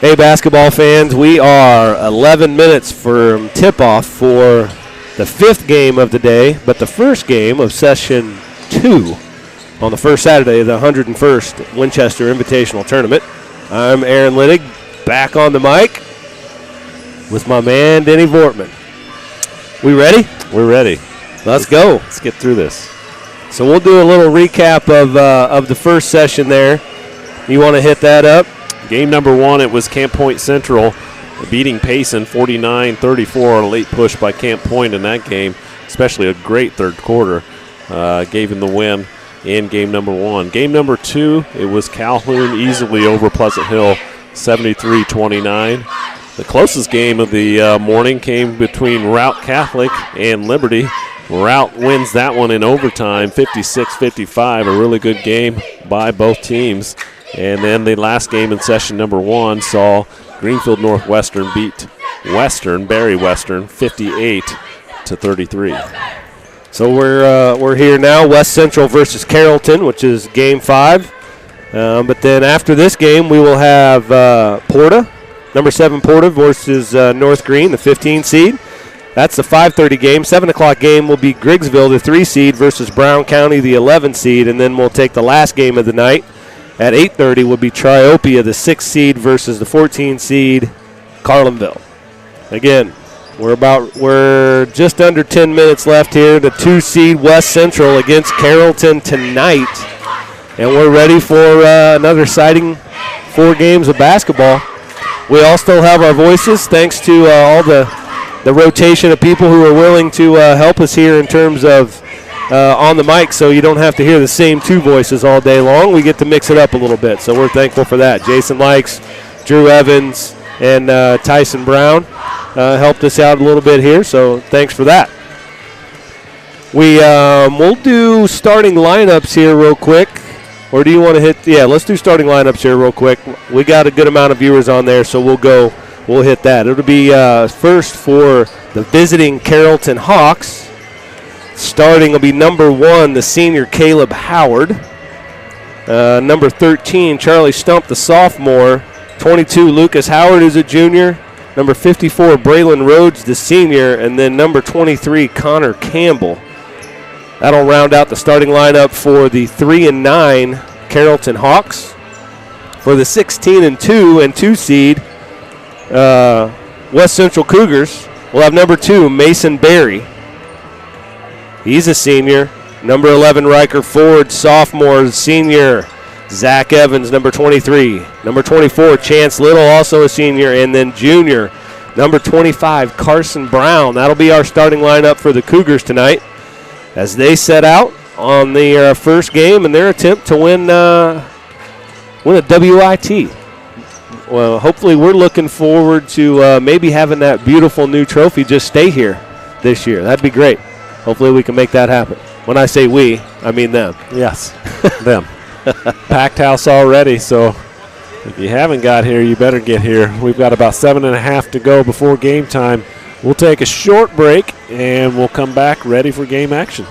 Hey, basketball fans, we are 11 minutes from tip-off for the 5th game of the day, but the first game of Session 2 on the first Saturday of the 101st Winchester Invitational Tournament. I'm Aaron Littig, back on the mic with my man, Denny Vortman. We ready? We're ready. Let's go. Let's get through this. So we'll do a little recap of the first session there. You want to hit that up? Game number 1, it was Camp Point Central beating Payson 49-34. A late push by Camp Point in that game, especially a great third quarter. Gave him the win in game number 1. Game number 2, it was Calhoun easily over Pleasant Hill 73-29. The closest game of the morning came between Routt Catholic and Liberty. Routt wins that one in overtime, 56-55, a really good game by both teams. And then the last game in session number 1 saw Greenfield Northwestern beat Berry Western, 58-33. So we're here now, West Central versus Carrollton, which is game 5. But then after this game, we will have PORTA, number 7 PORTA versus North Greene, the 15 seed. That's the 5:30 game. 7 o'clock game will be Griggsville, the 3 seed, versus Brown County, the 11 seed. And then we'll take the last game of the night. At 8:30 will be Triopia, the 6 seed, versus the 14 seed, Carlinville. Again, we're just under 10 minutes left here. The 2 seed West Central against Carrollton tonight. And we're ready for another exciting 4 games of basketball. We all still have our voices, thanks to all the rotation of people who are willing to help us here in terms of on the mic, so you don't have to hear the same 2 voices all day long. We get to mix it up a little bit, so we're thankful for that. Jason Likes, Drew Evans, and Tyson Brown helped us out a little bit here, so thanks for that. We'll do starting lineups here real quick. Or do you want to hit? Yeah, let's do starting lineups here real quick. We got a good amount of viewers on there, so we'll hit that. It'll be first for the visiting Carrollton Hawks. Starting will be number 1, the senior Caleb Howard. Number 13, Charlie Stump, the sophomore. 22, Lucas Howard is a junior. Number 54, Braylon Rhodes, the senior. And then number 23, Connor Campbell. That'll round out the starting lineup for the 3-9 Carrollton Hawks. For the 16-2 and 2 seed, West Central Cougars, we'll have number 2, Mason Berry. He's a senior. Number 11, Riker Ford, sophomore. Senior, Zach Evans, number 23. Number 24, Chance Little, also a senior. And then junior, number 25, Carson Brown. That'll be our starting lineup for the Cougars tonight as they set out on their first game in their attempt to win a WIT. Well, hopefully we're looking forward to maybe having that beautiful new trophy just stay here this year. That'd be great. Hopefully we can make that happen. When I say we, I mean them. Yes, them. Packed house already, so if you haven't got here, you better get here. We've got about 7.5 to go before game time. We'll take a short break, and we'll come back ready for game action.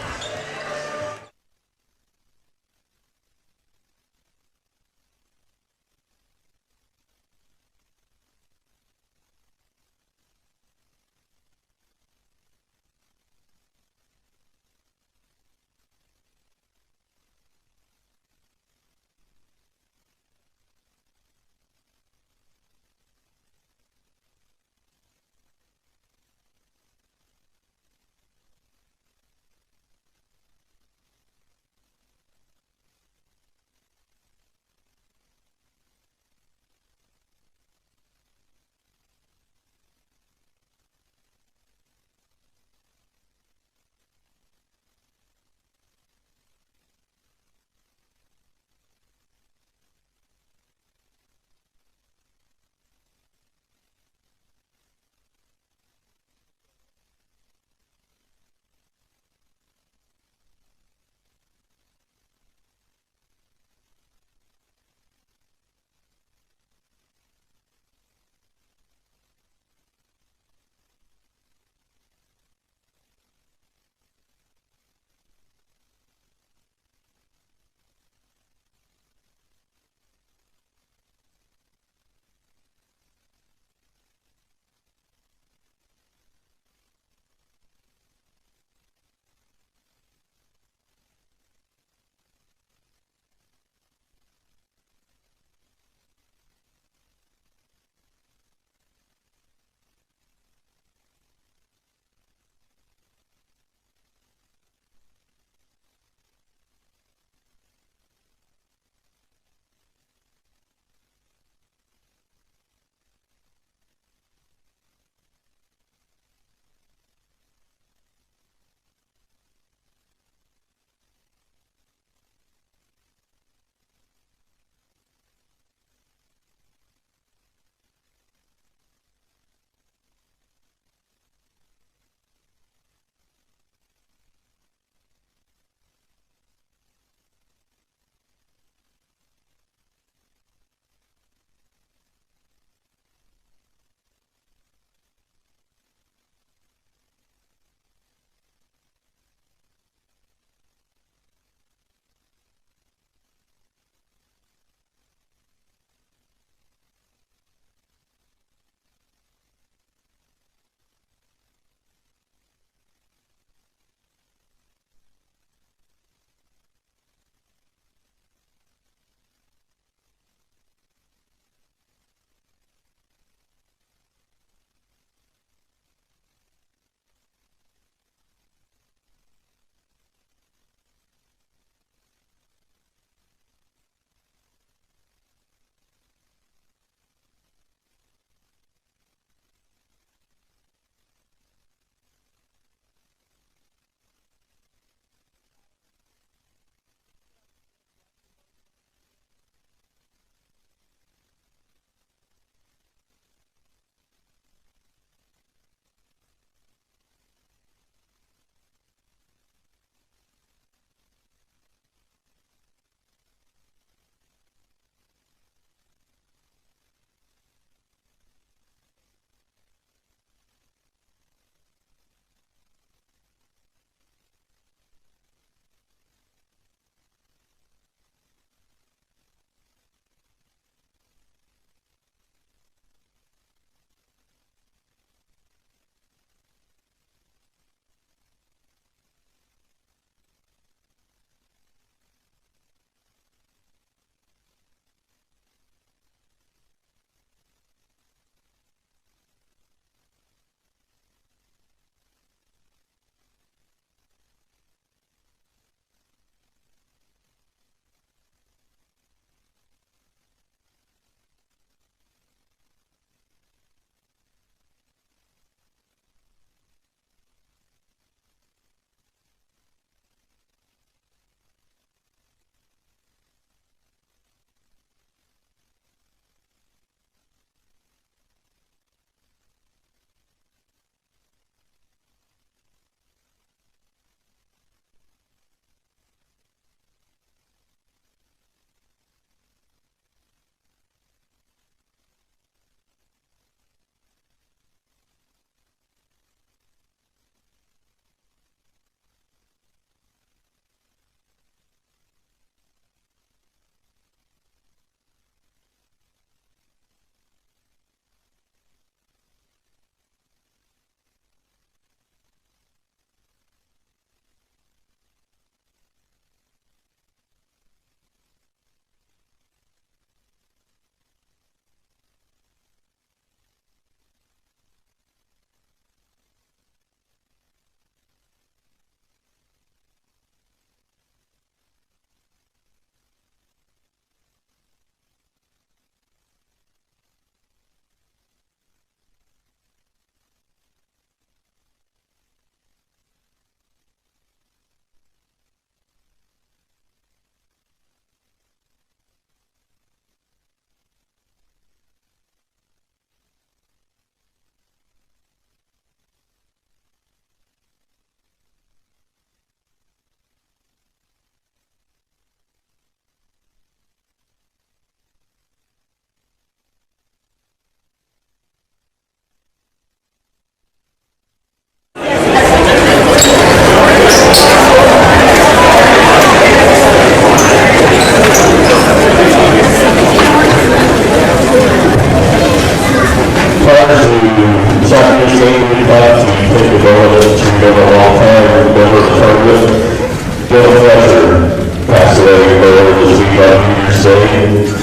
today. Phil is a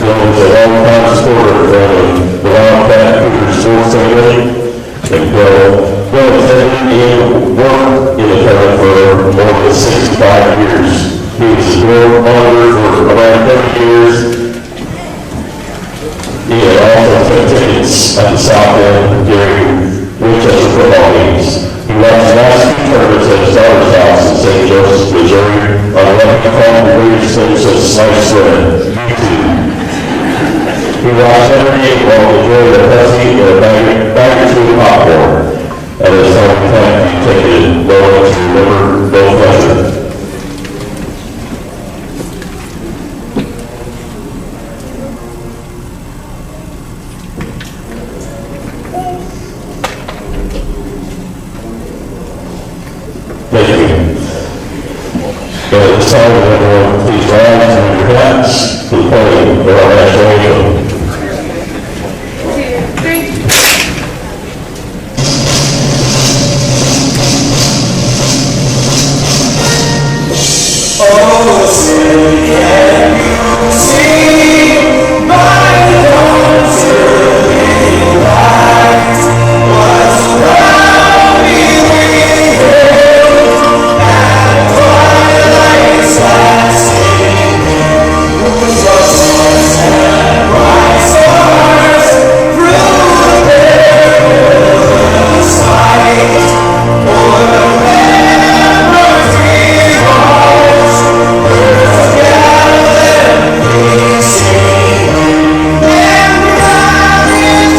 long-time supporter of the Wildcat Cougars sports family. And Phil has been in work in the town for more than 65 years. He was a door monitor for around 30 years. He had also took tickets at the South End during Winchester football games. He watched the last two tournaments at his daughter's house in St. Joseph, Missouri, on what he called the greatest things since sliced bread, YouTube. He watched every game while enjoying a Pepsi and a bag or two of popcorn. At his home plant, he taken well enough to remember no pleasure. This time, everyone, please rise on your hats to the podium for our national anthem. 2, 3. Oh, say can you see my dancing light? What's around me with and twilight's lasting. Just and bright stars through the perilous fight. For the members we lost, we'll gallantly sing. And round is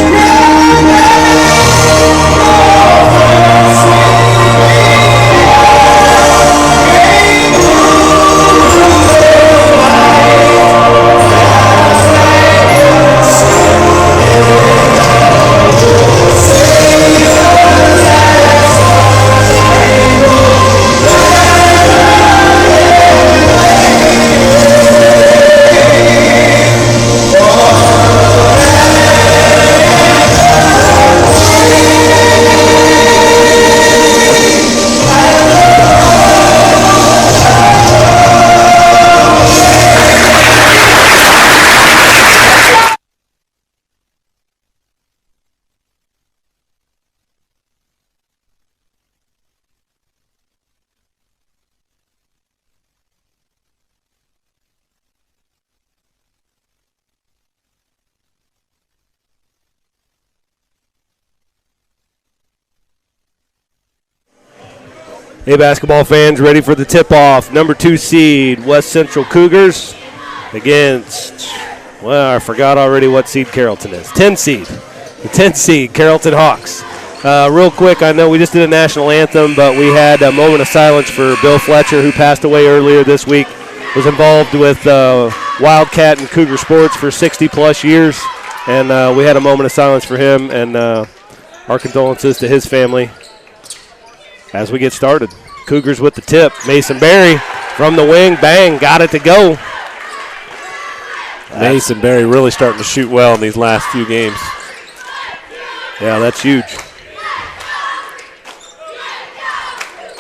Hey, basketball fans, ready for the tip-off. Number 2 seed, West Central Cougars against, well, I forgot already what seed Carrollton is. 10 seed. The 10th seed, Carrollton Hawks. Real quick, I know we just did a national anthem, but we had a moment of silence for Bill Fletcher, who passed away earlier this week. Was involved with Wildcat and Cougar sports for 60-plus years, and we had a moment of silence for him, and our condolences to his family. As we get started, Cougars with the tip. Mason Berry from the wing, bang, got it to go. Mason Berry really starting to shoot well in these last few games. Yeah, that's huge.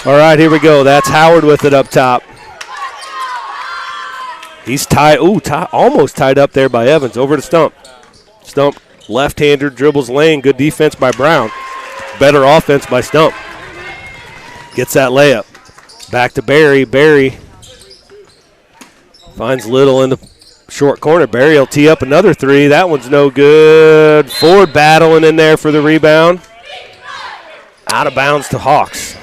All right, here we go. That's Howard with it up top. He's tied, almost tied up there by Evans. Over to Stump. Stump, left-hander, dribbles lane. Good defense by Brown. Better offense by Stump. Gets that layup. Back to Barry. Barry finds Little in the short corner. Barry will tee up another three. That one's no good. Ford battling in there for the rebound. Out of bounds to Hawks.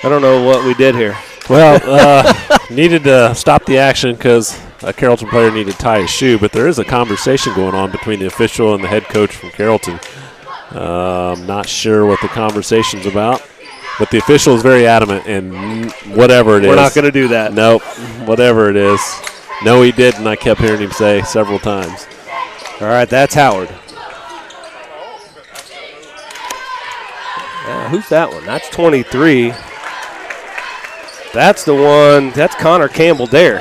I don't know what we did here. Well, needed to stop the action because a Carrollton player needed to tie his shoe, but there is a conversation going on between the official and the head coach from Carrollton. Not sure what the conversation's about, but the official is very adamant, and whatever it is. We're not going to do that. Nope, whatever it is. No, he didn't, I kept hearing him say several times. All right, that's Howard. Who's that one? That's 23. That's the one. That's Connor Campbell there.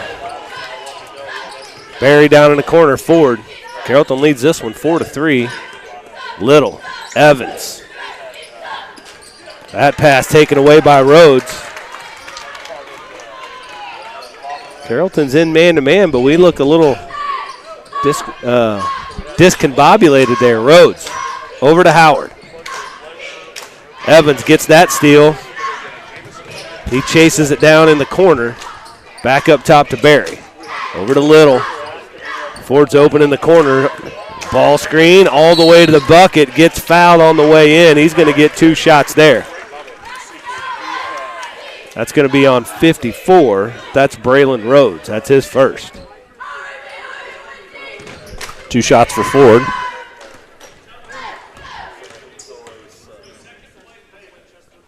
Barry down in the corner, Ford. Carrollton leads this one 4-3. Little, Evans. That pass taken away by Rhodes. Carrollton's in man-to-man, but we look a little discombobulated there. Rhodes over to Howard. Evans gets that steal. He chases it down in the corner. Back up top to Barry. Over to Little. Ford's open in the corner. Ball screen all the way to the bucket. Gets fouled on the way in. He's going to get 2 shots there. That's going to be on 54. That's Braylon Rhodes. That's his first. 2 shots for Ford.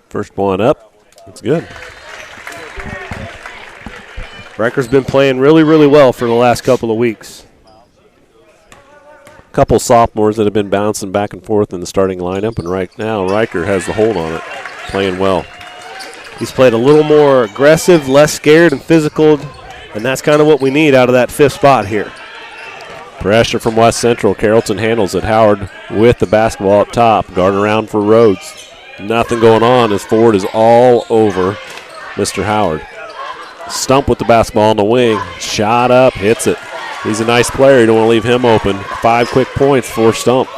First one up. That's good. Brecker's been playing really, really well for the last couple of weeks. Couple sophomores that have been bouncing back and forth in the starting lineup, and right now Riker has the hold on it, playing well. He's played a little more aggressive, less scared and physical, and that's kind of what we need out of that 5th spot here. Pressure from West Central. Carrollton handles it. Howard with the basketball up top. Guard around for Rhodes. Nothing going on as Ford is all over Mr. Howard. Stump with the basketball on the wing. Shot up, hits it. He's a nice player. You don't want to leave him open. 5 quick points for Stump.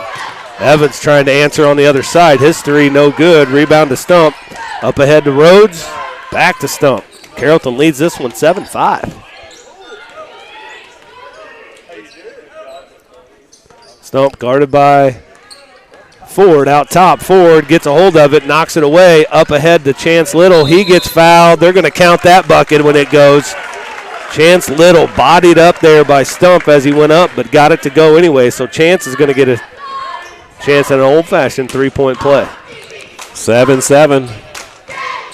Evans trying to answer on the other side. His 3 no good. Rebound to Stump. Up ahead to Rhodes. Back to Stump. Carrollton leads this one 7-5. Stump guarded by Ford out top. Ford gets a hold of it, knocks it away. Up ahead to Chance Little. He gets fouled. They're going to count that bucket when it goes. Chance Little bodied up there by Stump as he went up, but got it to go anyway. So Chance is going to get a chance at an old-fashioned 3-point play. 7-7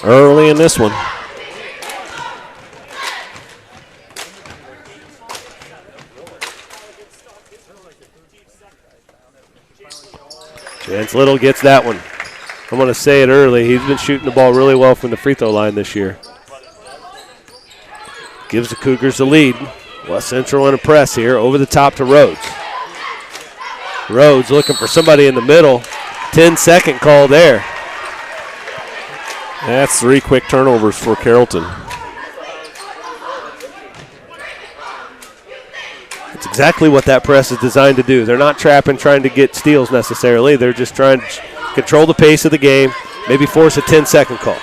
early in this one. Chance Little gets that one. I'm going to say it early. He's been shooting the ball really well from the free throw line this year. Gives the Cougars the lead. West Central in a press here. Over the top to Rhodes. Rhodes looking for somebody in the middle. 10-second call there. That's 3 quick turnovers for Carrollton. It's exactly what that press is designed to do. They're not trapping, trying to get steals necessarily. They're just trying to control the pace of the game, maybe force a 10-second call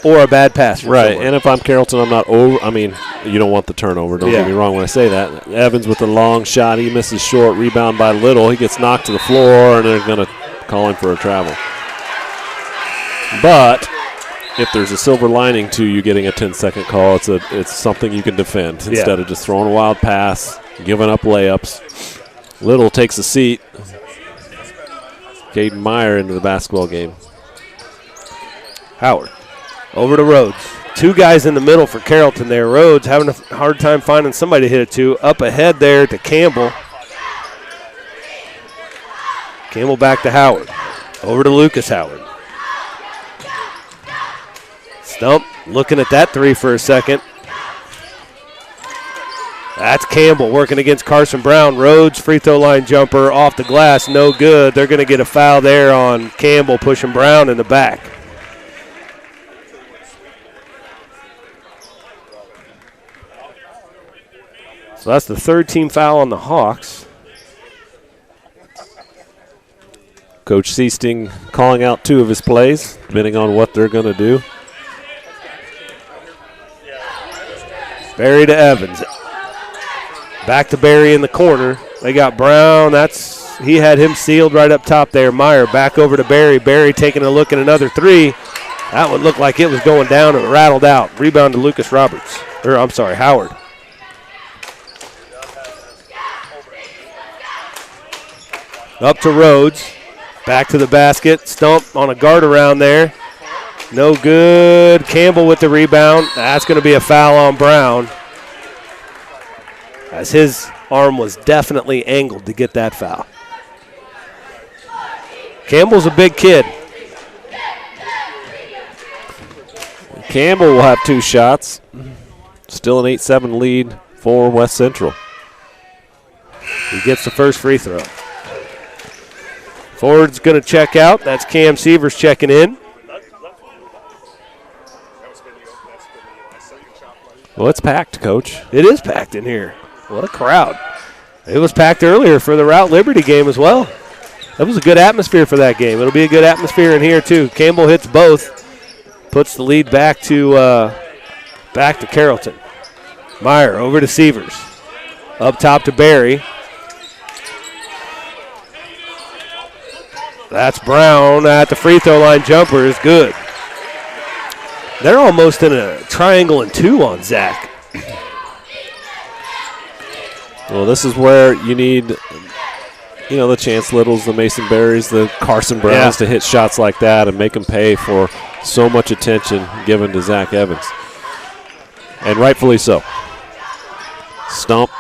or a bad pass. Right, someone. and if I'm Carrollton, I'm not over. I mean, you don't want the turnover. Don't get me wrong when I say that. Evans with the long shot. He misses short. Rebound by Little. He gets knocked to the floor, and they're going to call him for a travel. But if there's a silver lining to you getting a 10-second call, it's something you can defend instead of just throwing a wild pass, giving up layups. Little takes a seat. Caden Meyer into the basketball game. Howard over to Rhodes. 2 guys in the middle for Carrollton there. Rhodes having a hard time finding somebody to hit it to. Up ahead there to Campbell. Campbell back to Howard. Over to Lucas Howard. Stump looking at that 3 for a second. That's Campbell working against Carson Brown. Rhodes free throw line jumper off the glass, no good. They're going to get a foul there on Campbell pushing Brown in the back. So that's the 3rd team foul on the Hawks. Coach Seasting calling out 2 of his plays, depending on what they're going to do. Barry to Evans. Back to Barry in the corner. They got Brown. He had him sealed right up top there. Meyer back over to Barry. Barry taking a look at another 3. That one looked like it was going down and rattled out. Rebound to Lucas Howard. Up to Rhodes. Back to the basket. Stump on a guard around there. No good. Campbell with the rebound. That's going to be a foul on Brown, as his arm was definitely angled to get that foul. Campbell's a big kid. Campbell will have 2 shots. Still an 8-7 lead for West Central. He gets the first free throw. Ford's going to check out. That's Cam Sievers checking in. Well, it's packed, Coach. It is packed in here. What a crowd. It was packed earlier for the Route Liberty game as well. That was a good atmosphere for that game. It'll be a good atmosphere in here, too. Campbell hits both. Puts the lead back to Carrollton. Meyer over to Sievers. Up top to Barry. That's Brown at the free throw line. Jumper is good. They're almost in a triangle and two on Zach. Well, this is where you need, the Chance Littles, the Mason Berries, the Carson Browns to hit shots like that and make them pay for so much attention given to Zach Evans. And rightfully so. Stump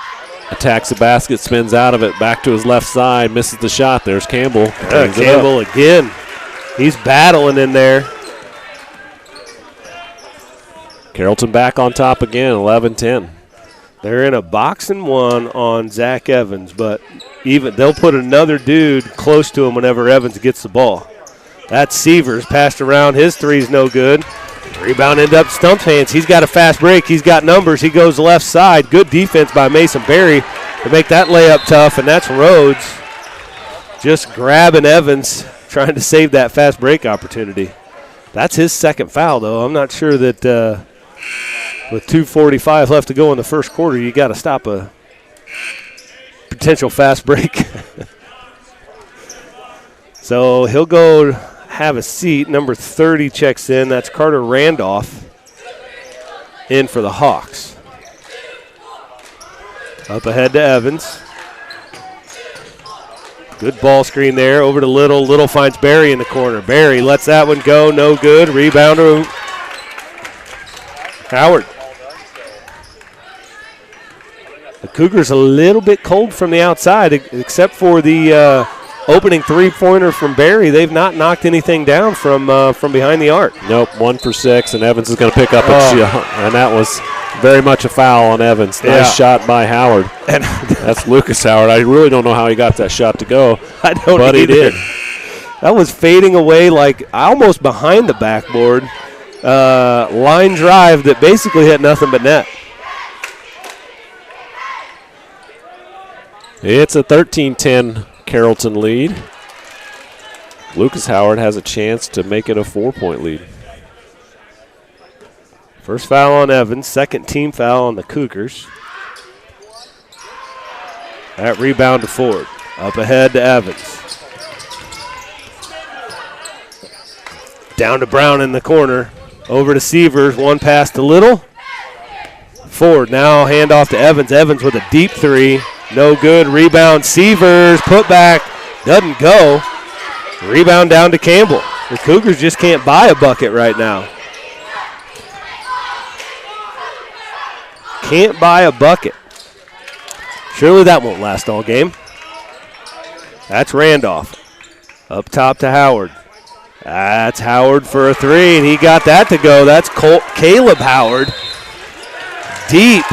attacks the basket, spins out of it, back to his left side, misses the shot. There's Campbell. Campbell again. He's battling in there. Carrollton back on top again, 11-10. They're in a box and one on Zach Evans, but they'll put another dude close to him whenever Evans gets the ball. That's Sievers, passed around. His three's no good. Rebound ended up Stump's hands. He's got a fast break. He's got numbers. He goes left side. Good defense by Mason Berry to make that layup tough, and that's Rhodes just grabbing Evans, trying to save that fast break opportunity. That's his second foul, though. I'm not sure that with 2:45 left to go in the first quarter, you got to stop a potential fast break. So he'll go have a seat. Number 30 checks in. That's Carter Randolph in for the Hawks. Up ahead to Evans. Good ball screen there. Over to Little. Little finds Barry in the corner. Barry lets that one go. No good. Rebound to Howard. The Cougars a little bit cold from the outside, except for the opening three-pointer from Barry. They've not knocked anything down from behind the arc. Nope, 1 for 6, and Evans is going to pick up a shot, and that was very much a foul on Evans. Nice shot by Howard. And that's Lucas Howard. I really don't know how he got that shot to go, but he did. That was fading away like almost behind the backboard. Line drive that basically hit nothing but net. It's a 13-10 Carrollton lead. Lucas Howard has a chance to make it a 4-point lead. First foul on Evans, second team foul on the Cougars. That rebound to Ford. Up ahead to Evans. Down to Brown in the corner. Over to Sievers, one pass to Little. Ford now hand off to Evans. Evans with a deep three. No good. Rebound. Sievers. Put back. Doesn't go. Rebound down to Campbell. The Cougars just can't buy a bucket right now. Can't buy a bucket. Surely that won't last all game. That's Randolph. Up top to Howard. That's Howard for a three, and he got that to go. That's Caleb Howard. Deep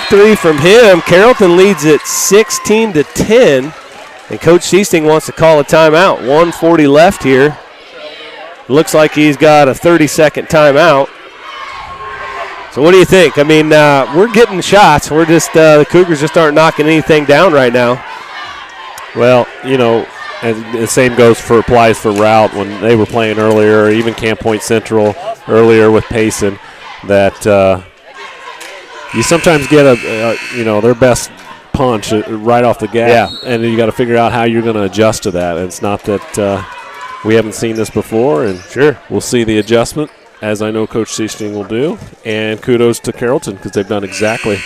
three from him. Carrollton leads it 16-10, and Coach Seasting wants to call a timeout. 1:40 left here. Looks like he's got a 30-second timeout. So what do you think? I mean, we're getting shots. We're just the Cougars just aren't knocking anything down right now. Well, and the same applies for Route when they were playing earlier, even Camp Point Central earlier with Payson, that you sometimes get their best punch right off the gap, and you got to figure out how you're going to adjust to that. And it's not that we haven't seen this before, and we'll see the adjustment, as I know Coach Seasting will do. And kudos to Carrollton because they've done exactly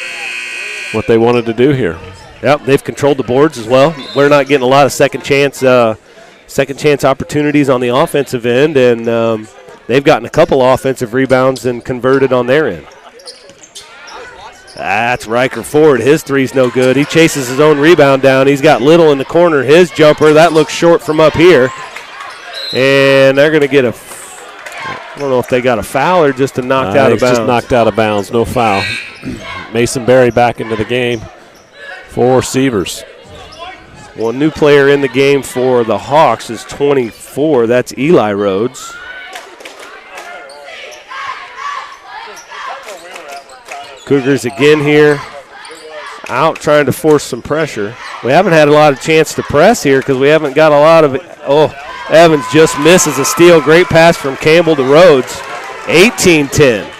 what they wanted to do here. Yep, they've controlled the boards as well. We're not getting a lot of second chance opportunities on the offensive end, and they've gotten a couple offensive rebounds and converted on their end. That's Riker Ford. His three's no good. He chases his own rebound down. He's got Little in the corner. His jumper, that looks short from up here. And they're going to get I don't know if they got a foul or just a knocked out of bounds. Just knocked out of bounds, no foul. Mason Berry back into the game 4 receivers. One new player in the game for the Hawks is 24. That's Eli Rhodes. Cougars again here, out trying to force some pressure. We haven't had a lot of chance to press here because we haven't got a lot of it. Oh, Evans just misses a steal. Great pass from Campbell to Rhodes. 18-10.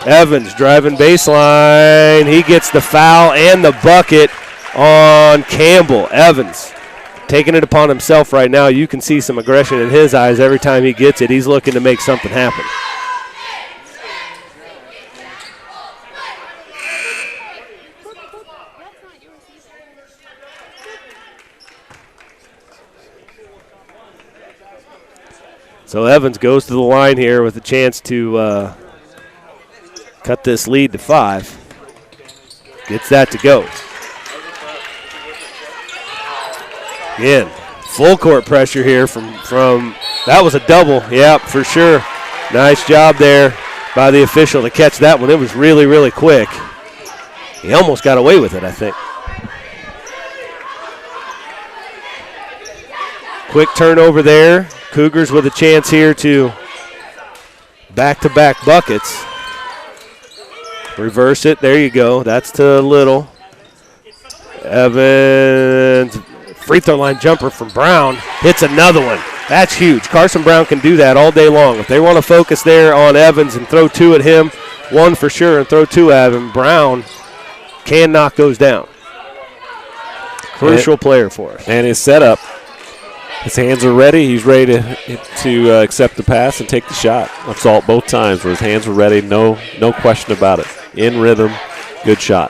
Evans driving baseline. He gets the foul and the bucket on Campbell. Evans taking it upon himself right now. You can see some aggression in his eyes every time he gets it. He's looking to make something happen. So Evans goes to the line here with a chance to cut this lead to 5. Gets that to go. Again, full court pressure here from that was a double. Yep, for sure. Nice job there by the official to catch that one. It was really, really quick. He almost got away with it, I think. Quick turnover there. Cougars with a chance here to back-to-back buckets. Reverse it. There you go. That's to Little. Evans, free throw line jumper from Brown. Hits another one. That's huge. Carson Brown can do that all day long. If they want to focus there on Evans and throw 2 at him, 1 for sure, and throw 2 at him, Brown can knock those down. Crucial player for us. And his setup. His hands are ready. He's ready to accept the pass and take the shot. I saw it both times where his hands were ready. No question about it. In rhythm, good shot.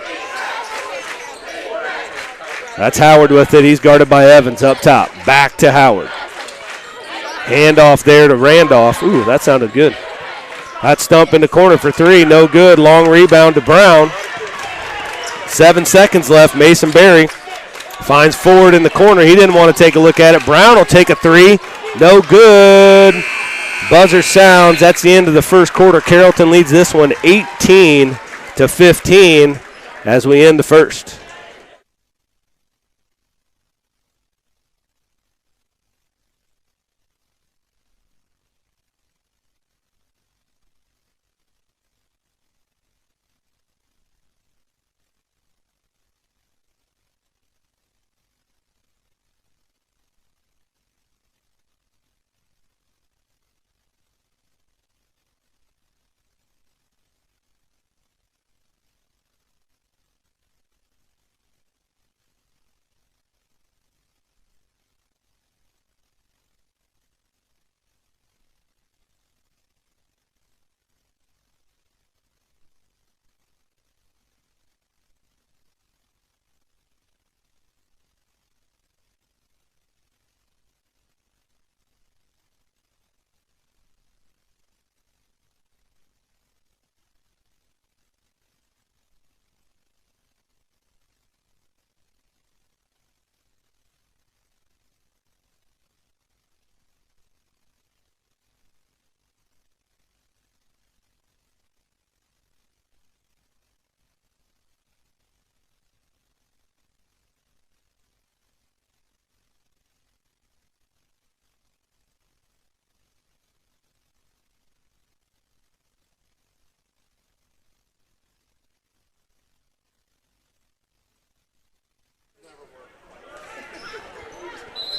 That's Howard with it. He's guarded by Evans up top. Back to Howard. Handoff there to Randolph. Ooh, that sounded good. That stump in the corner for 3. No good. Long rebound to Brown. 7 seconds left. Mason Berry finds Ford in the corner. He didn't want to take a look at it. Brown will take a 3. No good. Buzzer sounds. That's the end of the first quarter. Carrollton leads this one 18-15 as we end the first.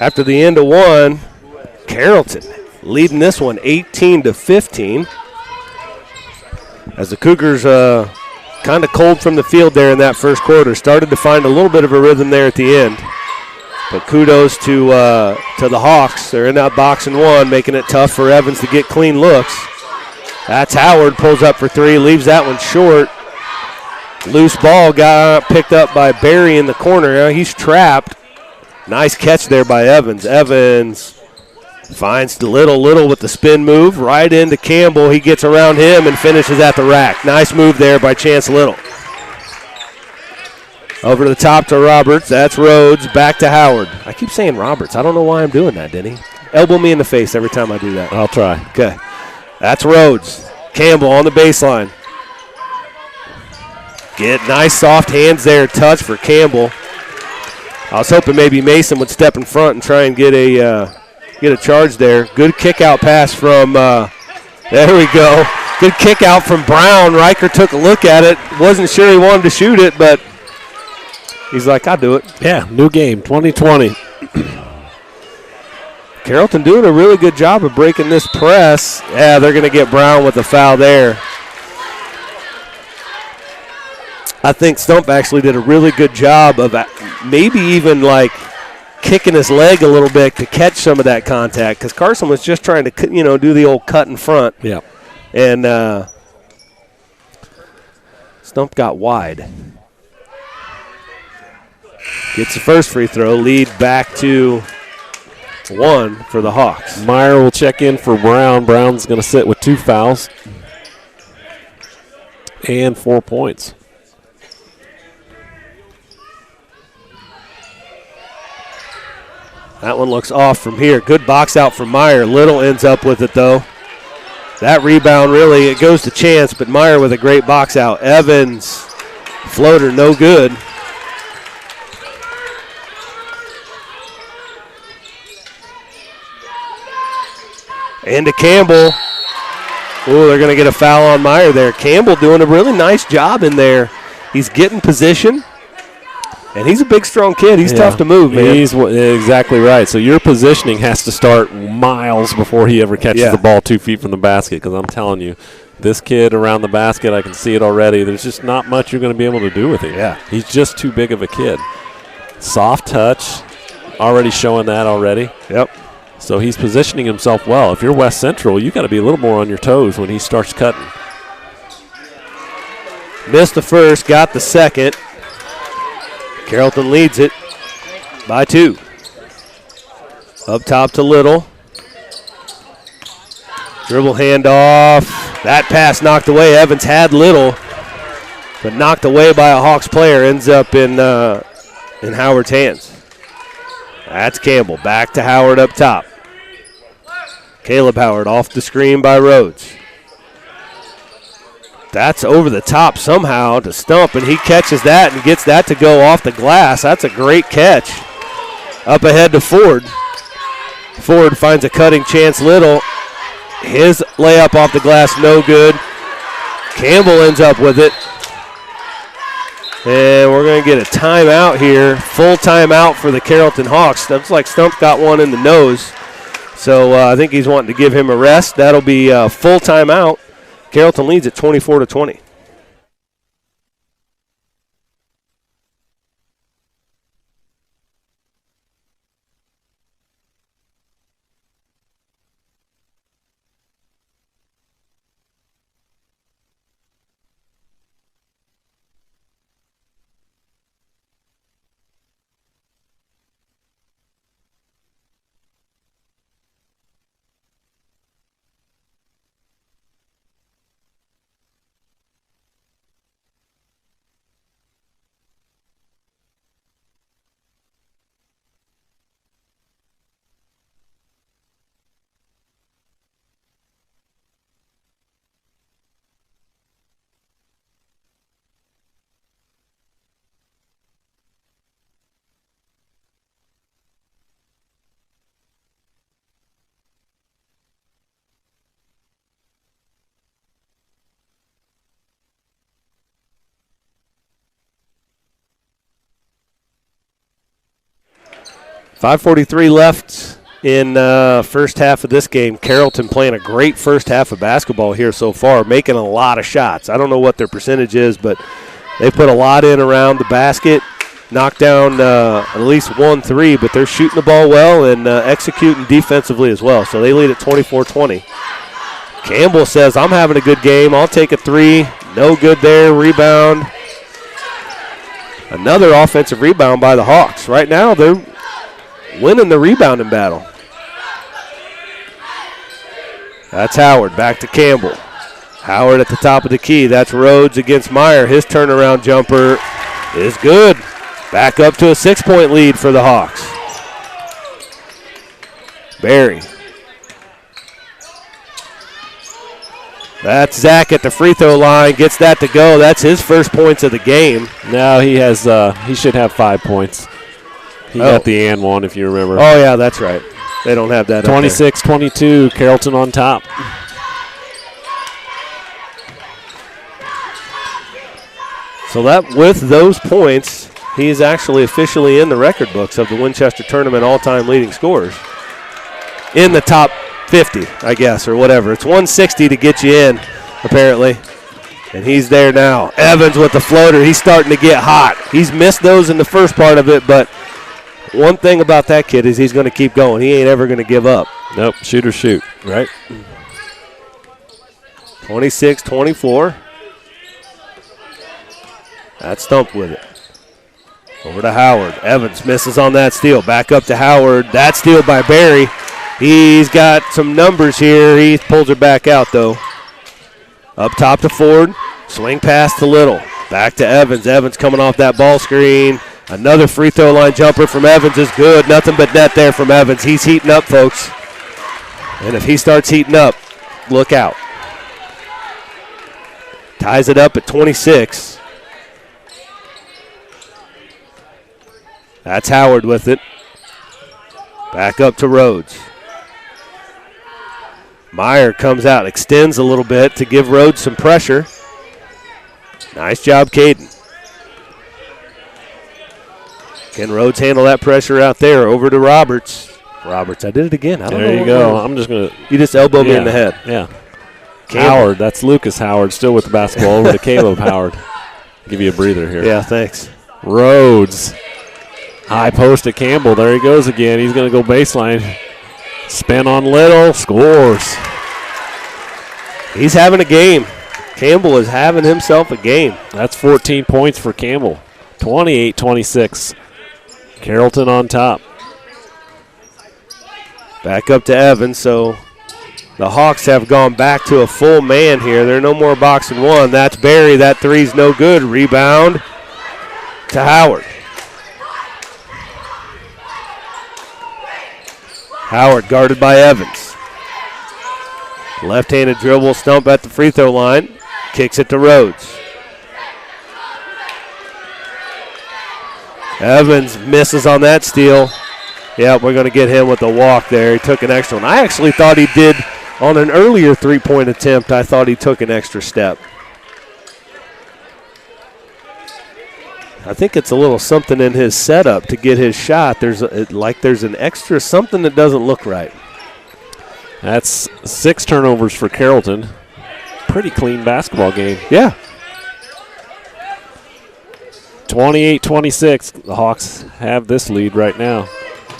After the end of one, Carrollton leading this one 18-15. As the Cougars kind of cold from the field there in that first quarter, started to find a little bit of a rhythm there at the end. But kudos to the Hawks. They're in that box and 1, making it tough for Evans to get clean looks. That's Howard, pulls up for 3, leaves that one short. Loose ball got picked up by Barry in the corner. He's trapped. Nice catch there by Evans. Evans finds Little with the spin move right into Campbell. He gets around him and finishes at the rack. Nice move there by Chance Little. Over to the top to Roberts. That's Rhodes. Back to Howard. I keep saying Roberts. I don't know why I'm doing that, Denny. Elbow me in the face every time I do that. I'll try. Okay. That's Rhodes. Campbell on the baseline. Get nice soft hands there, touch for Campbell. I was hoping maybe Mason would step in front and try and get a charge there. Good kick out pass from, there we go. Good kick out from Brown. Riker took a look at it. Wasn't sure he wanted to shoot it, but he's like, I'll do it. Yeah, new game, 2020. Carrollton doing a really good job of breaking this press. Yeah, they're going to get Brown with the foul there. I think Stump actually did a really good job of maybe even like kicking his leg a little bit to catch some of that contact because Carson was just trying to, do the old cut in front. Yeah. And Stump got wide. Gets the first free throw, lead back to 1 for the Hawks. Meyer will check in for Brown. Brown's going to sit with 2 fouls and 4 points. That one looks off from here. Good box out from Meyer. Little ends up with it, though. That rebound really, it goes to Chance, but Meyer with a great box out. Evans, floater, no good. And to Campbell. Oh, they're going to get a foul on Meyer there. Campbell doing a really nice job in there. He's getting position. And he's a big, strong kid. He's tough to move, man. He's exactly right. So your positioning has to start miles before he ever catches the ball 2 feet from the basket because I'm telling you, this kid around the basket, I can see it already. There's just not much you're going to be able to do with him. Yeah. He's just too big of a kid. Soft touch, already showing that already. Yep. So he's positioning himself well. If you're West Central, you got to be a little more on your toes when he starts cutting. Missed the first, got the second. Carrollton leads it by 2. Up top to Little. Dribble handoff. That pass knocked away. Evans had Little, but knocked away by a Hawks player. Ends up in Howard's hands. That's Campbell. Back to Howard up top. Caleb Howard off the screen by Rhodes. That's over the top somehow to Stump, and he catches that and gets that to go off the glass. That's a great catch. Up ahead to Ford. Ford finds a cutting Chance Little. His layup off the glass, no good. Campbell ends up with it. And we're going to get a timeout here. Full timeout for the Carrollton Hawks. Looks like Stump got one in the nose. So I think he's wanting to give him a rest. That'll be a full timeout. Carrollton leads at 24-20. .543 left in first half of this game. Carrollton playing a great first half of basketball here so far, making a lot of shots. I don't know what their percentage is, but they put a lot in around the basket, knocked down at least 1 3, but they're shooting the ball well and executing defensively as well. So they lead at 24-20. Campbell says, I'm having a good game. I'll take a 3. No good there. Rebound. Another offensive rebound by the Hawks. Right now they're winning the rebounding battle. That's Howard. Back to Campbell. Howard at the top of the key. That's Rhodes against Meyer. His turnaround jumper is good. Back up to a 6-point lead for the Hawks. Barry. That's Zach at the free throw line, gets that to go. That's his first points of the game. No, he has. He should have 5 points. He got the and one, if you remember. Oh, yeah, that's right. They don't have that 26-22, Carrollton on top. So that with those points, he is actually officially in the record books of the Winchester Tournament all-time leading scorers. In the top 50, I guess, or whatever. It's 160 to get you in, apparently. And he's there now. Evans with the floater. He's starting to get hot. He's missed those in the first part of it, but one thing about that kid is he's going to keep going. He ain't ever going to give up. Nope, shoot or shoot. Right. 26-24. That's Stump with it. Over to Howard. Evans misses on that steal. Back up to Howard. That steal by Barry. He's got some numbers here. He pulls her back out, though. Up top to Ford. Swing pass to Little. Back to Evans. Evans coming off that ball screen. Another free throw line jumper from Evans is good. Nothing but net there from Evans. He's heating up, folks. And if he starts heating up, look out. Ties it up at 26. That's Howard with it. Back up to Rhodes. Meyer comes out, extends a little bit to give Rhodes some pressure. Nice job, Caden. Can Rhodes handle that pressure out there? Over to Roberts. Roberts, I did it again. I don't know. There you go. I'm just going to. You just elbowed me in the head. Yeah. Howard, that's Lucas Howard, still with the basketball. Over to Caleb Howard. Give you a breather here. Yeah, thanks. Rhodes. High post to Campbell. There he goes again. He's going to go baseline. Spin on Little. Scores. He's having a game. Campbell is having himself a game. That's 14 points for Campbell. 28-26. Carrollton on top. Back up to Evans, so the Hawks have gone back to a full man here. They're no more boxing one. That's Barry. That three's no good. Rebound to Howard. Howard guarded by Evans. Left-handed dribble, Stump at the free throw line. Kicks it to Rhodes. Evans misses on that steal. Yeah, we're going to get him with a walk there. He took an extra one. I actually thought he did on an earlier three-point attempt. I thought he took an extra step. I think it's a little something in his setup to get his shot. There's an extra something that doesn't look right. That's 6 turnovers for Carrollton. Pretty clean basketball game. Yeah. 28-26. The Hawks have this lead right now.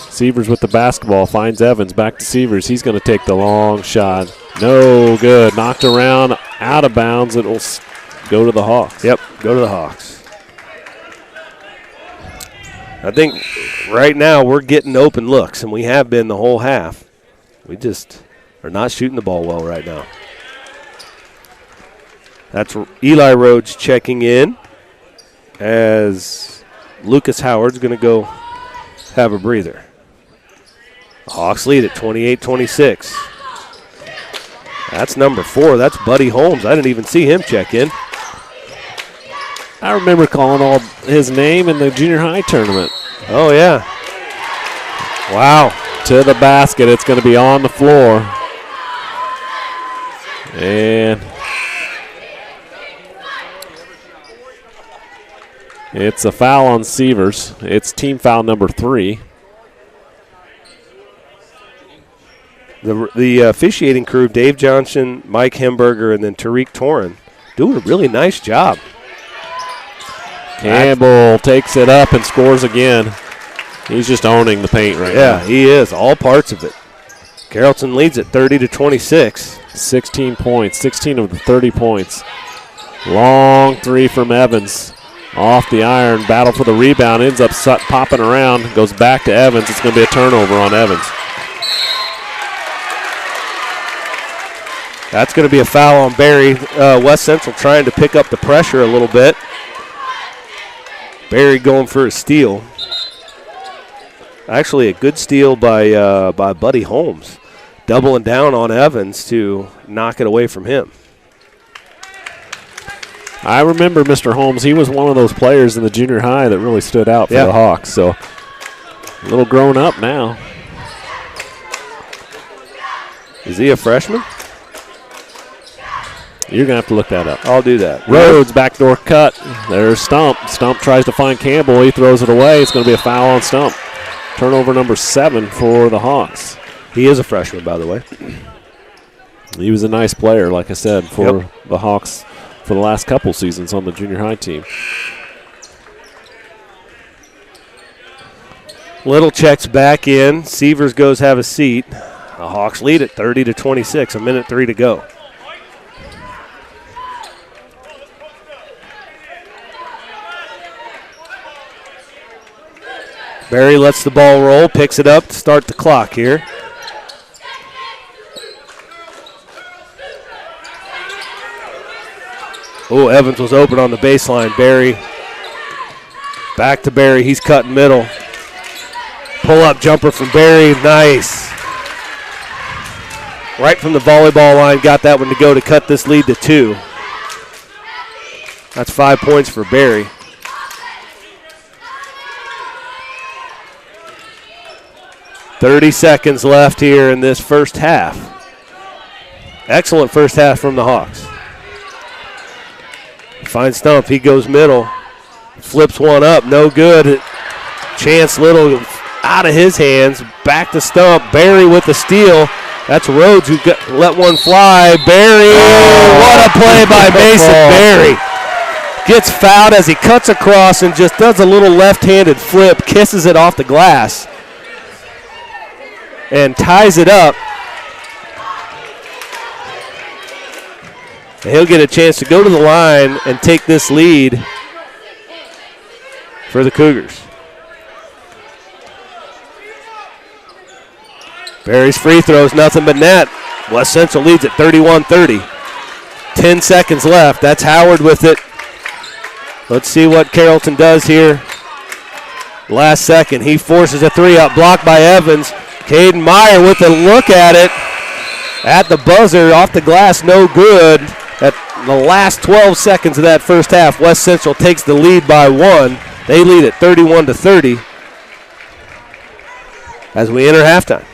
Sievers with the basketball. Finds Evans. Back to Sievers. He's going to take the long shot. No good. Knocked around. Out of bounds. It will go to the Hawks. Yep, go to the Hawks. I think right now we're getting open looks, and we have been the whole half. We just are not shooting the ball well right now. That's Eli Rhodes checking in as Lucas Howard's going to go have a breather. The Hawks lead at 28-26. That's number 4. That's Buddy Holmes. I didn't even see him check in. I remember calling all his name in the junior high tournament. Oh, yeah. Wow. To the basket. It's going to be on the floor. And it's a foul on Sievers. It's team foul number 3. The officiating crew, Dave Johnson, Mike Hemberger, and then Tariq Torin, doing a really nice job. Campbell takes it up and scores again. He's just owning the paint right now. Yeah, he is. All parts of it. Carrollton leads at 30-26. 16 points, 16 of the 30 points. Long three from Evans. Off the iron, battle for the rebound, ends up popping around, goes back to Evans. It's going to be a turnover on Evans. That's going to be a foul on Barry. West Central trying to pick up the pressure a little bit. Barry going for a steal. Actually, a good steal by Buddy Holmes, doubling down on Evans to knock it away from him. I remember Mr. Holmes. He was one of those players in the junior high that really stood out for the Hawks. So a little grown up now. Is he a freshman? You're going to have to look that up. I'll do that. Rhodes, backdoor cut. There's Stump. Stump tries to find Campbell. He throws it away. It's going to be a foul on Stump. Turnover number 7 for the Hawks. He is a freshman, by the way. He was a nice player, like I said, for the Hawks for the last couple seasons on the junior high team. Little checks back in. Severs goes have a seat. The Hawks lead it 30-26. 1:03 to go. Barry lets the ball roll, picks it up to start the clock here. Oh, Evans was open on the baseline. Barry, back to Barry. He's cutting middle. Pull-up jumper from Barry. Nice. Right from the volleyball line, got that one to go to cut this lead to 2. That's 5 points for Barry. .30 seconds left here in this first half. Excellent first half from the Hawks. Finds Stump, he goes middle. Flips one up, no good. Chance Little out of his hands, back to Stump. Barry with the steal. That's Rhodes who let one fly. Barry, what a play by Mason Barry. Gets fouled as he cuts across and just does a little left-handed flip, kisses it off the glass, and ties it up. And he'll get a chance to go to the line and take this lead for the Cougars. Barry's free throws, nothing but net. West Central leads at 31-30. 10 seconds left. That's Howard with it. Let's see what Carrollton does here. Last second, he forces a 3 up, blocked by Evans. Caden Meyer with a look at it. At the buzzer, off the glass, no good. At the last 12 seconds of that first half, West Central takes the lead by 1. They lead at 31-30 as we enter halftime.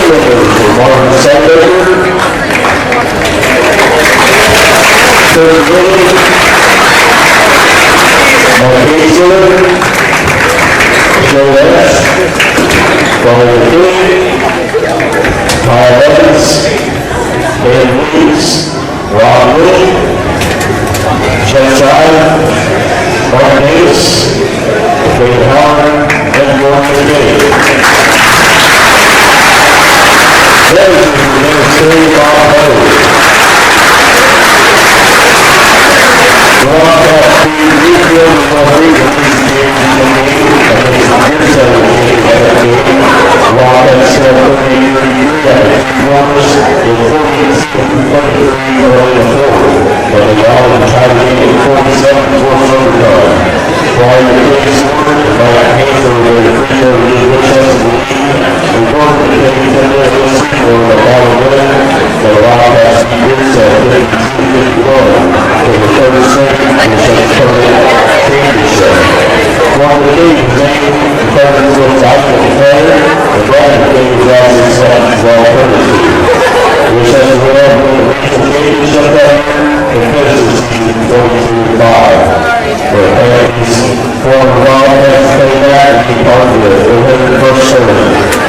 for Martin Sandbaker. Third grade, Mark Griggsville, Joe West, Ronald King, Kyle Evans, Dan Williams, Rob Wood, Jeff Child, Mark Davis, David Howard, and Warren Day. Ministry Bob Rose. Broadcast team refield with more frequent games in the game against Griggsville in the game. Broadcast still 38-33 at Warners in 43 early in the fourth, but they all in tied the game at 47 fourth overtime. Prior to the game scored, the Mike Panther with a free throw to Winchester the lead. Reported to take 10 minutes for the final win. The Wildcats beat Griggsville 52-51 for the third straight championship. One of the games named the Carlinville Outlet player, the Brandon King was also selected as alternative. Winchester went on to win the regional championship that year and finished the season 42-5. The Panthers former Wildcats came back and be part of the 101st tournament.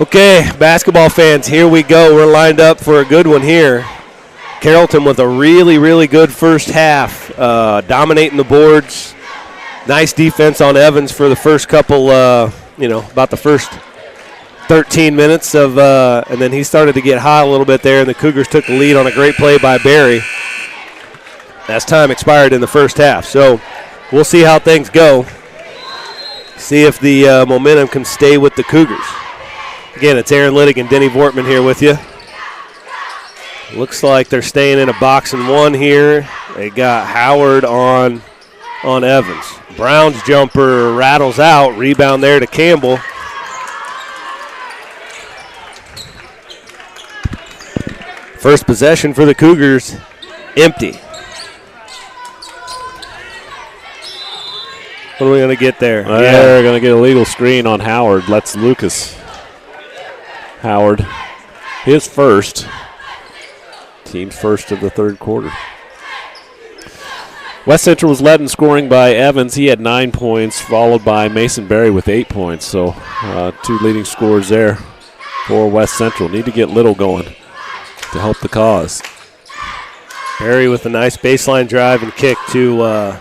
Okay, basketball fans, here we go. We're lined up for a good one here. Carrollton with a really, really good first half, dominating the boards. Nice defense on Evans for the first couple, about the first 13 minutes of, and then he started to get hot a little bit there, and the Cougars took the lead on a great play by Barry as time expired in the first half. So we'll see how things go. See if the momentum can stay with the Cougars. Again, it's Aaron Liddick and Denny Vortman here with you. Looks like they're staying in a box and one here. They got Howard on Evans. Brown's jumper rattles out. Rebound there to Campbell. First possession for the Cougars, empty. What are we going to get there? They're going to get a legal screen on Howard. Let's Lucas Howard, his first. Team's first of the third quarter. West Central was led in scoring by Evans. He had 9 points, followed by Mason Berry with 8 points. So 2 leading scorers there for West Central. Need to get Little going to help the cause. Berry with a nice baseline drive and kick to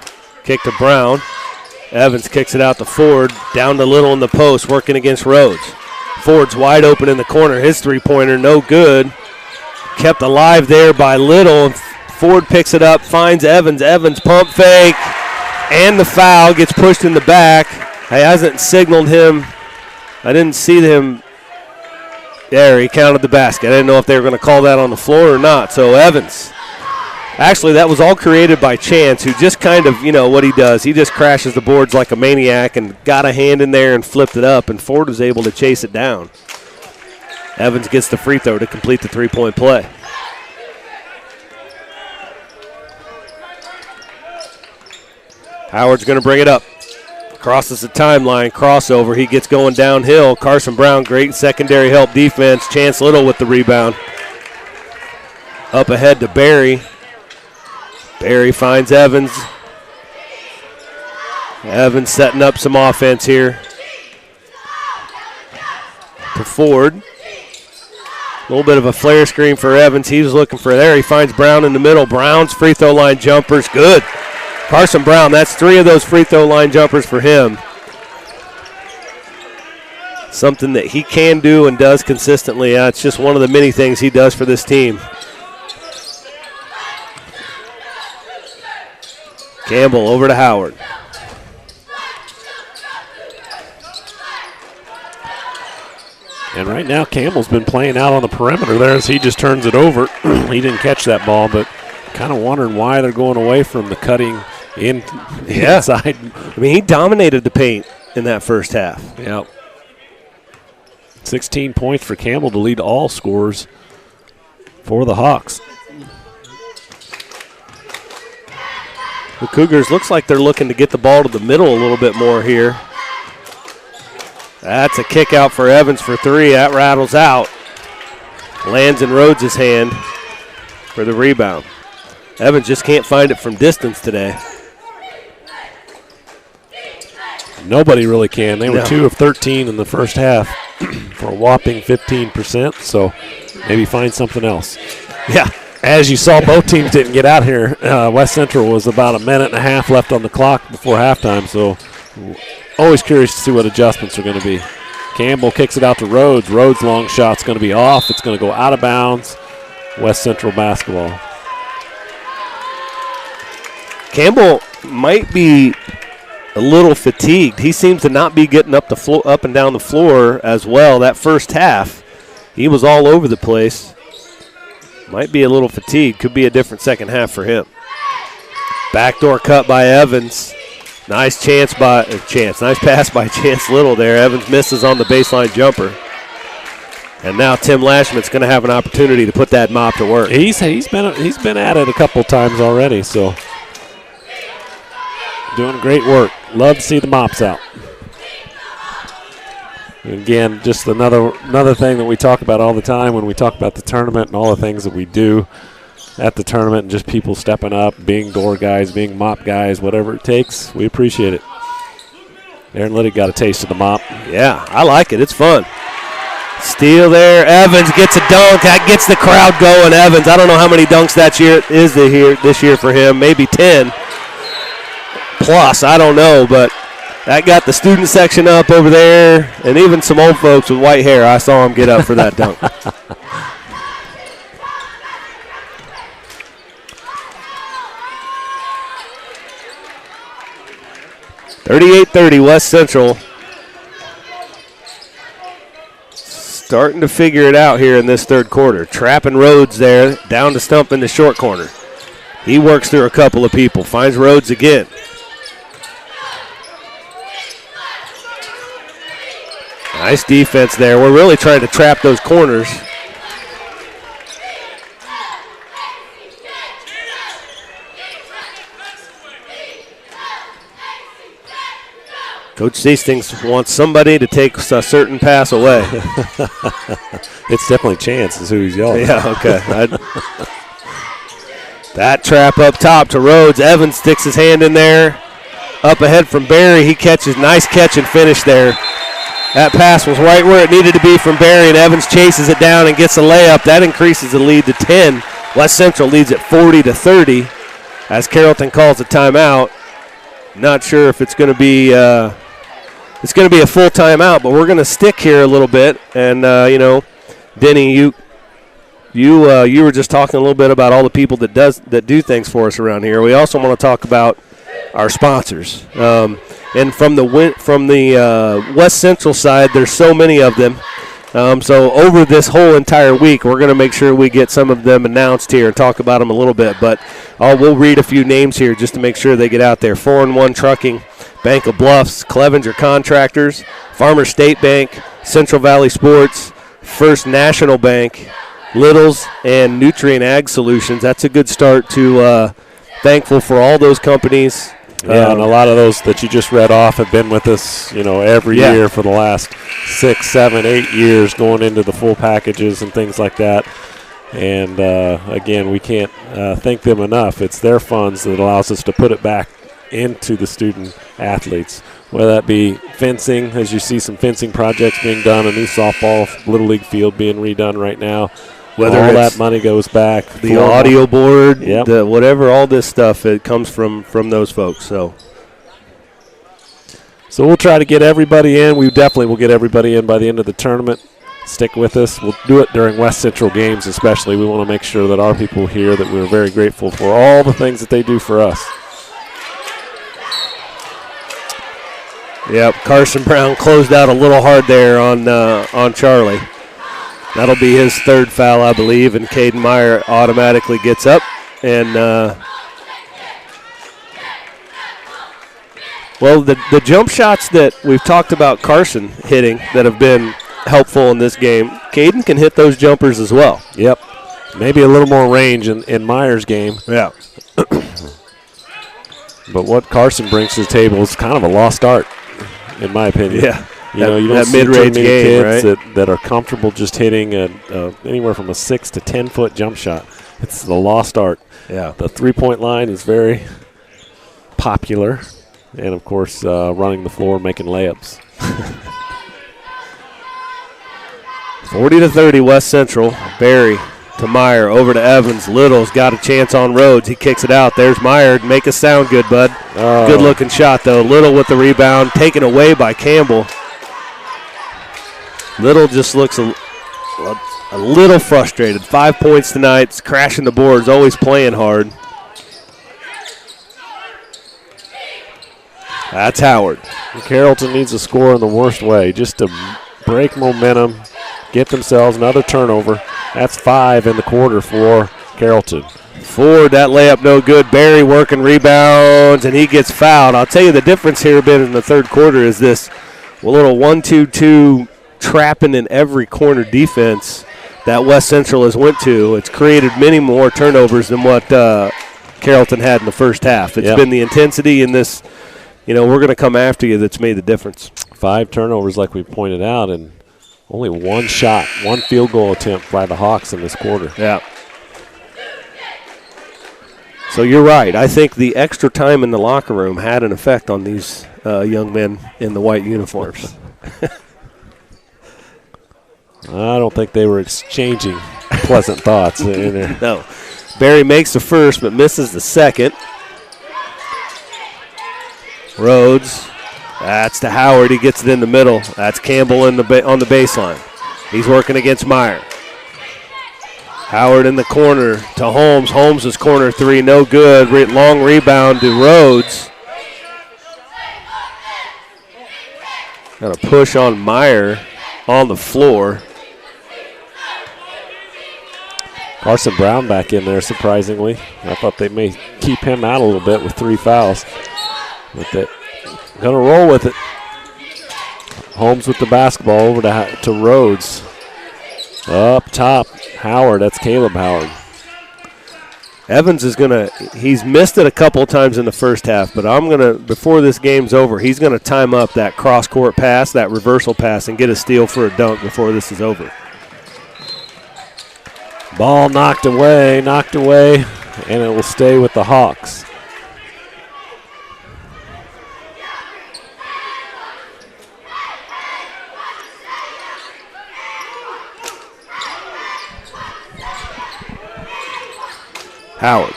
Brown. Evans kicks it out to Ford, down to Little in the post, working against Rhodes. Ford's wide open in the corner. His three-pointer, no good. Kept alive there by Little. Ford picks it up, finds Evans. Evans pump fake, and the foul gets pushed in the back. He hasn't signaled him. I didn't see him. There, he counted the basket. I didn't know if they were going to call that on the floor or not. So Evans. Actually, that was all created by Chance, who just kind of, what he does. He just crashes the boards like a maniac and got a hand in there and flipped it up, and Ford was able to chase it down. Evans gets the free throw to complete the three-point play. Howard's going to bring it up. Crosses the timeline, crossover. He gets going downhill. Carson Brown, great secondary help defense. Chance Little with the rebound. Up ahead to Barry. Barry finds Evans. Evans setting up some offense here. To Ford. A little bit of a flare screen for Evans. He was looking for there. He finds Brown in the middle. Brown's free throw line jumper's good. Carson Brown, that's 3 of those free throw line jumpers for him. Something that he can do and does consistently. It's just one of the many things he does for this team. Campbell over to Howard. And right now Campbell's been playing out on the perimeter there as he just turns it over. He didn't catch that ball, but kind of wondering why they're going away from the cutting inside. I mean, he dominated the paint in that first half. Yep. 16 points for Campbell to lead all scorers for the Hawks. The Cougars looks like they're looking to get the ball to the middle a little bit more here. That's a kick out for Evans for 3. That rattles out. Lands in Rhodes' hand for the rebound. Evans just can't find it from distance today. Nobody really can. They were 2 of 13 in the first half for a whopping 15%, so maybe find something else. Yeah. As you saw, both teams didn't get out here. West Central was about a minute and a half left on the clock before halftime, so always curious to see what adjustments are going to be. Campbell kicks it out to Rhodes. Rhodes' long shot's going to be off. It's going to go out of bounds. West Central basketball. Campbell might be a little fatigued. He seems to not be getting up and down the floor as well. That first half, he was all over the place. Might be a little fatigued. Could be a different second half for him. Backdoor cut by Evans. Nice pass by Chance Little there. Evans misses on the baseline jumper. And now Tim Lashman's going to have an opportunity to put that mop to work. He's been at it a couple times already, so doing great work. Love to see the mops out. Again, just another thing that we talk about all the time when we talk about the tournament and all the things that we do at the tournament and just people stepping up, being door guys, being mop guys, whatever it takes. We appreciate it. Aaron Liddick got a taste of the mop. Yeah, I like it. It's fun. Steal there. Evans gets a dunk. That gets the crowd going. Evans, I don't know how many dunks that year is this year for him. Maybe 10 plus. I don't know, but that got the student section up over there, and even some old folks with white hair. I saw them get up for that dunk. 38-30, West Central. Starting to figure it out here in this third quarter. Trapping Rhodes there, down to Stump in the short corner. He works through a couple of people, finds Rhodes again. Nice defense there. We're really trying to trap those corners. Coach Seastings wants somebody to take a certain pass away. It's definitely Chance is who he's yelling. Yeah, okay. That trap up top to Rhodes. Evans sticks his hand in there. Up ahead from Barry. He catches. Nice catch and finish there. That pass was right where it needed to be from Barry, and Evans chases it down and gets a layup. That increases the lead to 10. West Central leads at 40-30 as Carrollton calls a timeout. Not sure if it's going to be a full timeout, but we're going to stick here a little bit. And Denny, you were just talking a little bit about all the people that do things for us around here. We also want to talk about our sponsors. And from the West Central side, there's so many of them. So over this whole entire week, we're going to make sure we get some of them announced here and talk about them a little bit. But we'll read a few names here just to make sure they get out there. 4-1 Trucking, Bank of Bluffs, Clevenger Contractors, Farmer State Bank, Central Valley Sports, First National Bank, Littles, and Nutrient Ag Solutions. That's a good start to thankful for all those companies. Yeah, and a lot of those that you just read off have been with us, every year for the last 6, 7, 8 years, going into the full packages and things like that. And, again, we can't thank them enough. It's their funds that allows us to put it back into the student athletes, whether that be fencing, as you see some fencing projects being done, a new softball Little League field being redone right now. Whether all that money goes back. The audio board, yep. Whatever, all this stuff, it comes from those folks. So we'll try to get everybody in. We definitely will get everybody in by the end of the tournament. Stick with us. We'll do it during West Central games especially. We want to make sure that our people hear that we're very grateful for all the things that they do for us. Yep, Carson Brown closed out a little hard there on Charlie. That'll be his third foul, I believe, and Caden Meyer automatically gets up. And, the jump shots that we've talked about Carson hitting that have been helpful in this game, Caden can hit those jumpers as well. Yep. Maybe a little more range in Meyer's game. Yeah. But what Carson brings to the table is kind of a lost art, in my opinion. Yeah. You don't that see mid-range too many game, kids right? that are comfortable just hitting anywhere from a 6 to 10 foot jump shot. It's the lost art. Yeah. The 3-point line is very popular, and of course, running the floor, making layups. 40-30, West Central. Barry to Meyer, over to Evans. Little's got a chance on Rhodes. He kicks it out. There's Meyer. Make us sound good, bud. Oh. Good-looking shot, though. Little with the rebound, taken away by Campbell. Little just looks a little frustrated. 5 points tonight, crashing the boards, always playing hard. That's Howard. Carrollton needs a score in the worst way, just to break momentum, get themselves another turnover. That's 5 in the quarter for Carrollton. Ford, that layup no good. Barry working rebounds, and he gets fouled. I'll tell you the difference here a bit in the third quarter is this little 1-2-2 trapping in every corner defense that West Central has went to. It's created many more turnovers than what Carrollton had in the first half. It's been the intensity in this, we're going to come after you that's made the difference. 5 turnovers like we pointed out, and only one shot, one field goal attempt by the Hawks in this quarter. Yeah. So you're right. I think the extra time in the locker room had an effect on these young men in the white uniforms. I don't think they were exchanging pleasant thoughts in there. No. Barry makes the first but misses the second. Rhodes. That's to Howard. He gets it in the middle. That's Campbell on the baseline. He's working against Meyer. Howard in the corner to Holmes. Holmes is corner three, no good. Long rebound to Rhodes. Got a push on Meyer on the floor. Carson Brown back in there, surprisingly. I thought they may keep him out a little bit with 3 fouls. But they're going to roll with it. Holmes with the basketball over to Rhodes. Up top, Howard. That's Caleb Howard. Evans is going to, he's missed it a couple of times in the first half, but I'm going to, before this game's over, he's going to time up that cross-court pass, that reversal pass, and get a steal for a dunk before this is over. Ball knocked away, and it will stay with the Hawks. Howard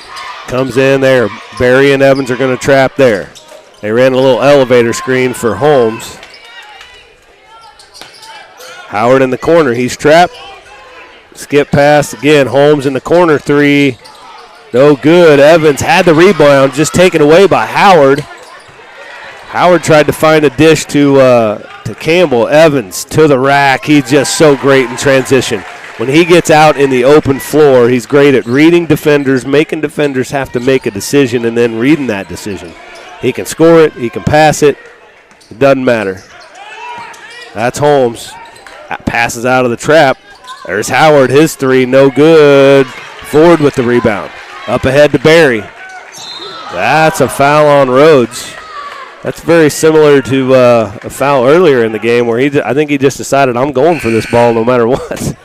comes in there. Barry and Evans are going to trap there. They ran a little elevator screen for Holmes. Howard in the corner. He's trapped. Skip pass again. Holmes in the corner three. No good. Evans had the rebound, just taken away by Howard. Howard tried to find a dish to Campbell. Evans to the rack. He's just so great in transition. When he gets out in the open floor, he's great at reading defenders, making defenders have to make a decision, and then reading that decision. He can score it. He can pass it. It doesn't matter. That's Holmes. Passes out of the trap. There's Howard. His three, no good. Ford with the rebound. Up ahead to Barry. That's a foul on Rhodes. That's very similar to a foul earlier in the game where I think he just decided, I'm going for this ball no matter what.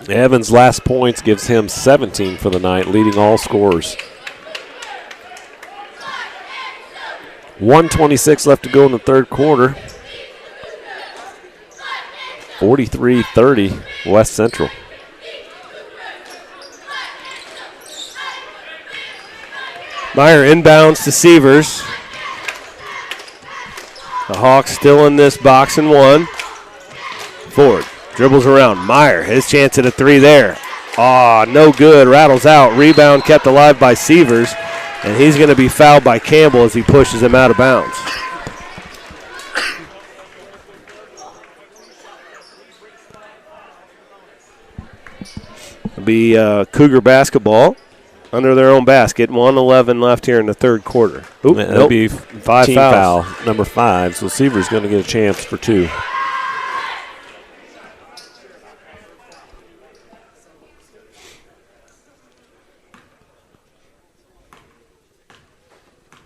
Evans' last points gives him 17 for the night, leading all scorers. 1:26 left to go in the third quarter. 43-30, West Central. Meyer inbounds to Sievers. The Hawks still in this box and one. Ford dribbles around. Meyer, his chance at a three there. No good. Rattles out. Rebound kept alive by Sievers. And he's going to be fouled by Campbell as he pushes him out of bounds. It'll be Cougar basketball under their own basket. 1:11 left here in the third quarter. That'll be five team foul, number 5. So Sievers going to get a chance for 2.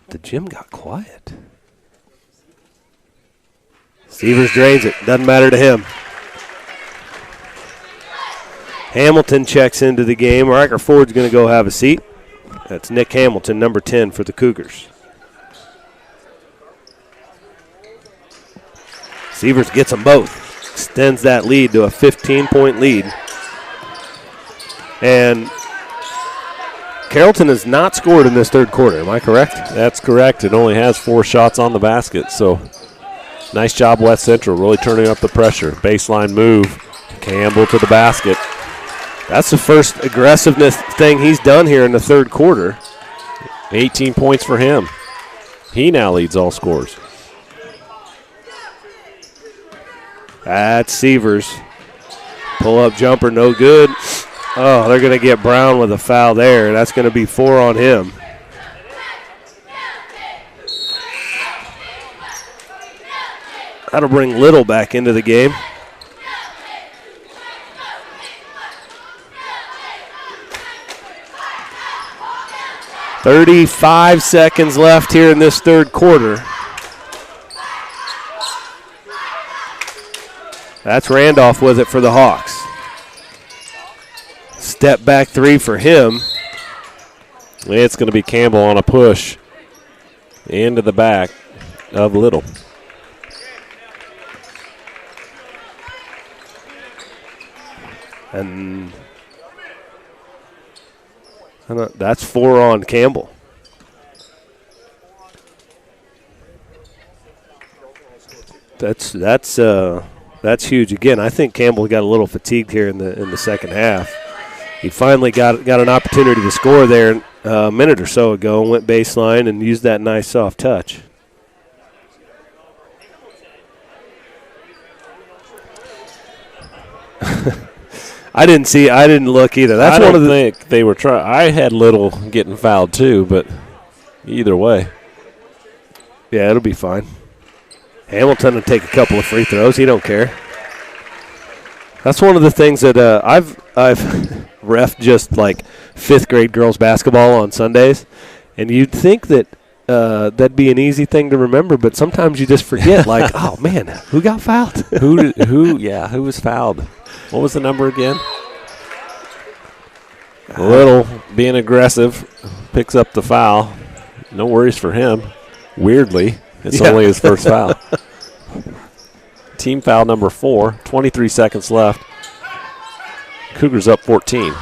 The gym got quiet. Sievers drains it. Doesn't matter to him. Hamilton checks into the game. Riker Ford's going to go have a seat. That's Nick Hamilton, number 10 for the Cougars. Sievers gets them both. Extends that lead to a 15-point lead. And Carrollton has not scored in this third quarter. Am I correct? That's correct. It only has 4 shots on the basket. So nice job, West Central, really turning up the pressure. Baseline move. Campbell to the basket. That's the first aggressiveness thing he's done here in the third quarter. 18 points for him. He now leads all scorers. That's Sievers. Pull-up jumper, no good. Oh, they're going to get Brown with a foul there. That's going to be 4 on him. That'll bring Little back into the game. .35 seconds left here in this third quarter. That's Randolph with it for the Hawks. Step back 3 for him. It's going to be Campbell on a push into the back of Little. And that's 4 on Campbell. That's huge. Again, I think Campbell got a little fatigued here in the second half. He finally got an opportunity to score there a minute or so ago and went baseline and used that nice soft touch. I didn't look either. That's I one don't of the think they were trying. I had Little getting fouled too, but either way. Yeah, it'll be fine. Hamilton will take a couple of free throws. He don't care. That's one of the things that I've reffed just like 5th grade girls basketball on Sundays, and you'd think that that'd be an easy thing to remember, but sometimes you just forget. Like, oh man, who got fouled? Who was fouled? What was the number again? Little being aggressive, picks up the foul. No worries for him. Weirdly, it's only his first foul. Team foul number 4, 23 seconds left. Cougars up 14.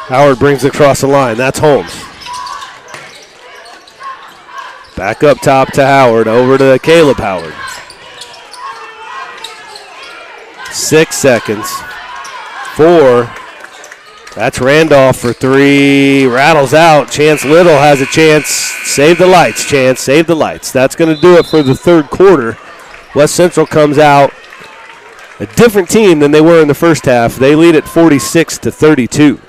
Howard brings it across the line. That's Holmes. Back up top to Howard, over to Caleb Howard. 6 seconds. 4. That's Randolph for 3. Rattles out. Chance Little has a chance. Save the lights, Chance. Save the lights. That's going to do it for the third quarter. West Central comes out a different team than they were in the first half. They lead at 46-32.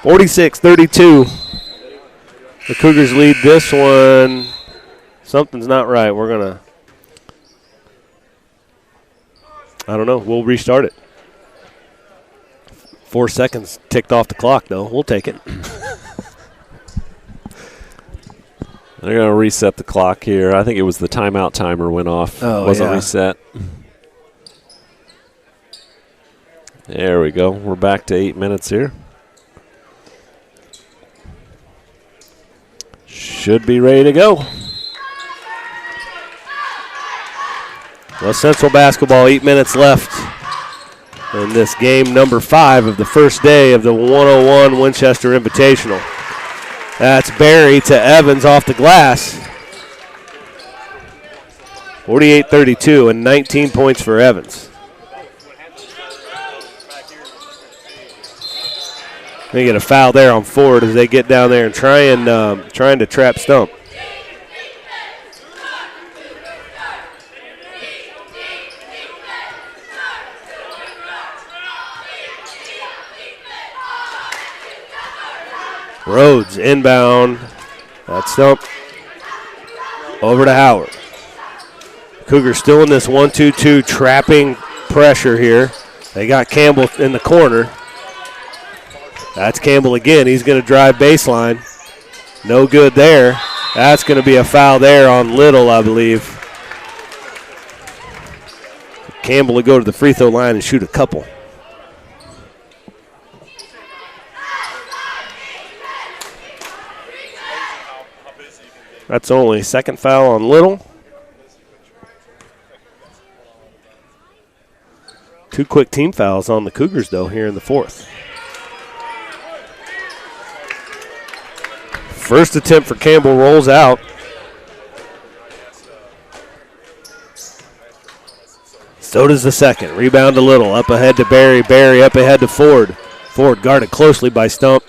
(46-32). The Cougars lead this one. Something's not right. We're going to, I don't know. We'll restart it. 4 seconds ticked off the clock, though. We'll take it. They're going to reset the clock here. I think it was the timeout timer went off. Oh, wasn't yeah. reset. There we go. We're back to 8 minutes here. Should be ready to go. West Central basketball, 8 minutes left in this game number 5 of the first day of the 101 Winchester Invitational. That's Barry to Evans off the glass. 48-32 and 19 points for Evans. They get a foul there on Ford as they get down there and trying to trap Stump. Rhodes inbound. That's Stump. Over to Howard. Cougars still in this 1-2-2 trapping pressure here. They got Campbell in the corner. That's Campbell again. He's going to drive baseline. No good there. That's going to be a foul there on Little, I believe. Campbell will go to the free throw line and shoot a couple. That's only second foul on Little. 2 quick team fouls on the Cougars, though, here in the fourth. First attempt for Campbell rolls out. So does the second. Rebound to Little. Up ahead to Barry. Barry up ahead to Ford. Ford guarded closely by Stump.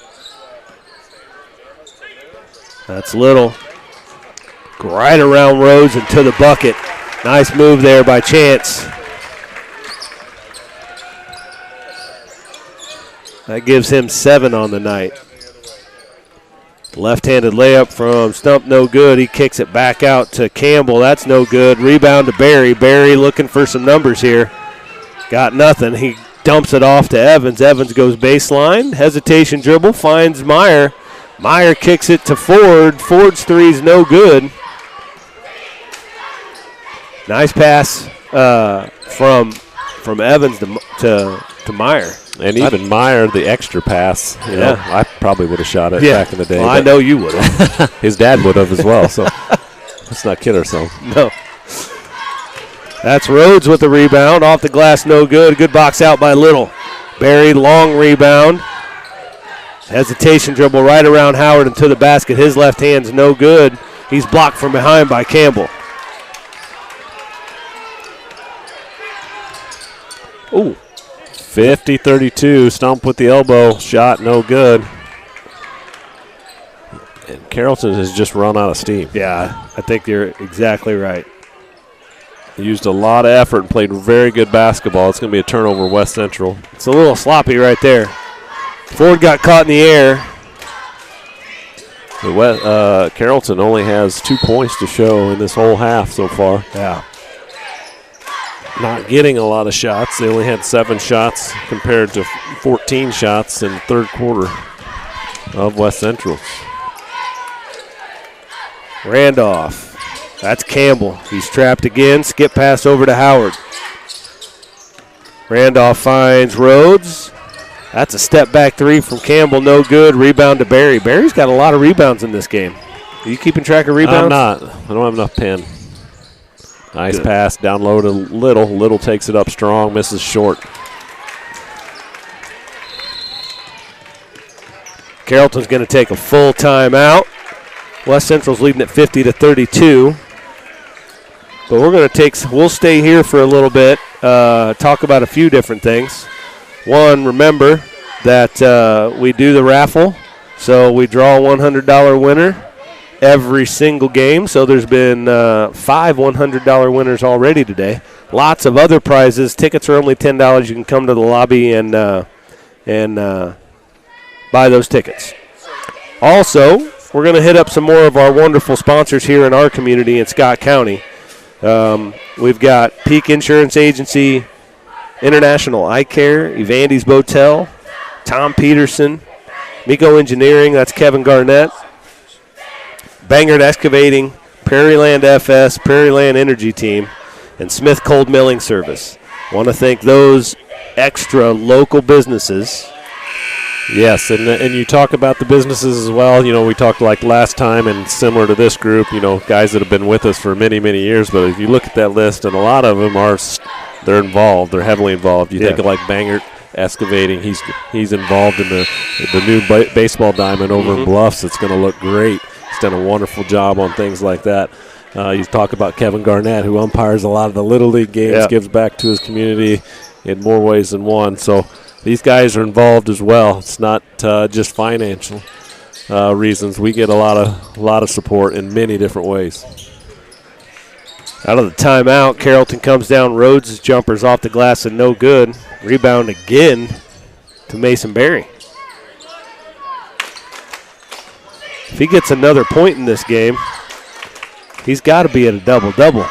That's Little. Right around Rhodes and to the bucket. Nice move there by Chance. That gives him 7 on the night. Left-handed layup from Stump, no good. He kicks it back out to Campbell. That's no good. Rebound to Barry. Barry looking for some numbers here. Got nothing. He dumps it off to Evans. Evans goes baseline. Hesitation dribble. Finds Meyer. Meyer kicks it to Ford. Ford's three's no good. Nice pass from Evans to Meyer. And even Meyer, the extra pass, you know, I probably would have shot it back in the day. Well, I know you would have. His dad would have as well, so let's not kid ourselves. No. That's Rhodes with the rebound. Off the glass, no good. Good box out by Little. Barry, long rebound. Hesitation dribble right around Howard and to the basket. His left hand's no good. He's blocked from behind by Campbell. Ooh. 50-32, Stump with the elbow, shot no good. And Carrollton has just run out of steam. Yeah, I think you're exactly right. He used a lot of effort and played very good basketball. It's going to be a turnover, West Central. It's a little sloppy right there. Ford got caught in the air. Carrollton only has 2 points to show in this whole half so far. Yeah. Not getting a lot of shots. They only had 7 shots compared to 14 shots in the third quarter of West Central. Randolph. That's Campbell. He's trapped again. Skip pass over to Howard. Randolph finds Rhodes. That's a step back three from Campbell. No good. Rebound to Barry. Barry's got a lot of rebounds in this game. Are you keeping track of rebounds? I'm not. I don't have enough pen. Nice pass down low to Little. Little takes it up strong, misses short. Carrollton's going to take a full timeout. West Central's leading at 50-32. But we'll stay here for a little bit, talk about a few different things. One, remember that we do the raffle, so we draw a $100 winner every single game. So there's been 5 $100 winners already today. Lots of other prizes. Tickets are only $10. You can come to the lobby and buy those tickets. Also, we're going to hit up some more of our wonderful sponsors here in our community in Scott County. We've got Peak Insurance Agency, International Eye Care, Evandy's Motel, Tom Peterson, Miko Engineering, that's Kevin Garnett, Bangert Excavating, Prairieland FS, Prairieland Energy Team, and Smith Cold Milling Service. Want to thank those extra local businesses. Yes, and you talk about the businesses as well. You know, we talked like last time, and similar to this group, you know, guys that have been with us for many, many years. But if you look at that list, and a lot of them they're involved. They're heavily involved. You think of like Bangert Excavating. He's involved in the new baseball diamond over in Bluffs. It's going to look great. He's done a wonderful job on things like that. You talk about Kevin Garnett, who umpires a lot of the Little League games, gives back to his community in more ways than one. So these guys are involved as well. It's not just financial reasons. We get a lot of support in many different ways. Out of the timeout, Carrollton comes down. Rhodes' jumper's off the glass and no good. Rebound again to Mason Berry. If he gets another point in this game, he's got to be at a double-double.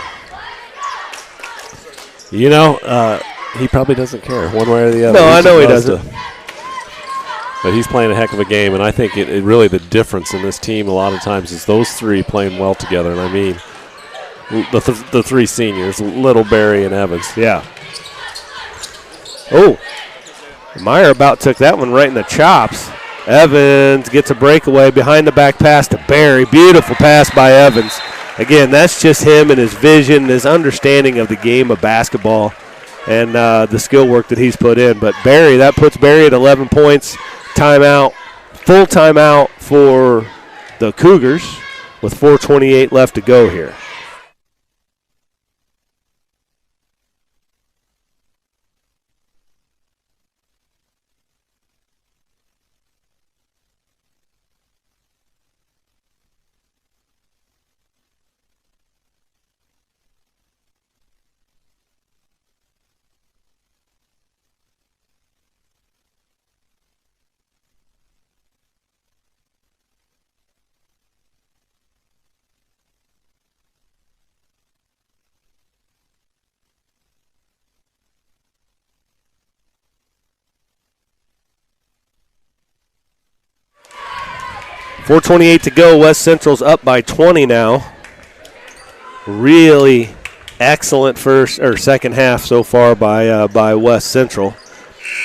You know, he probably doesn't care one way or the other. No, I know he doesn't. But he's playing a heck of a game, and I think it really the difference in this team a lot of times is those three playing well together. And I mean, the three seniors, Little, Barry, and Evans. Yeah. Oh, Meyer about took that one right in the chops. Evans gets a breakaway behind the back pass to Barry. Beautiful pass by Evans. Again, that's just him and his vision, his understanding of the game of basketball, and the skill work that he's put in. But Barry, that puts Barry at 11 points. Timeout, full timeout for the Cougars with 4:28 left to go here. .428 to go. West Central's up by 20 now. Really excellent second half so far by West Central.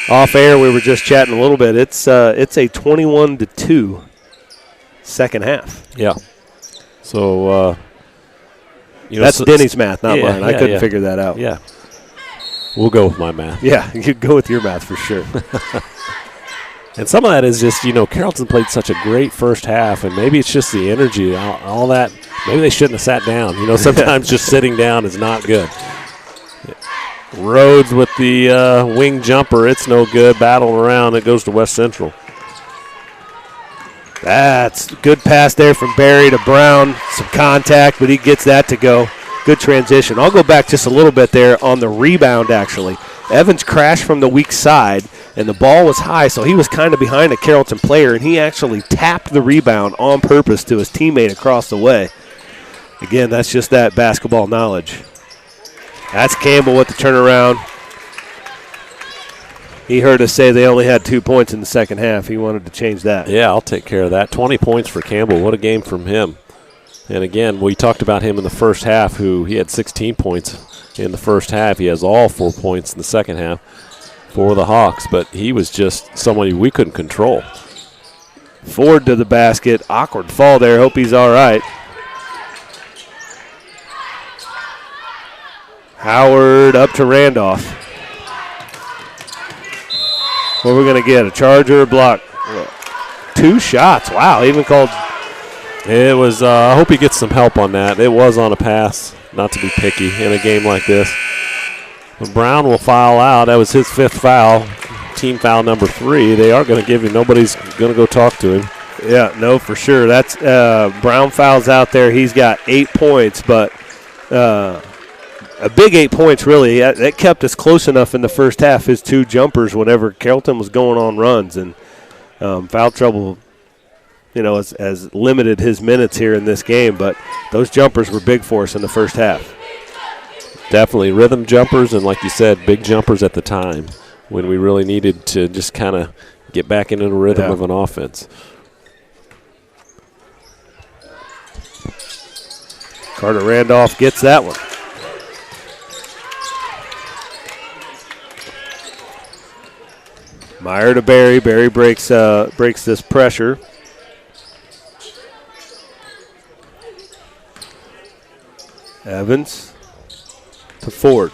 Off air, we were just chatting a little bit. It's a 21-2 second half. Yeah. So that's Denny's math, not mine. I couldn't figure that out. Yeah. We'll go with my math. Yeah, you could go with your math for sure. And some of that is just, Carrollton played such a great first half, and maybe it's just the energy, all that. Maybe they shouldn't have sat down. Sometimes just sitting down is not good. Rhodes with the wing jumper. It's no good. Battling around. It goes to West Central. That's a good pass there from Barry to Brown. Some contact, but he gets that to go. Good transition. I'll go back just a little bit there on the rebound, actually. Evans crashed from the weak side, and the ball was high, so he was kind of behind a Carrollton player, and he actually tapped the rebound on purpose to his teammate across the way. Again, that's just that basketball knowledge. That's Campbell with the turnaround. He heard us say they only had 2 points in the second half. He wanted to change that. Yeah, I'll take care of that. 20 points for Campbell. What a game from him. And again, we talked about him in the first half, he had 16 points in the first half. He has all 4 points in the second half for the Hawks, but he was just somebody we couldn't control. Ford to the basket. Awkward fall there. Hope he's all right. Howard up to Randolph. What are we going to get, a charge or a block? 2 shots. Wow, even called. It was, I hope he gets some help on that. It was on a pass, not to be picky in a game like this. But Brown will foul out. That was his 5th foul, team foul number 3. They are going to give him, nobody's going to go talk to him. Yeah, no, for sure. That's Brown fouls out there. He's got 8 points, but a big 8 points, really. That kept us close enough in the first half, his 2 jumpers, whenever Carrollton was going on runs. And foul trouble, has limited his minutes here in this game. But those jumpers were big for us in the first half. Definitely rhythm jumpers and, like you said, big jumpers at the time when we really needed to just kind of get back into the rhythm of an offense. Carter Randolph gets that one. Meyer to Barry. Barry breaks this pressure. Evans to Ford.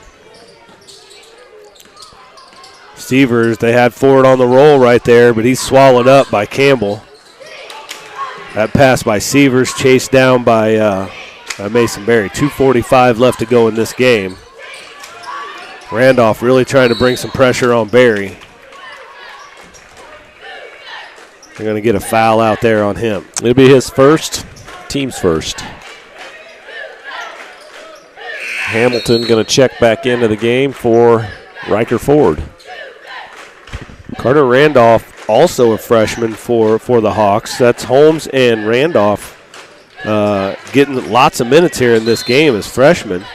Stevers, they had Ford on the roll right there, but he's swallowed up by Campbell. That pass by Severs, chased down by Mason Berry. 2:45 left to go in this game. Randolph really trying to bring some pressure on Berry. They're going to get a foul out there on him. It'll be his first, team's first. Hamilton going to check back into the game for Riker Ford. Carter Randolph, also a freshman for the Hawks. That's Holmes and Randolph getting lots of minutes here in this game as freshmen.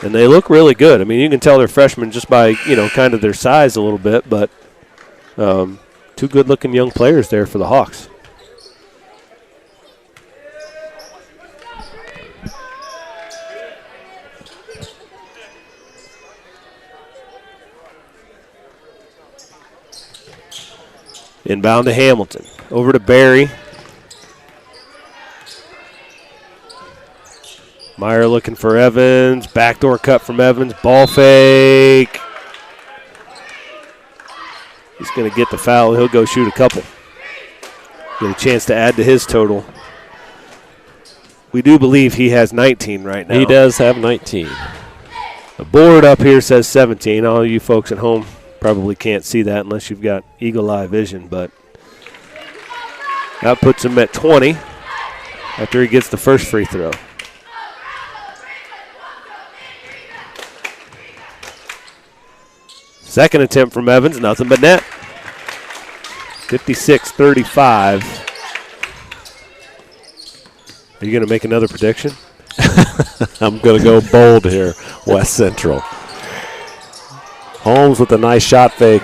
And they look really good. I mean, you can tell they're freshmen just by, kind of their size a little bit. But 2 good-looking young players there for the Hawks. Inbound to Hamilton. Over to Barry. Meyer looking for Evans. Backdoor cut from Evans. Ball fake. He's going to get the foul. He'll go shoot a couple. Get a chance to add to his total. we do believe he has 19 right now. He does have 19. The board up here says 17. All you folks at home probably can't see that unless you've got eagle eye vision, but that puts him at 20 after he gets the first free throw. Second attempt from Evans, nothing but net. 56-35. Are you going to make another prediction? I'm going to go bold here, West Central. Holmes with a nice shot fake.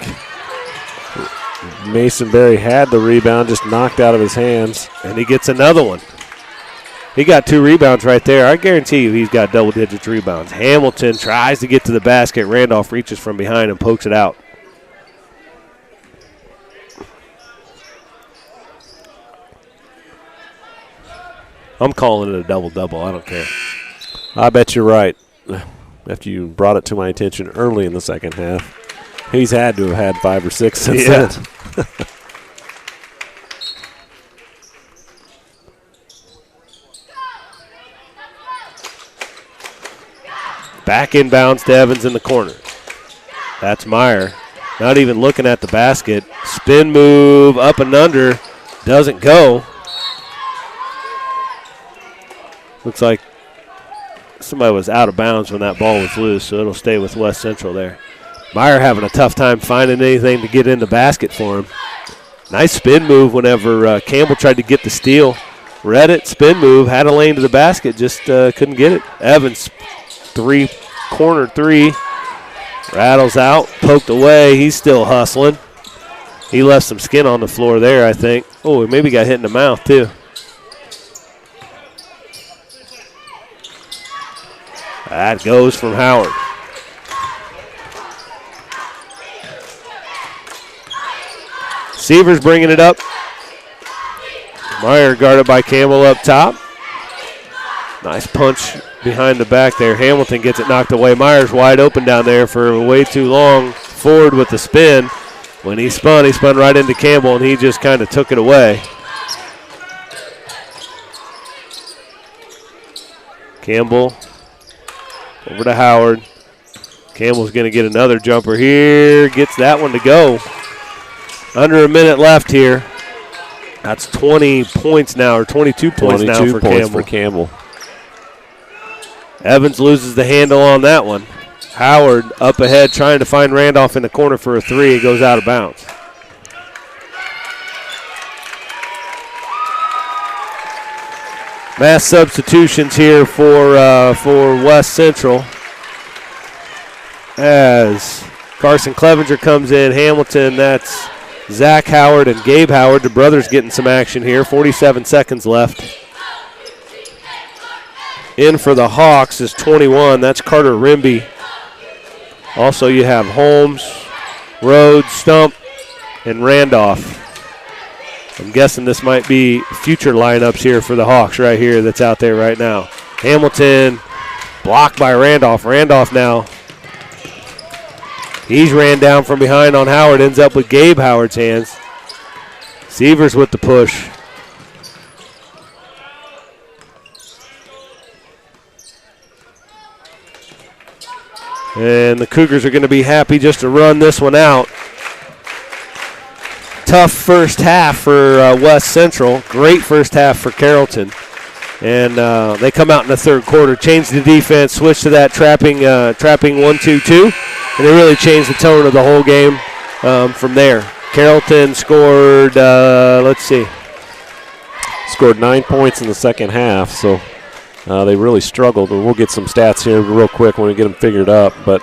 Mason Berry had the rebound, just knocked out of his hands. And he gets another one. He got 2 rebounds right there. I guarantee you he's got double-digit rebounds. Hamilton tries to get to the basket. Randolph reaches from behind and pokes it out. I'm calling it a double-double. I don't care. I bet you're right. After you brought it to my attention early in the second half, he's had to have had 5 or 6 since then. Back inbounds to Evans in the corner. That's Meyer. Not even looking at the basket. Spin move up and under. Doesn't go. Looks like somebody was out of bounds when that ball was loose, so it'll stay with West Central there. Meyer having a tough time finding anything to get in the basket for him. Nice spin move whenever Campbell tried to get the steal. Read it, spin move, had a lane to the basket, just couldn't get it. Evans, corner three, rattles out, poked away. He's still hustling. He left some skin on the floor there, I think. Oh, he maybe got hit in the mouth, too. That goes from Howard. Seavers bringing it up. Meyer guarded by Campbell up top. Nice punch behind the back there. Hamilton gets it knocked away. Meyer's wide open down there for way too long. Forward with the spin. When he spun right into Campbell, and he just kind of took it away. Campbell over to Howard. Campbell's going to get another jumper here. Gets that one to go. Under a minute left here. That's 20 points now, or 22 points now for Campbell. Evans loses the handle on that one. Howard up ahead trying to find Randolph in the corner for a three. It goes out of bounds. Mass substitutions here for West Central. As Carson Clevenger comes in, Hamilton, that's Zach Howard and Gabe Howard. The brothers getting some action here. 47 seconds left. In for the Hawks is 21. That's Carter Rimby. Also, you have Holmes, Rhodes, Stump, and Randolph. I'm guessing this might be future lineups here for the Hawks right here that's out there right now. Hamilton blocked by Randolph. Randolph now. He's ran down from behind on Howard. Ends up with Gabe Howard's hands. Seavers with the push. And the Cougars are going to be happy just to run this one out. Tough first half for West Central. Great first half for Carrollton. And they come out in the third quarter, change the defense, switch to that trapping 1-2-2, and they really changed the tone of the whole game from there. Carrollton scored, scored 9 points in the second half, so they really struggled. And we'll get some stats here real quick when we get them figured up. But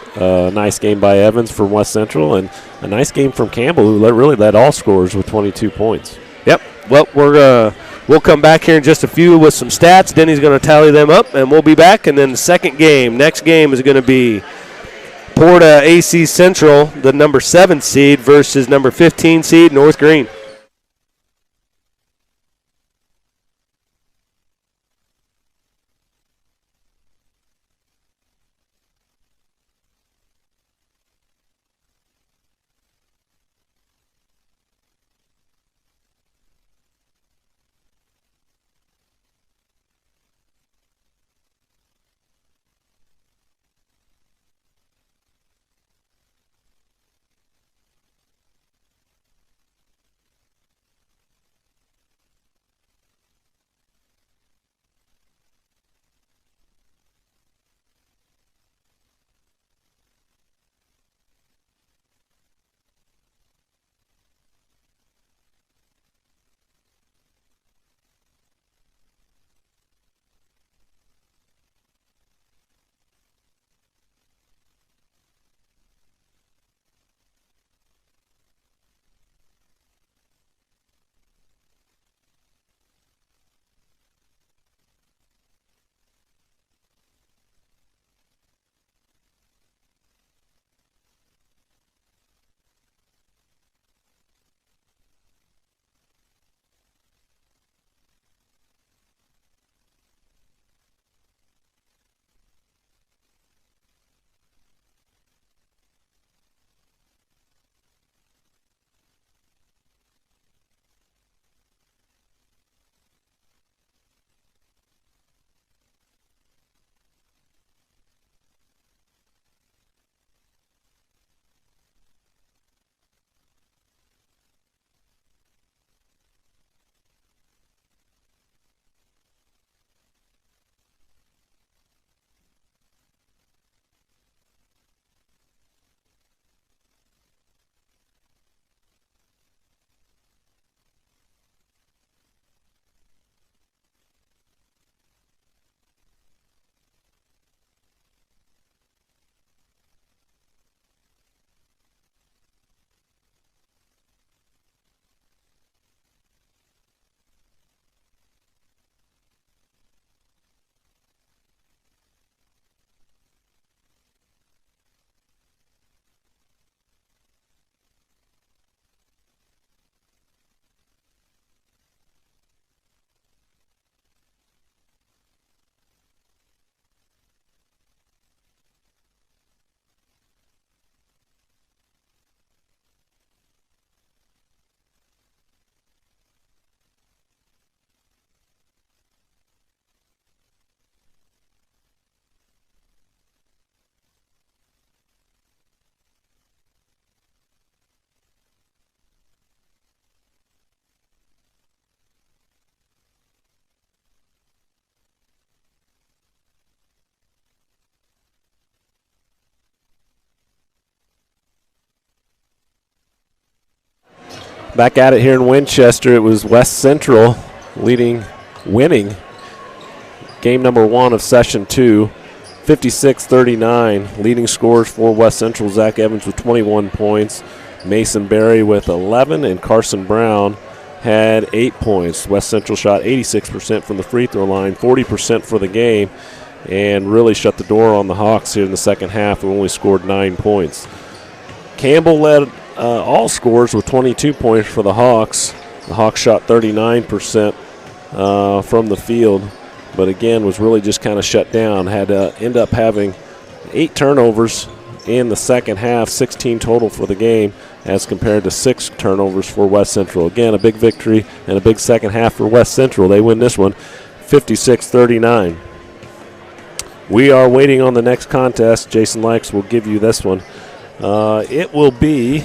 nice game by Evans from West Central, and a nice game from Campbell, who really led all scorers with 22 points. Yep. Well, we'll come back here in just a few with some stats. Denny's going to tally them up, and we'll be back. And then the second game, next game is going to be Porta AC Central, the number 7 seed, versus number 15 seed North Greene. Back at it here in Winchester. It was West Central winning game number 1 of session 2, 56-39. Leading scorers for West Central, Zach Evans with 21 points, Mason Berry with 11, and Carson Brown had 8 points. West Central shot 86% from the free throw line, 40% for the game, and really shut the door on the Hawks here in the second half, who only scored 9 points. Campbell led all scores with 22 points for the Hawks. The Hawks shot 39% from the field, but again was really just kind of shut down. Had to end up having 8 turnovers in the second half, 16 total for the game, as compared to 6 turnovers for West Central. Again, a big victory and a big second half for West Central. They win this one 56-39. We are waiting on the next contest. Jason Likes will give you this one. It will be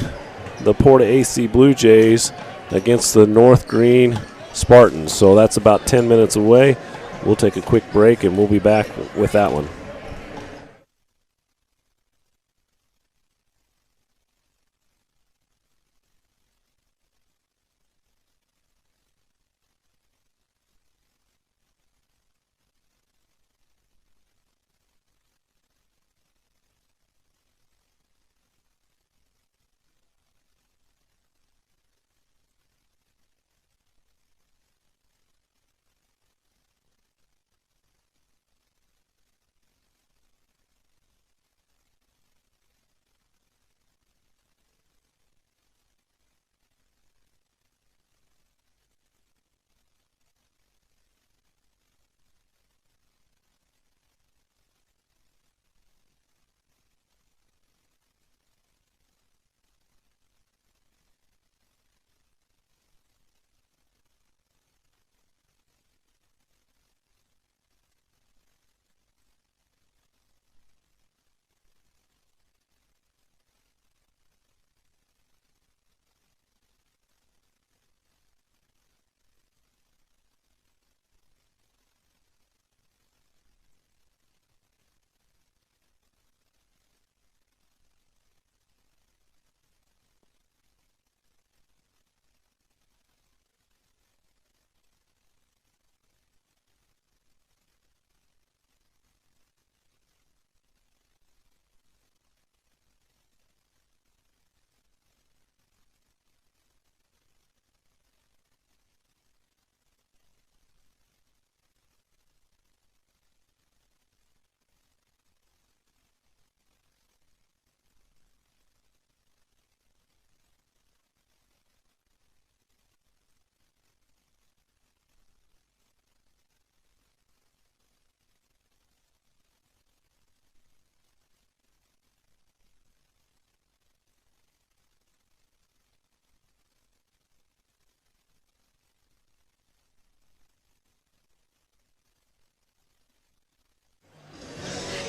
the Porta AC Blue Jays against the North Greene Spartans. So that's about 10 minutes away. We'll take a quick break and we'll be back with that one.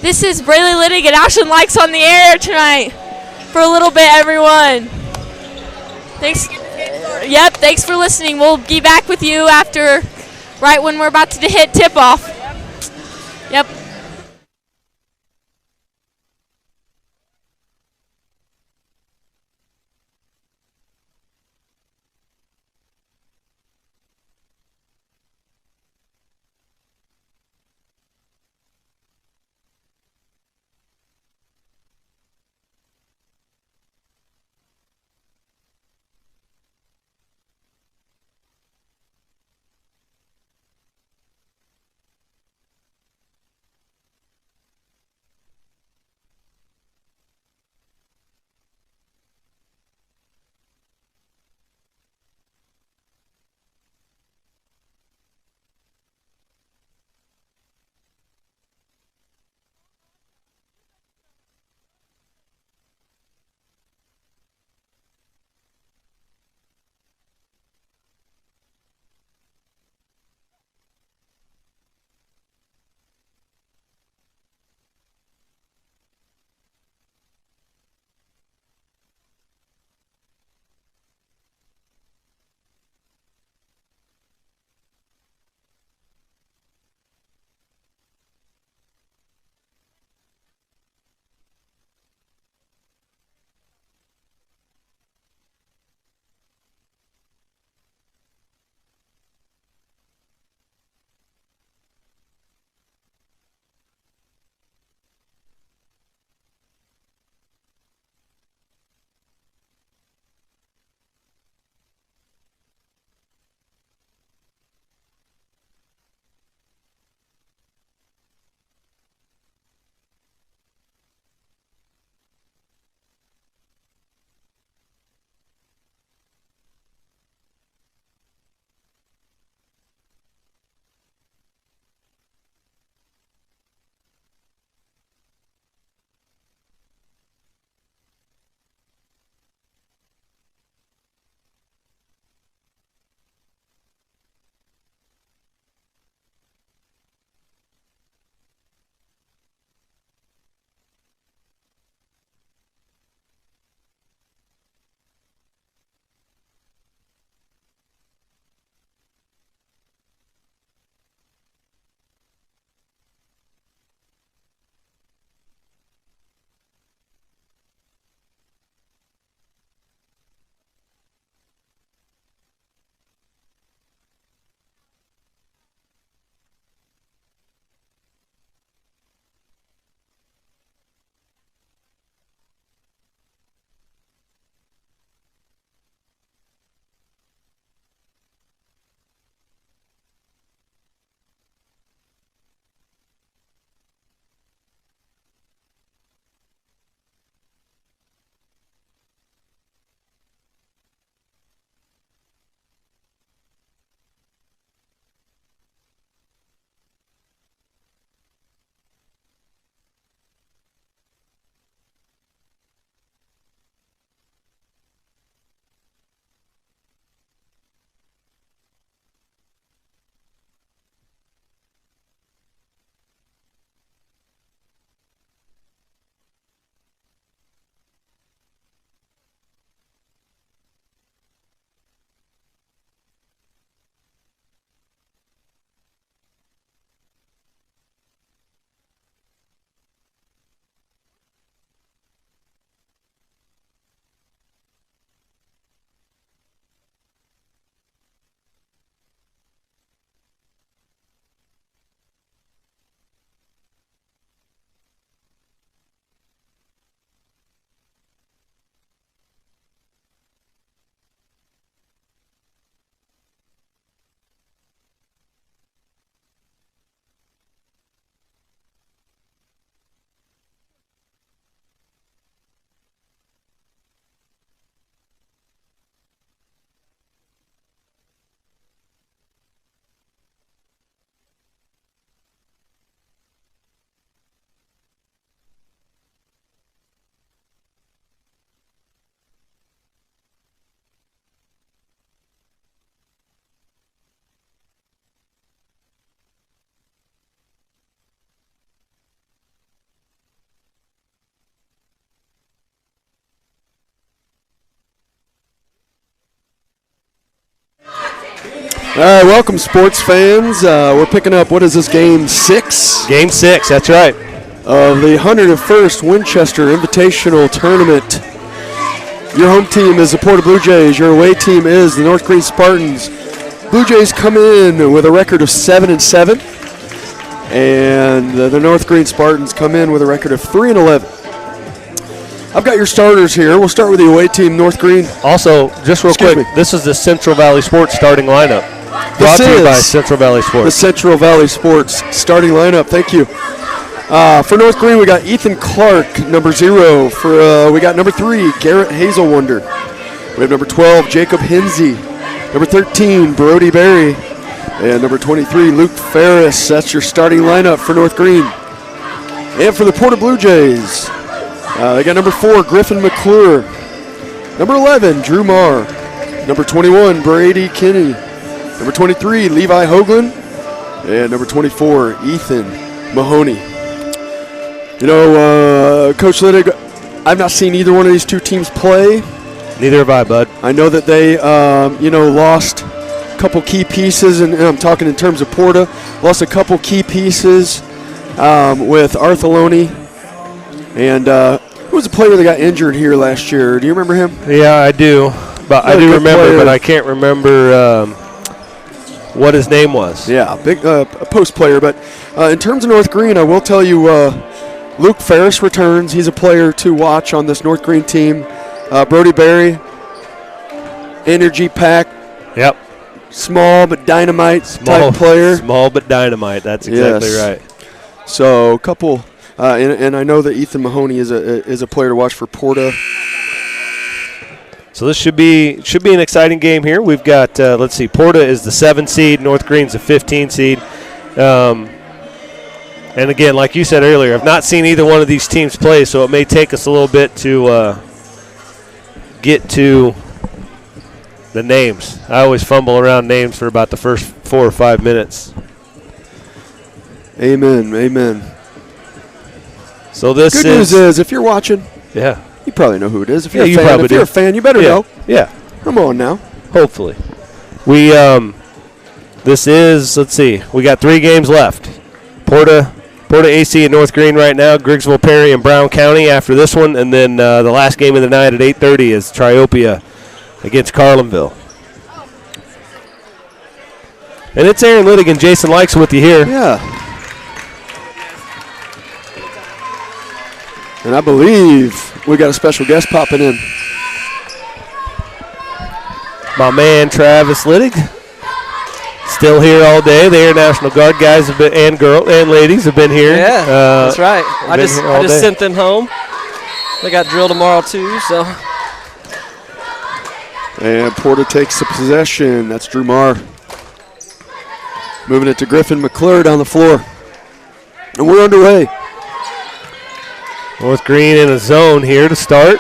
This is Braylee Littig and Ashton Likes on the air tonight for a little bit, everyone. Thanks. Yep, thanks for listening. We'll be back with you after, right when we're about to hit tip-off. Yep. All right, welcome, sports fans. We're picking up, what is this, game 6? Game 6, that's right. Of the 101st Winchester Invitational Tournament. Your home team is the Porta Blue Jays. Your away team is the North Greene Spartans. Blue Jays come in with a record of 7-7, and the North Greene Spartans come in with a record of 3-11. I've got your starters here. We'll start with the away team, North Greene. Also, just real quick, this is the Central Valley Sports starting lineup. Brought to you by Central Valley Sports. The Central Valley Sports starting lineup. Thank you. For North Greene, we got Ethan Clark, number 0. We got number 3, Garrett Hazelwonder. We have number 12, Jacob Hinsey. Number 13, Brody Berry. And number 23, Luke Ferris. That's your starting lineup for North Greene. And for the Porta Blue Jays, they got number 4, Griffin McClure. Number 11, Drew Marr. Number 21, Brady Kinney. Number 23, Levi Hoagland. And number 24, Ethan Mahoney. You know, Coach Littig, I've not seen either one of these two teams play. Neither have I, bud. I know that they, lost a couple key pieces, and I'm talking in terms of Porta, lost a couple key pieces with Artheloni. And who was the player that got injured here last year? Do you remember him? Yeah, I do. But I do remember, player. But I can't remember what his name was. Yeah, big post player. But in terms of North Greene, I will tell you Luke Ferris returns. He's a player to watch on this North Greene team. Brody Berry, energy pack. Yep. Small but dynamite type player. Small but dynamite. That's exactly right. So a couple, and I know that Ethan Mahoney is a player to watch for Porta. So this should be an exciting game here. We've got let's see, Porta is the 7 seed, North Greene's the 15 seed. And again, like you said earlier, I've not seen either one of these teams play, so it may take us a little bit to get to the names. I always fumble around names for about the first 4 or 5 minutes. Amen, amen. So this good news is, if you're watching, yeah, you probably know who it is. If you're a fan, you're a fan, you better know. Yeah. Come on now. Hopefully. We this is, let's see, we got 3 games left. Porta AC and North Greene right now, Griggsville, Perry, and Brown County after this one, and then the last game of the night at 8:30 is Triopia against Carlinville. And it's Aaron Littig and Jason Likes with you here. Yeah. And I believe we got a special guest popping in. My man Travis Littig. Still here all day. The Air National Guard guys have been, and ladies have been here. Yeah, that's right. I just sent them home. They got drill tomorrow too, so. And Porta takes the possession. That's Drew Marr. Moving it to Griffin McClure down the floor. And we're underway. North Greene in a zone here to start.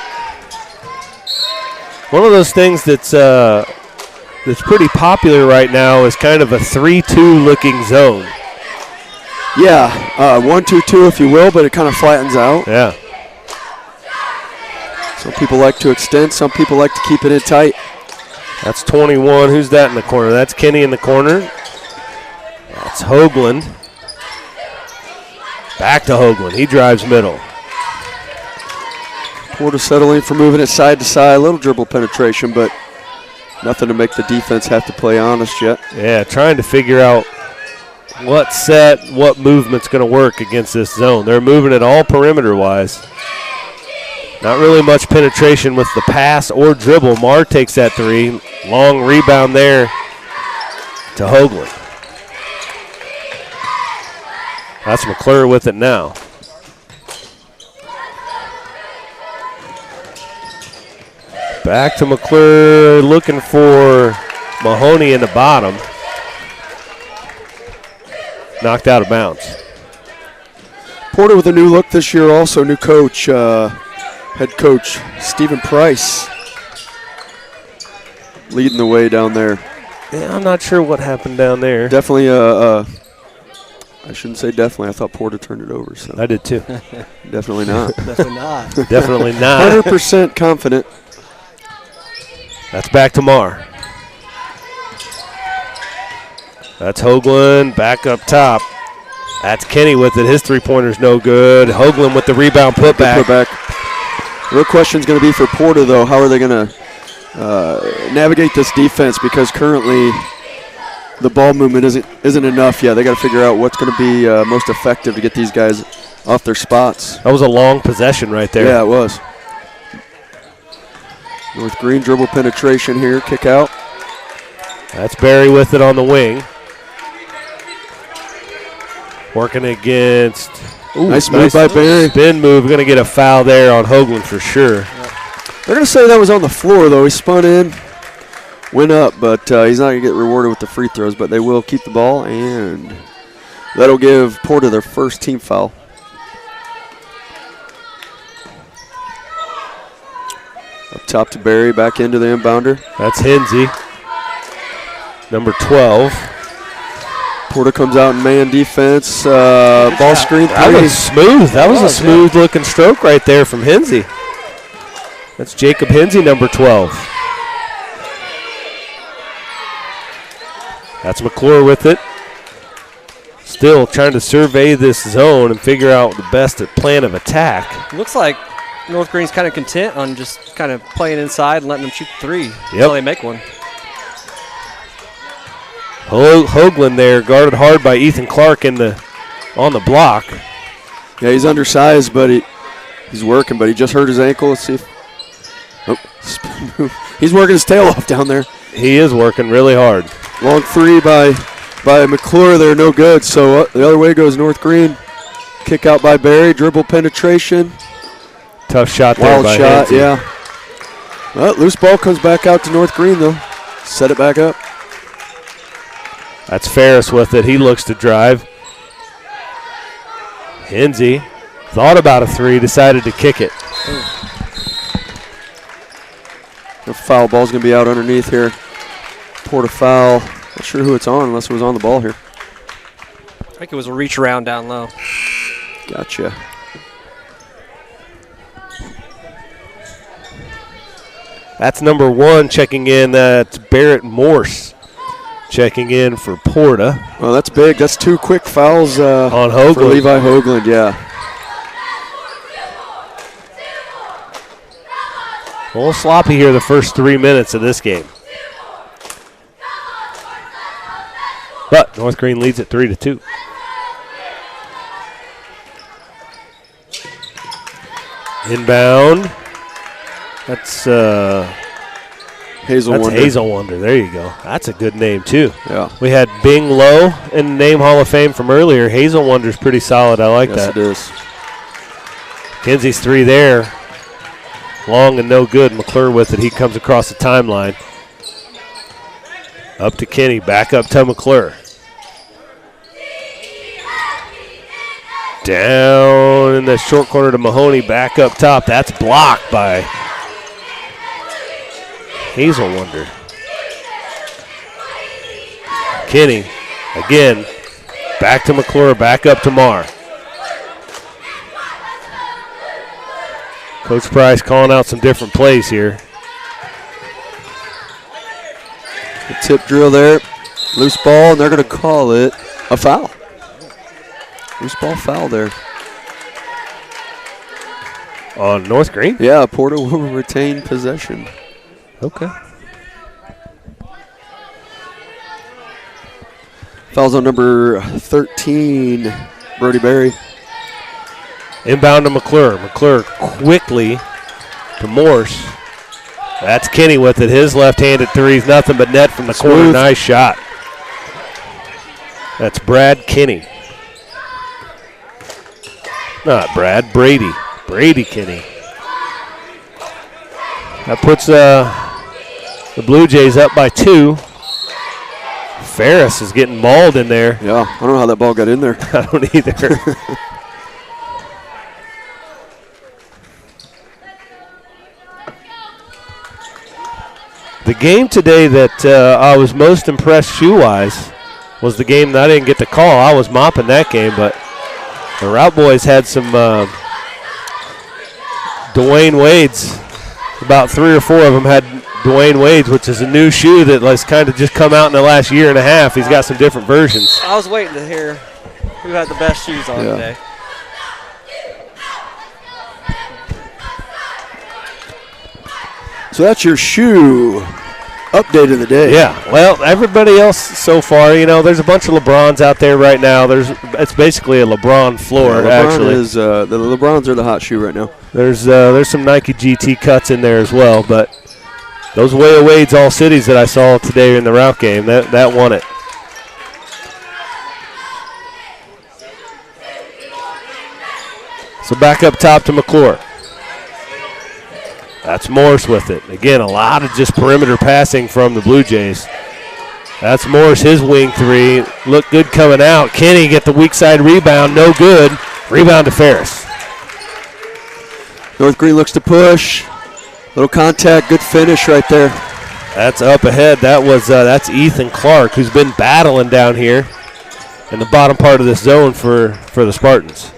One of those things that's pretty popular right now is kind of a 3-2 looking zone. Yeah, 1-2-2 if you will, but it kind of flattens out. Yeah. Some people like to extend, some people like to keep it in tight. That's 21. Who's that in the corner? That's Kenny in the corner. That's Hoagland. Back to Hoagland. He drives middle. Porta settling for moving it side to side. A little dribble penetration, but nothing to make the defense have to play honest yet. Yeah, trying to figure out what movement's going to work against this zone. They're moving it all perimeter-wise. Not really much penetration with the pass or dribble. Marr takes that 3. Long rebound there to Hoagland. That's McClure with it now. Back to McClure, looking for Mahoney in the bottom. Knocked out of bounds. Porta with a new look this year also, new coach, head coach Stephen Price leading the way down there. Yeah, I'm not sure what happened down there. Definitely, I shouldn't say definitely. I thought Porta turned it over. So I did too. Definitely not. Definitely not. Definitely not. 100% confident. That's back to Marr. That's Hoagland back up top. That's Kenny with it. His three-pointer's no good. Hoagland with the rebound putback. The real question's going to be for Porta, though. How are they going to navigate this defense? Because currently the ball movement isn't enough yet. They got to figure out what's going to be most effective to get these guys off their spots. That was a long possession right there. Yeah, it was. North Greene dribble penetration here, kick out. That's Barry with it on the wing. Working against. Ooh, nice move by Barry. Spin move. Going to get a foul there on Hoagland for sure. They're going to say that was on the floor, though. He spun in, went up, but he's not going to get rewarded with the free throws, but they will keep the ball, and that'll give Porta their first team foul. Up top to Barry, back into the inbounder. That's Hinsey, number 12. Porta comes out in man defense. Ball screen three. That was smooth. That was a smooth-looking stroke right there from Hinsey. That's Jacob Hinsey, number 12. That's McClure with it. Still trying to survey this zone and figure out the best plan of attack. Looks like North Greene's kind of content on just kind of playing inside and letting them shoot three until they make one. Hoagland there, guarded hard by Ethan Clark on the block. Yeah, he's undersized, but he's working, but he just hurt his ankle. Let's see if he's working his tail off down there. He is working really hard. Long three by McClure there, no good. So the other way goes North Greene. Kick out by Barry, dribble penetration. Tough shot there by shot, Hinsey. yeah. Well, loose ball comes back out to North Greene, though. Set it back up. That's Ferris with it. He looks to drive. Hinsey thought about a three, decided to kick it. The foul ball's going to be out underneath here. Porta foul. Not sure who it's on unless it was on the ball here. I think it was a reach around down low. Gotcha. That's number 1 checking in. That's Barrett Morse checking in for Porta. Well, that's big. That's 2 quick fouls on Hoagland. For Levi Hoagland, yeah. A little sloppy here the first 3 minutes of this game. But North Greene leads at 3-2. Inbound. That's Hazel Wonder. Hazel Wonder. There you go. That's a good name too. Yeah. We had Bing Lowe in Name Hall of Fame from earlier. Hazel Wonder's pretty solid. I like that. Yes, it is. Kenzie's 3 there. Long and no good. McClure with it. He comes across the timeline. Up to Kenny. Back up to McClure. Down in the short corner to Mahoney. Back up top. That's blocked by Hazel Wonder. Kenny again. Back to McClure. Back up to Marr. Coach Price calling out some different plays here. The tip drill there. Loose ball, and they're going to call it a foul. Loose ball foul there. On North Greene? Yeah, Porta will retain possession. Okay. Fouls on number 13, Brody Berry. Inbound to McClure. McClure quickly to Morse. That's Kenny with it. His left-handed threes, nothing but net from the corner. Nice shot. That's Brad Kenny. Not Brad, Brady. Brady Kenny. That puts the Blue Jays up by 2. Ferris is getting mauled in there. Yeah, I don't know how that ball got in there. I don't either. The game today that I was most impressed shoe-wise was the game that I didn't get to call. I was mopping that game, but the Route Boys had some Dwayne Wades. About 3 or 4 of them had Dwayne Wade's, which is a new shoe that has kind of just come out in the last year and a half. He's got some different versions. I was waiting to hear who had the best shoes on today. So that's your shoe update of the day. Yeah, well, everybody else so far, there's a bunch of LeBrons out there right now. It's basically a LeBron floor, actually. The LeBrons are the hot shoe right now. There's some Nike GT cuts in there as well, but those Way of Wade's All Cities that I saw today in the route game, that won it. So back up top to McClure. That's Morris with it. Again, a lot of just perimeter passing from the Blue Jays. That's Morris, his wing three. Looked good coming out. Kenny get the weak side rebound, no good. Rebound to Ferris. North Greene looks to push. Little contact, good finish right there. That's up ahead. That's Ethan Clark, who's been battling down here in the bottom part of this zone for the Spartans.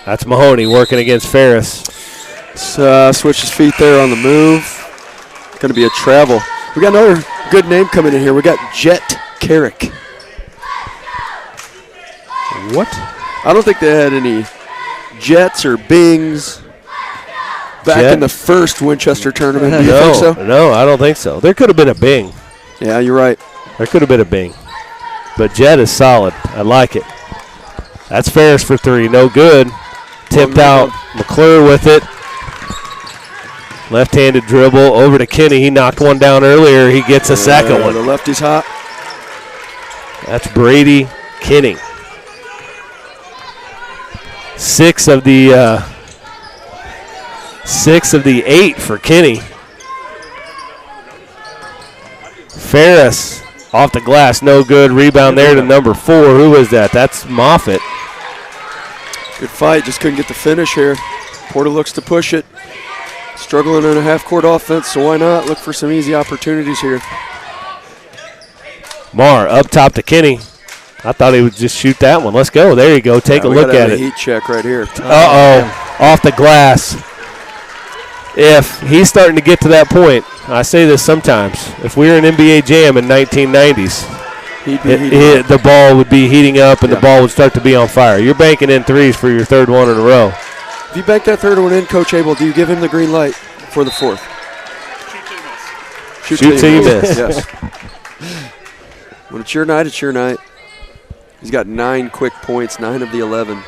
That's Mahoney working against Ferris. Switches feet there on the move. Going to be a travel. We got another good name coming in here. We got Jet Carrick. What? I don't think they had any Jets or Bings back in the first Winchester tournament. Do you think so? No, I don't think so. There could have been a Bing. Yeah, you're right. There could have been a Bing. But Jet is solid. I like it. That's Ferris for three. No good. Tipped out. McClure with it. Left-handed dribble over to Kenny. He knocked one down earlier. He gets a second one. The lefty's hot. That's Brady Kenny. 6 of the 8 for Kenny. Ferris off the glass, no good. Rebound there to number 4. Who is that? That's Moffitt. Good fight, just couldn't get the finish here. Porta looks to push it. Struggling in a half-court offense, so why not look for some easy opportunities here. Marr up top to Kenny. I thought he would just shoot that one. Let's go. There you go. Take a look at it. Heat check right here. Off the glass. If he's starting to get to that point, I say this sometimes, if we were an NBA Jam in 1990s, the ball would be heating up and the ball would start to be on fire. You're banking in threes for your third one in a row. If you bank that third one in, Coach Abel, do you give him the green light for the fourth? Shoot till you miss. Yes. When it's your night, it's your night. He's got 9 quick points, 9 of the 11.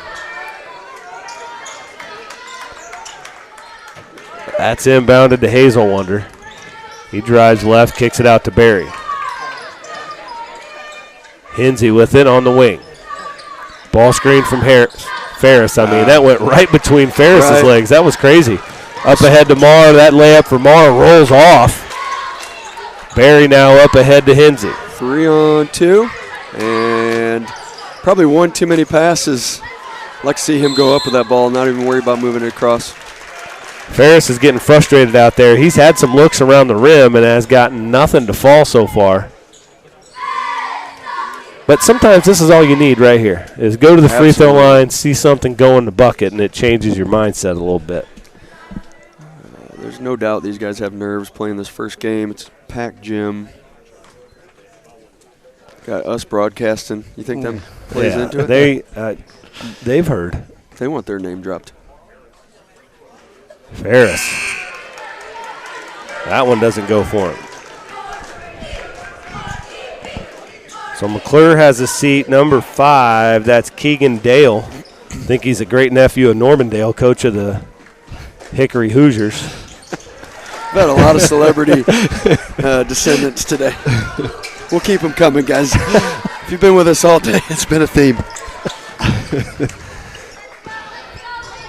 That's inbounded to Hazelwonder. He drives left, kicks it out to Barry. Hinsey with it on the wing. Ball screen from Ferris. That went right between Ferris's legs. That was crazy. Up ahead to Marr. That layup for Marr rolls off. Barry now up ahead to Hinsey. 3-on-2. And probably one too many passes. Like to see him go up with that ball, not even worry about moving it across. Ferris is getting frustrated out there. He's had some looks around the rim and has gotten nothing to fall so far. But sometimes this is all you need right here, is go to the free throw line, see something go in the bucket, and it changes your mindset a little bit. There's no doubt these guys have nerves playing this first game. It's a packed gym. Got us broadcasting. You think that plays into it? They've heard. They want their name dropped. Ferris. That one doesn't go for him. So McClure has a seat, number 5. That's Keegan Dale. I think he's a great nephew of Norman Dale, coach of the Hickory Hoosiers. We've had a lot of celebrity descendants today. We'll keep them coming, guys. If you've been with us all day, it's been a theme.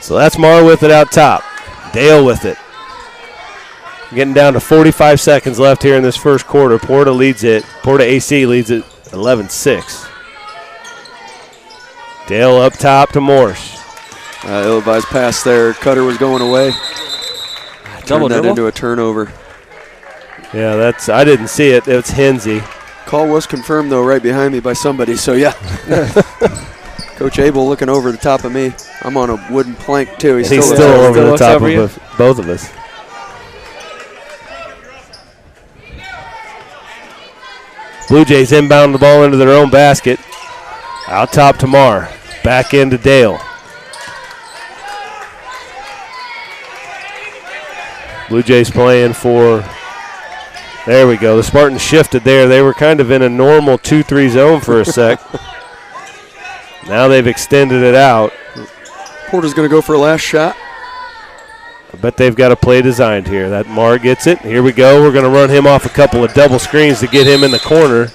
So that's Marr with it out top. Dale with it. Getting down to 45 seconds left here in this first quarter. Porta AC leads it 11-6. Dale up top to Morse. Ill-advised pass there. Cutter was going away. Turned that into a turnover. Yeah, I didn't see it. It's Hinsey. Call was confirmed, though, right behind me by somebody. So, yeah. Coach Abel looking over the top of me. I'm on a wooden plank, too. He's still over the top of both of us. Blue Jays inbound the ball into their own basket. Out top to Marr. Back into Dale. Blue Jays playing for, there we go. The Spartans shifted there. They were kind of in a normal 2-3 zone for a sec. Now they've extended it out. Porter's going to go for a last shot. I bet they've got a play designed here. That Marr gets it. Here we go. We're going to run him off a couple of double screens to get him in the corner.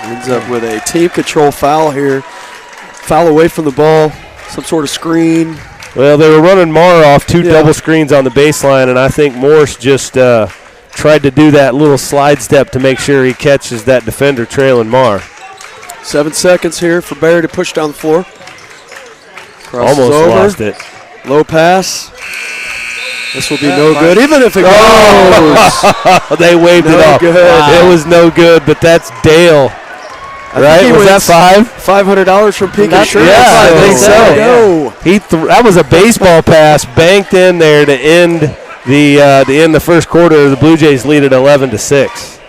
Ends up with a team control foul here. Foul away from the ball. Some sort of screen. Well, they were running Marr off two double screens on the baseline, and I think Morse just tried to do that little slide step to make sure he catches that defender trailing Marr. 7 seconds here for Barry to push down the floor. Almost lost it. Low pass. This will be no good, even if it goes. They waved it off. Good. It was no good, but that's Dale. Right? Was that $500 from Peak Insurance? Yeah, I think so. That was a baseball pass banked in there to end the first quarter. The Blue Jays lead at 11-6.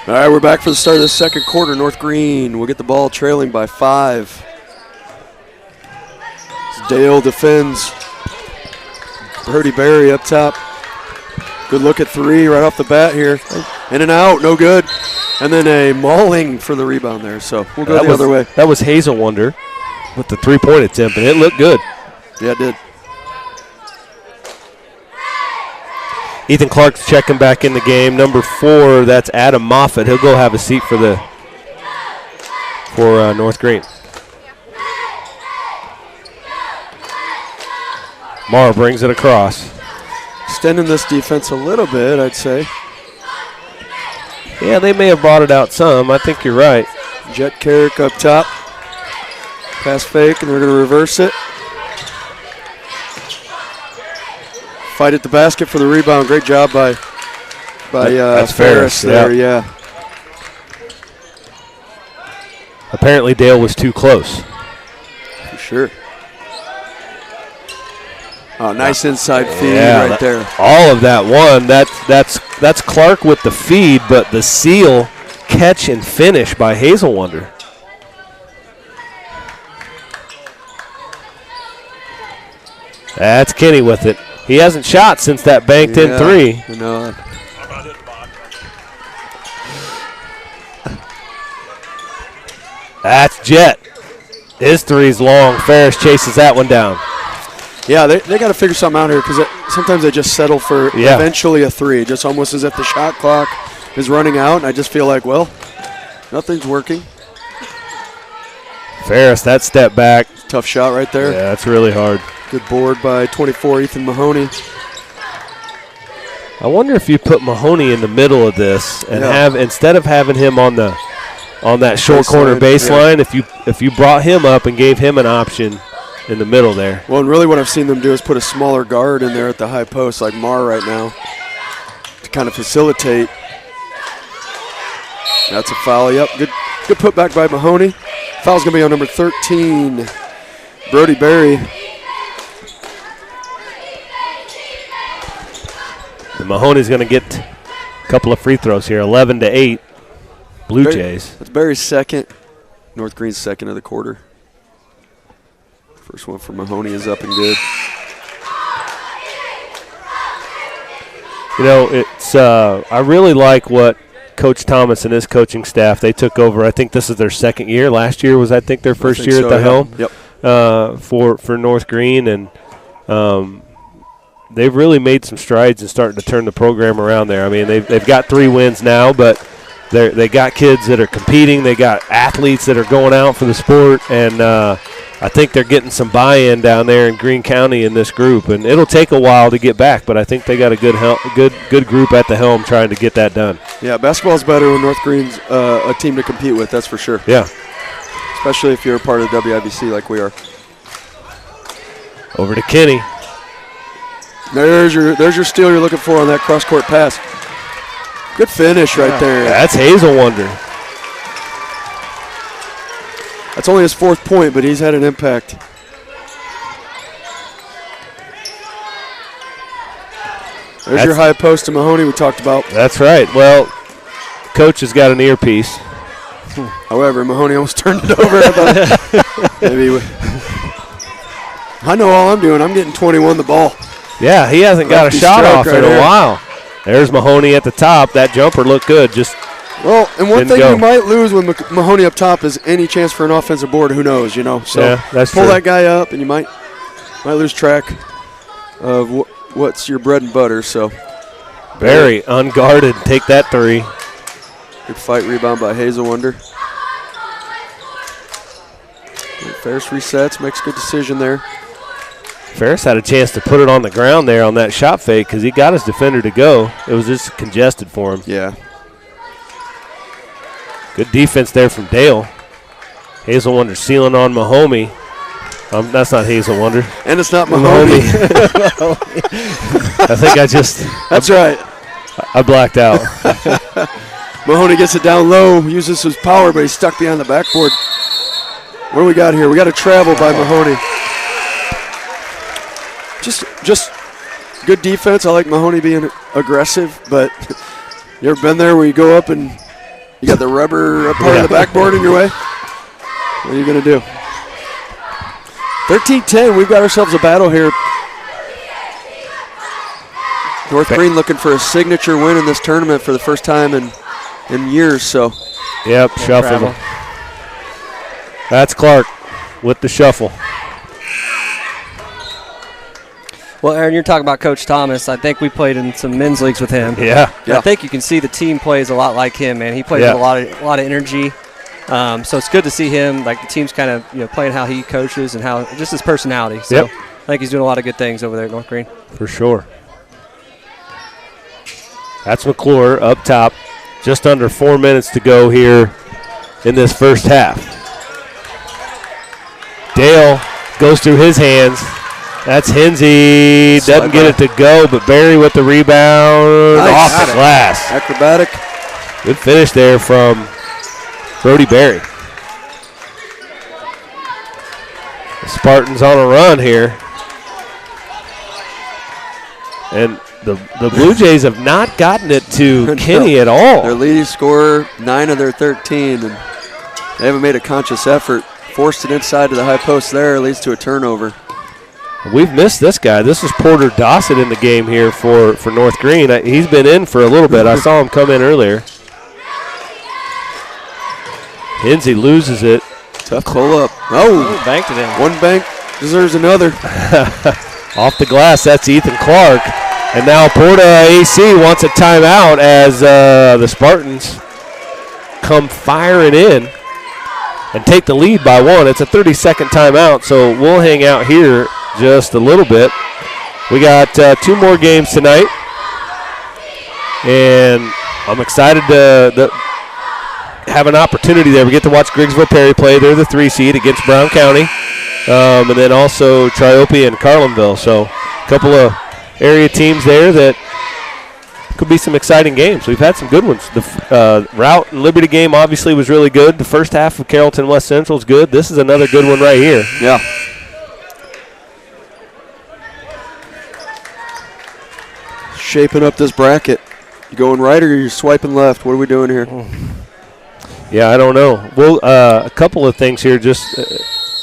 All right, we're back for the start of the second quarter. North Greene will get the ball trailing by 5. As Dale defends. Brody Berry up top. Good look at 3 right off the bat here. In and out, no good. And then a mauling for the rebound there. So we'll go the other way. That was Hazel Wonder with the 3-point attempt, and it looked good. Yeah, it did. Ethan Clark's checking back in the game. Number 4, that's Adam Moffitt. He'll go have a seat for North Greene. Marr brings it across. Extending this defense a little bit, I'd say. Yeah, they may have brought it out some. I think you're right. Jet Carrick up top. Pass fake, and they're going to reverse it. Fight at the basket for the rebound. Great job by Ferris there, yeah. Apparently Dale was too close. For sure. Oh, nice inside feed right there. All of that one. That's Clark with the feed, but the seal, catch, and finish by Hazel Wonder. That's Kenny with it. He hasn't shot since that banked in 3. No. That's Jet. His 3's long. Ferris chases that one down. Yeah, they got to figure something out here because sometimes they just settle for eventually a 3, just almost as if the shot clock is running out. And I just feel like, well, nothing's working. Ferris, that step back. Tough shot right there. Yeah, that's really hard. Good board by 24, Ethan Mahoney. I wonder if you put Mahoney in the middle of this and have, instead of having him on that short corner baseline, if you brought him up and gave him an option in the middle there. Well, and really what I've seen them do is put a smaller guard in there at the high post, like Marr right now, to kind of facilitate. That's a foul. Yep, good putback by Mahoney. Foul's going to be on number 13, Brody Berry. And Mahoney's going to get a couple of free throws here, 11-8, Blue Jays. That's Berry's second. North Green's second of the quarter. First one for Mahoney is up and good. You know, it's I really like what Coach Thomas and his coaching staff, they took over. I think this is their second year. Last year was, I think, their first year at the helm. Yep. For North Green, and they've really made some strides in starting to turn the program around there. I mean, they've got 3 wins now, but they got kids that are competing. They got athletes that are going out for the sport, and I think they're getting some buy-in down there in Greene County in this group, and it'll take a while to get back, but I think they got a good group at the helm trying to get that done. Yeah, basketball's better when North Green's a team to compete with, that's for sure. Yeah. Especially if you're a part of the WIBC like we are. Over to Kenny. There's your steal you're looking for on that cross-court pass. Good finish right there. That's Hazel Wonder. That's only his 4th point, but he's had an impact. There's your high post to Mahoney we talked about. That's right. Well, Coach has got an earpiece. However, Mahoney almost turned it over. I know all I'm doing. I'm getting 21 the ball. Yeah, he hasn't got a shot off right in a there. while. There's Mahoney at the top. That jumper looked good. Well, and one Didn't thing go. you might lose with Mahoney up top is any chance for an offensive board. Who knows, you know? So yeah, that's pull true. that guy up, and you might lose track of what's your bread and butter. So Very unguarded. Take that 3. good fight rebound by Hazel Wonder. Ferris resets, makes a good decision there. Ferris had a chance to put it on the ground there on that shot fake because he got his defender to go. It was just congested for him. Yeah. Good defense there from Dale. Hazel Wonder sealing on Mahoney. That's not Hazel Wonder. And it's not Mahoney. I think That's right. I blacked out. Mahoney gets it down low, uses his power, but he's stuck behind the backboard. What do we got here? We got a travel by Mahoney. Just good defense. I like Mahoney being aggressive, but you ever been there where you go up and you got the rubber part of the backboard in your way? What are you going to do? 13-10, we've got ourselves a battle here. North Greene looking for a signature win in this tournament for the first time in years. So. Yep, shuffle. That's Clark with the shuffle. Well, Aaron, you're talking about Coach Thomas. I think we played in some men's leagues with him. Yeah. I think you can see the team plays a lot like him, man. He plays with a lot of energy. So it's good to see him. Like the team's kind of playing how he coaches and how just his personality. So I think he's doing a lot of good things over there at North Greene. For sure. That's McClure up top. Just under 4 minutes to go here in this first half. Dale goes through his hands. That's Hinsey. Doesn't get it to go, but Barry with the rebound off the glass. Acrobatic. Good finish there from Brody Barry. The Spartans on a run here. And the Blue Jays have not gotten it to Kenny at all. Their leading scorer, 9 of their 13, and they haven't made a conscious effort. Forced it inside to the high post there, leads to a turnover. We've missed this guy. This is Porter Dossett in the game here for North Greene. He's been in for a little bit. I saw him come in earlier. Hinsey loses it. Tough pull up. Oh, banked it in. One bank deserves another. Off the glass, that's Ethan Clark. And now Porta AC wants a timeout as the Spartans come firing in and take the lead by 1. It's a 30-second timeout, so we'll hang out here just a little bit. We got 2 more games tonight, and I'm excited to have an opportunity there. We get to watch Griggsville Perry play. They're the 3 seed against Brown County, and then also Triopia and Carlinville. So a couple of area teams there that could be some exciting games. We've had some good ones. The Route and Liberty game obviously was really good. The first half of Carrollton West Central is good. This is another good one right here. Yeah. Shaping up this bracket. You going right or you swiping left? What are we doing here? Yeah, I don't know. Well, a couple of things here. Just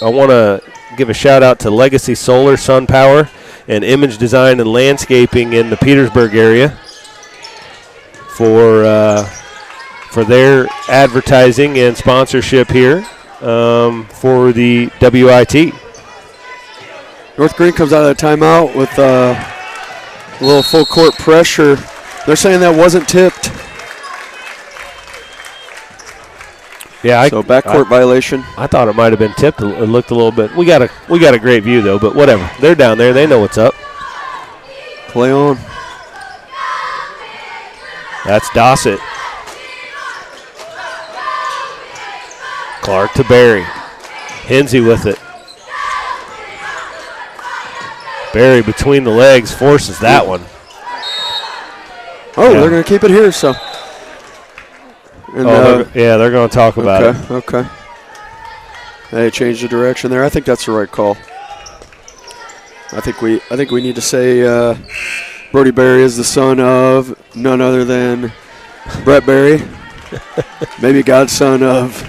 I want to give a shout out to Legacy Solar, Sun Power, and Image Design and Landscaping in the Petersburg area for their advertising and sponsorship here for the WIT. North Greene comes out of the timeout with a little full court pressure. They're saying that wasn't tipped. Yeah, so backcourt violation. I thought it might have been tipped. It looked a little bit. We got a great view though, but whatever. They're down there. They know what's up. Play on. That's Dossett. Clark to Barry. Hinsey with it. Barry between the legs forces that one. Oh, yeah. They're going to keep it here, so. And, they're going to talk about it. Okay. They changed the direction there. I think that's the right call. I think we need to say Brody Barry is the son of none other than Brett Barry. Maybe godson of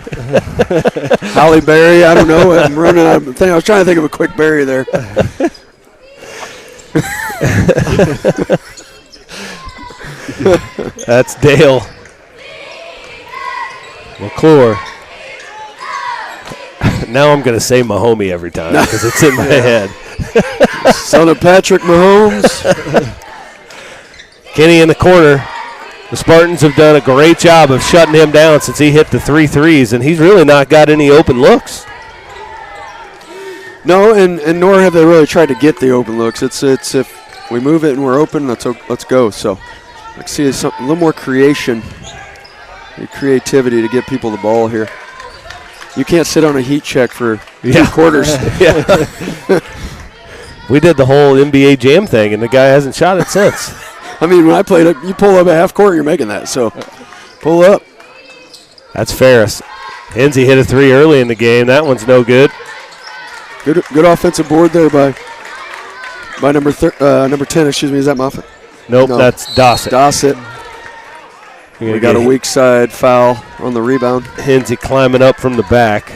Holly Barry. I don't know. I'm running out of, I was trying to think of a quick Barry there. That's Dale. McClure. Now I'm going to say Mahomie every time because it's in my head. Son of Patrick Mahomes. Kenny in the corner. The Spartans have done a great job of shutting him down since he hit the 3 threes, and he's really not got any open looks. No, and nor have they really tried to get the open looks. It's if we move it and we're open, let's go. So let's see a little more creativity to get people the ball here. You can't sit on a heat check for 2 quarters. Yeah. We did the whole NBA Jam thing, and the guy hasn't shot it since. I mean, when I played it, you pull up a half court, you're making that. So pull up. That's Ferris. Hinsey hit a 3 early in the game. That one's no good. Good offensive board there by number 10. Excuse me, is that Moffitt? Nope, no. That's Dossett. We got a weak side foul on the rebound. Hinsey climbing up from the back.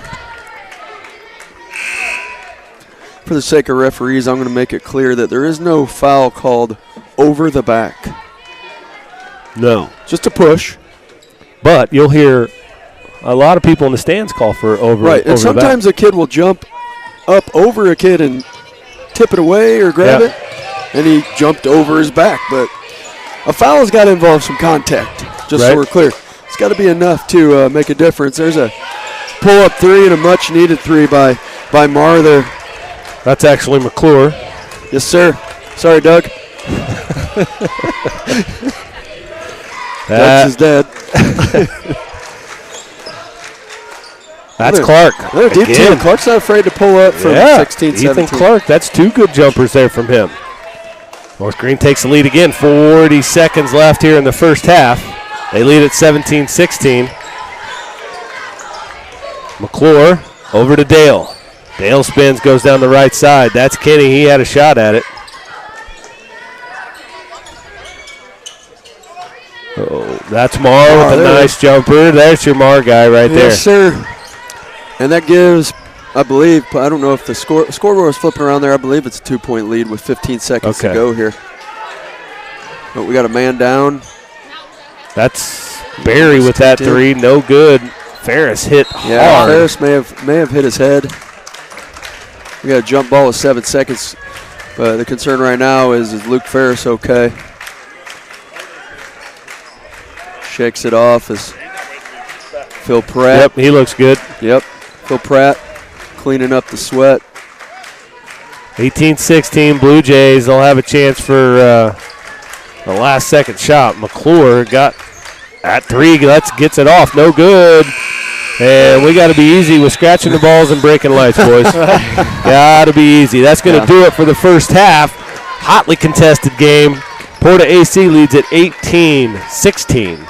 For the sake of referees, I'm going to make it clear that there is no foul called over the back. No. Just a push. But you'll hear a lot of people in the stands call for over right, and over sometimes the back. A kid will jump up over a kid and tip it away or grab it, and he jumped over his back. But a foul has got to involve some contact, just so we're clear. It's got to be enough to make a difference. There's a pull-up 3 and a much-needed 3 by Marr there. That's actually McClure. Yes, sir. Sorry, Doug. Doug's his dad. That's Clark. They're deep team. Clark's not afraid to pull up from 16, 17. Ethan Clark, that's 2 good jumpers there from him. North Greene takes the lead again. 40 seconds left here in the first half. They lead at 17-16. McClure over to Dale. Dale spins, goes down the right side. That's Kenny. He had a shot at it. Oh, that's Marr with a nice jumper. There's your Marr guy right there. Yes, sir. And that gives, I believe, I don't know if the scoreboard was flipping around there. I believe it's a 2-point lead with 15 seconds to go here. But we got a man down. That's Barry with that 3. No good. Ferris hit hard. Yeah, Ferris may have hit his head. We got a jump ball with 7 seconds. But the concern right now is Luke Ferris okay? Shakes it off as Phil Pratt. Yep, he looks good. Yep, Phil Pratt cleaning up the sweat. 18-16 Blue Jays. They'll have a chance for the last second shot. McClure got at 3. Gets it off. No good. And we got to be easy with scratching the balls and breaking lights, boys. Got to be easy. That's going to do it for the first half. Hotly contested game. Porta AC leads at 18-16.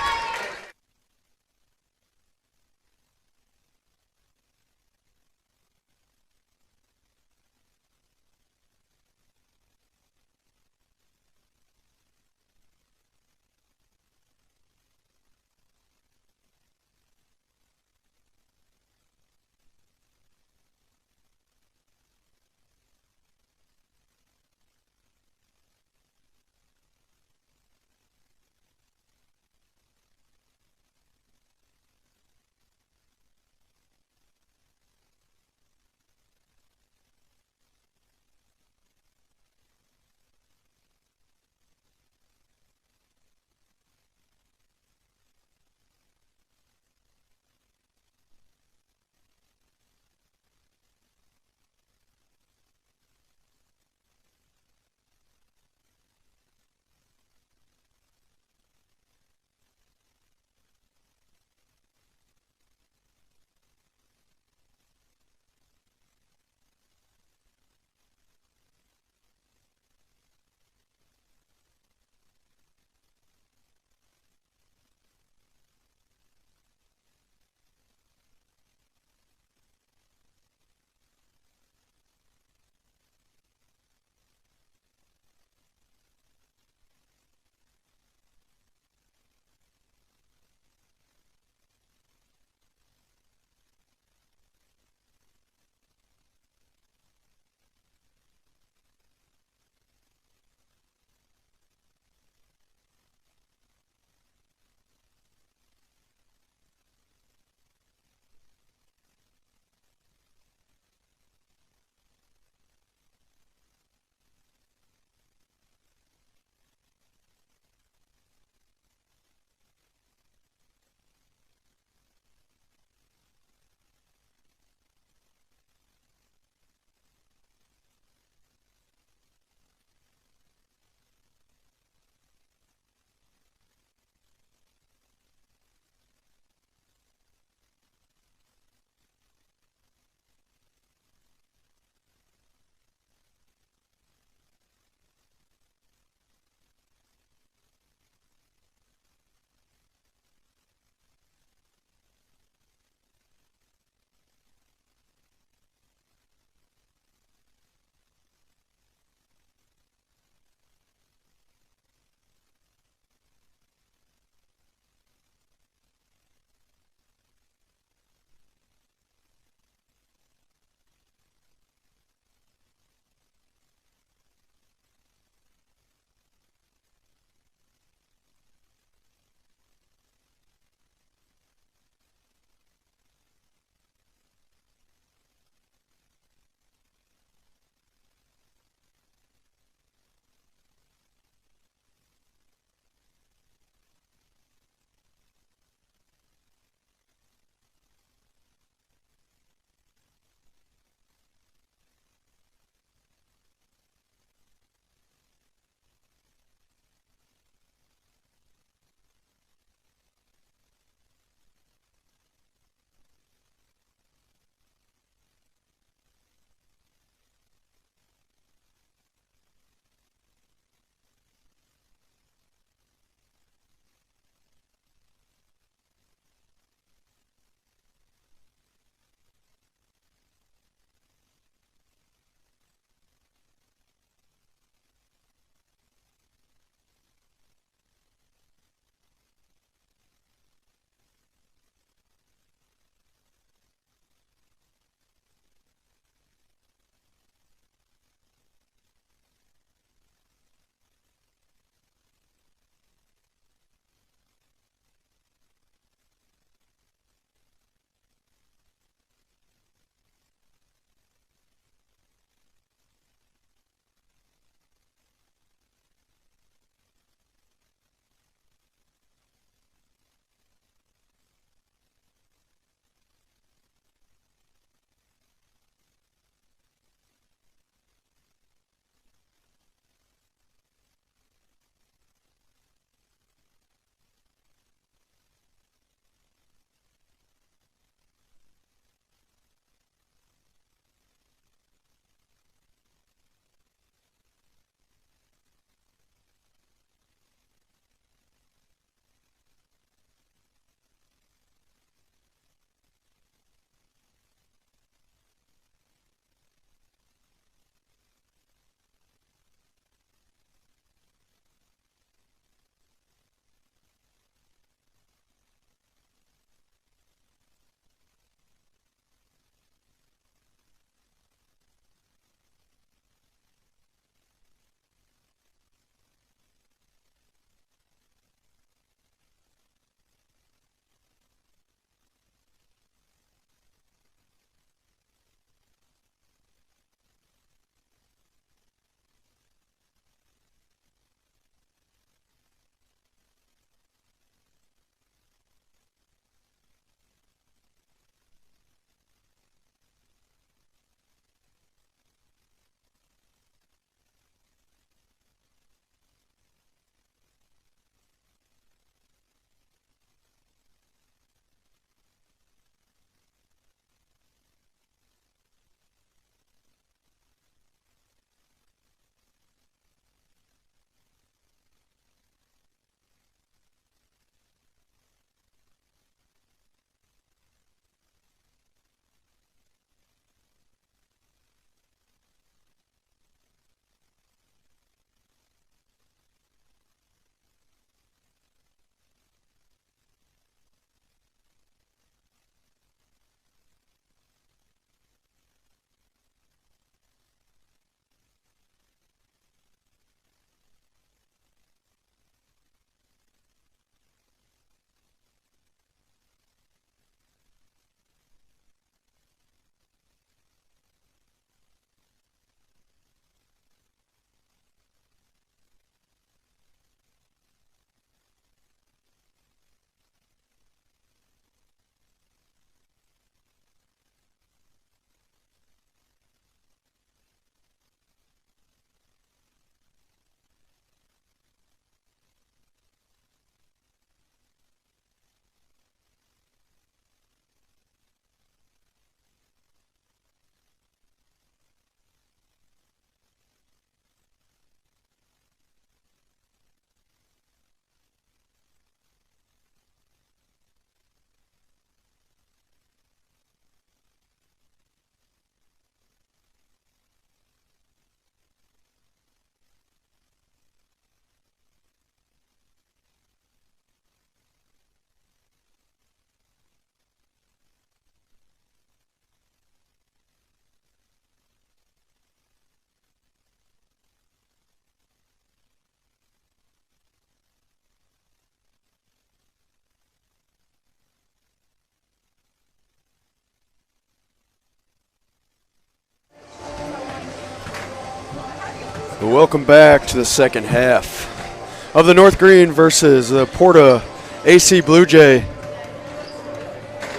Well, welcome back to the second half of the North Greene versus the PORTA AC Blue Jay.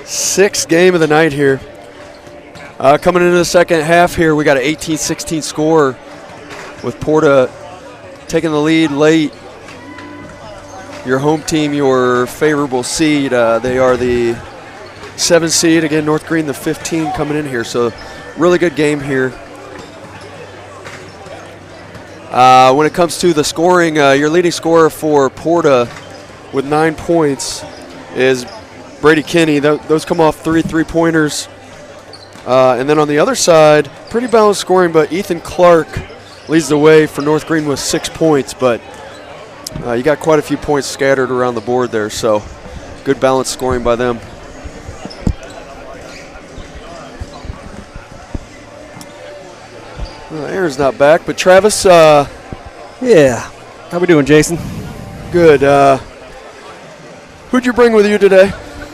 Sixth game of the night here. Coming into the second half here, we got an 18-16 score with PORTA taking the lead late. Your home team, your favorable seed, they are the 7 seed. Again, North Greene, the 15 coming in here. So really good game here. When it comes to the scoring, your leading scorer for PORTA with 9 points is Brady Kinney. Those come off 3 3-pointers. And then on the other side, pretty balanced scoring, but Ethan Clark leads the way for North Greene with 6 points. But you got quite a few points scattered around the board there, so good balanced scoring by them. Aaron's not back, but Travis. Yeah. How we doing, Jason? Good. Who'd you bring with you today?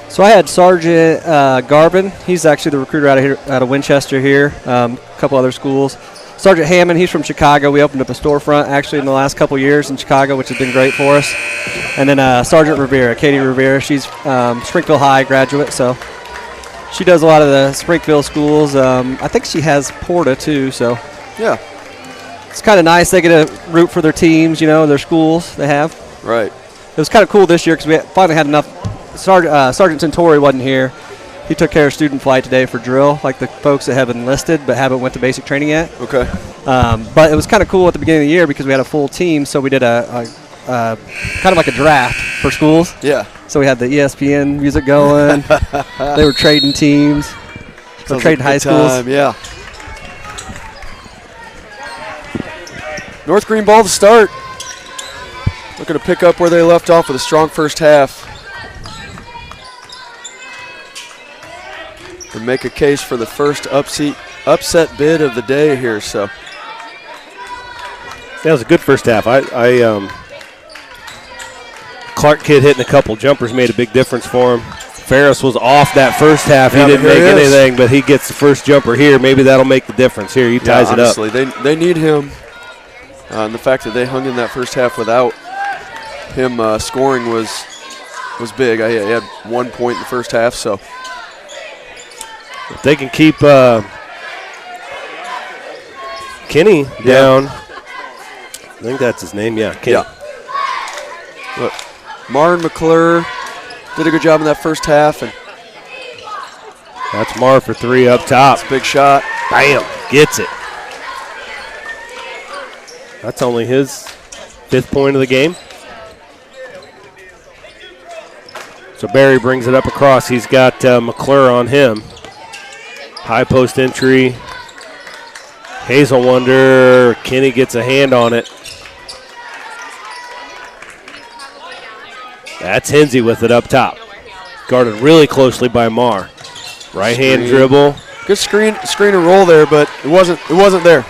So I had Sergeant Garvin. He's actually the recruiter out of Winchester here. A couple other schools. Sergeant Hammond, he's from Chicago. We opened up a storefront actually in the last couple years in Chicago, which has been great for us. And then Sergeant Rivera, Katie Rivera. She's Springfield High graduate, so she does a lot of the Springfield schools. I think she has PORTA too, so. Yeah. It's kind of nice. They get to root for their teams, their schools they have. Right. It was kind of cool this year because we finally had enough. Sergeant Centauri wasn't here. He took care of student flight today for drill, like the folks that have enlisted but haven't went to basic training yet. Okay. But it was kind of cool at the beginning of the year because we had a full team, so we did a kind of like a draft for schools. Yeah. So we had the ESPN music going. They were trading teams. So trading high schools. Yeah. North Greene ball to start. Looking to pick up where they left off with a strong first half. And make a case for the first upset bid of the day here. So that was a good first half. Clark kid hitting a couple jumpers made a big difference for him. Ferris was off that first half. Yeah, he didn't make anything, but he gets the first jumper here. Maybe that'll make the difference here. He ties it up. Honestly, they need him. And the fact that they hung in that first half without him scoring was big. He had 1 point in the first half, so. If they can keep Kenny down. I think that's his name, yeah, Kenny. Yeah. Look, Mar and McClure did a good job in that first half. And that's Mar for 3 up top. That's a big shot. Bam, gets it. That's only his 5th point of the game. So Barry brings it up across. He's got McClure on him. High post entry. Hazel Wonder. Kenny gets a hand on it. That's Hinsey with it up top. Guarded really closely by Mar. Right hand dribble. Good screen and roll there, but it wasn't there.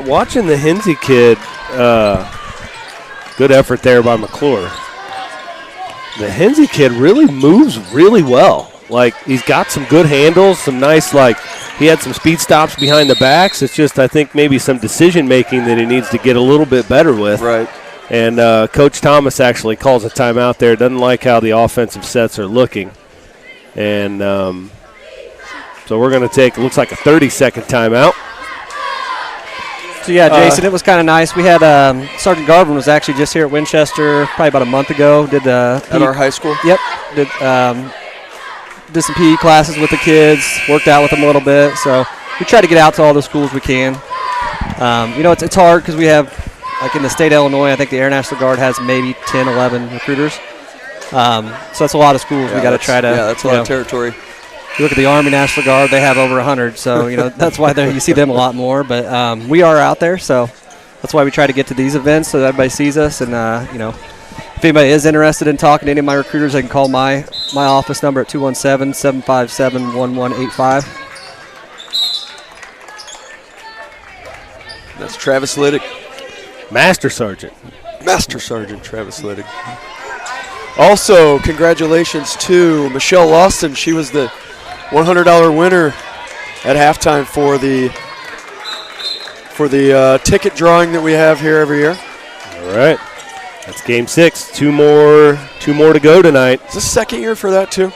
Watching the Hinsey kid, good effort there by McClure. The Hinsey kid really moves really well. Like, he's got some good handles, some nice, he had some speed stops behind the backs. It's just, I think, maybe some decision-making that he needs to get a little bit better with. Right. And Coach Thomas actually calls a timeout there. Doesn't like how the offensive sets are looking. And so we're going to take, looks like a 30-second timeout. So, yeah, Jason, it was kind of nice. We had Sergeant Garvin was actually just here at Winchester probably about a month ago. Did at our high school? Yep. Did some PE classes with the kids, worked out with them a little bit. So we try to get out to all the schools we can. It's hard because we have, like in the state of Illinois, I think the Air National Guard has maybe 10, 11 recruiters. So that's a lot of schools we got to try to. Yeah, that's a lot of territory. You look at the Army National Guard; they have over 100. So that's why you see them a lot more. But we are out there, so that's why we try to get to these events so that everybody sees us. And if anybody is interested in talking to any of my recruiters, they can call my office number at 217-757-1185. That's Travis Liddick. Master Sergeant Travis Liddick. Also, congratulations to Michelle Lawson. She was the $100 winner at halftime for the ticket drawing that we have here every year. All right. That's game 6. Two more to go tonight. Is this the second year for that too?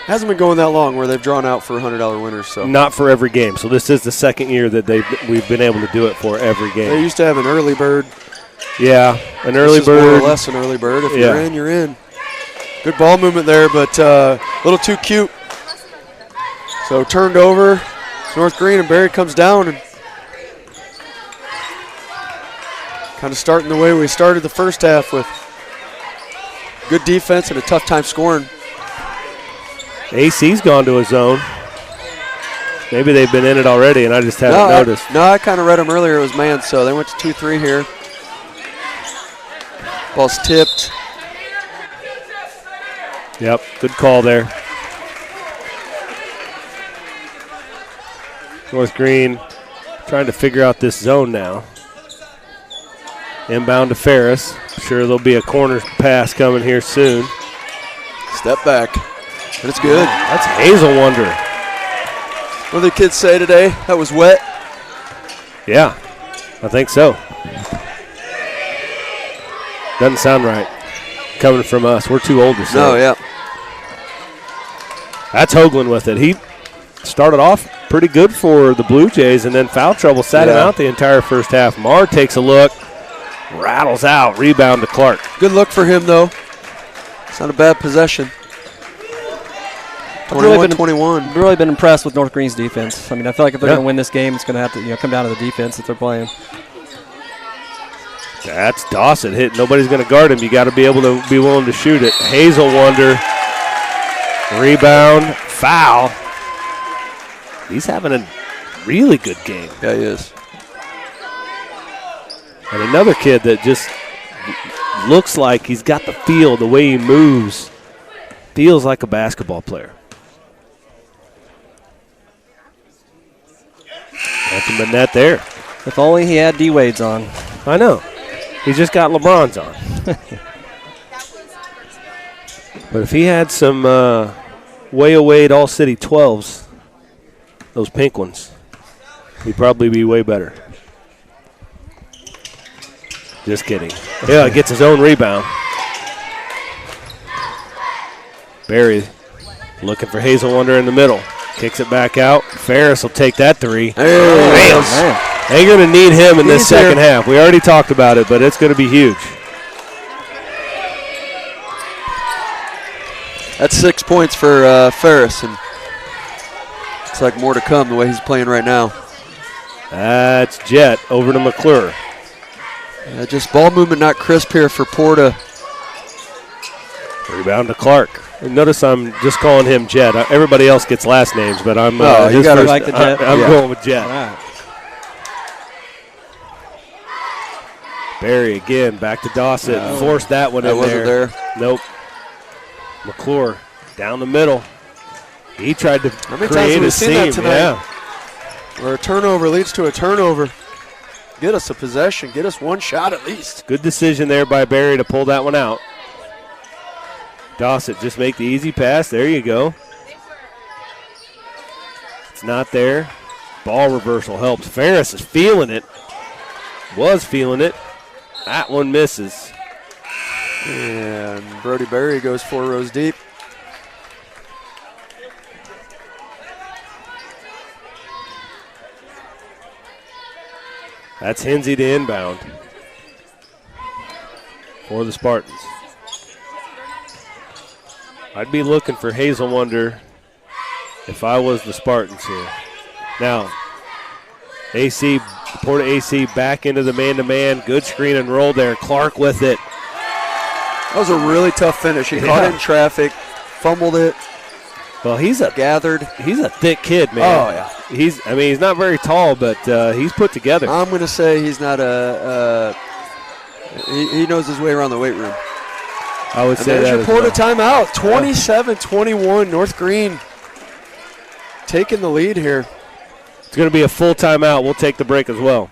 Hasn't been going that long where they've drawn out for $100 winners. So not for every game. So this is the second year that we've been able to do it for every game. They used to have an early bird. Yeah, an early this is bird. more or less an early bird. If you're in, you're in. Good ball movement there, but a little too cute. So turned over. North Greene, and Barry comes down and kind of starting the way we started the first half with good defense and a tough time scoring. AC's gone to a zone. Maybe they've been in it already, and I just haven't noticed. I kind of read them earlier. It was man, so they went to 2-3 here. Ball's tipped. Yep, good call there. North Greene trying to figure out this zone now. Inbound to Ferris. Sure there'll be a corner pass coming here soon. Step back. And it's good. That's Hazel Wonder. What did the kids say today? That was wet? Yeah, I think so. Doesn't sound right coming from us. We're too old to say. No, yeah. That's Hoagland with it. He started off pretty good for the Blue Jays, and then foul trouble sat him out the entire first half. Marr takes a look, rattles out, rebound to Clark. Good look for him, though. It's not a bad possession. 21-21. I've really been impressed with North Greene's defense. I mean, I feel like if they're going to win this game, it's going to have to come down to the defense that they're playing. That's Dawson hit. Nobody's going to guard him. You got to be able to be willing to shoot it. Hazel Wonder, rebound, foul. He's having a really good game. Yeah, he is. And another kid that just looks like he's got the feel, the way he moves, feels like a basketball player. Nothing but net there. If only he had D-Wade's on. I know. He's just got LeBron's on. But if he had some way Wade All City 12s, those pink ones, he'd probably be way better. Just kidding. Yeah, gets his own rebound. Barry looking for Hazel Wonder in the middle. Kicks it back out. Ferris will take that three. Bam. They're going to need him in this second half. We already talked about it, but it's going to be huge. That's 6 points for Ferris, and looks like more to come the way he's playing right now. That's Jet over to McClure. Just ball movement not crisp here for Porta. Rebound to Clark. Notice I'm just calling him Jet. Everybody else gets last names, but I'm you got to like the Jet. I'm going with Jet. All right. Barry again, back to Dawson. Forced that one in wasn't there. Nope. McClure down the middle. He tried to create a seam. Yeah. Where a turnover leads to a turnover. Get us a possession. Get us one shot at least. Good decision there by Barry to pull that one out. Dawson, just make the easy pass. There you go. It's not there. Ball reversal helps. Ferris is feeling it. Was feeling it. That one misses. And Brody Barry goes 4 rows deep. That's Hinsey to inbound for the Spartans. I'd be looking for Hazel Wonder if I was the Spartans here. Now, Porta AC back into the man-to-man. Good screen and roll there. Clark with it. That was a really tough finish. He caught it in traffic, fumbled it. Well, he's a thick kid, man. Oh, yeah. He's not very tall, but he's put together. I'm going to say he's not he knows his way around the weight room. I would say that. There's your Porta timeout. 27-21. North Greene taking the lead here. It's going to be a full timeout. We'll take the break as well.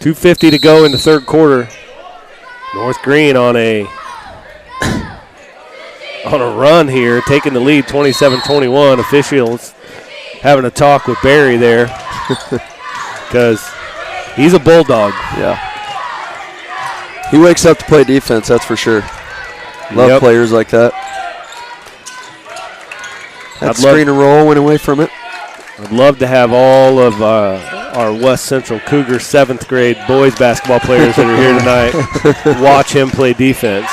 2:50 to go in the third quarter. North Greene on a run here, taking the lead 27-21. Officials having a talk with Barry there because he's a bulldog. Yeah. He wakes up to play defense, that's for sure. Love players like that. That screen and roll went away from it. I'd love to have all of our West Central Cougars 7th grade boys basketball players that are here tonight watch him play defense.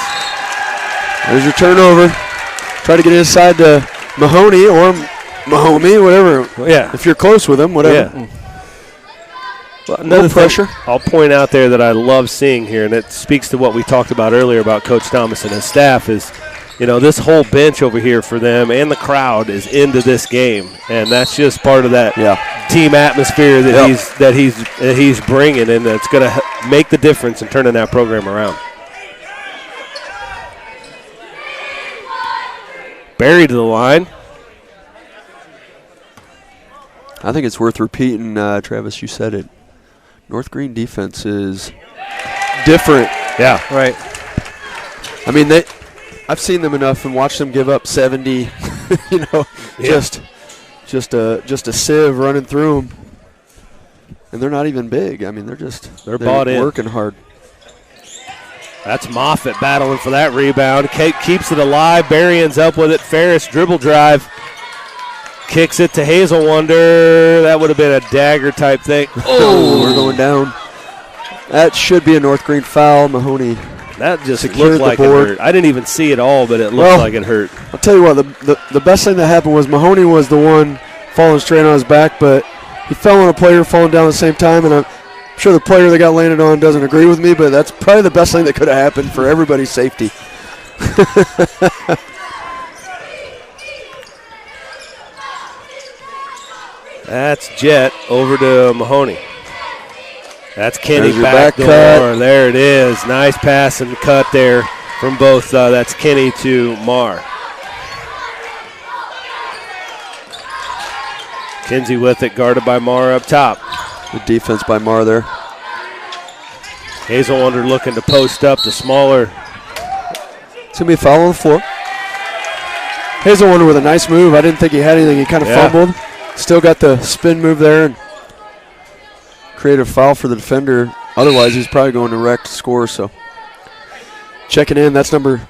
There's your turnover. Try to get inside to Mahoney or Mahomey, whatever. Yeah. If you're close with him, whatever. Yeah. Well, another pressure I'll point out there that I love seeing here, and it speaks to what we talked about earlier about Coach Thomas and his staff, is this whole bench over here for them and the crowd is into this game, and that's just part of that team atmosphere that he's bringing, and that's going to make the difference in turning that program around. Barry to the line. I think it's worth repeating, Travis, you said it. North Greene defense is different. Yeah. Right. I mean, I've seen them enough and watched them give up 70, just a sieve running through them. And they're not even big. I mean, they're bought in. Working hard. That's Moffitt battling for that rebound. Kate keeps it alive. Barry ends up with it. Ferris dribble drive. Kicks it to Hazelwonder. That would have been a dagger type thing. Oh, we're going down. That should be a North Greene foul. Mahoney. That just looked like it hurt. I didn't even see it all, but it looked like it hurt. I'll tell you what, the best thing that happened was Mahoney was the one falling straight on his back, but he fell on a player falling down at the same time, and I'm sure the player that got landed on doesn't agree with me, but that's probably the best thing that could have happened for everybody's safety. That's Jet over to Mahoney. That's Kenny back door. cut. There it is. Nice pass and cut there from both. That's Kenny to Marr. Kinsey with it, guarded by Marr up top. Good defense by Marr there. Hazelwonder looking to post up the smaller. It's going to be a foul on the floor. Hazelwonder with a nice move. I didn't think he had anything. He kind of fumbled. Still got the spin move there and create a foul for the defender. Otherwise, he's probably going direct score. So checking in, that's number.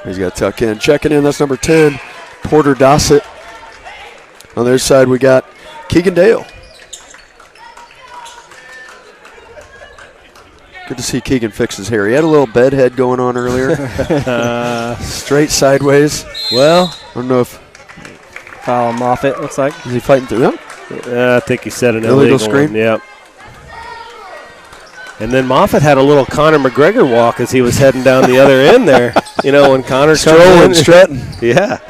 He's got to tuck in. Checking in, that's number 10, Porter Dossett. On their side, we got Keegan Dale. Good to see Keegan fix his hair. He had a little bed head going on earlier. Straight sideways. Well, I don't know if. Foul on Moffitt, looks like. Is he fighting through him? I think he set an illegal screen. One. Yep. And then Moffitt had a little Conor McGregor walk as he was heading down the other end there. When Conor strolling, strutting. Yeah.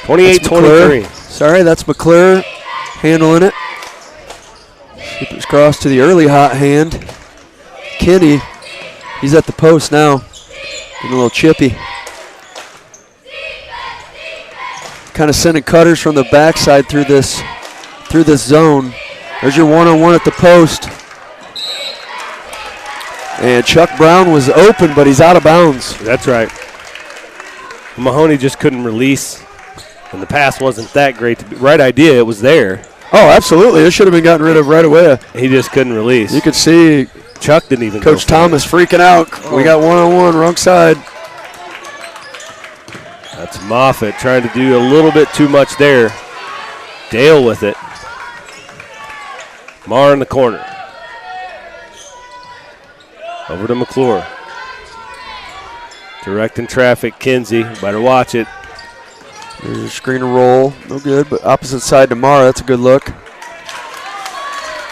28-23. Sorry, that's McClure handling it. Keep it crossed to the early hot hand. Kenny, he's at the post now. Getting a little chippy. Kind of sending cutters from the backside through this zone. There's your one-on-one at the post. And Chuck Brown was open, but he's out of bounds. That's right. Mahoney just couldn't release, and the pass wasn't that great. Right idea, it was there. Oh, absolutely. It should have been gotten rid of right away. He just couldn't release. You could see Chuck didn't even Coach Thomas freaking out. Oh. We got one-on-one, wrong side. That's Moffitt trying to do a little bit too much there. Dale with it. Marr in the corner. Over to McClure. Directing traffic, Kinsey. Better watch it. There's a screen and roll. No good, but opposite side to Marr. That's a good look.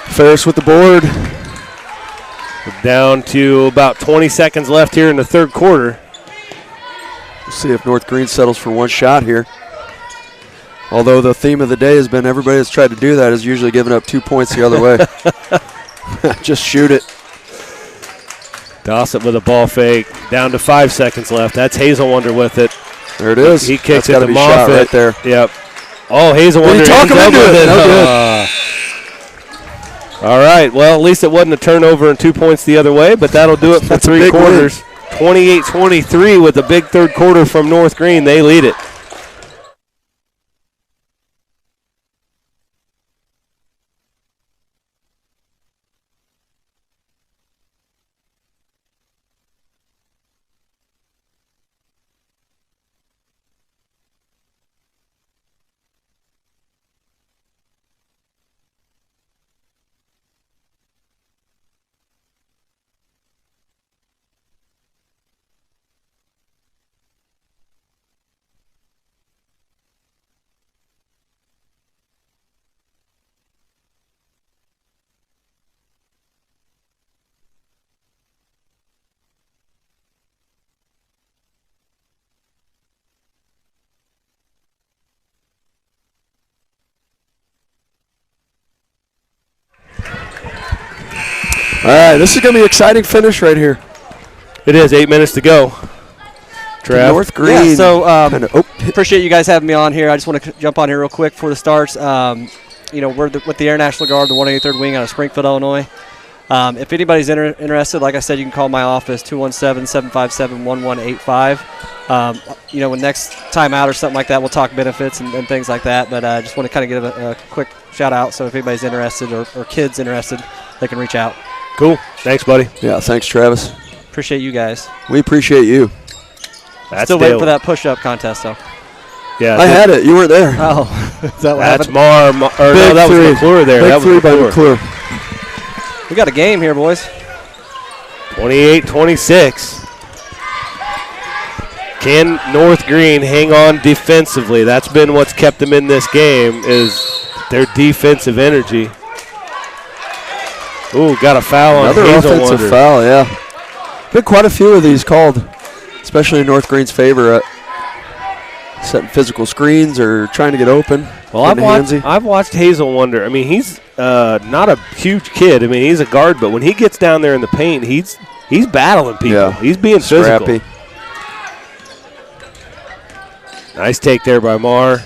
Ferris with the board. We're down to about 20 seconds left here in the third quarter. We'll see if North Greene settles for one shot here. Although the theme of the day has been everybody that's tried to do that is usually giving up 2 points the other way. Just shoot it. Dossett with a ball fake. Down to 5 seconds left. That's Hazelwonder with it. There it is. He kicks That's it to Moffitt. Right there. Yep. Oh, Hazelwonder. Did he talk him into it? No good. All right. Well, at least it wasn't a turnover and 2 points the other way, but that'll do it for 3 quarters. 28-23 with a big third quarter from North Greene. They lead it. All right, this is going to be an exciting finish right here. It is 8 minutes to go. Trav. North Greene. Yeah, so appreciate you guys having me on here. I just want to jump on here real quick before the starts. We're with the Air National Guard, the 183rd Wing out of Springfield, Illinois. If anybody's interested, like I said, you can call my office, 217-757-1185. When next time out or something like that, we'll talk benefits and things like that. But I just want to kind of give a quick shout out. So if anybody's interested or kids interested, they can reach out. Cool. Thanks, buddy. Yeah, thanks, Travis. Appreciate you guys. We appreciate you. That's Still waiting for that push-up contest, though. Yeah, I had it. You weren't there. Oh, is that what that's happened? that was McClure there. Big that three was by McClure. McClure. We got a game here, boys. 28-26. Can North Greene hang on defensively? That's been what's kept them in this game, is their defensive energy. Ooh, got a foul on Another Hazel offensive Wonder. foul, yeah. Been quite a few of these called, especially in North Greene's favor, setting physical screens or trying to get open. Well, I've watched Hazel Wonder. I mean, he's not a huge kid. I mean, he's a guard, but when he gets down there in the paint, he's battling people. Yeah. He's being physical. Scrappy. Nice take there by Marr.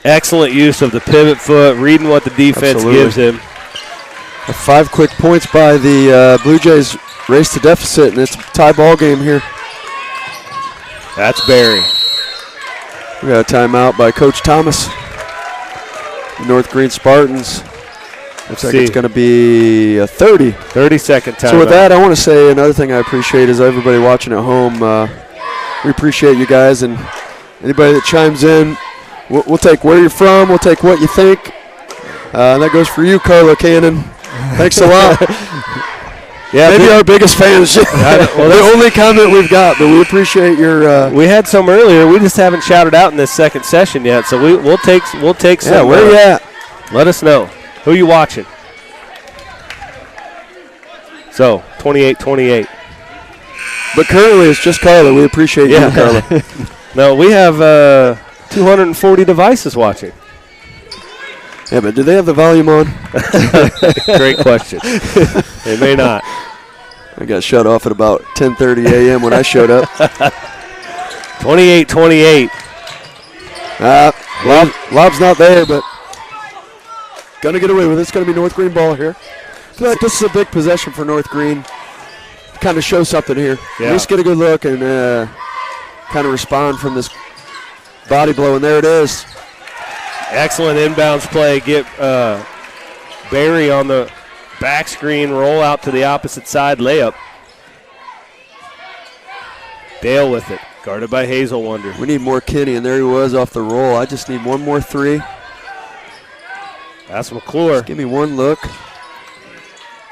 Excellent use of the pivot foot, reading what the defense gives him. 5 quick points by the Blue Jays, race to deficit, and it's a tie ball game here. That's Barry. We got a timeout by Coach Thomas. The North Greene Spartans. Looks like it's going to be a 30. 30-second timeout. So with that, I want to say another thing I appreciate is everybody watching at home. We appreciate you guys, and anybody that chimes in, we'll take where you're from, we'll take what you think. And that goes for you, Carla Cannon. Thanks a lot. Yeah, maybe our biggest fans. The only comment we've got, but we appreciate your. We had some earlier. We just haven't shouted out in this second session yet, so we'll take some. Yeah, where you at? Let us know. Who you watching? So 28-28. But currently, it's just Carla. We appreciate you, Carla. No, we have 240 devices watching. Yeah, but do they have the volume on? Great question. They may not. I got shut off at about 10:30 a.m. when I showed up. 28-28. Lob's not there, but going to get away with it. It's going to be North Greene ball here. I feel like this is a big possession for North Greene. Kind of show something here. Yeah. At least get a good look and kind of respond from this body blow, and there it is. Excellent inbounds play. Get Barry on the back screen, roll out to the opposite side, layup. Dale with it, guarded by Hazel Wonder. We need more Kenny, and there he was off the roll. I just need one more three. That's McClure. Just give me one look.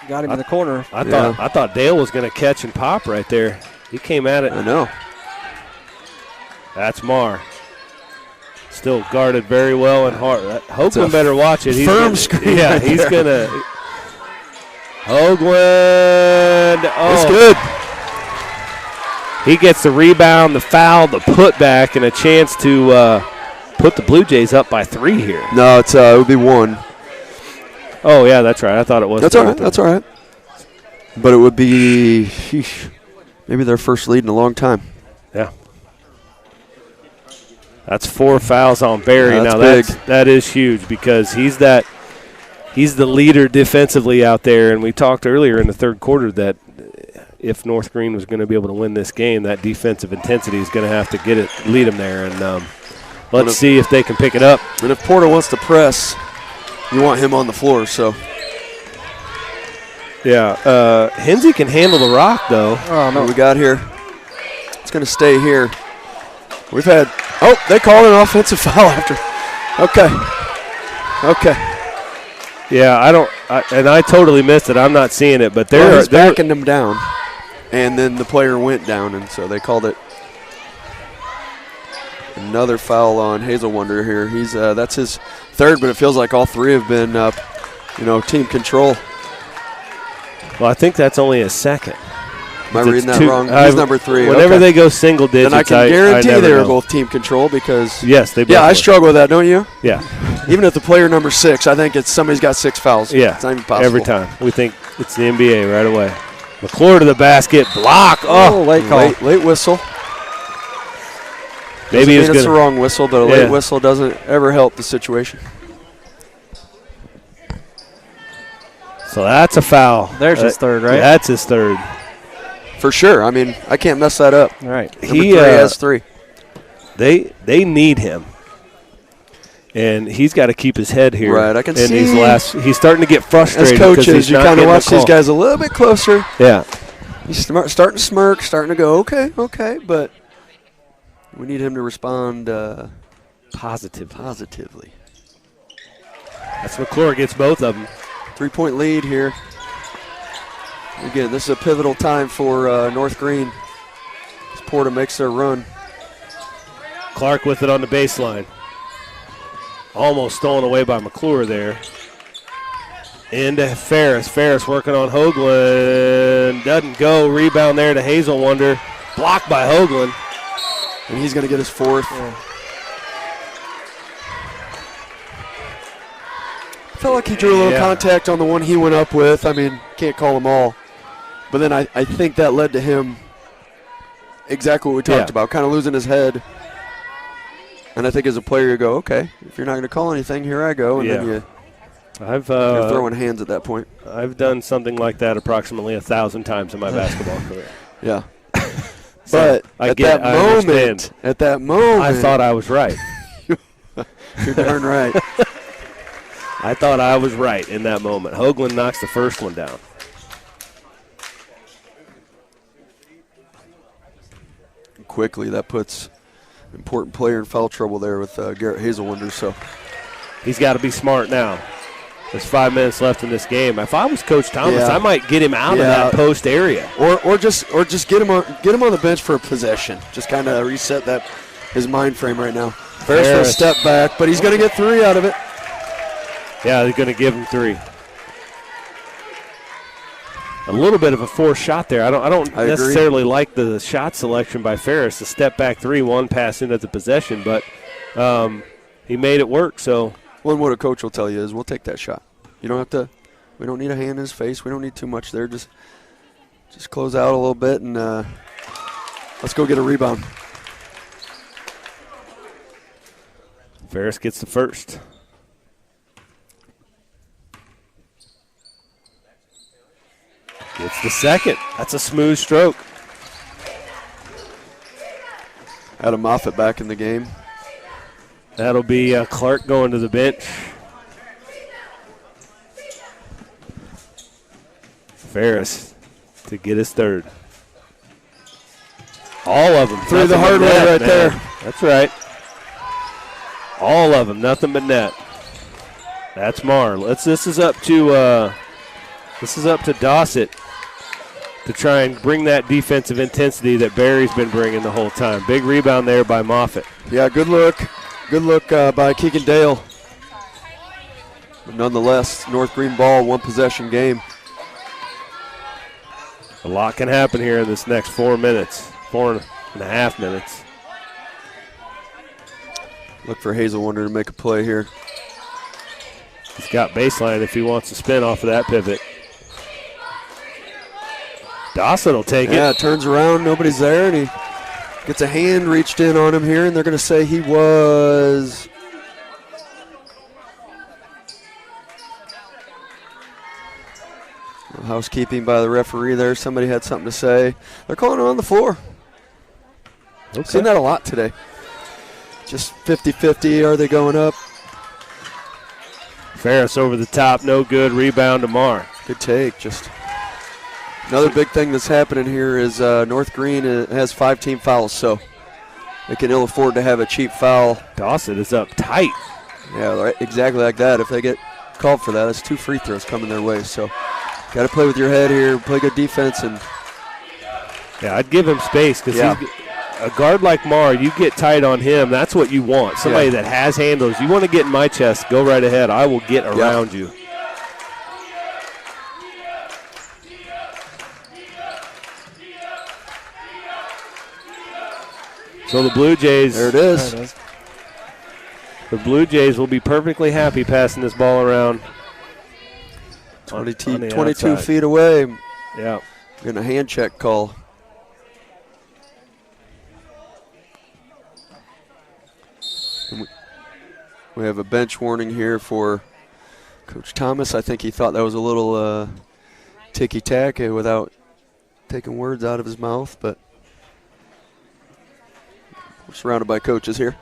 Got him in the corner. I thought Dale was going to catch and pop right there. He came at it. I know. That's Marr. Still guarded very well and hard. Hoagland better watch it. Firm screen. Yeah, right he's there. going to. Hoagland. That's Oh, good. he gets the rebound, the foul, the putback, and a chance to put the Blue Jays up by 3 here. No, it would be 1. Oh, yeah, that's right. I thought it was. That's all right. That's all right. But it would be, maybe their first lead in a long time. Yeah. That's 4 fouls on Barry. Yeah, that's now big. that is huge because he's that he's the leader defensively out there. And we talked earlier in the third quarter that if North Greene was going to be able to win this game, that defensive intensity is going to have to lead them there. And let's see if they can pick it up. And if Porta wants to press, you want him on the floor. So. Yeah, Hensey can handle the rock, though. Oh, no. What we got here? It's going to stay here. We've had – oh, they called an offensive foul after. Okay. Yeah, I totally missed it. I'm not seeing it, but they're backing them down. And then the player went down, and so they called it another foul on Hazelwonder here. He's that's his third, but it feels like all three have been, team control. Well, I think that's only a second. Am I reading that wrong? He's number 3. Whenever they go single digits, and I can guarantee they were both team control because yes, they both I struggle with that, don't you? Yeah. Even if the player number 6, I think it's somebody's got 6 fouls. Yeah. It's not even possible. Every time. We think it's the NBA right away. McClure to the basket, block. Oh, late call. Late whistle. Maybe it's the wrong whistle, but a late whistle doesn't ever help the situation. So that's a foul. There's his third, right? That's his third. For sure. I mean, I can't mess that up. All right. He has 3. They need him. And he's got to keep his head here. Right, I can see. He's starting to get frustrated. As coaches, you kind of watch these guys a little bit closer. Yeah. He's starting to smirk, starting to go, okay, but we need him to respond positively. That's McClure gets both of them. 3-point lead here. Again, this is a pivotal time for North Greene as Porta makes their run. Clark with it on the baseline. Almost stolen away by McClure there. Into Ferris. Ferris working on Hoagland. Doesn't go. Rebound there to Hazelwonder. Blocked by Hoagland. And he's going to get his 4th. Yeah. Felt like he drew a little contact on the one he went up with. I mean, can't call them all. But then I think that led to him exactly what we talked about, kind of losing his head. And I think as a player you go, okay, if you're not going to call anything, here I go. And then you're throwing hands at that point. I've done something like that approximately 1,000 times in my basketball career. Yeah. But at that moment, I thought I was right. You're darn right. I thought I was right in that moment. Hoagland knocks the first one down. Quickly, that puts an important player in foul trouble there with Garrett Hazelwonder. So he's got to be smart now. There's 5 minutes left in this game. If I was Coach Thomas, I might get him out of that post area, or just get him on the bench for a possession. Just kind of reset his mind frame right now. Ferris for a step back, but he's going to get 3 out of it. Yeah, they're going to give him 3. A little bit of a forced shot there. I don't necessarily like the shot selection by Ferris. The step back 3, 1 pass into the possession, but he made it work. So, what a coach will tell you is, we'll take that shot. You don't have to. We don't need a hand in his face. We don't need too much there. Just close out a little bit and let's go get a rebound. Ferris gets the first. It's the second. That's a smooth stroke. Adam Moffitt back in the game. That'll be Clark going to the bench. Ferris to get his third. All of them. Through the hard way right there. That's right. All of them. Nothing but net. That's Marr. This is up to Dossett to try and bring that defensive intensity that Barry's been bringing the whole time. Big rebound there by Moffitt. Yeah, good look. Good look by Keegan Dale. But nonetheless, North Greene ball, 1 possession game. A lot can happen here in this next 4 minutes, 4.5 minutes. Look for Hazelwonder to make a play here. He's got baseline if he wants to spin off of that pivot. Dawson will take it. Yeah, turns around, nobody's there, and he gets a hand reached in on him here, and they're going to say he was Housekeeping by the referee there. Somebody had something to say. They're calling it on the floor. Okay. Seen that a lot today. Just 50-50. Are they going up? Ferris over the top, no good. Rebound to Marr. Good take. Just another big thing that's happening here is North Greene has 5 team fouls, so they can ill afford to have a cheap foul. Dawson is up tight. Yeah, right, exactly like that. If they get called for that, that's 2 free throws coming their way. So got to play with your head here, play good defense, and yeah, I'd give him space because a guard like Marr, you get tight on him. That's what you want. Somebody that has handles. You want to get in my chest, go right ahead. I will get around you. So the Blue Jays. There it is. There it is. The Blue Jays will be perfectly happy passing this ball around. 22 outside. feet away. Yeah. Getting a hand check call. And we have a bench warning here for Coach Thomas. I think he thought that was a little ticky-tacky without taking words out of his mouth, but we're surrounded by coaches here.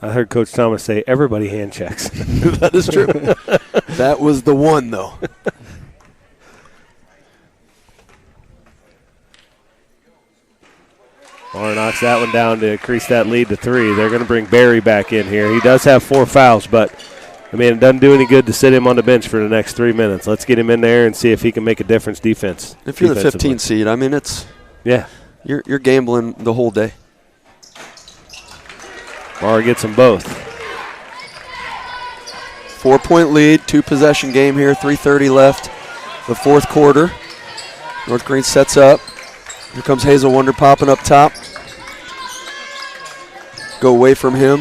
I heard Coach Thomas say, everybody hand checks. That is true. That was the one, though. Marr knocks that one down to increase that lead to 3. They're going to bring Barry back in here. He does have 4 fouls, but, I mean, it doesn't do any good to sit him on the bench for the next 3 minutes. Let's get him in there and see if he can make a difference defense. If you're the 15 seed, I mean, it's you're gambling the whole day. Marr gets them both. 4-point lead, 2-possession game here, 3:30 left. The 4th quarter. North Greene sets up. Here comes Hazel Wonder popping up top. Go away from him.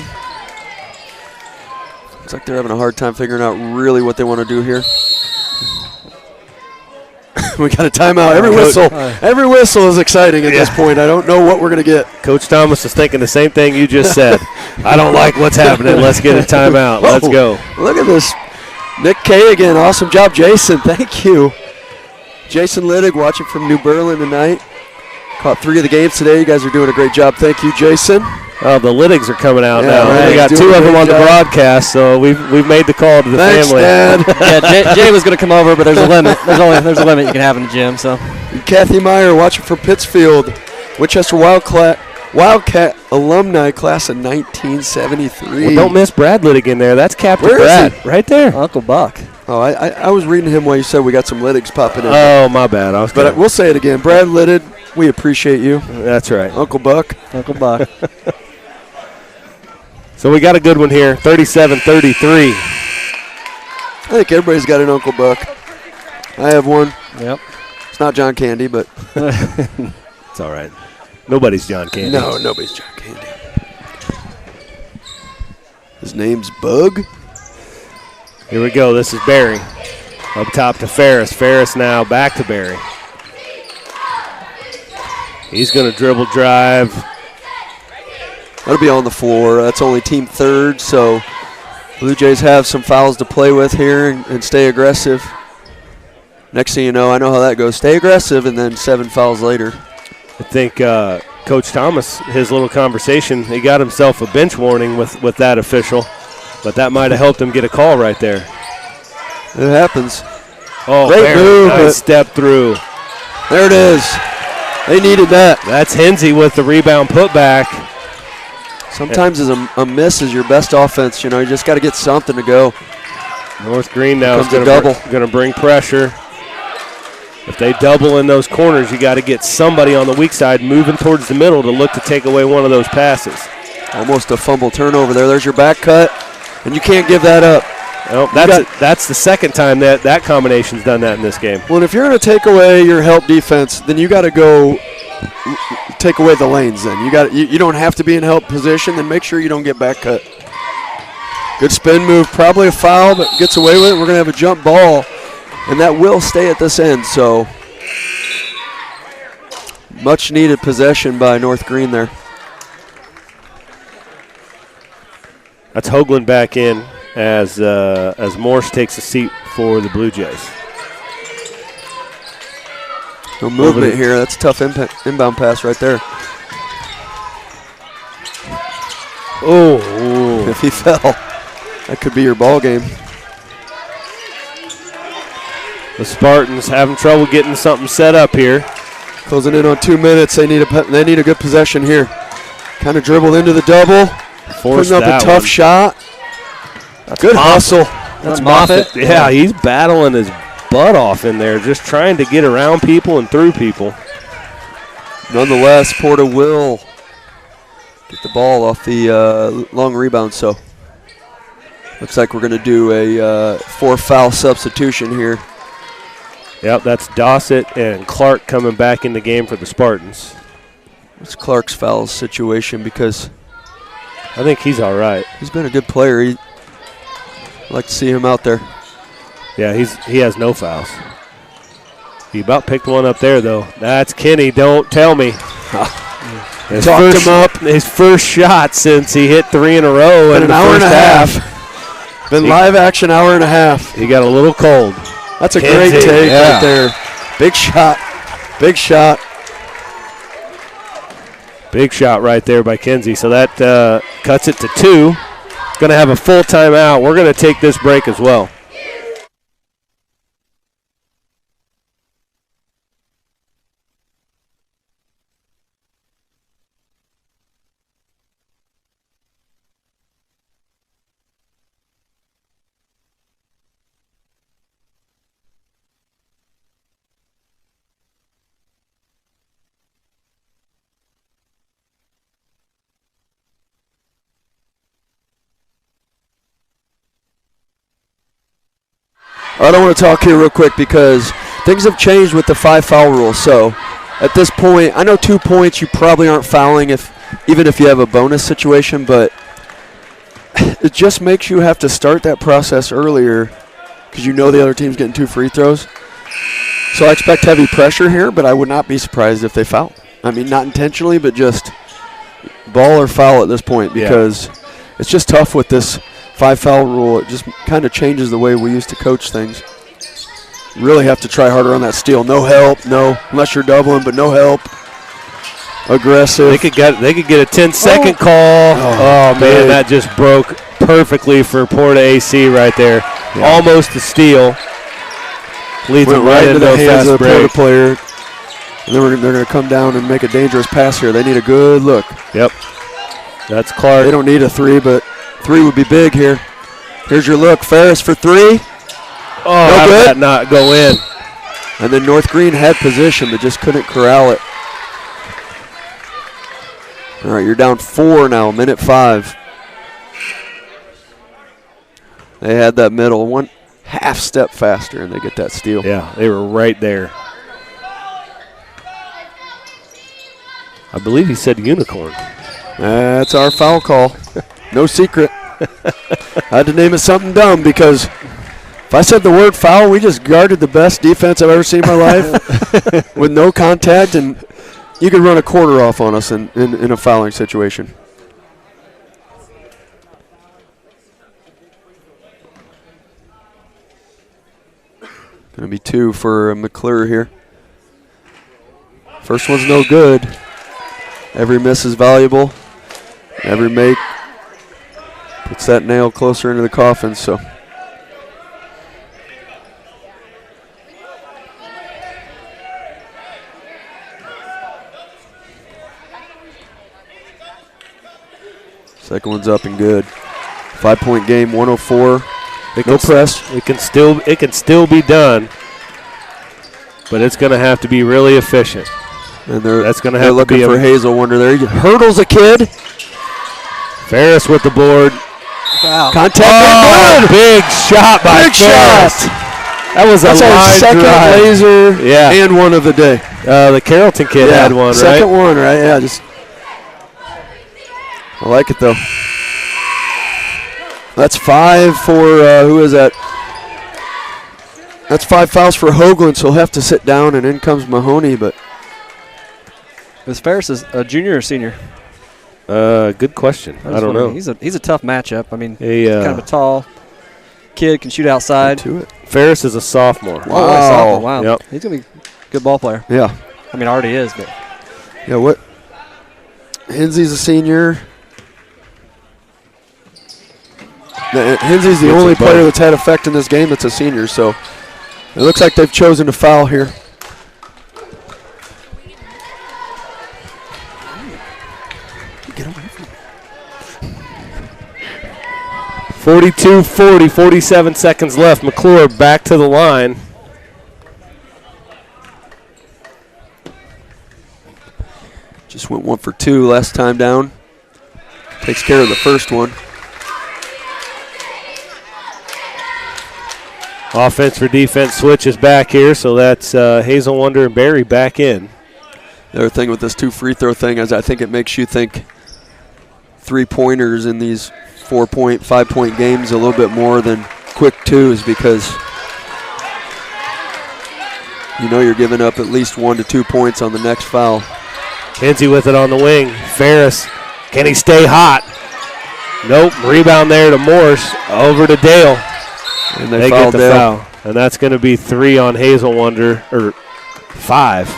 Looks like they're having a hard time figuring out really what they want to do here. We got a timeout. Every whistle is exciting at this point. I don't know what we're going to get. Coach Thomas is thinking the same thing you just said. I don't like what's happening. Let's get a timeout. Let's go. Look at this. Nick Kay again. Awesome job, Jason. Thank you. Jason Liddig watching from New Berlin tonight. Caught 3 of the games today. You guys are doing a great job. Thank you, Jason. Oh, the Liddigs are coming out now. Right. We got 2 of them on the broadcast, so we've made the call to the Thanks, family. Dad. Yeah, Jay was going to come over, but there's a limit. There's a limit you can have in the gym. So, And Kathy Meyer watching from Pittsfield. Winchester Wildcat alumni class of 1973. Well, don't miss Brad Liddig in there. That's Captain Where is Brad he? right there. Uncle Buck. Oh, I was reading him while you said we got some Liddigs popping in. Oh, my bad. But we'll say it again. Brad Liddig, we appreciate you. That's right. Uncle Buck. Uncle Buck. So we got a good one here, 37-33. I think everybody's got an Uncle Buck. I have one. Yep. It's not John Candy, but It's all right. Nobody's John Candy. no, nobody's John Candy. His name's Bug. Here we go. This is Barry. Up top to Ferris. Ferris now back to Barry. He's going to dribble drive. That'll be on the floor. That's only team 3rd, so Blue Jays have some fouls to play with here and stay aggressive. Next thing you know, I know how that goes. Stay aggressive, and then 7 fouls later. I think Coach Thomas, his little conversation, he got himself a bench warning with that official, but that might have helped him get a call right there. It happens. Oh, Great move, nice step through. There it is. They needed that. That's Hensey with the rebound putback. Sometimes a miss is your best offense. You know, you just got to get something to go. North Greene now is Comes a double. going to bring pressure. If they double in those corners, you got to get somebody on the weak side moving towards the middle to look to take away one of those passes. Almost a fumble turnover there. There's your back cut, and you can't give that up. Well, that's the second time that combination's done that in this game. Well, if you're going to take away your help defense, then you got to go take away the lanes. Then you don't have to be in help position. Then make sure you don't get back cut. Good spin move, probably a foul, but gets away with it. We're going to have a jump ball, and that will stay at this end. So much needed possession by North Greene there. That's Hoagland back in. as Morse takes a seat for the Blue Jays. No movement here. That's a tough inbound pass right there. Oh. If he fell, that could be your ball game. The Spartans having trouble getting something set up here. Closing in on 2 minutes. They need a good possession here. Kind of dribbled into the double. Forced putting up a tough shot. Good hustle. That's Moffitt. Yeah, he's battling his butt off in there, just trying to get around people and through people. Nonetheless, Porta will get the ball off the long rebound. So looks like we're going to do a 4-foul substitution here. Yep, that's Dossett and Clark coming back in the game for the Spartans. It's Clark's foul situation because I think he's all right. He's been a good player. I'd like to see him out there. Yeah, he has no fouls. He about picked one up there, though. That's Kenny. Don't tell me. Talked him up. His first shot since he hit 3 in a row in an the hour first and a half. half. Been live action hour and a half. He got a little cold. That's a great take right there. Big shot. Big shot. Big shot right there by Kenzie. So that cuts it to 2. Going to have a full timeout. We're going to take this break as well. I don't want to talk here real quick because things have changed with the 5-foul rule. So at this point, I know 2 points you probably aren't fouling even if you have a bonus situation, but it just makes you have to start that process earlier because you know the other team's getting 2 free throws. So I expect heavy pressure here, but I would not be surprised if they foul. I mean, not intentionally, but just ball or foul at this point because it's just tough with this 5-foul rule. It just kind of changes the way we used to coach things. You really have to try harder on that steal. No help, unless you're doubling, but no help. Aggressive. They could get a 10-second call. Oh man, that just broke perfectly for Porta AC right there. Yeah. Almost a steal. Leads Went them right into the a hands fast of the Porta break. player. And then they're going to come down and make a dangerous pass here. They need a good look. Yep. That's Clark. They don't need a 3, but 3 would be big here. Here's your look. Ferris for 3. Oh, how did that not go in? And then North Greene had position, but just couldn't corral it. All right, you're down 4 now, minute 5. They had that middle, 1 half step faster, and they get that steal. Yeah, they were right there. I believe he said unicorn. That's our foul call. No secret. I had to name it something dumb because if I said the word foul, we just guarded the best defense I've ever seen in my life with no contact, and you could run a quarter off on us in a fouling situation. Going to be 2 for McClure here. First one's no good. Every miss is valuable. Every make puts that nail closer into the coffin. So second one's up and good. 5-point game, 104. No press. It can still be done, but it's going to have to be really efficient. And that's going to they're have looking to be for Hazel Wonder there. He hurdles a kid. Ferris with the board. Wow. Contact. Oh, big shot by Big Ferris. shot. That was That's a our line second drive. laser and one of the day. The Carrollton kid had one, second right? one, right? Yeah, I like it though. That's 5 for who is that? That's 5 fouls for Hoagland, so he'll have to sit down, and in comes Mahoney. But is Ferris a junior or senior? Good question. I don't know. He's a tough matchup. I mean, He, he's kind of a tall. kid, can shoot outside. To it. Ferris is a sophomore. Oh, a sophomore. Wow. Yep. He's going to be a good ball player. Yeah. I mean, already is, but. Yeah, what? Hensey's a senior. Hensey's the only player that's had effect in this game that's a senior, so it looks like they've chosen to foul here. Get away from me. 42-40, 47 seconds left. McClure back to the line. Just went 1 for 2 last time down. Takes care of the first one. Offense for defense switches back here, so that's Hazel Wonder and Barry back in. The other thing with this 2 free throw thing is I think it makes you think 3-pointers in these 4-point, 5-point games a little bit more than quick 2s because you know you're giving up at least 1 to 2 points on the next foul. Hensey with it on the wing. Ferris, can he stay hot? Nope. Rebound there to Morse. Over to Dale. And they get the foul. And that's going to be 3 on Hazel Wonder, or 5.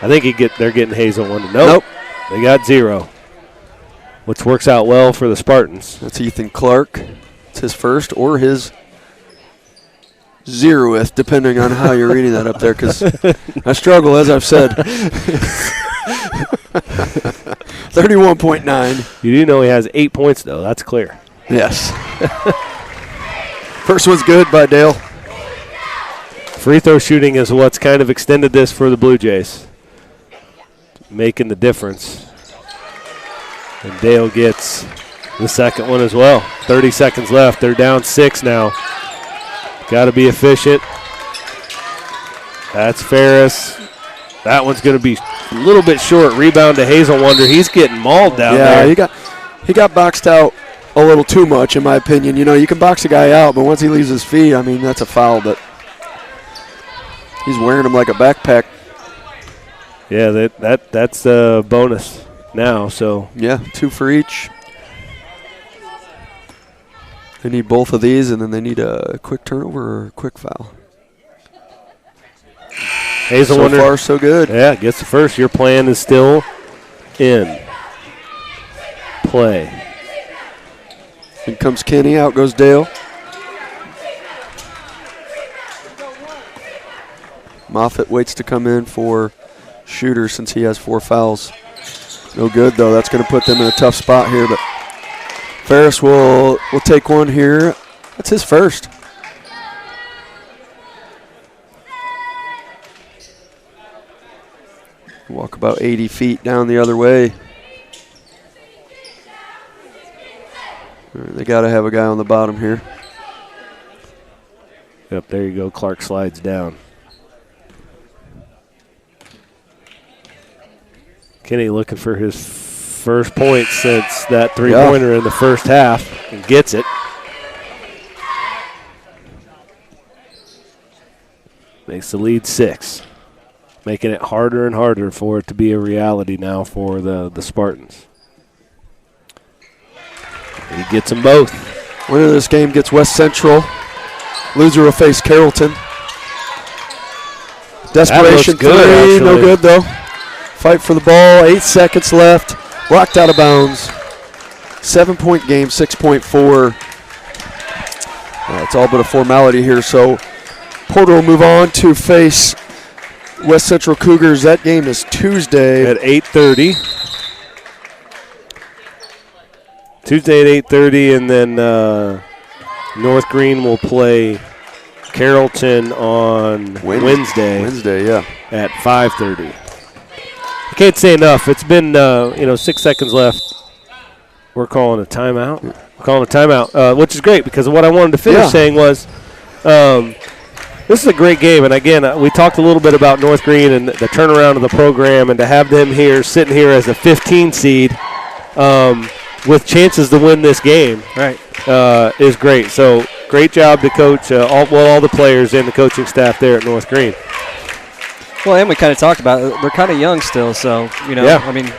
I think they're getting Hazel Wonder. Nope. They got 0, which works out well for the Spartans. That's Ethan Clark. It's his first or his 0th, depending on how you're reading that up there, because I struggle, as I've said. 31.9. You do know he has 8 points, though. That's clear. Yes. First one's good by Dale. Free throw shooting is what's kind of extended this for the Blue Jays, making the difference. And Dale gets the second one as well. 30 seconds left. They're down 6 now. Got to be efficient. That's Ferris. That one's going to be a little bit short. Rebound to Hazel Wonder. He's getting mauled down there. Yeah, he got boxed out a little too much, in my opinion. You know, you can box a guy out, but once he leaves his feet, I mean, that's a foul. But he's wearing him like a backpack. Yeah, that's a bonus now. So yeah, 2 for each. They need both of these, and then they need a quick turnover or a quick foul. Hazel Wonder, so far, so good. Yeah, gets the first. Your plan is still in play. In comes Kenny. Out goes Dale. Moffitt waits to come in for Shooter since he has 4 fouls. No good, though. That's going to put them in a tough spot here. But Ferris will take one here. That's his first. Walk about 80 feet down the other way. All right, they got to have a guy on the bottom here. Yep, there you go. Clark slides down. Kenny looking for his first point since that three-pointer in the first half and gets it. Makes the lead 6. Making it harder and harder for it to be a reality now for the Spartans. He gets them both. Winner of this game gets West Central. Loser will face Carrollton. Desperation good, 3, no good though. Fight for the ball, 8 seconds left. Blocked out of bounds. 7-point game, 6.4. It's all but a formality here, so Porter will move on to face West Central Cougars. That game is Tuesday at 8:30. Tuesday at 8:30, and then North Greene will play Carrollton on Wednesday. Wednesday, yeah. At 5:30. I can't say enough. It's been 6 seconds left. We're calling a timeout. We're calling a timeout, which is great because what I wanted to finish saying was this is a great game. And, again, we talked a little bit about North Greene and the turnaround of the program, and to have them here, sitting here as a 15 seed with chances to win this game is great. So great job to coach all the players and the coaching staff there at North Greene. Well, and we kind of talked about it. They're kind of young still, so, I mean,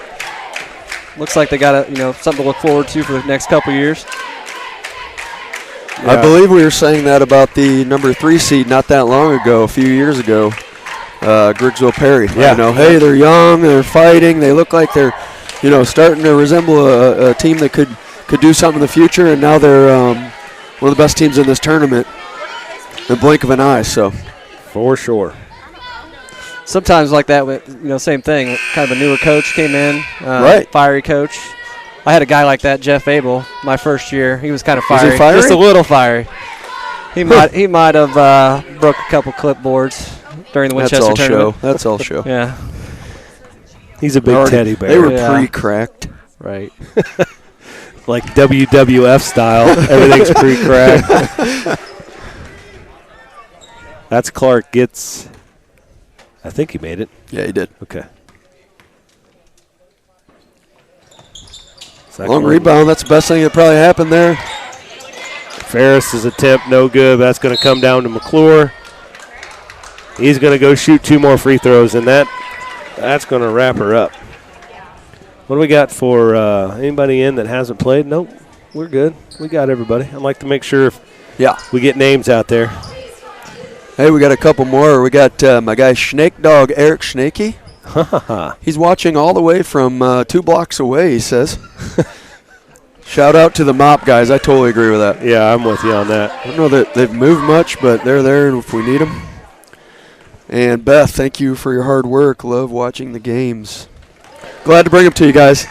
looks like they got something to look forward to for the next couple years. I believe we were saying that about the number 3 seed not that long ago, a few years ago, Griggsville Perry. Yeah. You know, hey, they're young, they're fighting, they look like they're, you know, starting to resemble a team that could do something in the future, and now they're one of the best teams in this tournament in the blink of an eye. So, for sure. Sometimes like that, with same thing. Kind of a newer coach came in, right, fiery coach. I had a guy like that, Jeff Abel, my first year. He was kind of Was fiery, he fiery? just a little fiery. He might have broke a couple clipboards during the Winchester tournament. That's all show. Yeah, he's a big teddy bear. They were pre-cracked, right? Like WWF style. Everything's pre-cracked. That's Clark gets. I think he made it. Yeah, he did. Okay. Long rebound. That's the best thing that probably happened there. Ferris's attempt, no good. That's going to come down to McClure. He's going to go shoot 2 more free throws, and that's going to wrap her up. What do we got for anybody in that hasn't played? Nope, we're good. We got everybody. I'd like to make sure we get names out there. Hey, we got a couple more. We got my guy Snake Dog, Eric Snakey. He's watching all the way from 2 blocks away, he says. Shout out to the mop guys. I totally agree with that. Yeah, I'm with you on that. I don't know that they've moved much, but they're there if we need them. And Beth, thank you for your hard work. Love watching the games. Glad to bring them to you guys.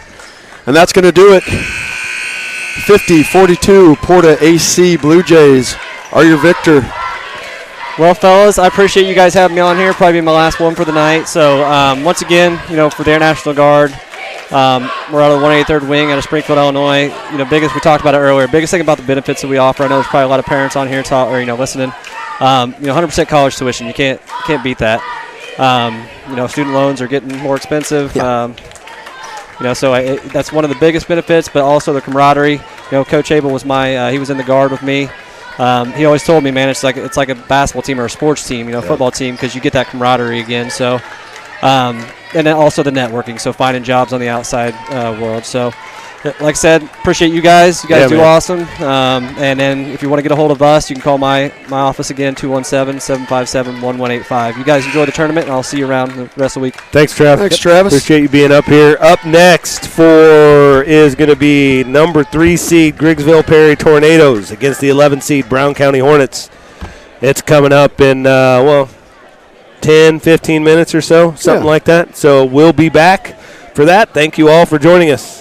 And that's going to do it. 50-42, Porta AC Blue Jays are your victor. Well, fellas, I appreciate you guys having me on here. Probably my last one for the night. So, once again, for the Air National Guard, we're out of the 183rd Wing out of Springfield, Illinois. We talked about it earlier. Biggest thing about the benefits that we offer. I know there's probably a lot of parents on here listening. 100% college tuition. You can't beat that. Student loans are getting more expensive. Yeah. That's one of the biggest benefits. But also the camaraderie. Coach Abel was he was in the guard with me. He always told me, man, it's like a basketball team or a sports team, football team, because you get that camaraderie again. So, and then also the networking, so finding jobs on the outside world. So, like I said, appreciate you guys. You guys do awesome. And then if you want to get a hold of us, you can call my office again, 217-757-1185. You guys enjoy the tournament, and I'll see you around the rest of the week. Thanks, Travis. Thanks, Travis. Appreciate you being up here. Up next is going to be number 3 seed Griggsville Perry Tornadoes against the 11 seed Brown County Hornets. It's coming up in, 10, 15 minutes or so, something like that. So we'll be back for that. Thank you all for joining us.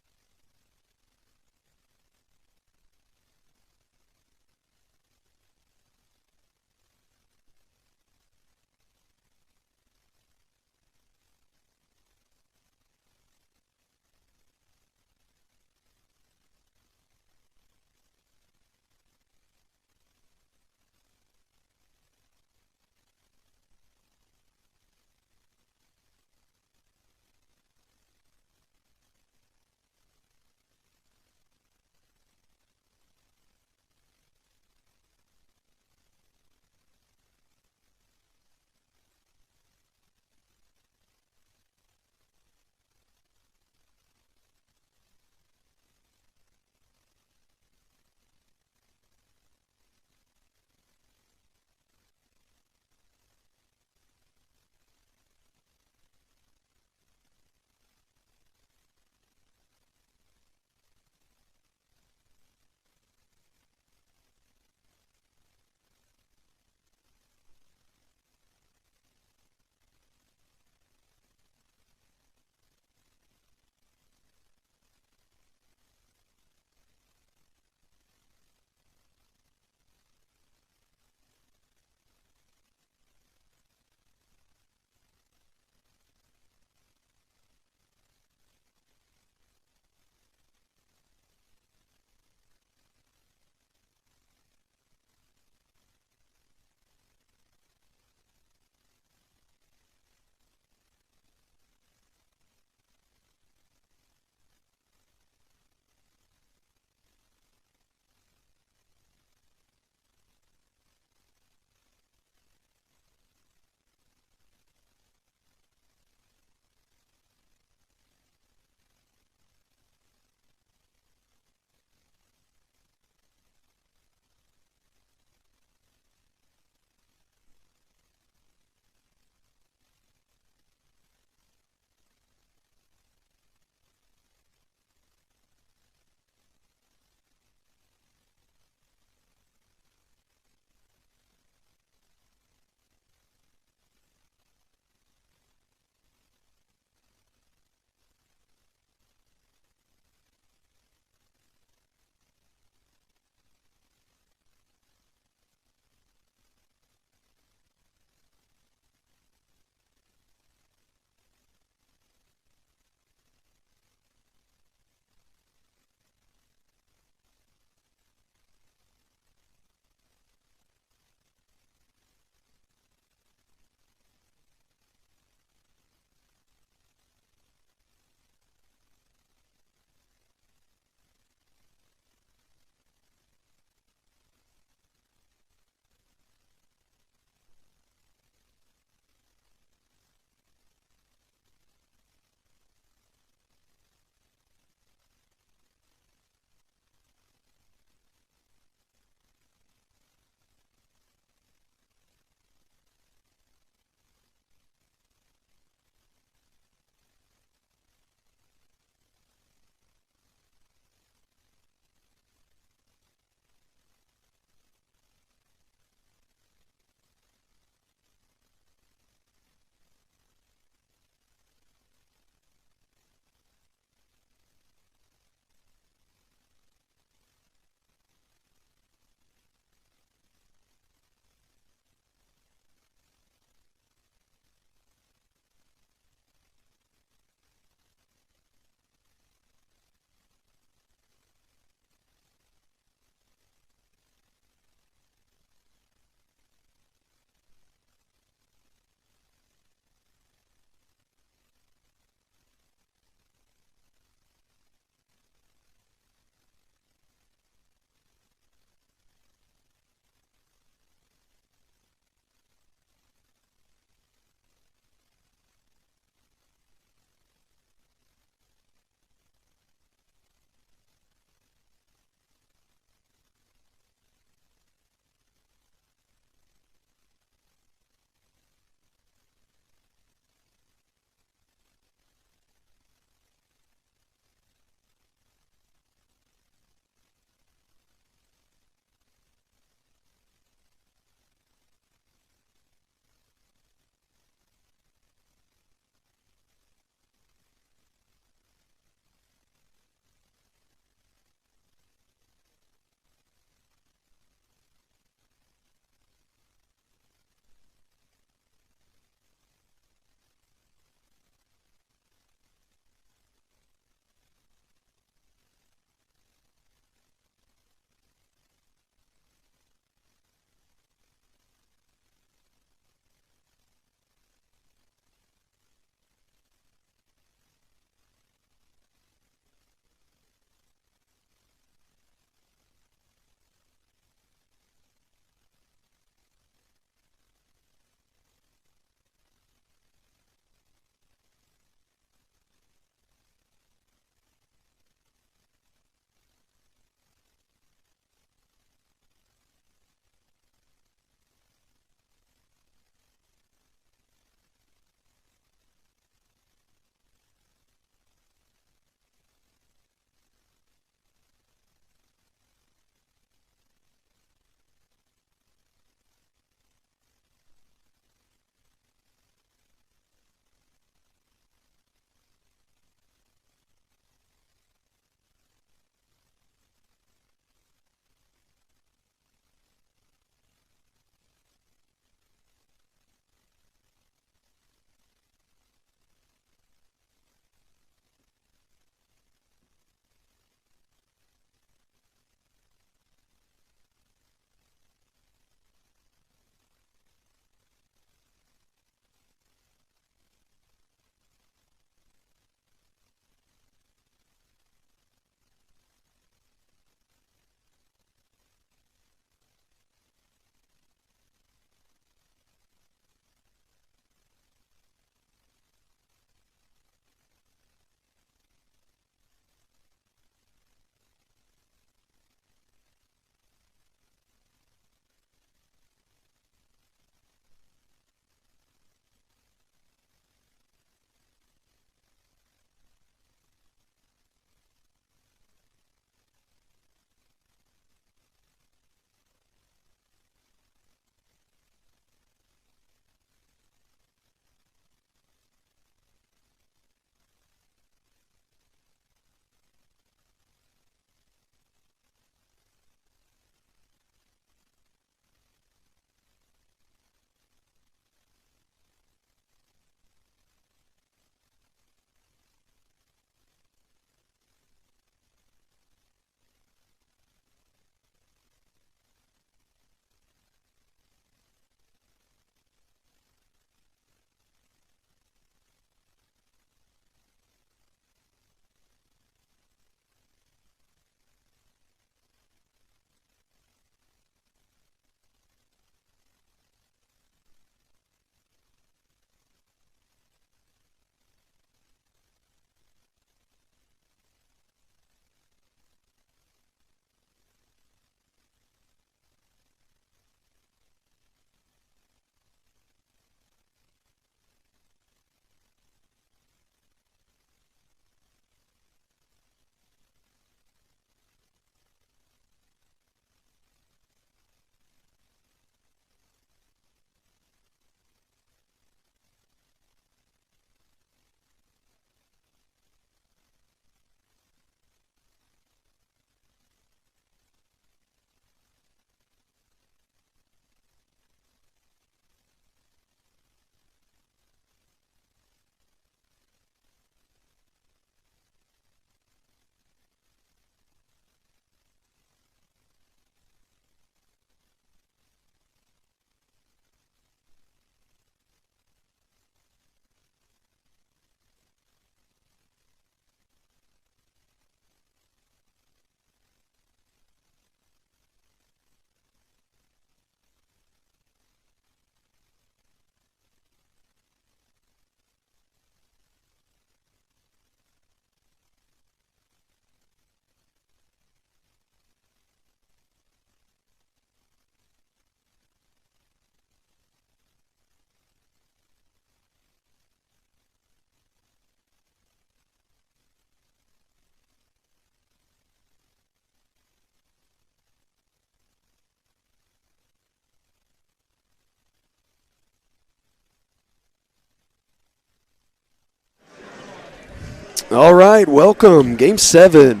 All right, welcome. Game 7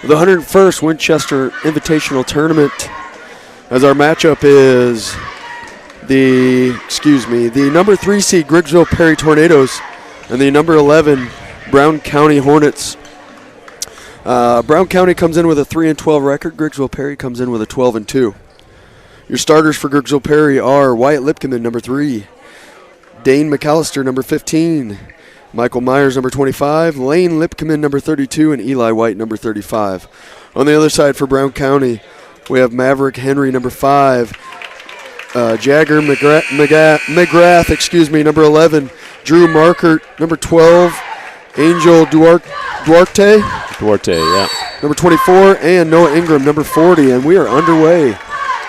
of the 101st Winchester Invitational Tournament. As our matchup is the number 3 seed Griggsville Perry Tornadoes and the number 11 Brown County Hornets. Brown County comes in with a 3-12 record. Griggsville Perry comes in with a 12-2. Your starters for Griggsville Perry are Wyatt Lipkeman, number 3, Dane McAllister, number 15, Michael Myers, number 25, Lane Lipkeman, number 32, and Eli White, number 35. On the other side for Brown County, we have Maverick Henry, number 5, Jagger McGrath, number 11, Drew Markert, number 12, Angel Duarte, yeah. number 24, and Noah Ingram, number 40, and we are underway.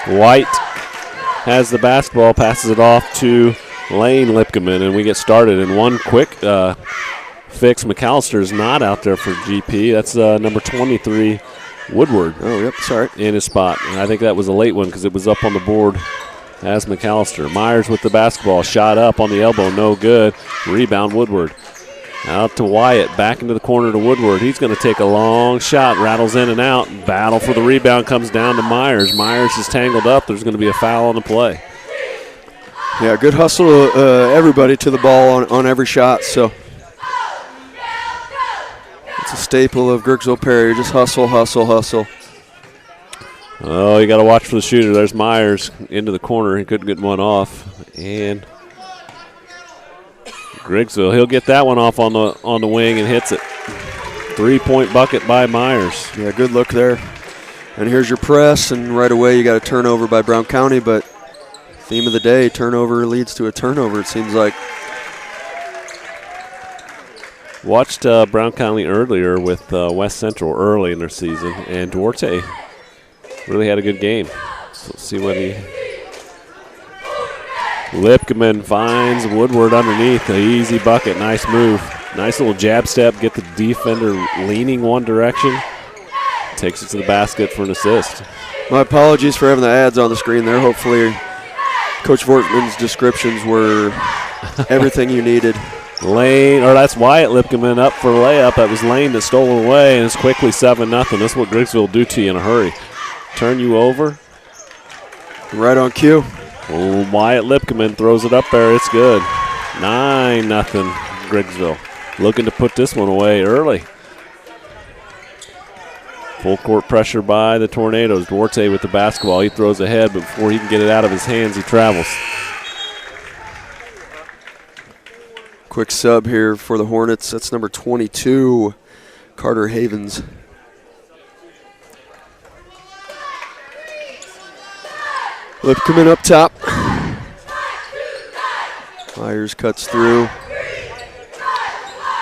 White has the basketball, passes it off to Lane Lipkeman, and we get started. And one quick fix, McAllister's not out there for GP. That's number 23, Woodward. Oh, yep, sorry. In his spot. And I think that was a late one because it was up on the board as McAllister. Myers with the basketball, shot up on the elbow, no good. Rebound, Woodward. Out to Wyatt, back into the corner to Woodward. He's going to take a long shot, rattles in and out. Battle for the rebound comes down to Myers. Myers is tangled up. There's going to be a foul on the play. Yeah, good hustle, everybody to the ball on every shot. So it's a staple of Griggsville Perry. Just hustle, hustle, hustle. Oh, you got to watch for the shooter. There's Myers into the corner. He couldn't get one off. And Griggsville, he'll get that one off on the wing and hits it. 3-point bucket by Myers. Yeah, good look there. And here's your press, and right away you got a turnover by Brown County, but theme of the day, turnover leads to a turnover, it seems like. Watched Brown County earlier with West Central early in their season, and Duarte really had a good game. So let's see what he... Lipkeman finds Woodward underneath. An easy bucket. Nice move. Nice little jab step. Get the defender leaning one direction. Takes it to the basket for an assist. My apologies for having the ads on the screen there. Hopefully Coach Vortman's descriptions were everything you needed. Lane, or that's Wyatt Lipkeman up for a layup. That was Lane that stole it away, and it's quickly 7-0. That's what Griggsville will do to you in a hurry. Turn you over. Right on cue. Oh, Wyatt Lipkeman throws it up there. It's good. 9-0 Griggsville. Looking to put this one away early. Full court pressure by the Tornadoes. Duarte with the basketball. He throws ahead, but before he can get it out of his hands, he travels. Quick sub here for the Hornets. That's number 22, Carter Havens. Lipkeman up top. Myers cuts through.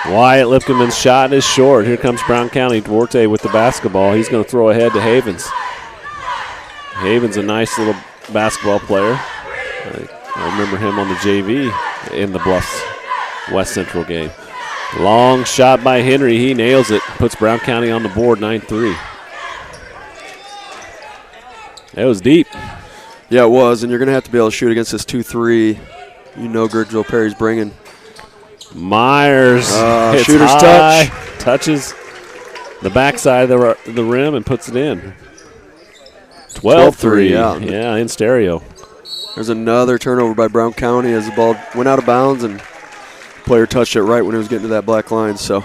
Wyatt Lipkeman's shot is short. Here comes Brown County. Duarte with the basketball. He's going to throw ahead to Havens. Havens, a nice little basketball player. I remember him on the JV in the Bluffs West Central game. Long shot by Henry. He nails it. Puts Brown County on the board, 9-3. That was deep. Yeah, it was, and you're going to have to be able to shoot against this 2-3. You know Griggsville Perry's bringing. Myers hits shooter's high, touch. touches the backside of the rim and puts it in. 12-3, yeah, in stereo. There's another turnover by Brown County as the ball went out of bounds, and the player touched it right when he was getting to that black line, so.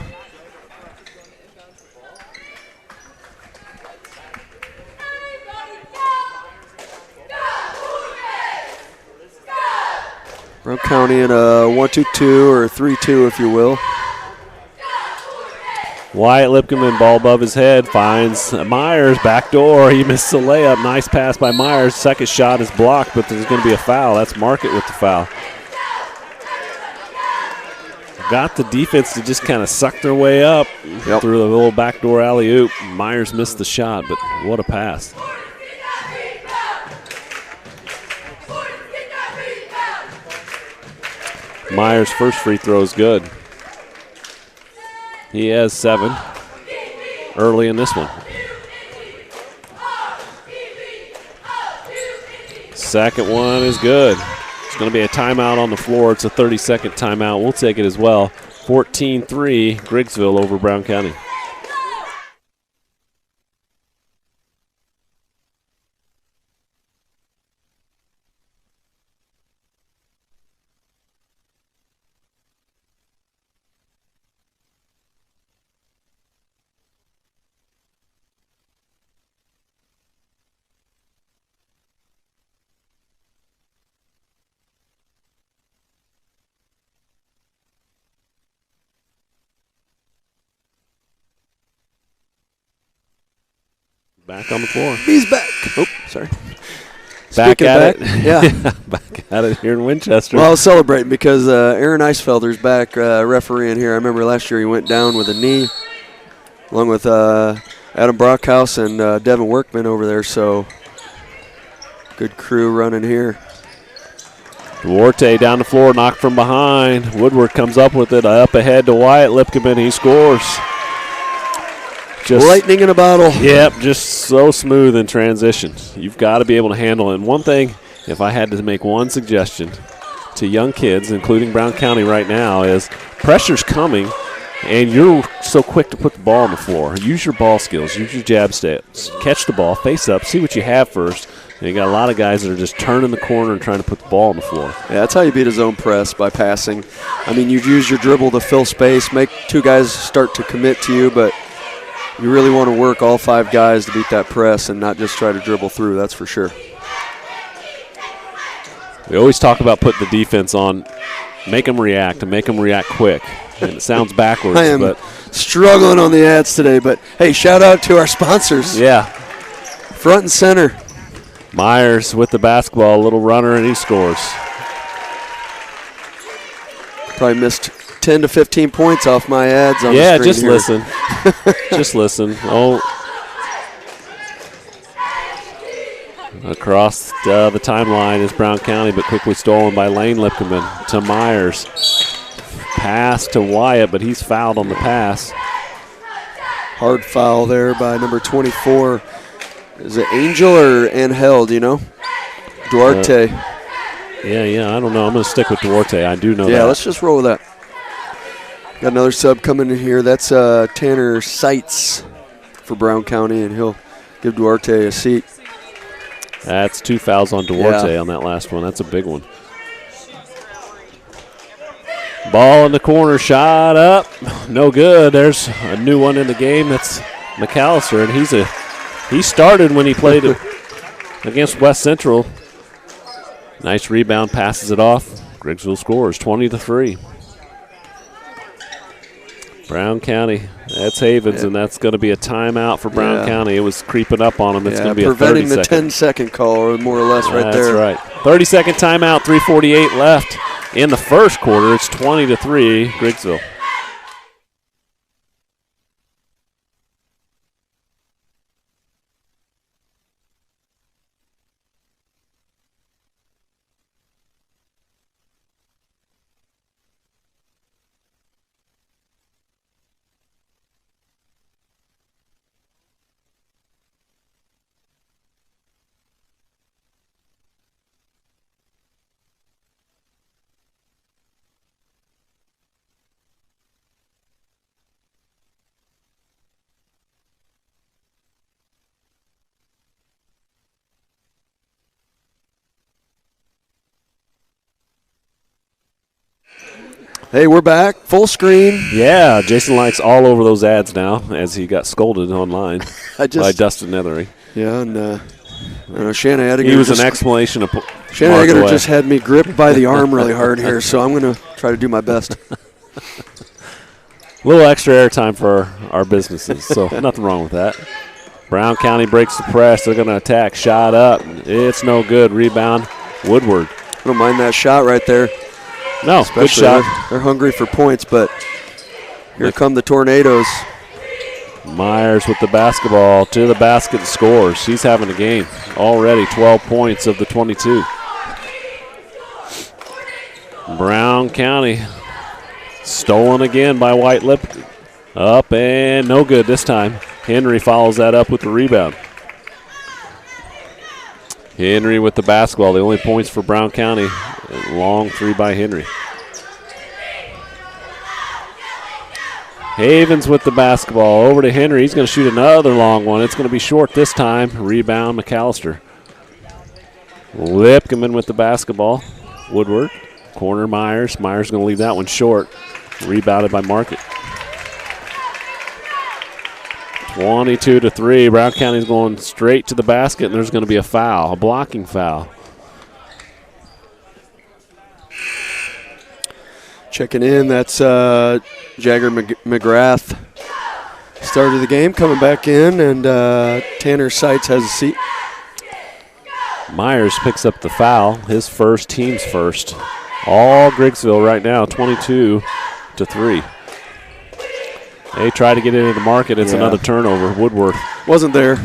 Brown County in a 1-2-2 or 3-2, if you will. Wyatt Lipkeman, ball above his head, finds Myers, backdoor. He missed the layup. Nice pass by Myers. Second shot is blocked, but there's going to be a foul. That's Market with the foul. Got the defense to just kind of suck their way up through the little backdoor alley-oop. Myers missed the shot, but what a pass. Myers' first free throw is good. He has 7 early in this one. Second one is good. It's going to be a timeout on the floor. It's a 30-second timeout. We'll take it as well. 14-3, Griggsville over Brown County. Back on the floor. He's back. Oh, sorry. Back Speaking at of it. Yeah. Back at it here in Winchester. Well, I was celebrating because Aaron Eisfelder's back refereeing here. I remember last year he went down with a knee, along with Adam Brockhouse and Devin Workman over there. So good crew running here. Duarte down the floor, knocked from behind. Woodward comes up with it, up ahead to Wyatt Lipkeman. He scores. Just, lightning in a bottle. Yep, just so smooth in transition. You've got to be able to handle it. And one thing, if I had to make one suggestion to young kids, including Brown County right now, is pressure's coming, and you're so quick to put the ball on the floor. Use your ball skills. Use your jab steps. Catch the ball, face up, see what you have first. And you got a lot of guys that are just turning the corner and trying to put the ball on the floor. Yeah, that's how you beat a zone press, by passing. I mean, you use your dribble to fill space, make two guys start to commit to you, but you really want to work all 5 guys to beat that press and not just try to dribble through, that's for sure. We always talk about putting the defense on, make them react, and make them react quick. And it sounds backwards. I am but struggling on the ads today, but hey, shout out to our sponsors. Yeah. Front and center. Myers with the basketball, a little runner, and he scores. Probably missed 10 to 15 points off my ads on the screen just here. listen. Just listen. Oh. Across the timeline is Brown County, but quickly stolen by Lane Lipkeman to Myers. Pass to Wyatt, but he's fouled on the pass. Hard foul there by number 24. Is it Angel or Angel, do you know? Duarte. Yeah, I don't know. I'm going to stick with Duarte. I do know that. Yeah, let's just roll with that. Got another sub coming in here. That's Tanner Seitz for Brown County, and he'll give Duarte a seat. That's 2 fouls on Duarte on that last one. That's a big one. Ball in the corner, shot up. No good. There's a new one in the game. That's McAllister, and he started when he played against West Central. Nice rebound, passes it off. Griggsville scores 20-3. Brown County, that's Havens, and that's going to be a timeout for Brown County. It was creeping up on them. It's going to be a 30-second. Preventing the 10-second call, or more or less right there. That's right. 30-second timeout, 3:48 left in the first quarter. It's 20-3, Griggsville. Hey, we're back. Full screen. Yeah, Jason likes all over those ads now as he got scolded online by Dustin Nethery. Yeah, and I know Shannon Edinger. He was an explanation of Shannon Edinger just had me gripped by the arm really hard here, so I'm going to try to do my best. A little extra airtime for our businesses, so nothing wrong with that. Brown County breaks the press. They're going to attack. Shot up. It's no good. Rebound, Woodward. I don't mind that shot right there. No, good shot. They're hungry for points, but here come the Tornadoes. Myers with the basketball to the basket and scores. He's having a game already, 12 points of the 22. Brown County stolen again by White Lip. Up and no good this time. Henry follows that up with the rebound. Henry with the basketball. The only points for Brown County. Long three by Henry. Havens with the basketball. Over to Henry. He's going to shoot another long one. It's going to be short this time. Rebound, McAllister. Lipkeman with the basketball. Woodward. Corner, Myers. Myers going to leave that one short. Rebounded by Market. 22-3. Brown County's going straight to the basket, and there's going to be a foul, a blocking foul. Checking in, that's Jagger McGrath. Started the game, coming back in, and Tanner Seitz has a seat. Myers picks up the foul, his first, team's first. All Griggsville right now, 22-3. They try to get into the market. It's another turnover. Woodward. Wasn't there.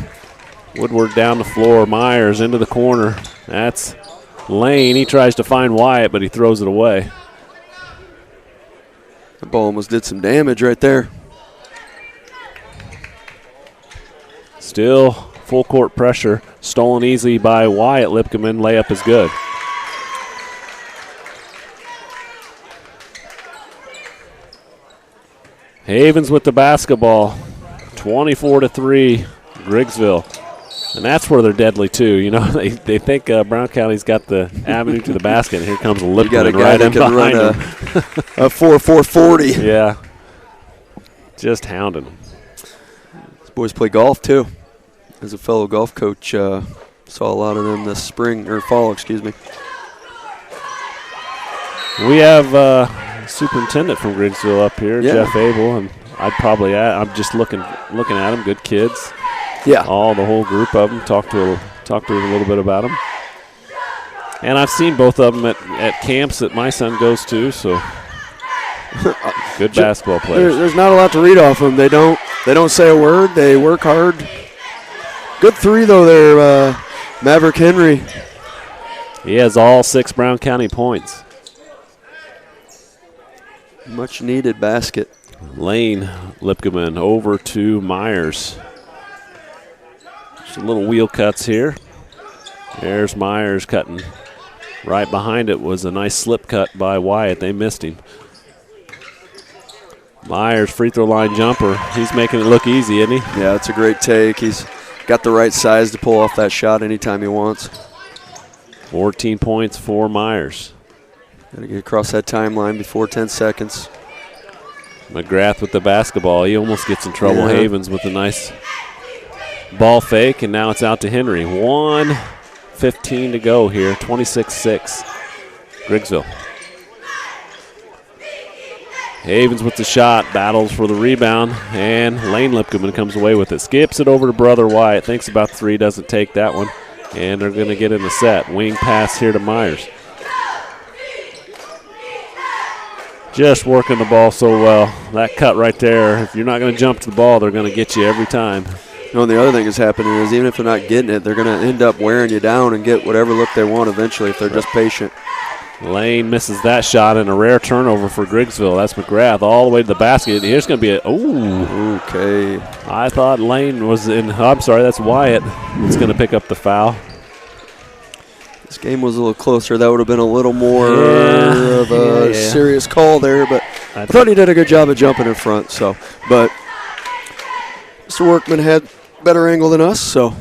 Woodward down the floor. Myers into the corner. That's Lane. He tries to find Wyatt, but he throws it away. The ball almost did some damage right there. Still full court pressure. Stolen easily by Wyatt. Lipkeman. Layup is good. Havens with the basketball. 24-3, Griggsville. And that's where they're deadly, too. You know, they think Brown County's got the avenue to the basket, and here comes Lipkeman right in behind him. A 4-4-40. Yeah. Just hounding them. These boys play golf, too. As a fellow golf coach, saw a lot of them this spring, or fall, excuse me. We have superintendent from Griggsville up here, Jeff Abel, and I'm just looking at them. Good kids. Yeah. The whole group of them. Talked to a little bit about them. And I've seen both of them at camps that my son goes to, so good basketball players. There's not a lot to read off them. They don't say a word. They work hard. Good three though there, Maverick Henry. He has all 6 Brown County points. Much needed basket. Lane Lipkeman over to Myers. Just a little wheel cuts here. There's Myers cutting. Right behind it was a nice slip cut by Wyatt. They missed him. Myers free throw line jumper. He's making it look easy, isn't he? Yeah, it's a great take. He's got the right size to pull off that shot anytime he wants. 14 points for Myers. Got to get across that timeline before 10 seconds. McGrath with the basketball. He almost gets in trouble. Havens with a nice ball fake, and now it's out to Henry. 1:15 to go here. 26-6. Griggsville. Havens with the shot. Battles for the rebound, and Lane Lipkeman comes away with it. Skips it over to brother Wyatt. Thinks about 3. Doesn't take that one. And they're going to get in the set. Wing pass here to Myers. Just working the ball so well. That cut right there, if you're not going to jump to the ball, they're going to get you every time. You know, and the other thing that's happening is even if they're not getting it, they're going to end up wearing you down and get whatever look they want eventually if they're just patient. Lane misses that shot, and a rare turnover for Griggsville. That's McGrath all the way to the basket. Here's going to be Okay. I thought Lane was in. I'm sorry, that's Wyatt. It's going to pick up the foul. This game was a little closer. That would have been a little more of a serious call there, but I thought he did a good job of jumping in front. But Mr. Workman had better angle than us, so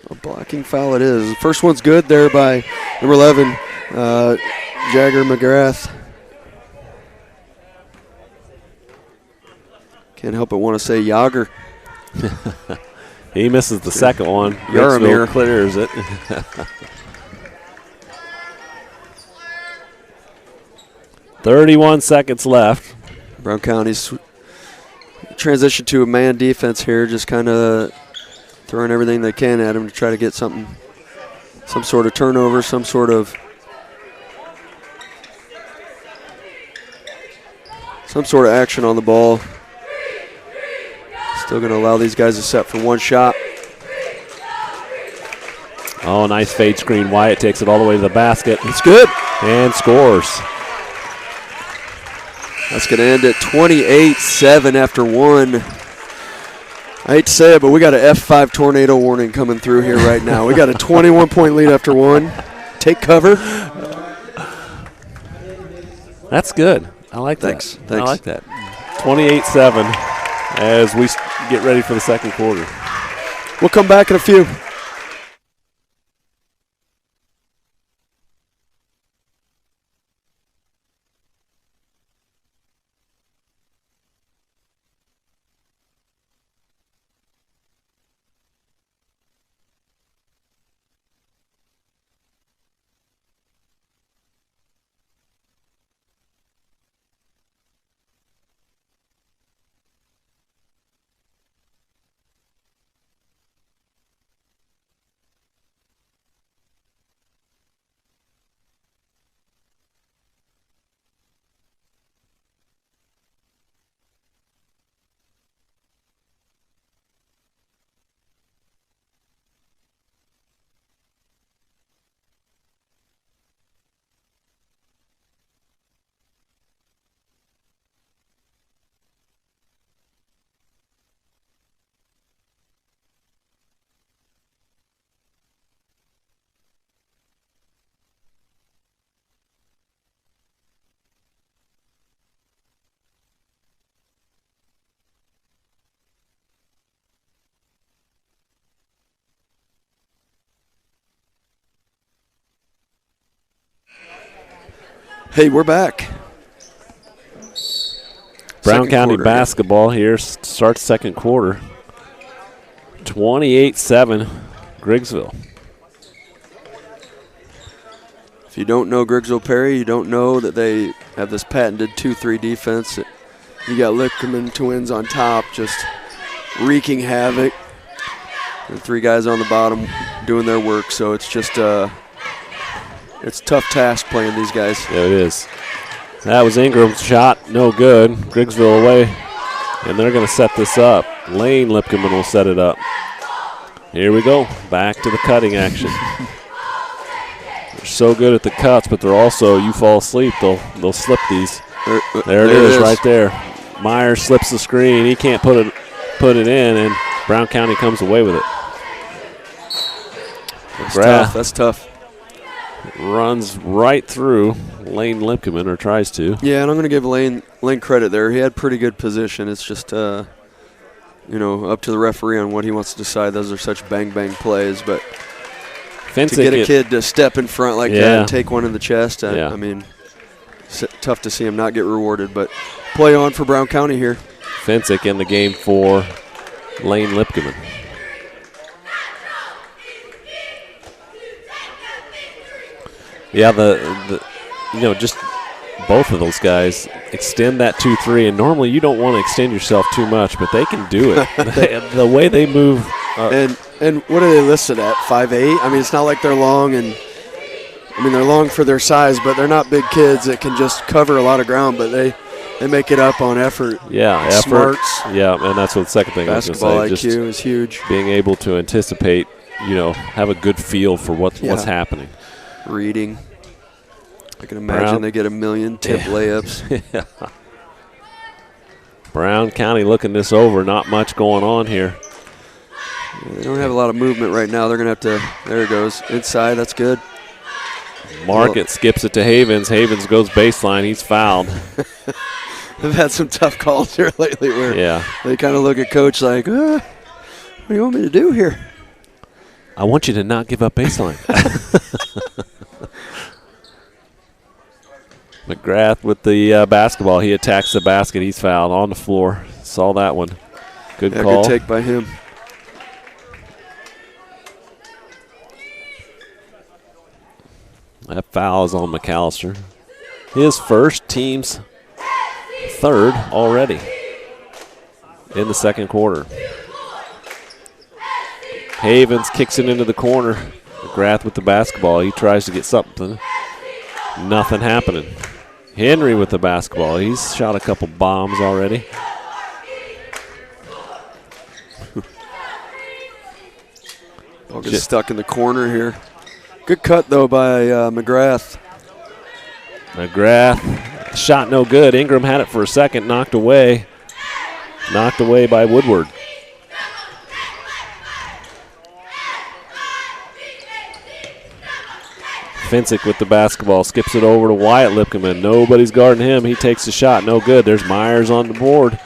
a blocking foul it is. The first one's good there by number 11, Jagger McGrath. Can't help but want to say Yager. He misses the second one. Yaramir clears it. 31 seconds left. Brown County's transition to a man defense here, just kind of throwing everything they can at him to try to get some sort of turnover, some sort of action on the ball. Still going to allow these guys to set for one shot. Oh, nice fade screen. Wyatt takes it all the way to the basket. It's good. And scores. That's going to end at 28-7 after one. I hate to say it, but we got an F5 tornado warning coming through here right now. We got a 21-point lead after one. Take cover. That's good. I like Thanks. that. Thanks. I like that. 28-7 as we get ready for the second quarter. We'll come back in a few. Hey, we're back. Brown Second County quarter. basketball here starts second quarter. 28-7, Griggsville. If you don't know Griggsville Perry, you don't know that they have this patented 2-3 defense. You got Lipkerman twins on top, just wreaking havoc. And 3 guys on the bottom doing their work, so it's just it's a tough task playing these guys. Yeah, it is. That was Ingram's shot, no good. Griggsville away, and they're going to set this up. Lane Lipkerman will set it up. Here we go, back to the cutting action. They're so good at the cuts, but they're also, you fall asleep, they'll slip these. There it is, right there. Myers slips the screen. He can't put it in, and Brown County comes away with it. That's tough. Runs right through Lane Lipkerman, or tries to. Yeah, and I'm going to give Lane credit there. He had pretty good position. It's just, up to the referee on what he wants to decide. Those are such bang-bang plays, but to get a kid to step in front like that and take one in the chest, I mean, tough to see him not get rewarded, but play on for Brown County here. Fensick in the game for Lane Lipkerman. Yeah, just both of those guys extend that 2-3, and normally you don't want to extend yourself too much, but they can do it. The way they move. And what are they listed at, 5'8"? I mean, it's not like they're long, they're long for their size, but they're not big kids that can just cover a lot of ground, but they make it up on effort. Yeah, effort. Smarts. Yeah, and that's what the second thing Basketball I was going to say. IQ is huge. Being able to anticipate, have a good feel for what's happening. Reading. I can imagine they get a million tip layups. Yeah. Brown County looking this over. Not much going on here. Yeah, they don't have a lot of movement right now. They're going to have to – there it goes. Inside, that's good. Market skips it to Havens. Havens goes baseline. He's fouled. They've had some tough calls here lately where they kind of look at Coach like, what do you want me to do here? I want you to not give up baseline. McGrath with the basketball. He attacks the basket. He's fouled on the floor. Saw that one. Good call. Good take by him. That foul is on McAllister. His first, team's third already in the second quarter. Havens kicks it into the corner. McGrath with the basketball. He tries to get something. Nothing happening. Henry with the basketball. He's shot a couple bombs already. Ball gets stuck in the corner here. Good cut, though, by McGrath. McGrath, shot no good. Ingram had it for a second, knocked away. Knocked away by Woodward. Finsick with the basketball, skips it over to Wyatt Lipkeman. Nobody's guarding him. He takes the shot, no good. There's Myers on the board.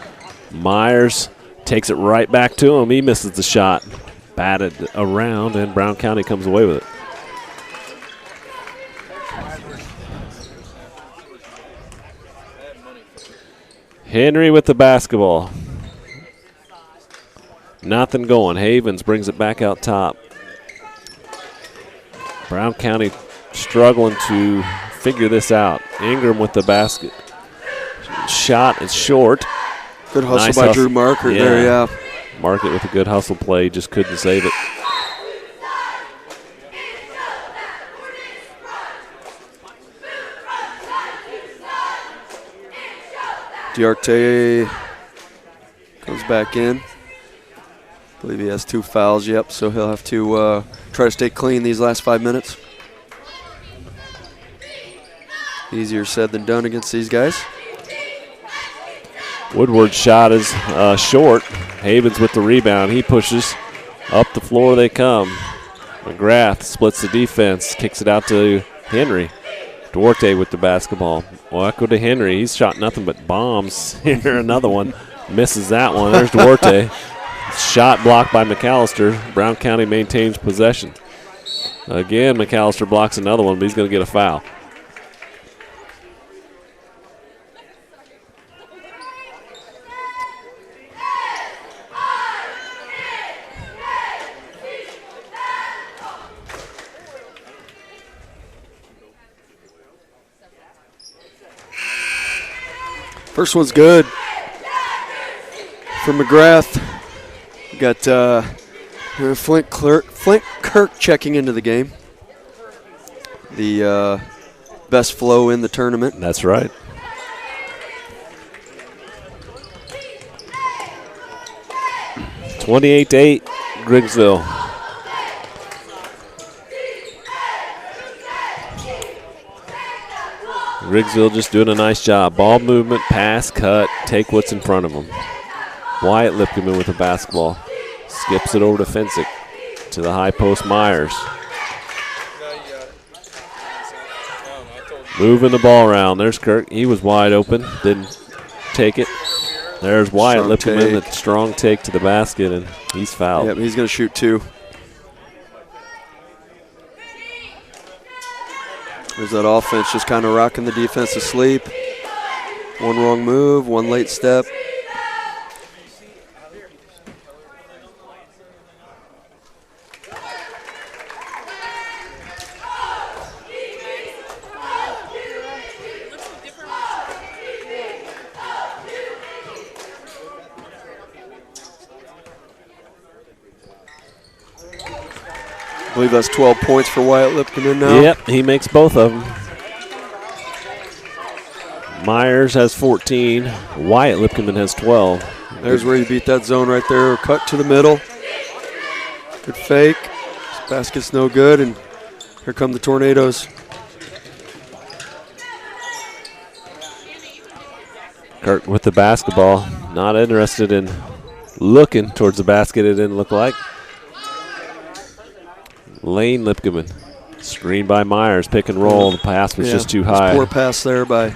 Myers takes it right back to him. He misses the shot. Batted around, and Brown County comes away with it. Henry with the basketball. Nothing going. Havens brings it back out top. Brown County struggling to figure this out. Ingram with the basket. Shot is short. Good hustle Nice by hustle. Drew Marker there, yeah. Market with a good hustle play, just couldn't save it. Duarte comes back in. I believe he has 2 fouls, yep, so he'll have to try to stay clean these last 5 minutes. Easier said than done against these guys. Woodward's shot is short. Havens with the rebound. He pushes. Up the floor they come. McGrath splits the defense, kicks it out to Henry. Duarte with the basketball. Echo to Henry. He's shot nothing but bombs. Here, another one. Misses that one. There's Duarte. Shot blocked by McAllister. Brown County maintains possession. Again, McAllister blocks another one, but he's going to get a foul. First one's good for McGrath. Got Flint Kirk checking into the game. The best flow in the tournament. That's right. (28-8), Griggsville. Griggsville just doing a nice job. Ball movement, pass, cut, take what's in front of them. Wyatt Lipkeman with the basketball. Skips it over to Finsick. To the high post, Myers. Moving the ball around. There's Kirk. He was wide open. Didn't take it. There's Wyatt Lipkeman, the strong take to the basket, and he's fouled. Yep, he's going to shoot 2. There's that offense just kind of rocking the defense to sleep. One wrong move, one late step. I believe that's 12 points for Wyatt Lipkeman now. Yep, he makes both of them. Myers has 14. Wyatt Lipkeman has 12. There's where you beat that zone right there. Cut to the middle. Good fake. This basket's no good, and here come the Tornadoes. Kirk with the basketball. Not interested in looking towards the basket, it didn't look like. Lane Lipkeman. Screen by Myers. Pick and roll. The pass was just too high. Poor pass there by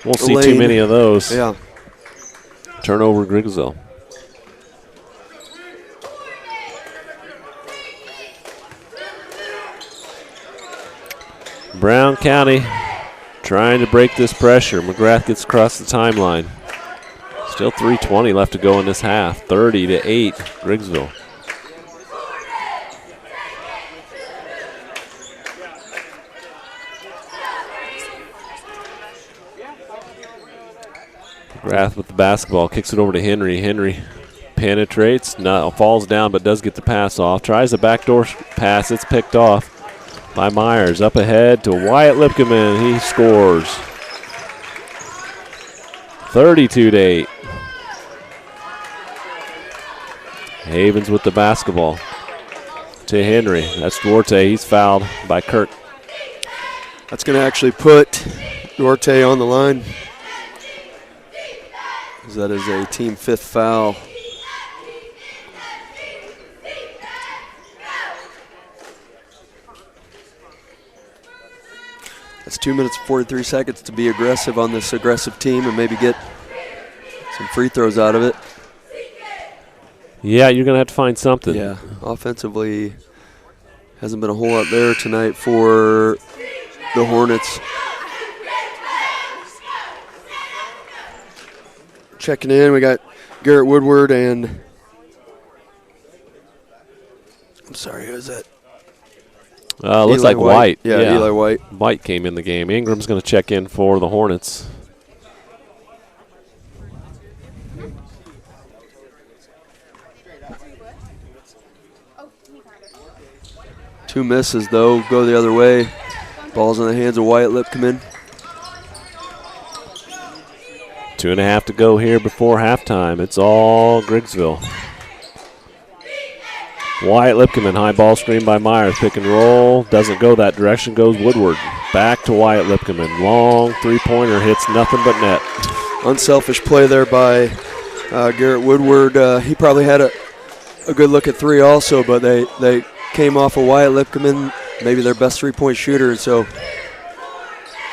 Won't see Lane. too many of those. Yeah. Turnover, Griggsville. Brown County trying to break this pressure. McGrath gets across the timeline. Still 3:20 left to go in this half. 30-8, Griggsville. McGrath with the basketball, kicks it over to Henry. Henry penetrates, falls down, but does get the pass off. Tries a backdoor pass. It's picked off by Myers. Up ahead to Wyatt Lipkeman. He scores. 32-8. Havens with the basketball to Henry. That's Duarte. He's fouled by Kirk. That's going to actually put Duarte on the line. That is a team 5th foul. That's 2 minutes and 43 seconds to be aggressive on this aggressive team and maybe get some free throws out of it. Yeah, you're going to have to find something. Yeah, offensively hasn't been a whole lot there tonight for the Hornets. Checking in, we got Garrett Woodward and I'm sorry, who is that? Looks like White. Yeah, Eli White. White came in the game. Ingram's going to check in for the Hornets. Two misses, though, go the other way. Ball's in the hands of Wyatt Lipkeman. 2.5 to go here before halftime. It's all Griggsville. Wyatt Lipkeman, high ball screen by Myers. Pick and roll. Doesn't go that direction. Goes Woodward. Back to Wyatt Lipkeman. Long three-pointer. Hits nothing but net. Unselfish play there by Garrett Woodward. He probably had a good look at three also, but they came off of Wyatt Lipkeman, maybe their best three-point shooter, and so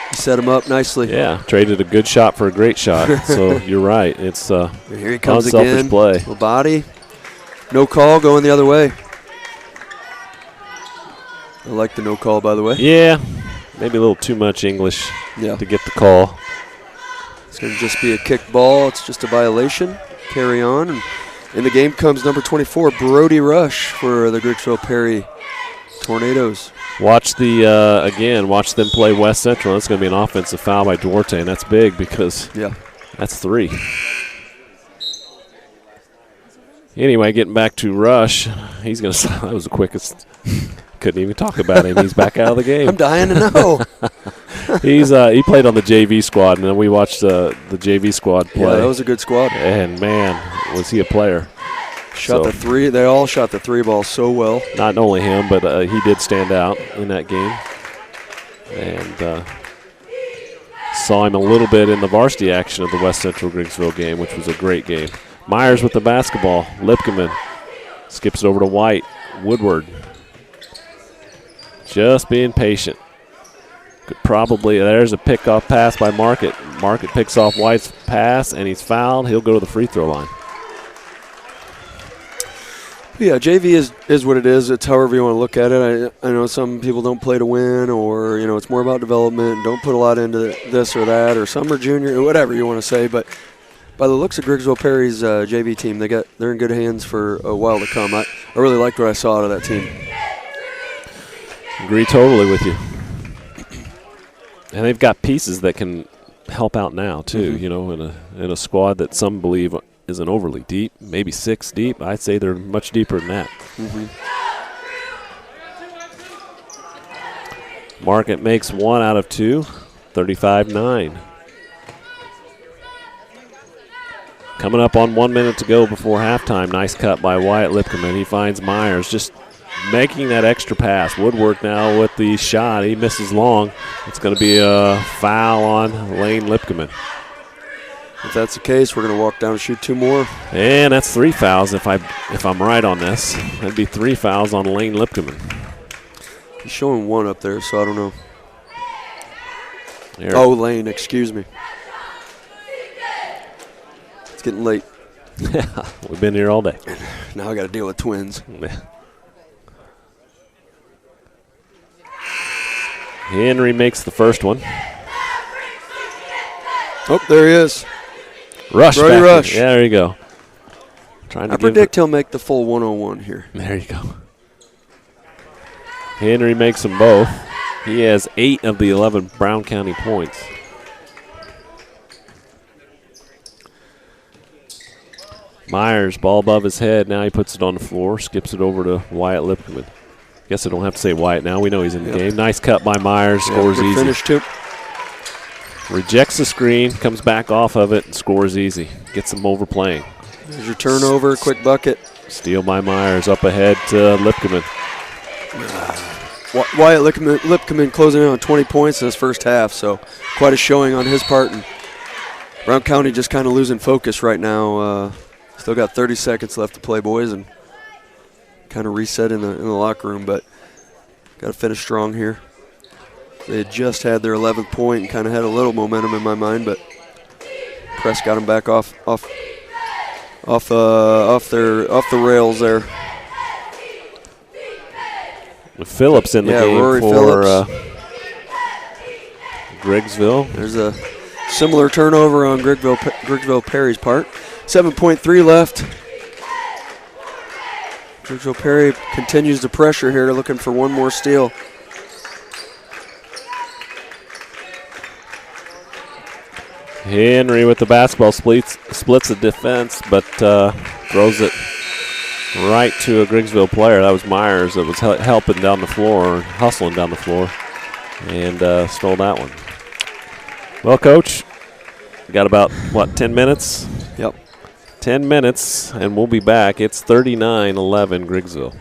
he set him up nicely. Yeah, traded a good shot for a great shot. So you're right. It's here he comes unselfish again. play. Little body. No call going the other way. I like the no call, by the way. Yeah, maybe a little too much English Yeah. to get the call. It's going to just be a kick ball. It's just a violation. Carry on. And in the game comes number 24, Brody Rush for the Griggsville Perry Tornadoes. Watch watch them play West Central. That's going to be an offensive foul by Duarte, and that's big because that's 3. Anyway, getting back to Rush, he's going to. That was the quickest. Couldn't even talk about him. He's back out of the game. I'm dying to know. He played on the JV squad, and then we watched the JV squad play. Yeah, that was a good squad. And man, was he a player! Shot the three. They all shot the three ball so well. Not only him, but he did stand out in that game, and saw him a little bit in the varsity action of the West Central Griggsville game, which was a great game. Myers with the basketball. Lipkeman skips it over to White. Woodward just being patient. Could probably, there's a pick-off pass by Market. Market picks off White's pass, and he's fouled. He'll go to the free throw line. Yeah, JV is what it is. It's however you want to look at it. I know some people don't play to win, or it's more about development. Don't put a lot into this or that, or some are junior, or whatever you want to say. But by the looks of Griggsville Perry's JV team, they're in good hands for a while to come. I really liked what I saw out of that team. Agree totally with you. And they've got pieces that can help out now too. In a squad that some believe isn't overly deep, maybe 6 deep. I'd say they're much deeper than that. Market makes 1 out of 2, 35-9. Coming up on 1 minute to go before halftime. Nice cut by Wyatt Lipkeman. He finds Myers just making that extra pass. Woodward now with the shot. He misses long. It's going to be a foul on Lane Lipkeman. If that's the case, we're going to walk down and shoot 2 more. And that's 3 fouls if I'm right on this. That'd be 3 fouls on Lane Lipkeman. He's showing 1 up there, so I don't know. There. Oh, Lane, excuse me. It's getting late. We've been here all day. Now I got to deal with twins. Henry makes the first one. Oh, there he is. Rush. Brody Rush. Yeah, there you go. I predict he'll make the full 101 here. There you go. Henry makes them both. He has 8 of the 11 Brown County points. Myers, ball above his head. Now he puts it on the floor, skips it over to Wyatt Lipkeman. Guess I don't have to say Wyatt now. We know he's in the game. Nice cut by Myers. Scores easy. Finish too. Rejects the screen, comes back off of it, and scores easy. Gets them overplaying. There's your turnover, quick bucket. Steal by Myers, up ahead to Lipkeman. Wyatt Lipkeman closing in on 20 points in his first half, so quite a showing on his part. And Brown County just kind of losing focus right now. Still got 30 seconds left to play, boys, and kind of reset in the locker room, but got to finish strong here. They had just had their 11th point and kind of had a little momentum in my mind, but Press got them back off the rails there. Phillips in the game Rory for Griggsville. There's a similar turnover on Griggsville Perry's part. 7.3 left. Griggsville Perry continues to pressure here, looking for one more steal. Henry with the basketball splits the defense, but throws it right to a Griggsville player. That was Myers that was helping down the floor, hustling down the floor, and stole that one. Well, Coach, we got about, 10 minutes? Yep. 10 minutes, and we'll be back. It's 39-11 Griggsville.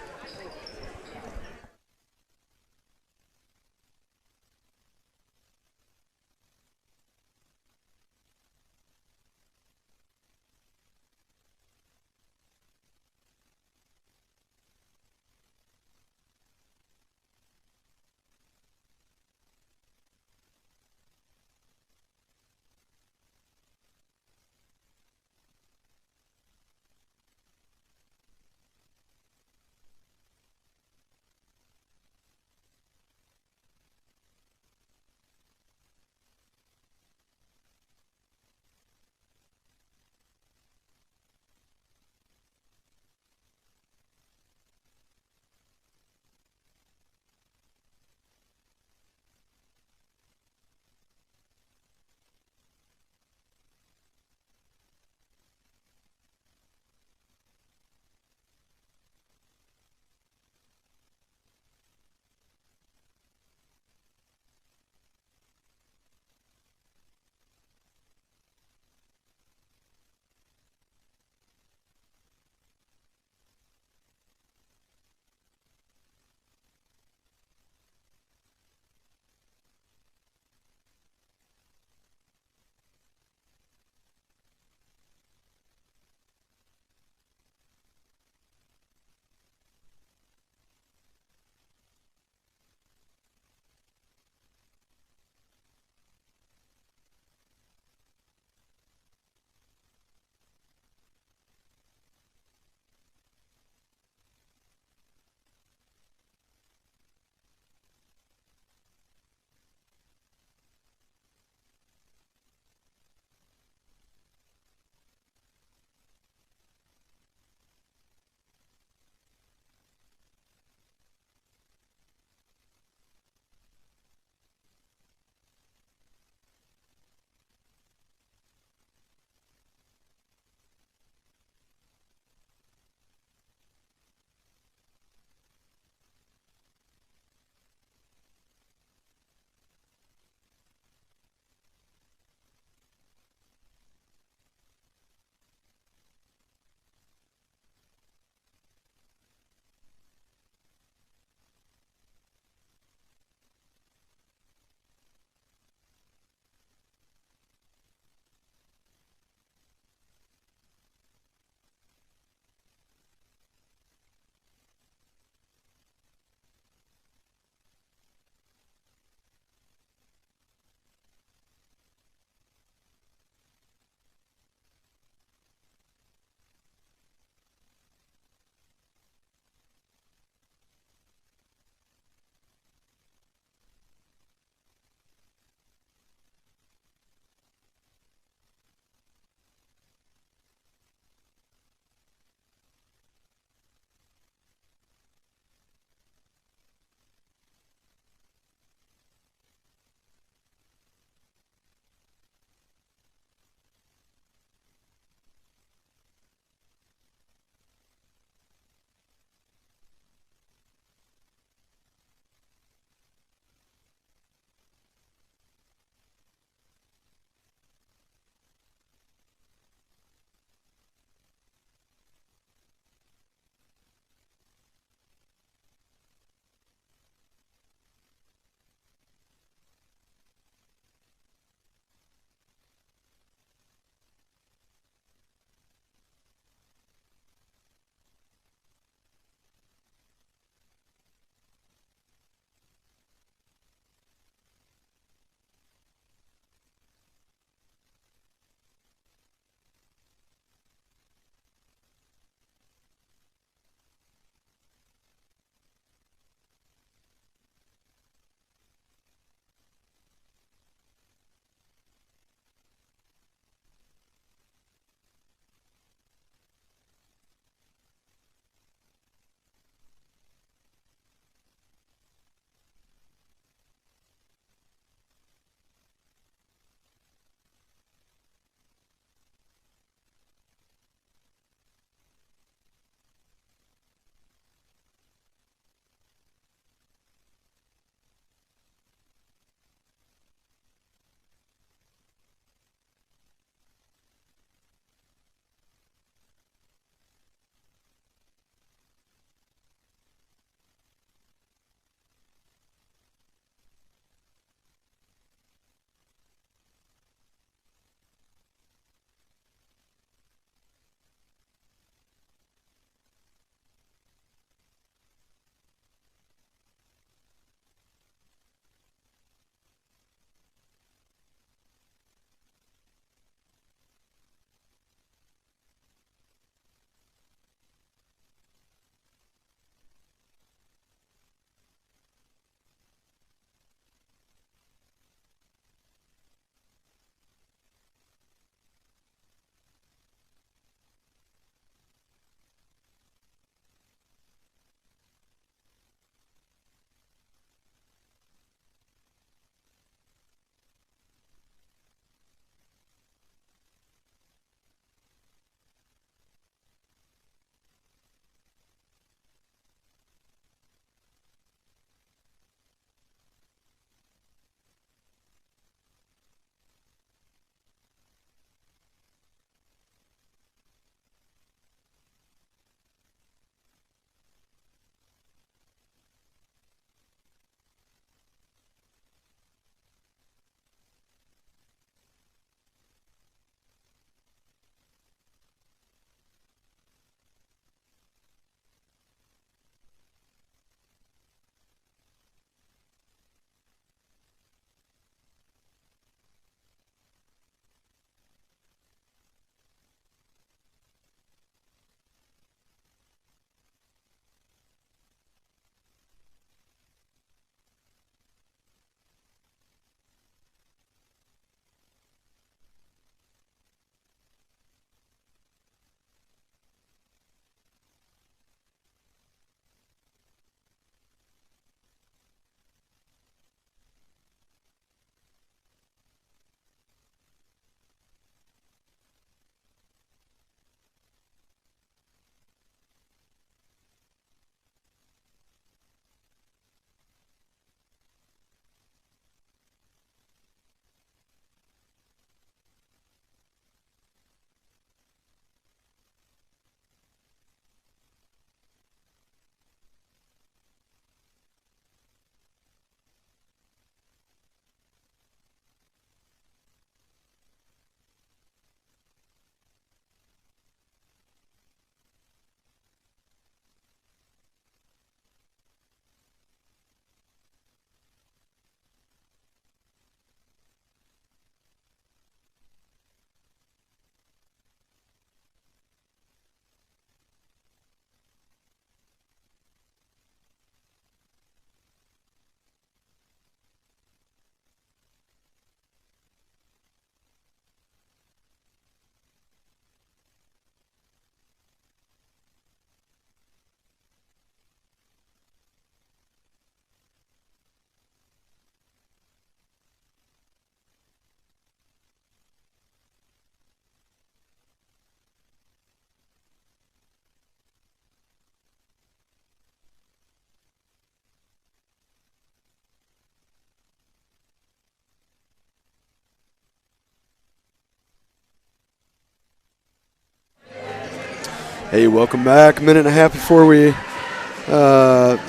Hey, welcome back. A minute and a half before we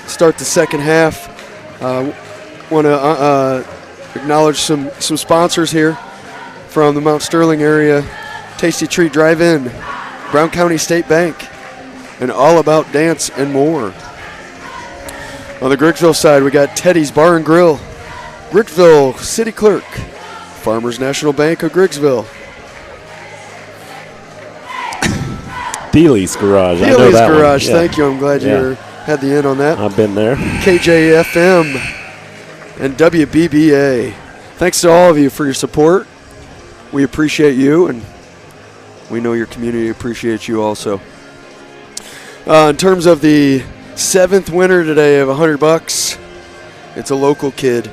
start the second half. Want to acknowledge some sponsors here from the Mount Sterling area. Tasty Treat Drive-In, Brown County State Bank, and All About Dance and more. On the Griggsville side, we got Teddy's Bar and Grill, Griggsville City Clerk, Farmers National Bank of Griggsville. Dealey's Garage. I know Dealey's that Garage, one. Yeah. thank you. I'm glad you had the in on that. I've been there. KJFM and WBBA. Thanks to all of you for your support. We appreciate you, and we know your community appreciates you also. In terms of the 7th winner today of $100, it's a local kid,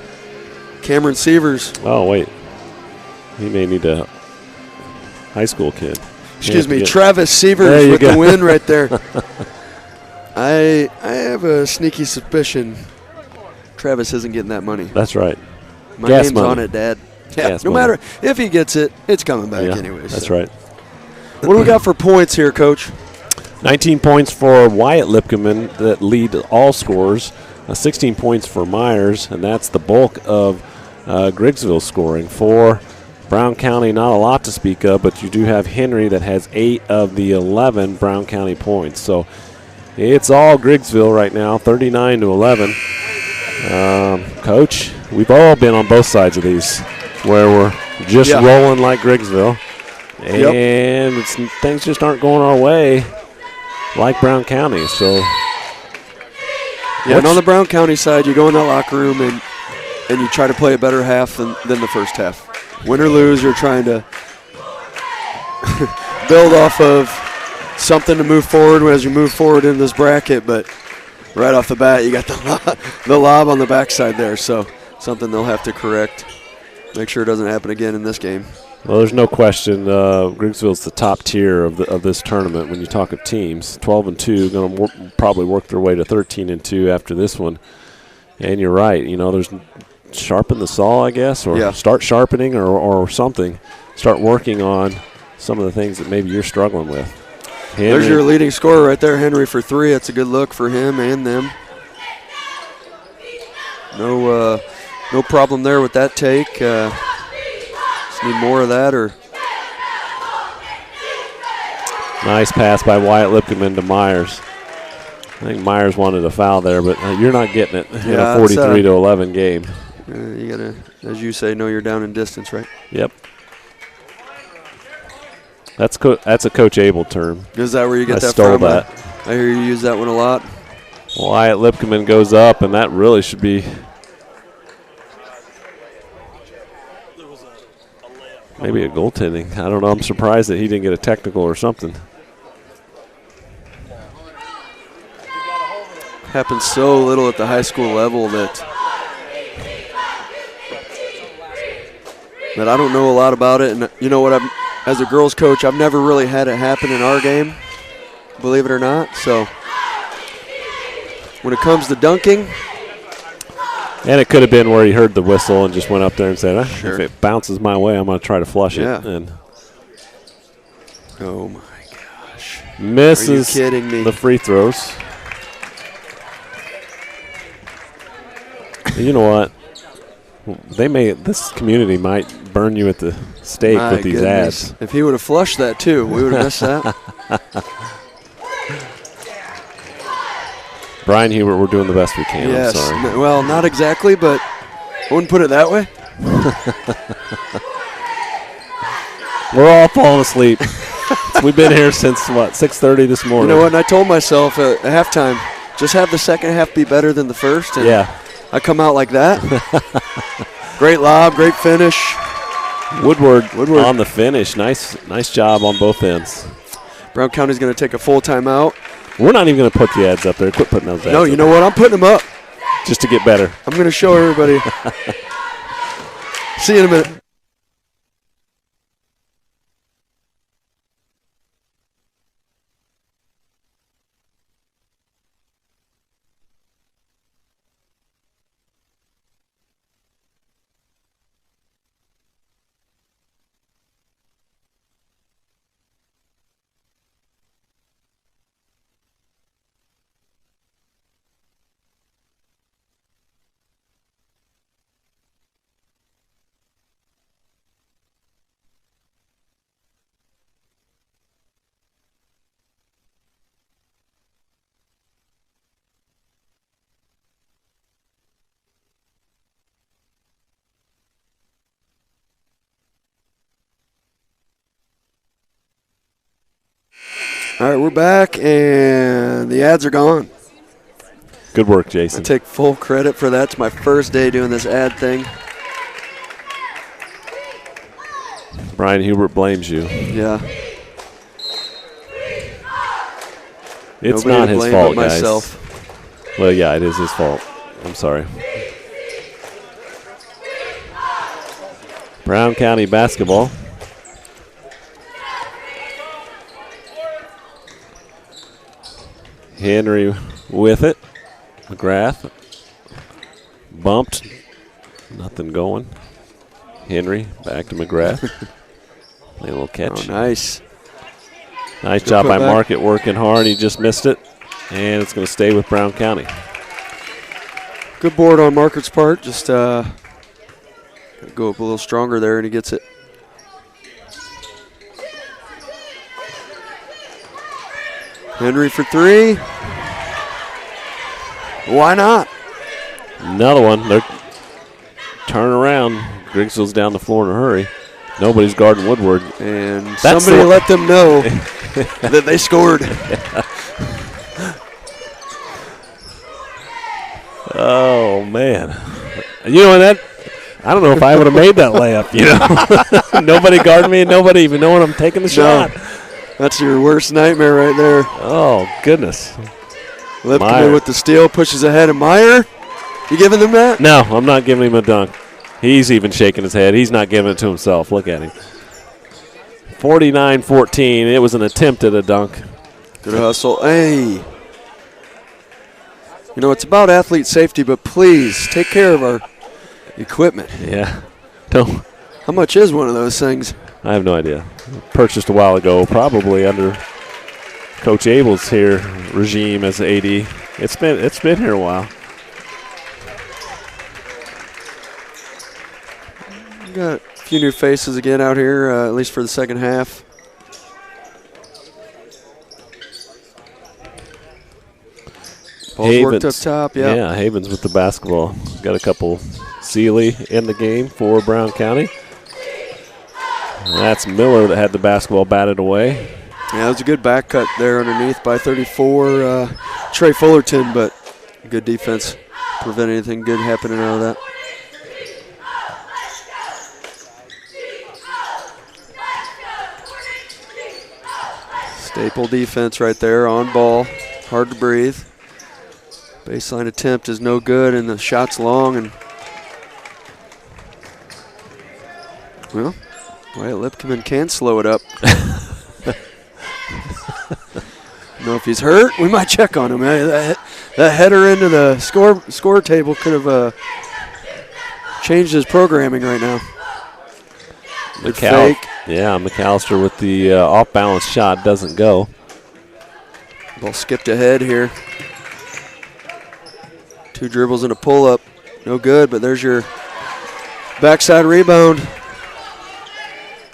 Cameron Sievers. Oh, wait. He may need a high school kid. Excuse me, Travis Sievers with the win right there. I have a sneaky suspicion Travis isn't getting that money. That's right. My Gas name's money. on it, Dad. Yeah, Gas no money. matter if he gets it, it's coming back anyways. That's so. right. What do we got for points here, Coach? 19 points for Wyatt Lipkeman that lead all scores. 16 points for Myers, and that's the bulk of Griggsville scoring. For Brown County, not a lot to speak of, but you do have Henry that has 8 of the 11 Brown County points. So it's all Griggsville right now, 39-11. Coach, we've all been on both sides of these where we're just rolling like Griggsville, and things just aren't going our way like Brown County. So, and on the Brown County side, you go in that locker room and you try to play a better half than the first half. Win or lose, you're trying to build off of something to move forward as you move forward in this bracket, but right off the bat, you got the lob on the backside there, so something they'll have to correct. Make sure it doesn't happen again in this game. Well, there's no question Griggsville's the top tier of this tournament when you talk of teams. 12-2, going to probably work their way to 13-2 after this one. And you're right, there's sharpen the saw, I guess, or start sharpening or something. Start working on some of the things that maybe you're struggling with. Henry. There's your leading scorer right there, Henry, for 3. That's a good look for him and them. No problem there with that take. Just need more of that. Nice pass by Wyatt Lipkeman to Myers. I think Myers wanted a foul there, but you're not getting it in a 43-11 game. You got to, as you say, know you're down in distance, right? Yep. That's a Coach Abel term. Is that where you get that stole from? that. I hear you use that one a lot. Wyatt Lipkeman goes up, and that really should be maybe a goaltending. I don't know. I'm surprised that he didn't get a technical or something. Happens so little at the high school level that I don't know a lot about it. And you know what? As a girls coach, I've never really had it happen in our game, believe it or not. So when it comes to dunking. And it could have been where he heard the whistle and just went up there and said, if it bounces my way, I'm going to try to flush it. And oh, my gosh. Misses Are you kidding me? the free throws. You know what? This community might burn you at the stake with these ads. If he would have flushed that too, we would have missed that. Brian Hubert, we're doing the best we can. Yes. I'm sorry. Well, not exactly, but I wouldn't put it that way. We're all falling asleep. We've been here since, 6:30 this morning. You know what? And I told myself at halftime, just have the second half be better than the first. And I come out like that. Great lob, great finish. Woodward on the finish. Nice job on both ends. Brown County's going to take a full timeout. We're not even going to put the ads up there. Quit putting those ads No, you know what? I'm putting them up. Just to get better. I'm going to show everybody. See you in a minute. All right, we're back, and the ads are gone. Good work, Jason. I take full credit for that. It's my first day doing this ad thing. Brian Hubert blames you. Yeah. It's Nobody not to his blame fault, but guys. myself. Well, yeah, it is his fault. I'm sorry. Brown County basketball. Henry with it. McGrath bumped. Nothing going. Henry back to McGrath. A little catch. Oh, nice. Nice Good job by putback. Market working hard. He just missed it. And it's going to stay with Brown County. Good board on Marker's part. Just go up a little stronger there, and he gets it. Henry for three. Why not? Another one. They're turn around. Griggsville's down the floor in a hurry. Nobody's guarding Woodward. And That's somebody the- let them know that they scored. Oh, man. You know that? I don't know if I would have made that layup, you know. Nobody guarded me, and nobody even knowing I'm taking the shot. That's your worst nightmare right there. Oh, goodness. Lipkin Meyer. with the steal, pushes ahead of Meyer. You giving them that? No, I'm not giving him a dunk. He's even shaking his head. He's not giving it to himself. Look at him. 49-14. It was an attempt at a dunk. Good hustle. Hey. You know, it's about athlete safety, but please take care of our equipment. Yeah. Don't. How much is one of those things? I have no idea. Purchased a while ago, probably under Coach Abel's here regime as AD. It's been here a while. We got a few new faces again out here, at least for the second half. Ball's worked up top, yeah. Yeah, Havens with the basketball. Got a couple Sealy in the game for Brown County. That's Miller that had the basketball batted away. Yeah, that was a good back cut there underneath by 34, Trey Fullerton, but good defense. Prevent anything good happening out of that. Staple defense right there, on ball, hard to breathe. Baseline attempt is no good, and the shot's long. And well, Wyatt Lipkeman can slow it up. Know if he's hurt, we might check on him. That header into the score table could have changed his programming right now. Good fake. Yeah, McAllister with the off-balance shot doesn't go. Ball skipped ahead here. 2 dribbles and a pull-up. No good, but there's your backside rebound.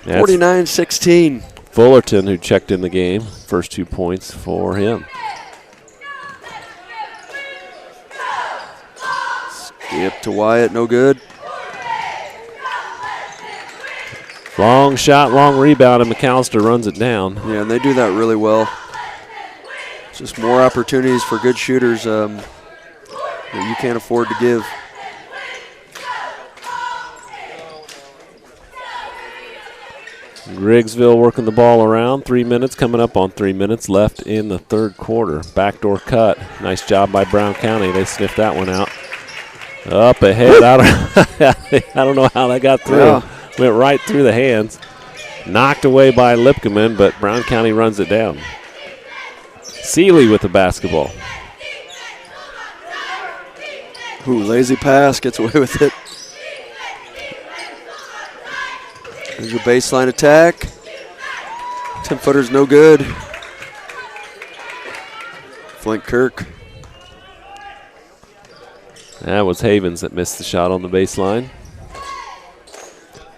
49-16. Fullerton, who checked in the game, first 2 points for him. Skip to Wyatt, no good. Long shot, long rebound, and McAllister runs it down. Yeah, and they do that really well. Just more opportunities for good shooters that you can't afford to give. Griggsville working the ball around. 3 minutes, coming up on 3 minutes left in the third quarter. Backdoor cut. Nice job by Brown County. They sniffed that one out. Up ahead. I don't know how that got through. Yeah. Went right through the hands. Knocked away by Lipkeman, but Brown County runs it down. Sealy with the basketball. Ooh, lazy pass, gets away with it. There's your baseline attack. 10-footer's no good. Flint Kirk. That was Havens that missed the shot on the baseline.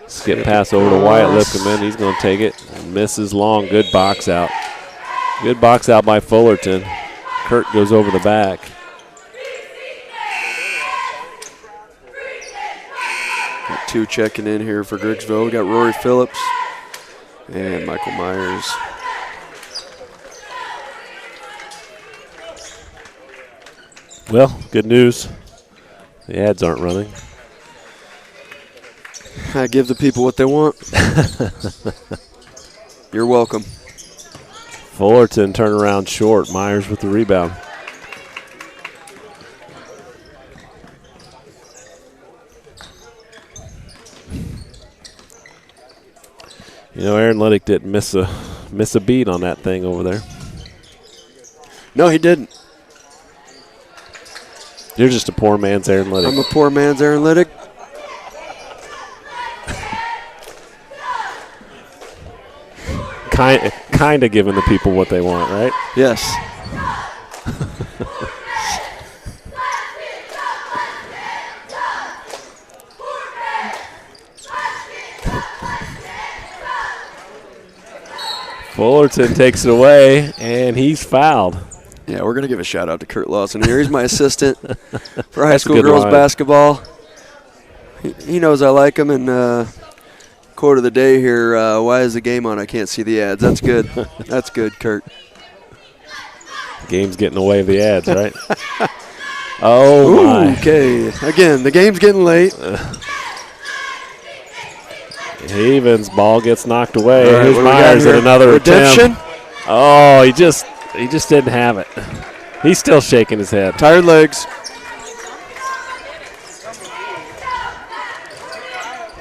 Skip pass over to Wyatt Lipkeman. He's going to take it. Misses long. Good box out. Good box out by Fullerton. Kirk goes over the back. Got 2 checking in here for Griggsville. We got Rory Phillips and Michael Myers. Well, good news. The ads aren't running. I give the people what they want. You're welcome. Fullerton turnaround short. Myers with the rebound. You know, Aaron Liddick didn't miss a beat on that thing over there. No, he didn't. You're just a poor man's Aaron Liddick. I'm a poor man's Aaron Liddick. Kind of giving the people what they want, right? Yes. Fullerton takes it away, and he's fouled. Yeah, we're going to give a shout-out to Kurt Lawson here. He's my assistant for high school good girls line. basketball. He knows I like him, and quote of the day here, why is the game on? I can't see the ads. That's good. That's good, Kurt. Game's getting away with the ads, right? Oh, my. Okay. Again, the game's getting late. Havens' ball gets knocked away. All right, Here's what do we got Myers here? at another Redemption? attempt. Oh, he just didn't have it. He's still shaking his head. Tired legs.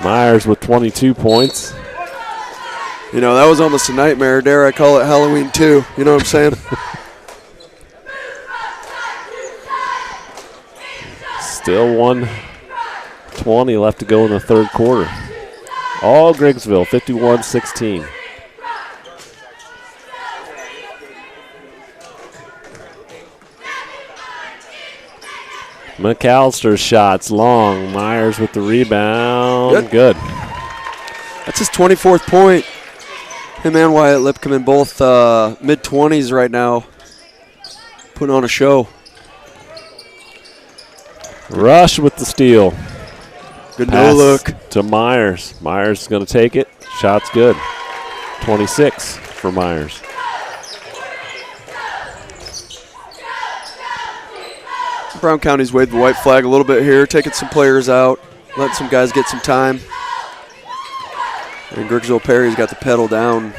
Myers with 22 points. You know, that was almost a nightmare. Dare I call it Halloween too? You know what I'm saying? Still 1:20 left to go in the third quarter. All Griggsville, 51-16. McAllister's shots long. Myers with the rebound. Good. That's his 24th point. Him and Wyatt Lipcomb in both mid-20s right now, putting on a show. Rush with the steal. Good Pass no-look. to Myers. Myers is going to take it. Shot's good. 26 for Myers. Brown County's waved the white flag a little bit here, taking some players out, letting some guys get some time. And Griggsville Perry's got the pedal down.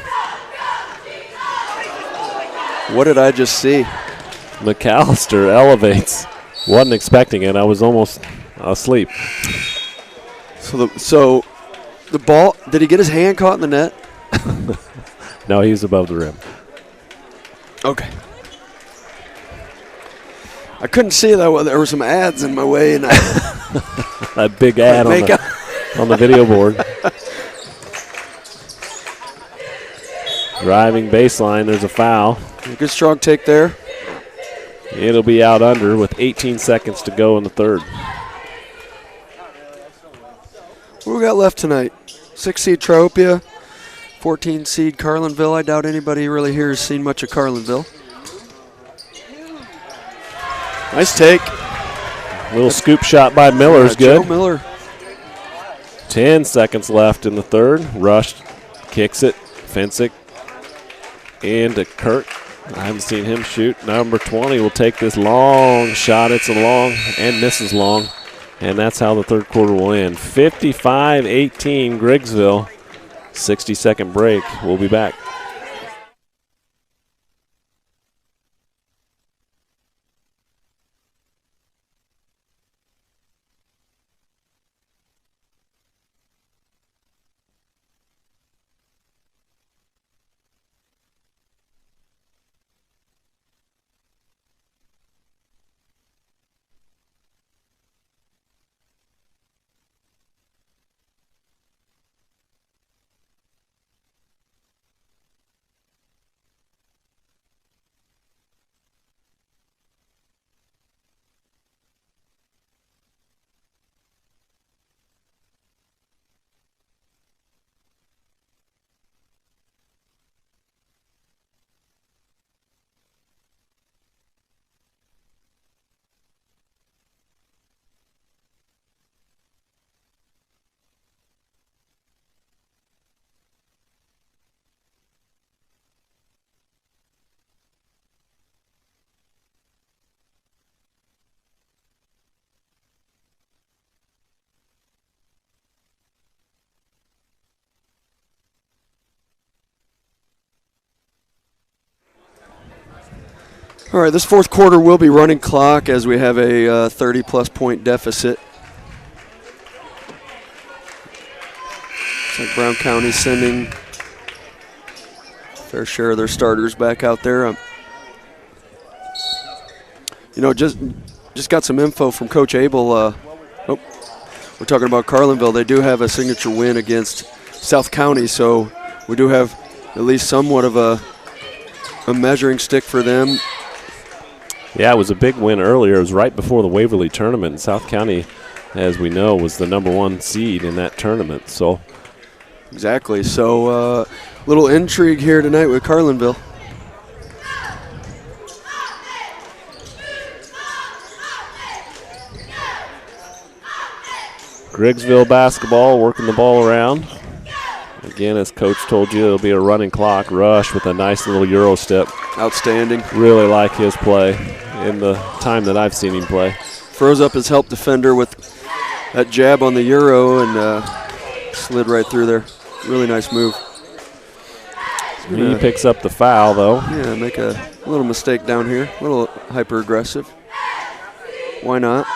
What did I just see? McAllister elevates. Wasn't expecting it. I was almost asleep. So the ball, did he get his hand caught in the net? No, he was above the rim. Okay. I couldn't see that. There were some ads in my way, and A big ad on the video board. Driving baseline, there's a foul. Good strong take there. It'll be out under with 18 seconds to go in the third. What we got left tonight? 6-seed Triopia, 14-seed Carlinville. I doubt anybody really here has seen much of Carlinville. Nice take. Little scoop shot by Miller's good. Joe Miller. 10 seconds left in the third. Rushed, kicks it, Fensick into Kurt. I haven't seen him shoot. Number 20 will take this long shot. It's a long and misses long. And that's how the third quarter will end. 55-18 Griggsville. 60-second break. We'll be back. All right, this fourth quarter will be running clock as we have a 30-plus point deficit. Looks like Brown County sending fair share of their starters back out there. Just got some info from Coach Abel. We're talking about Carlinville. They do have a signature win against South County, so we do have at least somewhat of a measuring stick for them. Yeah, it was a big win earlier. It was right before the Waverly tournament. South County, as we know, was the #1 seed in that tournament. So exactly. So little intrigue here tonight with Carlinville. Griggsville basketball, working the ball around. Again, as Coach told you, it'll be a running clock. Rush with a nice little Euro step. Outstanding. Really like his play in the time that I've seen him play. Froze up his help defender with that jab on the Euro and slid right through there. Really nice move. He picks up the foul, though. Yeah, make a little mistake down here. A little hyper-aggressive. Why not?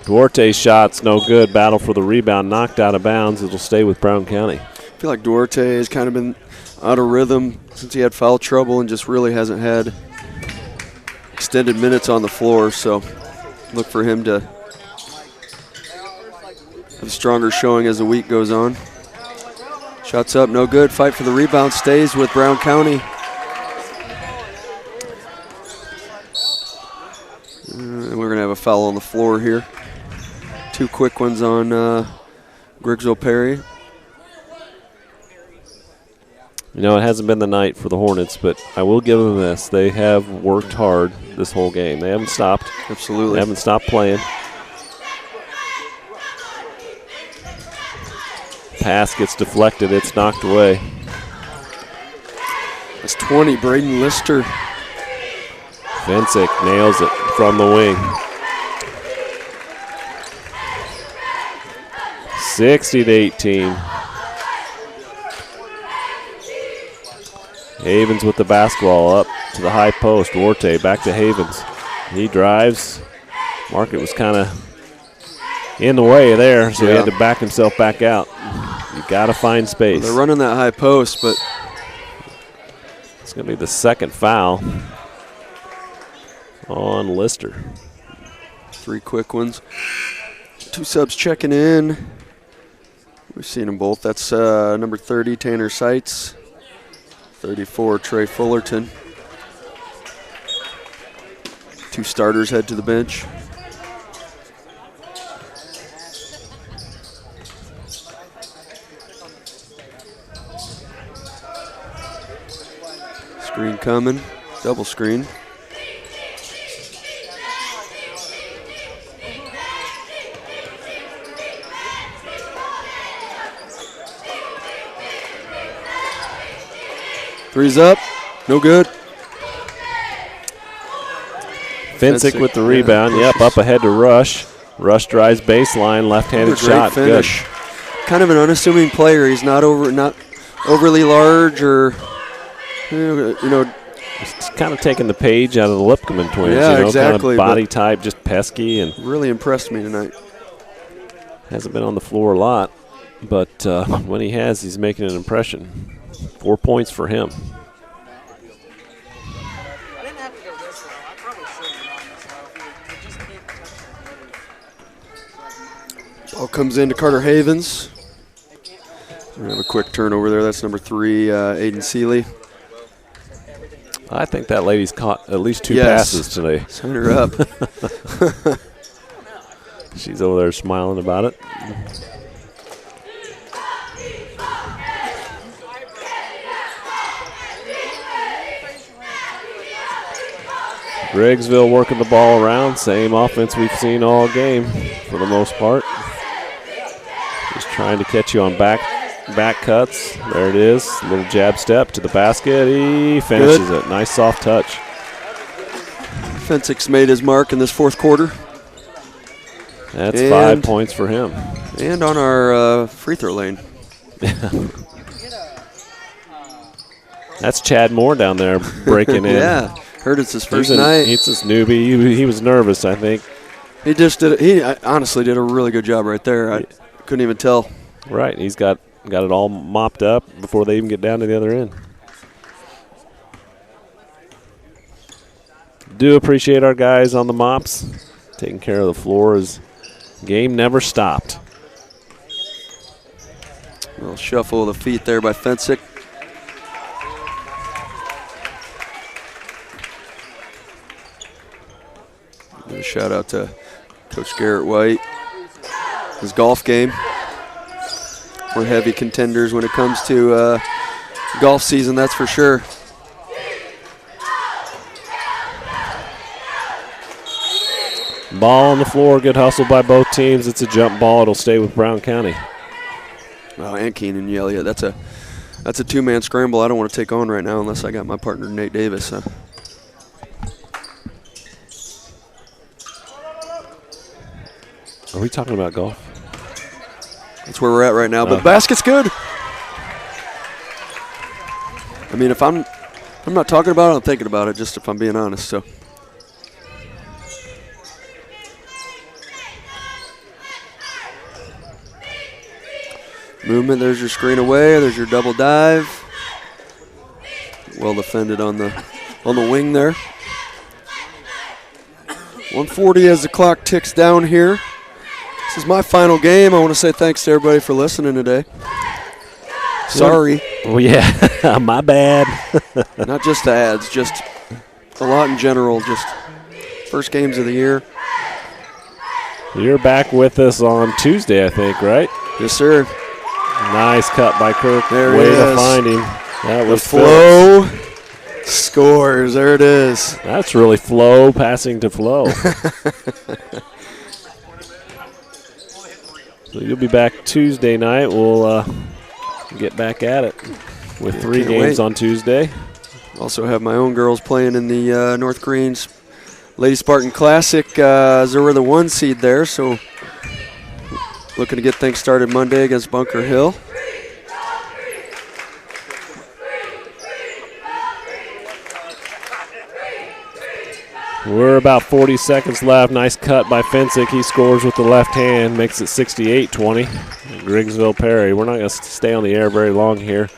Duarte's shot's no good. Battle for the rebound. Knocked out of bounds. It'll stay with Brown County. I feel like Duarte has kind of been out of rhythm since he had foul trouble and just really hasn't had extended minutes on the floor. So look for him to have a stronger showing as the week goes on. Shots up, no good. Fight for the rebound stays with Brown County. And we're going to have a foul on the floor here. 2 quick ones on Griggsville Perry. You know, it hasn't been the night for the Hornets, but I will give them this. They have worked hard this whole game. They haven't stopped. Absolutely. They haven't stopped playing. Pass gets deflected. It's knocked away. That's 20, Braden Lister. Vincic nails it from the wing. 60-18. Havens with the basketball up to the high post. Duarte back to Havens. He drives. Market was kind of in the way there, so he had to back himself back out. You got to find space. Well, they're running that high post, but it's going to be the second foul on Lister. 3 quick ones. 2 subs checking in. We've seen them both. That's number 30, Tanner Seitz. 34, Trey Fullerton. 2 starters head to the bench. Screen coming, double screen. Three's up, no good. Vincic with the rebound. Yep, up ahead to Rush. Rush drives baseline, left-handed shot. Finish. Good. Kind of an unassuming player. He's not overly large or He's kind of taking the page out of the Lipkeman twins. Yeah, exactly. Kind of body type, just pesky, and really impressed me tonight. Hasn't been on the floor a lot, but when he has, he's making an impression. 4 points for him. Ball comes into Carter Havens. We have a quick turnover there. That's number 3, Aiden Seeley. I think that lady's caught at least 2 passes today. Sign her up. She's over there smiling about it. Griggsville working the ball around. Same offense we've seen all game for the most part. Just trying to catch you on back cuts. There it is. Little jab step to the basket. He finishes it. Nice soft touch. Vincic's made his mark in this fourth quarter. That's 5 points for him. And on our free throw lane. That's Chad Moore down there breaking in. Yeah, heard it's his first night. He's this newbie. He was nervous, I think. He just did. He honestly did a really good job right there. I couldn't even tell. Right, he's got it all mopped up before they even get down to the other end. Do appreciate our guys on the mops taking care of the floor. As game never stopped. A little shuffle of the feet there by Fensick. A shout out to Coach Garrett White. His golf game. We're heavy contenders when it comes to golf season, that's for sure. Ball on the floor, good hustle by both teams. It's a jump ball. It'll stay with Brown County. Oh, and Keenan Elliott. That's a two-man scramble I don't want to take on right now unless I got my partner Nate Davis. Are we talking about golf? That's where we're at right now. But the basket's good. I mean, if I'm not talking about it, I'm thinking about it, just if I'm being honest. So. Movement, there's your screen away, there's your double dive. Well defended on the wing there. 140 as the clock ticks down here. This is my final game. I want to say thanks to everybody for listening today. Sorry. Oh, yeah. My bad. Not just the ads, just a lot in general. Just first games of the year. You're back with us on Tuesday, I think, right? Yes, sir. Nice cut by Kirk. There Way it is. to find him. That was Flo scores. There it is. That's really Flo passing to Flo. So you'll be back Tuesday night. We'll get back at it with 3 games on Tuesday. Also have my own girls playing in the North Greene's Lady Spartan Classic. They were the 1 seed there, so looking to get things started Monday against Bunker Hill. We're about 40 seconds left. Nice cut by Fensick. He scores with the left hand, makes it 68-20. Griggsville Perry. We're not going to stay on the air very long here.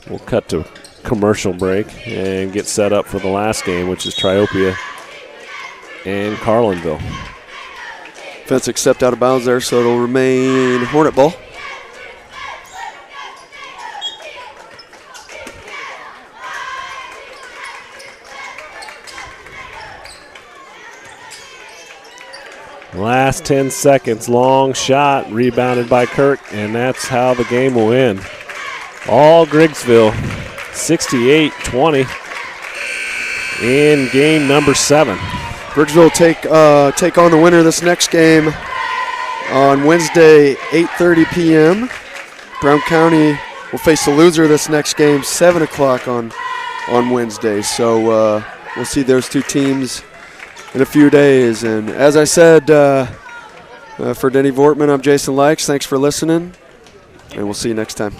We'll cut to commercial break and get set up for the last game, which is Triopia and Carlinville. Fensick stepped out of bounds there, so it'll remain Hornet ball. Last 10 seconds, long shot, rebounded by Kirk, and that's how the game will end. All Griggsville, 68-20 in game number 7. Griggsville take on the winner of this next game on Wednesday, 8:30 p.m. Brown County will face the loser of this next game, 7 o'clock on Wednesday. So we'll see those 2 teams in a few days. And as I said, for Denny Vortman, I'm Jason Likes. Thanks for listening, and we'll see you next time.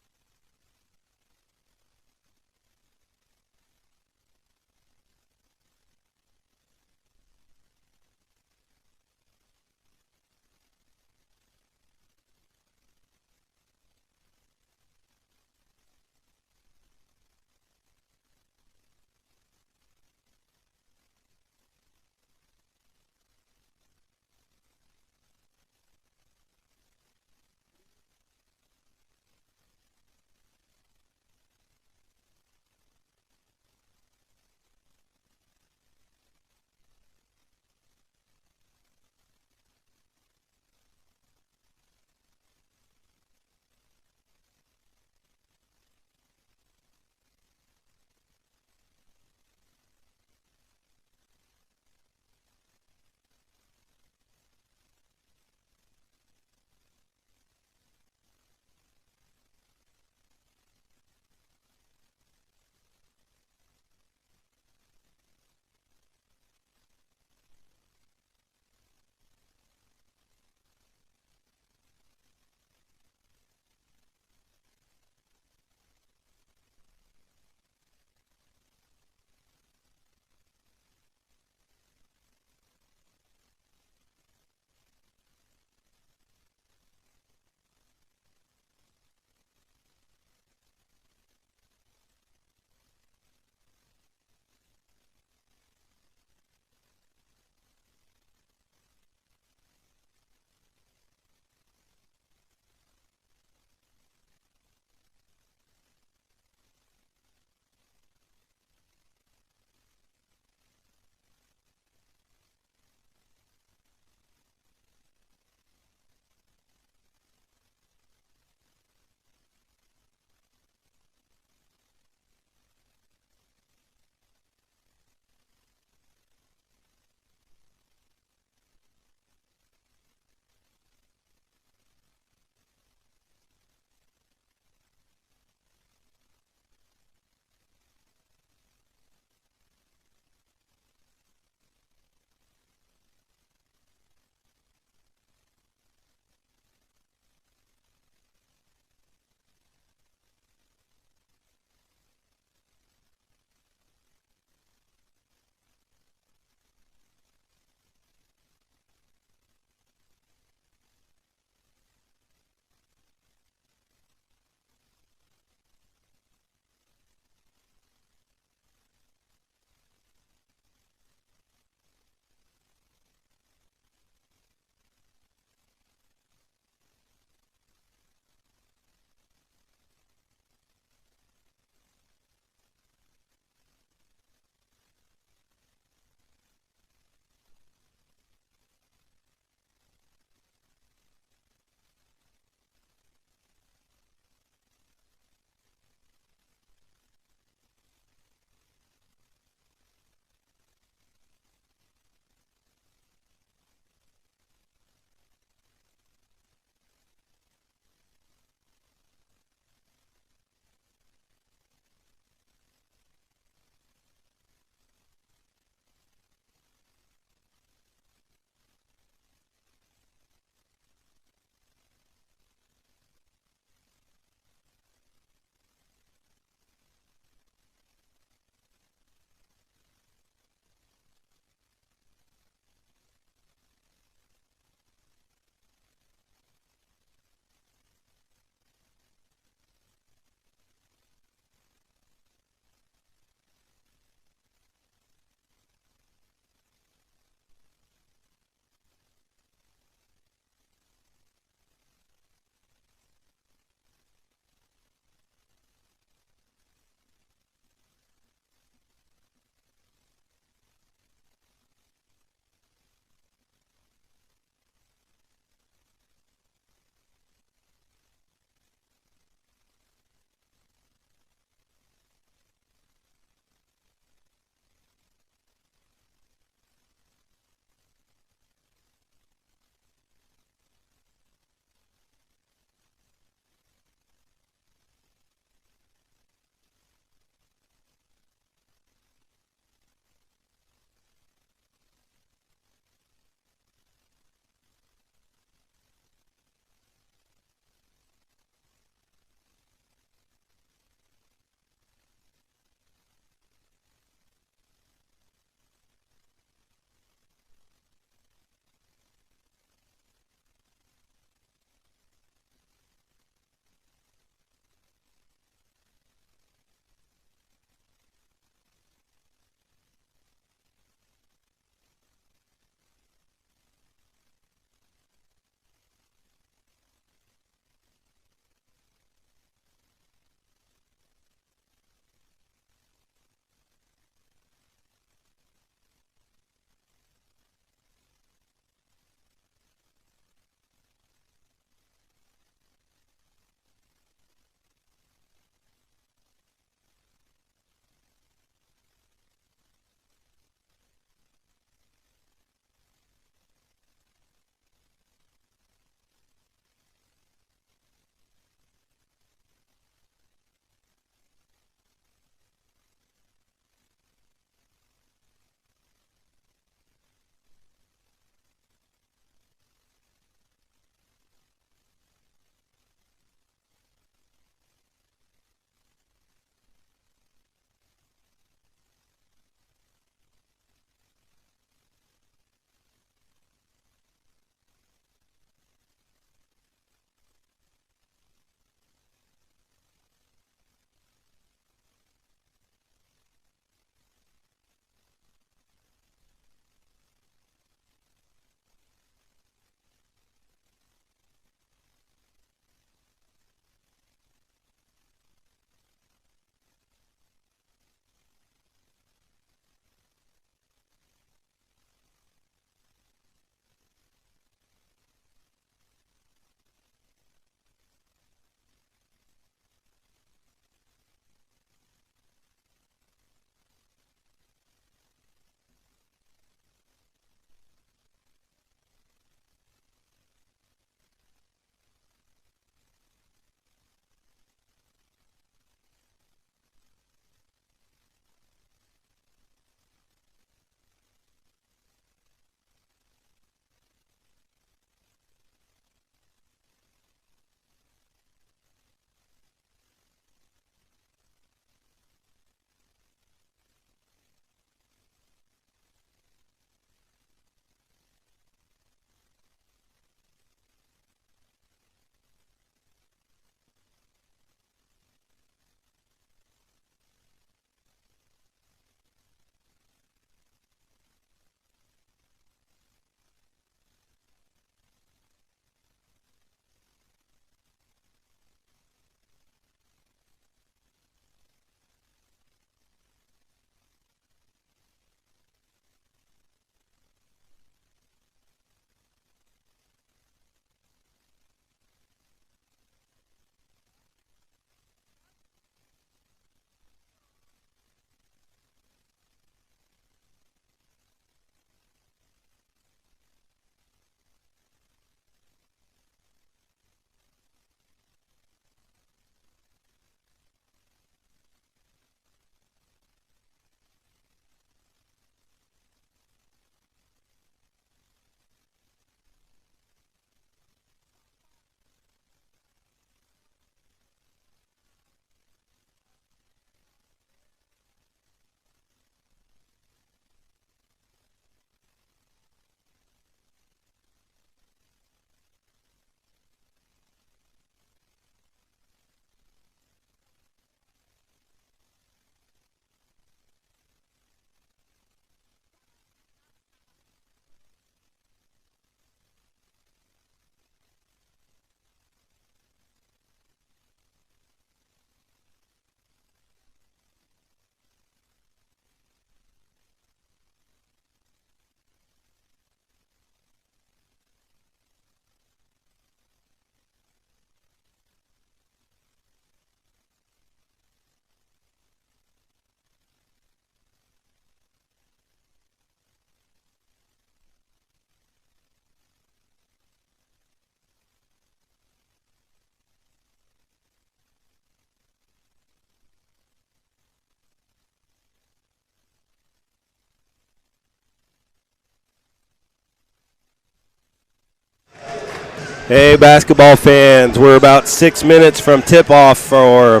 Hey, basketball fans, we're about 6 minutes from tip-off for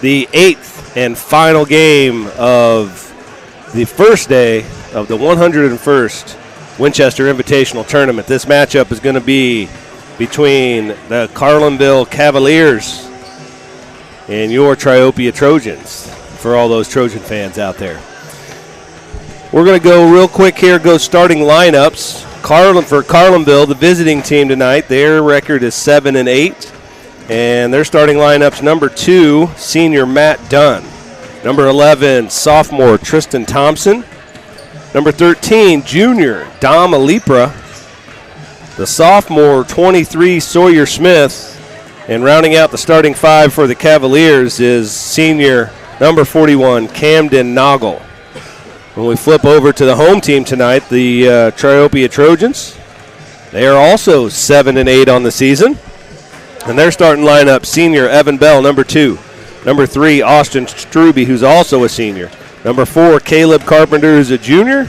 the 8th and final game of the first day of the 101st Winchester Invitational Tournament. This matchup is going to be between the Carlinville Cavaliers and your Triopia Trojans, for all those Trojan fans out there. We're going to go real quick here, go starting lineups. For Carlinville, the visiting team tonight, their record is 7-8, and their starting lineups: number 2, senior Matt Dunn; number 11, sophomore Tristan Thompson; number 13, junior Dom Alipra; the sophomore 23, Sawyer Smith; and rounding out the starting 5 for the Cavaliers is senior number 41, Camden Noggle. When we flip over to the home team tonight, the Triopia Trojans, they are also 7-8 on the season. And their starting lineup: senior Evan Bell, number 2. Number 3, Austin Struby, who's also a senior. Number 4, Caleb Carpenter, who's a junior.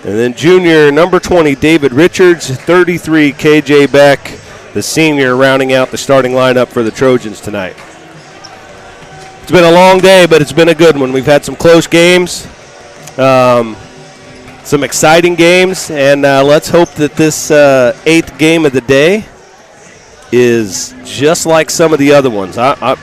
And then junior number 20, David Richards. 33, KJ Beck, the senior, rounding out the starting lineup for the Trojans tonight. It's been a long day, but it's been a good one. We've had some close games. Some exciting games, and let's hope that this 8th game of the day is just like some of the other ones. I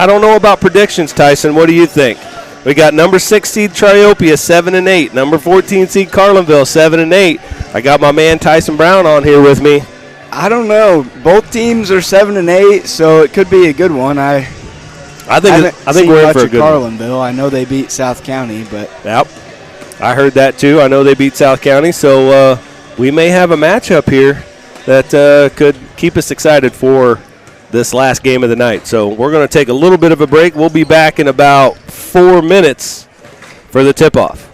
don't know about predictions, Tyson. What do you think? We got number 6 seed Triopia 7-8, number 14 seed Carlinville 7-8. I got my man Tyson Brown on here with me. I don't know. Both teams are 7-8, so it could be a good one. I think we're in for a good Carlinville. I know they beat South County, but yep, I heard that too. I know they beat South County, so we may have a matchup here that could keep us excited for this last game of the night. So we're going to take a little bit of a break. We'll be back in about 4 minutes for the tip-off.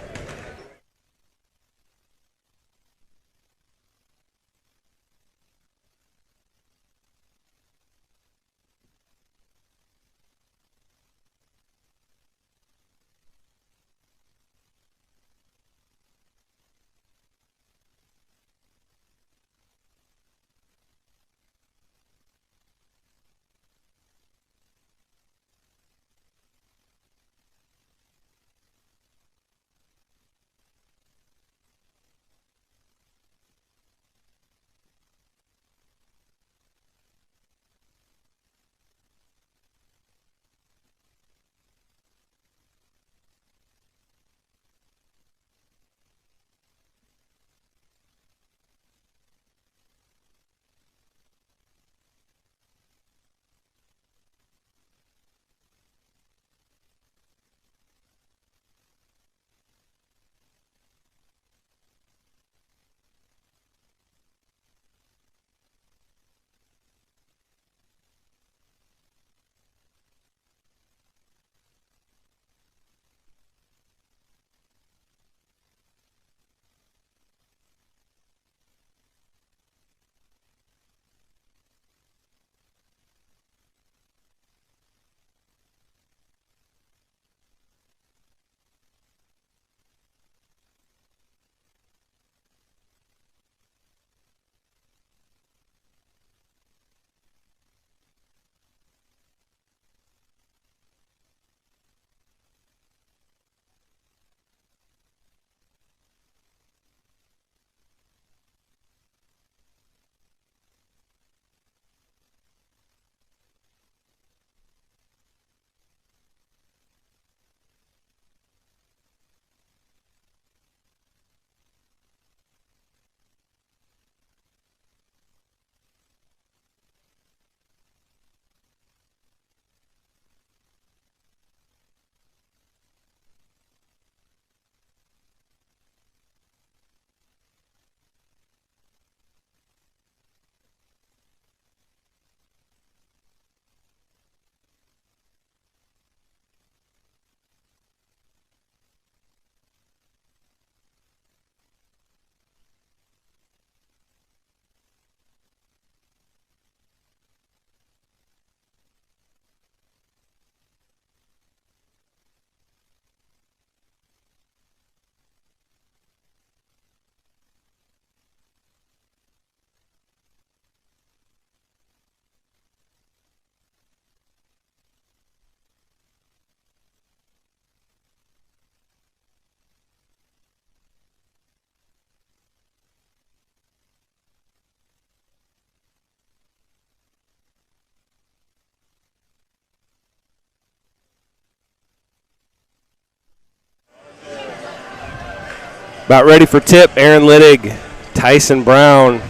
About ready for tip, Aaron Littig, Tyson Brown.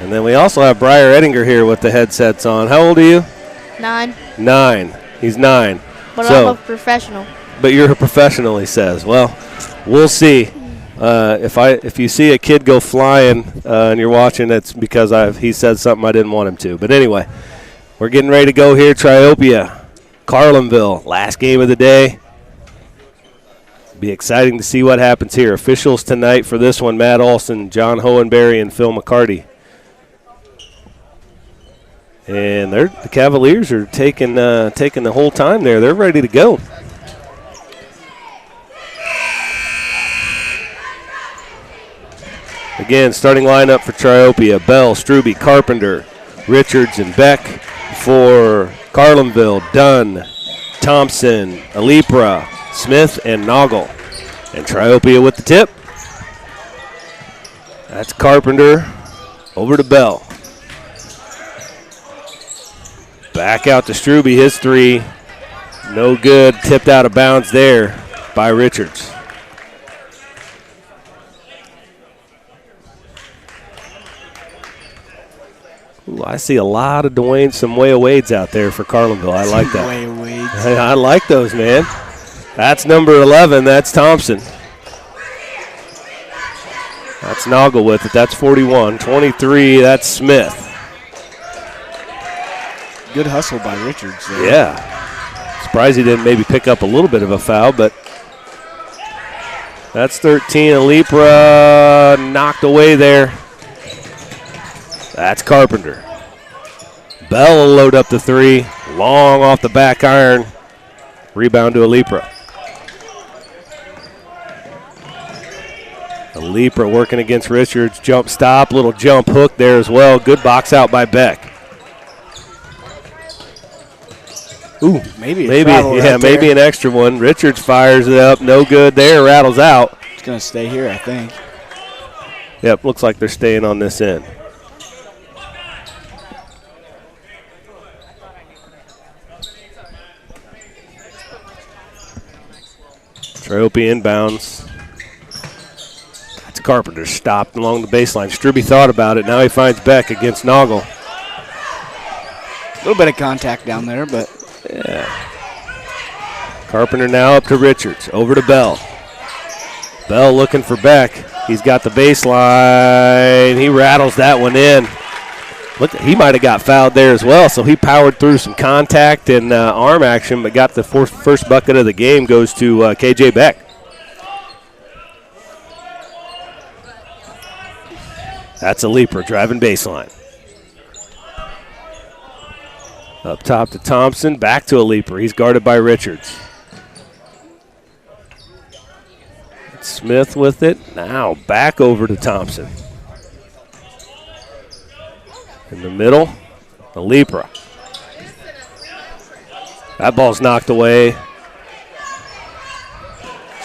And then we also have Briar Ettinger here with the headsets on. How old are you? 9. 9. He's 9. But so, I'm a professional. But you're a professional, he says. Well, we'll see. If you see a kid go flying and you're watching, it's because he said something I didn't want him to. But anyway, we're getting ready to go here. Triopia, Carlinville, last game of the day. Be exciting to see what happens here. Officials tonight for this one, Matt Olson, John Hohenberry, and Phil McCarty. And the Cavaliers are taking the whole time there. They're ready to go. Again, starting lineup for Triopia: Bell, Struby, Carpenter, Richards, and Beck. For Carlinville: Dunn, Thompson, Alipra, Smith, and Noggle. And Triopia with the tip. That's Carpenter over to Bell. Back out to Struby, his 3. No good, tipped out of bounds there by Richards. Ooh, I see a lot of Dwayne Samoa Wades out there for Carlinville. I like that. I like those, man. That's number 11. That's Thompson. That's Noggle with it. That's 41. 23, that's Smith. Good hustle by Richards there. Yeah. Surprised he didn't maybe pick up a little bit of a foul, but that's 13. Alipra knocked away there. That's Carpenter. Bell will load up the 3. Long off the back iron. Rebound to Alipra. Alipra working against Richards. Jump stop. Little jump hook there as well. Good box out by Beck. Ooh, maybe an extra one. Richards fires it up. No good there. Rattles out. It's going to stay here, I think. Yep, looks like they're staying on this end. Triopia inbounds. That's Carpenter stopped along the baseline. Struby thought about it. Now he finds Beck against Noggle. A little bit of contact down there, but yeah. Carpenter now up to Richards. Over to Bell. Bell looking for Beck. He's got the baseline. He rattles that one in. Look, he might have got fouled there as well, so he powered through some contact and arm action, but got the first bucket of the game. Goes to KJ Beck. That's Alipra driving baseline. Up top to Thompson, back to Alipra. He's guarded by Richards. Smith with it. Now back over to Thompson. In the middle, Alipra. That ball's knocked away.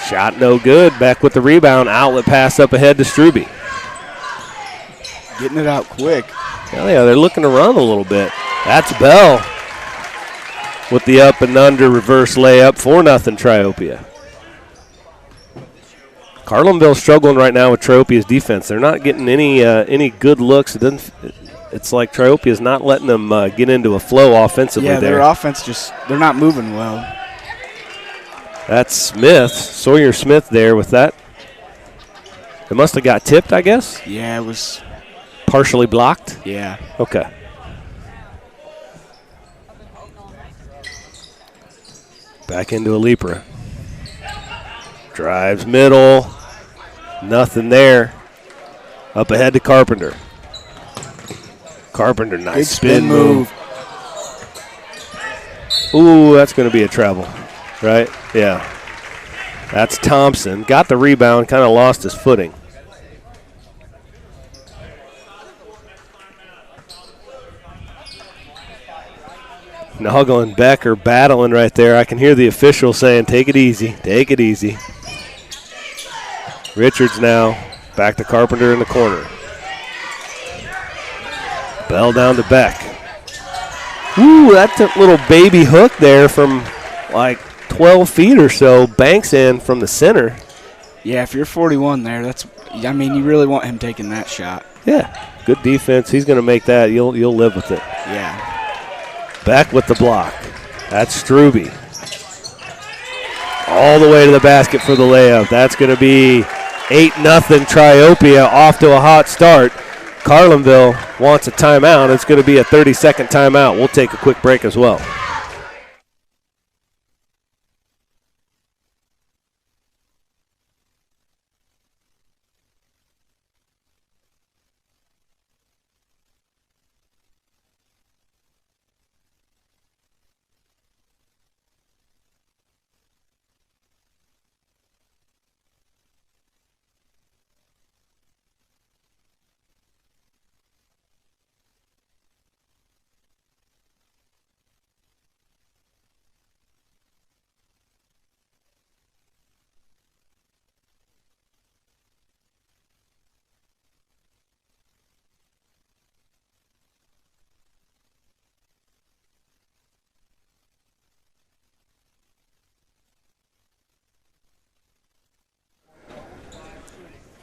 Shot no good. Beck with the rebound. Outlet pass up ahead to Struby. Getting it out quick. Yeah, they're looking to run a little bit. That's Bell with the up and under reverse layup. 4-0 Triopia. Carlinville struggling right now with Triopia's defense. They're not getting any good looks. It's like Triopia's not letting them get into a flow offensively. Yeah, there. their offense they're not moving well. That's Smith, Sawyer Smith there with that. It must have got tipped, I guess. Yeah, it was partially blocked. Yeah. Okay. Back into Alipra. Drives middle. Nothing there. Up ahead to Carpenter. Carpenter, nice spin move. Ooh, that's going to be a travel, right? Yeah. That's Thompson. Got the rebound, kind of lost his footing. Noggle and Beck are battling right there. I can hear the official saying, take it easy, take it easy. Richards now back to Carpenter in the corner. Bell down to Beck. Ooh, that's a little baby hook there from like 12 feet or so. Banks in from the center. Yeah, if you're 41 there, you really want him taking that shot. Yeah, good defense. He's going to make that. You'll live with it. Yeah. Back with the block. That's Struby. All the way to the basket for the layup. That's going to be 8-0 Triopia, off to a hot start. Carlinville wants a timeout. It's going to be a 30-second timeout. We'll take a quick break as well.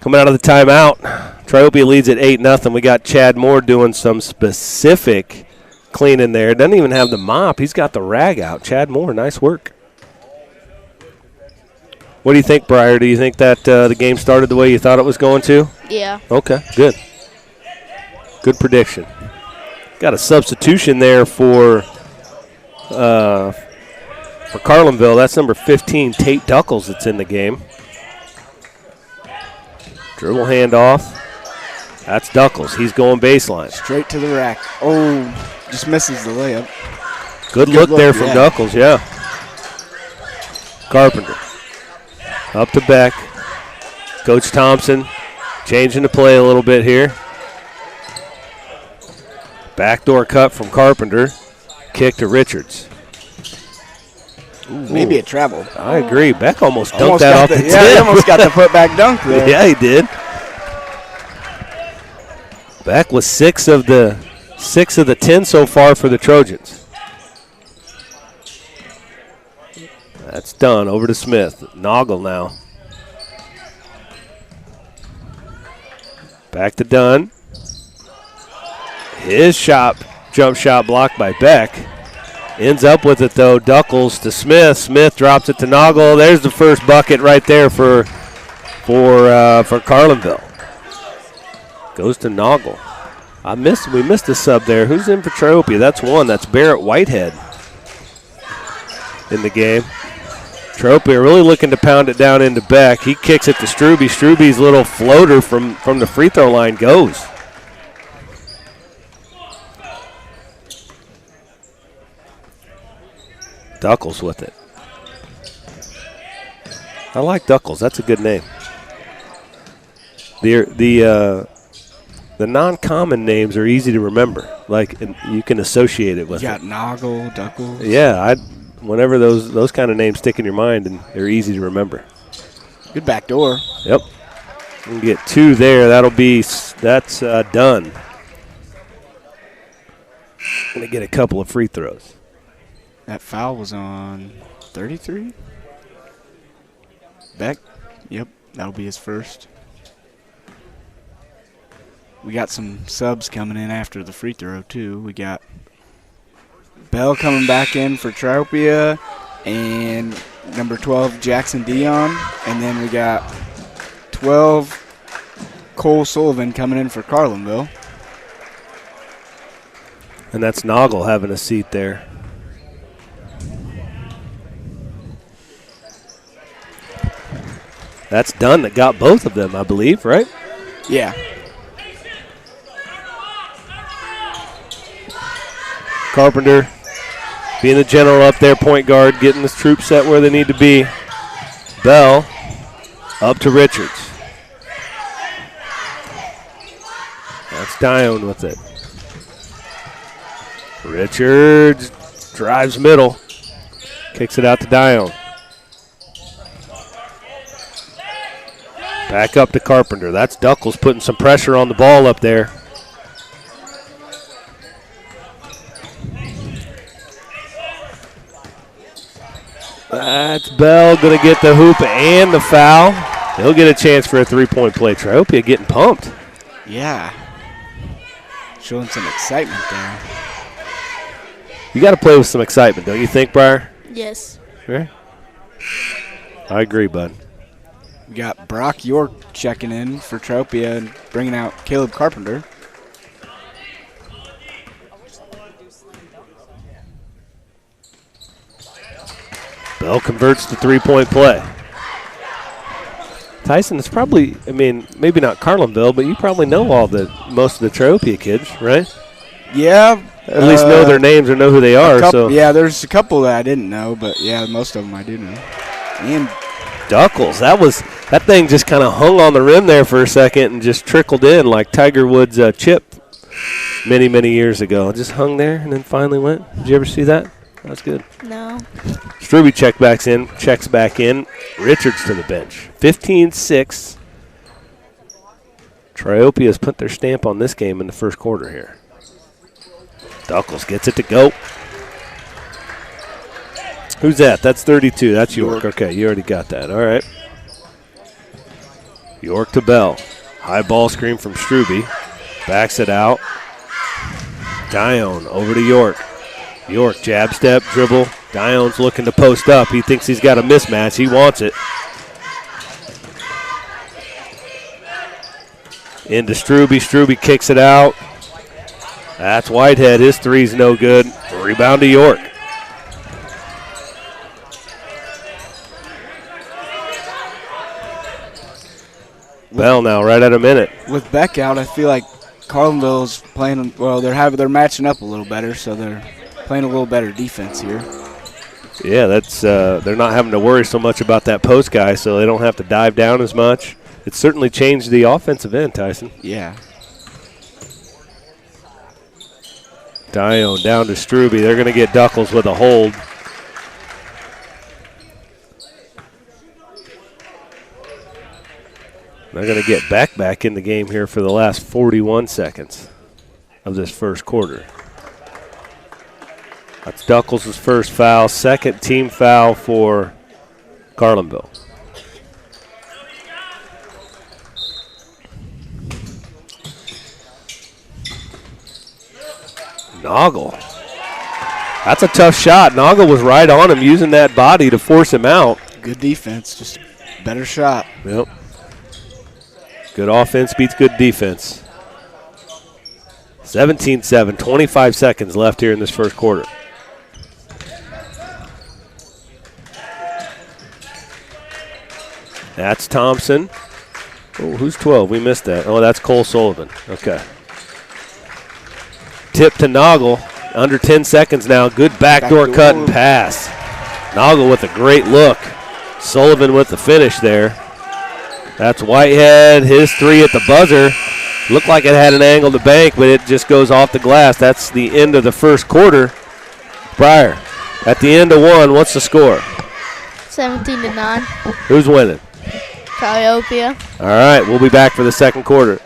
Coming out of the timeout, Triopia leads at 8-0. We got Chad Moore doing some specific cleaning there. Doesn't even have the mop. He's got the rag out. Chad Moore, nice work. What do you think, Briar? Do you think that the game started the way you thought it was going to? Yeah. Okay, good. Good prediction. Got a substitution there for Carlinville. That's number 15, Tate Duckles, that's in the game. Dribble handoff. That's Duckles. He's going baseline. Straight to the rack. Oh, just misses the layup. Good look there from Duckles, yeah. Carpenter. Up to Beck. Coach Thompson changing the play a little bit here. Backdoor cut from Carpenter. Kick to Richards. Ooh. Maybe a travel. I agree. Beck almost dunked that off the tip. Yeah, he almost got the putback dunk there. Yeah, he did. Beck was 6 of the 10 so far for the Trojans. That's done. Over to Smith. Noggle now. Back to Dunn. His jump shot blocked by Beck. Ends up with it, though. Duckles to Smith. Smith drops it to Noggle. There's the first bucket right there for Carlinville. Goes to Noggle. We missed a sub there. Who's in for Triopia? That's one. That's Barrett Whitehead in the game. Triopia really looking to pound it down into Beck. He kicks it to Struby. Struby's little floater from the free throw line goes. Duckles with it. I like Duckles. That's a good name. The non-common names are easy to remember. Like, you can associate it with. You got Noggle, Duckles. Yeah, whenever those kind of names stick in your mind, and they're easy to remember. Good back door. Yep. We can get 2 there. That's done. Gonna get a couple of free throws. That foul was on 33? Beck? Yep, that'll be his first. We got some subs coming in after the free throw, too. We got Bell coming back in for Triopia and number 12, Jackson Dion. And then we got 12, Cole Sullivan coming in for Carlinville. And that's Noggle having a seat there. That's Dunn that got both of them, I believe, right? Yeah. Carpenter being the general up there, point guard, getting the troops set where they need to be. Bell up to Richards. That's Dion with it. Richards drives middle. Kicks it out to Dion. Back up to Carpenter. That's Duckles putting some pressure on the ball up there. That's Bell going to get the hoop and the foul. He'll get a chance for a three-point play. Triopia getting pumped. Yeah. Showing some excitement there. You got to play with some excitement, don't you think, Briar? Yes. Yeah. I agree, bud. We got Brock York checking in for Triopia and bringing out Caleb Carpenter. Bell converts the three-point play. Tyson, it's probably, I mean, maybe not Carlinville, but you probably know most of the Triopia kids, right? Yeah. At least know their names or know who they are. So yeah, there's a couple that I didn't know, but yeah, most of them I do know. And Duckles, that thing just kind of hung on the rim there for a second and just trickled in like Tiger Woods' chip many, many years ago. It just hung there and then finally went. Did you ever see that? That's good. No. Struby checks back in. Richards to the bench. 15-6. Triopia has put their stamp on this game in the first quarter here. Duckles gets it to go. Who's that? That's 32. That's York. Okay, you already got that. All right. York to Bell. High ball screen from Struby. Backs it out. Dione over to York. York, jab step, dribble. Dion's looking to post up. He thinks he's got a mismatch. He wants it. Into Struby. Struby kicks it out. That's Whitehead. His three's no good. Rebound to York. Bell now right at a minute. with Beck out, I feel like Carlinville's playing well. They're matching up a little better, so they're playing a little better defense here. Yeah, that's they're not having to worry so much about that post guy, so they don't have to dive down as much. It's certainly changed the offensive end, Tyson. Yeah. Dione down to Struby. They're going to get Duckles with a hold. They're going to get Beck back in the game here for the last 41 seconds of this first quarter. That's Duckles' first foul, second team foul for Carlinville. Noggle. That's a tough shot. Noggle was right on him, using that body to force him out. Good defense, just better shot. Yep. Good offense beats good defense. 17-7, 25 seconds left here in this first quarter. That's Thompson. Oh, who's 12? We missed that. Oh, that's Cole Sullivan. Okay. Tip to Noggle. Under 10 seconds now. Good backdoor cut and pass. Noggle with a great look. Sullivan with the finish there. That's Whitehead. His three at the buzzer. Looked like it had an angle to bank, but it just goes off the glass. That's the end of the first quarter. Briar, at the end of one, what's the score? 17-9. Who's winning? Triopia. All right, we'll be back for the second quarter.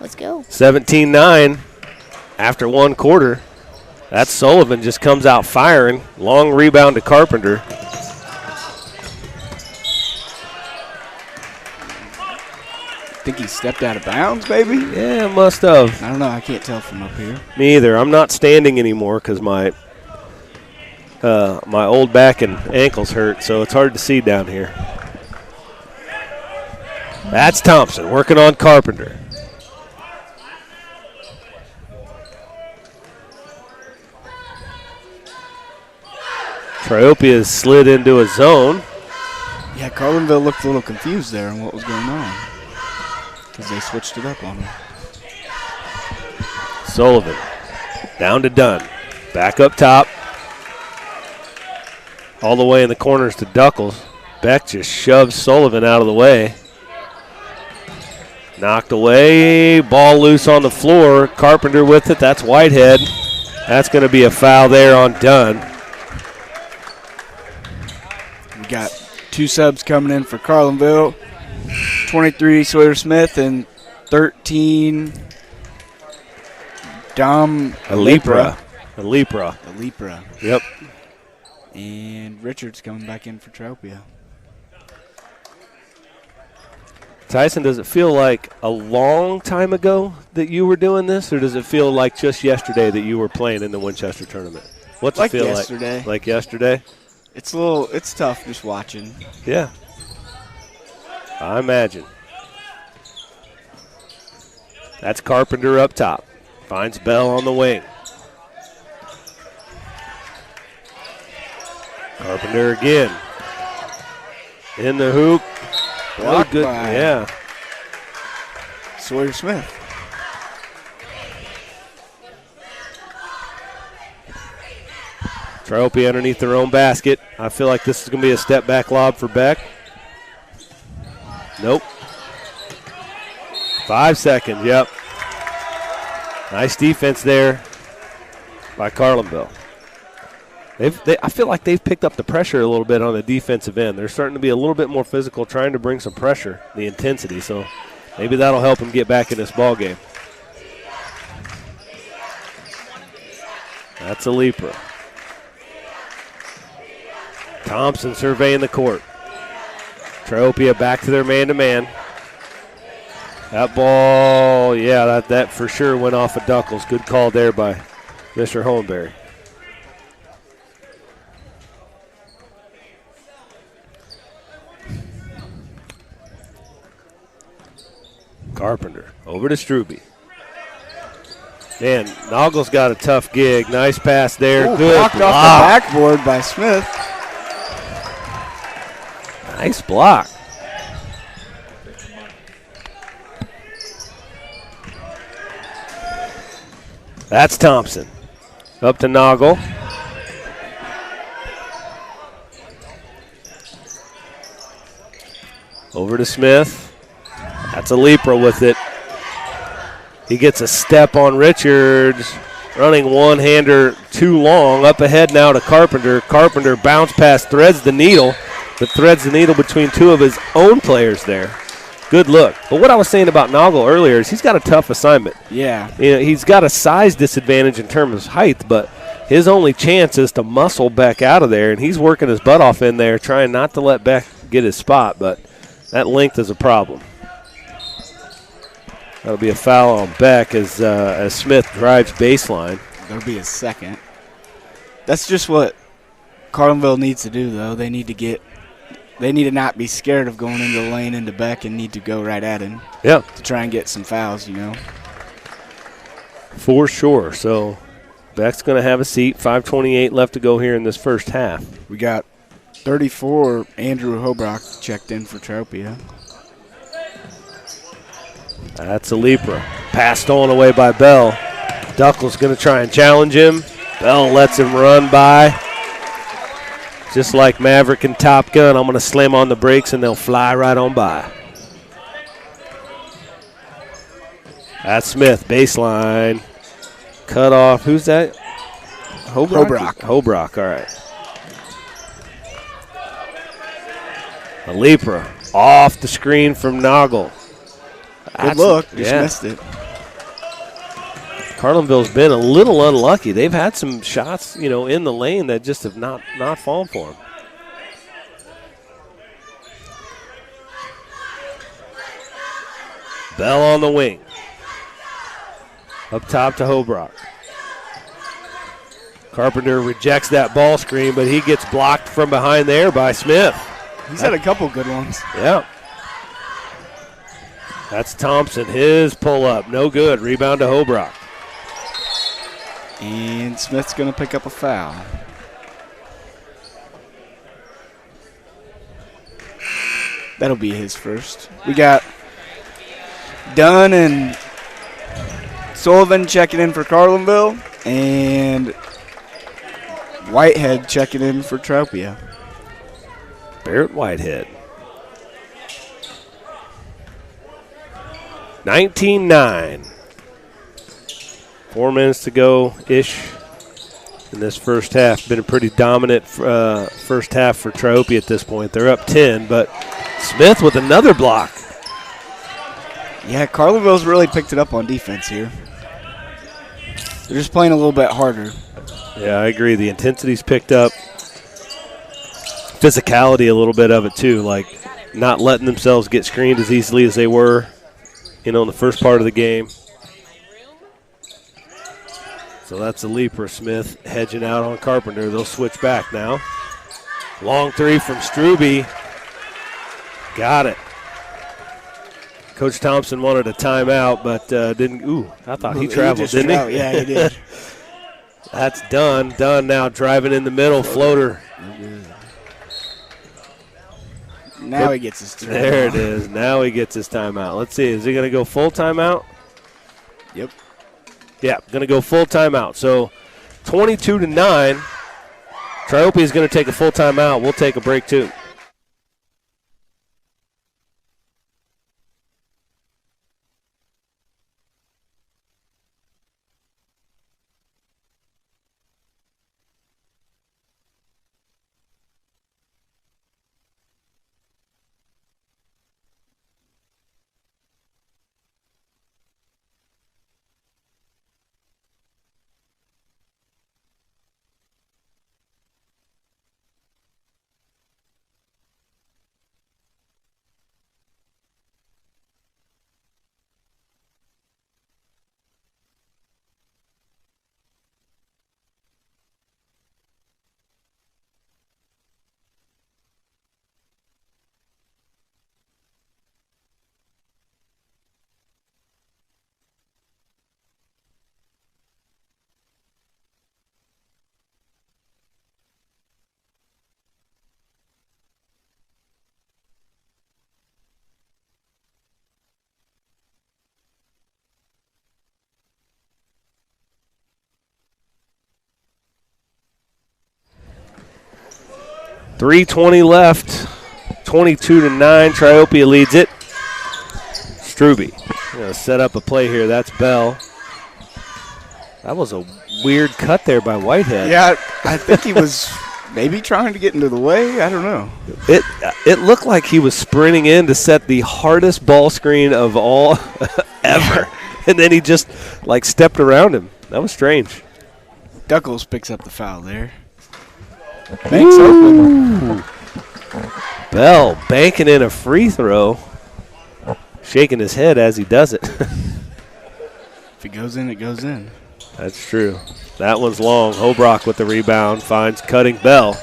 Let's go. 17-9 after one quarter. That Sullivan just comes out firing. Long rebound to Carpenter. think he stepped out of bounds, maybe? Yeah, must have. I don't know. I can't tell from up here. Me either. I'm not standing anymore because my old back and ankles hurt, so it's hard to see down here. That's Thompson working on Carpenter. Triopia has slid into a zone. Yeah, Carlinville looked a little confused there on what was going on because they switched it up on him. Sullivan down to Dunn. Back up top. All the way in the corners to Duckles. Beck just shoves Sullivan out of the way. Knocked away. Ball loose on the floor. Carpenter with it. That's Whitehead. That's going to be a foul there on Dunn. We got 2 subs coming in for Carlinville. 23 Sawyer Smith and 13 Dom Alipra. Alipra. Yep. And Richards coming back in for Triopia. Tyson, does it feel like a long time ago that you were doing this, or does it feel like just yesterday that you were playing in the Winchester tournament? What's Like it feel yesterday. Like yesterday? It's tough just watching. Yeah. I imagine. That's Carpenter up top. Finds Bell on the wing. Carpenter again. In the hoop. Blocked good. by Yeah. Sawyer Smith. Triopia underneath their own basket. I feel like this is going to be a step back lob for Beck. Nope. 5 seconds, yep. Nice defense there by Carlinville. I feel like they've picked up the pressure a little bit on the defensive end. They're starting to be a little bit more physical, trying to bring some pressure, the intensity. So maybe that'll help them get back in this ball game. That's Alipra. Thompson surveying the court. Triopia back to their man-to-man. That ball, yeah, that for sure went off of Duckles. Good call there by Mr. Hohenberry. Carpenter over to Struby. Man, Noggle's got a tough gig. Nice pass there. Ooh, good blocked block. off the backboard by Smith. Nice block. That's Thompson. Up to Noggle. Over to Smith. That's Alipra with it. He gets a step on Richards. Running one-hander too long. Up ahead now to Carpenter. Carpenter bounce pass, threads the needle, but threads the needle between two of his own players there. Good look. But what I was saying about Noggle earlier is he's got a tough assignment. Yeah. You know, he's got a size disadvantage in terms of height, but his only chance is to muscle Beck out of there, and he's working his butt off in there, trying not to let Beck get his spot, but that length is a problem. That'll be a foul on Beck as Smith drives baseline. That'll be a second. That's just what Carlinville needs to do, though. They need to not be scared of going into the lane into Beck and need to go right at him. Yeah. To try and get some fouls, you know. For sure. So Beck's going to have a seat. 5:28 left to go here in this first half. We got 34, Andrew Hobrock checked in for Triopia. That's Alipra. Passed on away by Bell. Duckle's going to try and challenge him. Bell lets him run by. Just like Maverick and Top Gun, I'm going to slam on the brakes and they'll fly right on by. That's Smith, baseline. Cut off. Who's that? Hobrock. Hobrock, all right. Alipra off the screen from Noggle. Good look. Just missed it. Carlinville's been a little unlucky. They've had some shots, in the lane that just have not fallen for them. Bell on the wing. Up top to Hobrock. Carpenter rejects that ball screen, but he gets blocked from behind there by Smith. He's had a couple good ones. Yeah. That's Thompson. His pull-up. No good. Rebound to Hobrock. And Smith's going to pick up a foul. That'll be his first. We got Dunn and Sullivan checking in for Carlinville, and Whitehead checking in for Triopia. Barrett Whitehead. 19-9. 4 minutes to go-ish in this first half. Been a pretty dominant first half for Triopia at this point. They're up 10, but Smith with another block. Yeah, Carlinville's really picked it up on defense here. They're just playing a little bit harder. Yeah, I agree. The intensity's picked up. Physicality, a little bit of it, too. Like, not letting themselves get screened as easily as they were, in the first part of the game. So that's a leaper. Smith hedging out on Carpenter. They'll switch back now. Long three from Struby. Got it. Coach Thompson wanted a timeout, but didn't. Ooh, I thought he traveled, didn't he? Yeah, he did. That's Dunn. Dunn now driving in the middle. Floater. Now he gets his timeout. There it is. Now he gets his timeout. Let's see. Is he going to go full timeout? Yep. Yeah, going to go full timeout. So 22-9. Triopia is going to take a full timeout. We'll take a break, too. .320 left. 22-9. Triopia leads it. Struby going to set up a play here. That's Bell. That was a weird cut there by Whitehead. Yeah, I think he was maybe trying to get into the way. I don't know. It looked like he was sprinting in to set the hardest ball screen of all ever. And then he just, stepped around him. That was strange. Duckles picks up the foul there. Banks open. Bell banking in a free throw. Shaking his head as he does it. If it goes in, it goes in. That's true. That one's long. Hobrock with the rebound. Finds cutting Bell.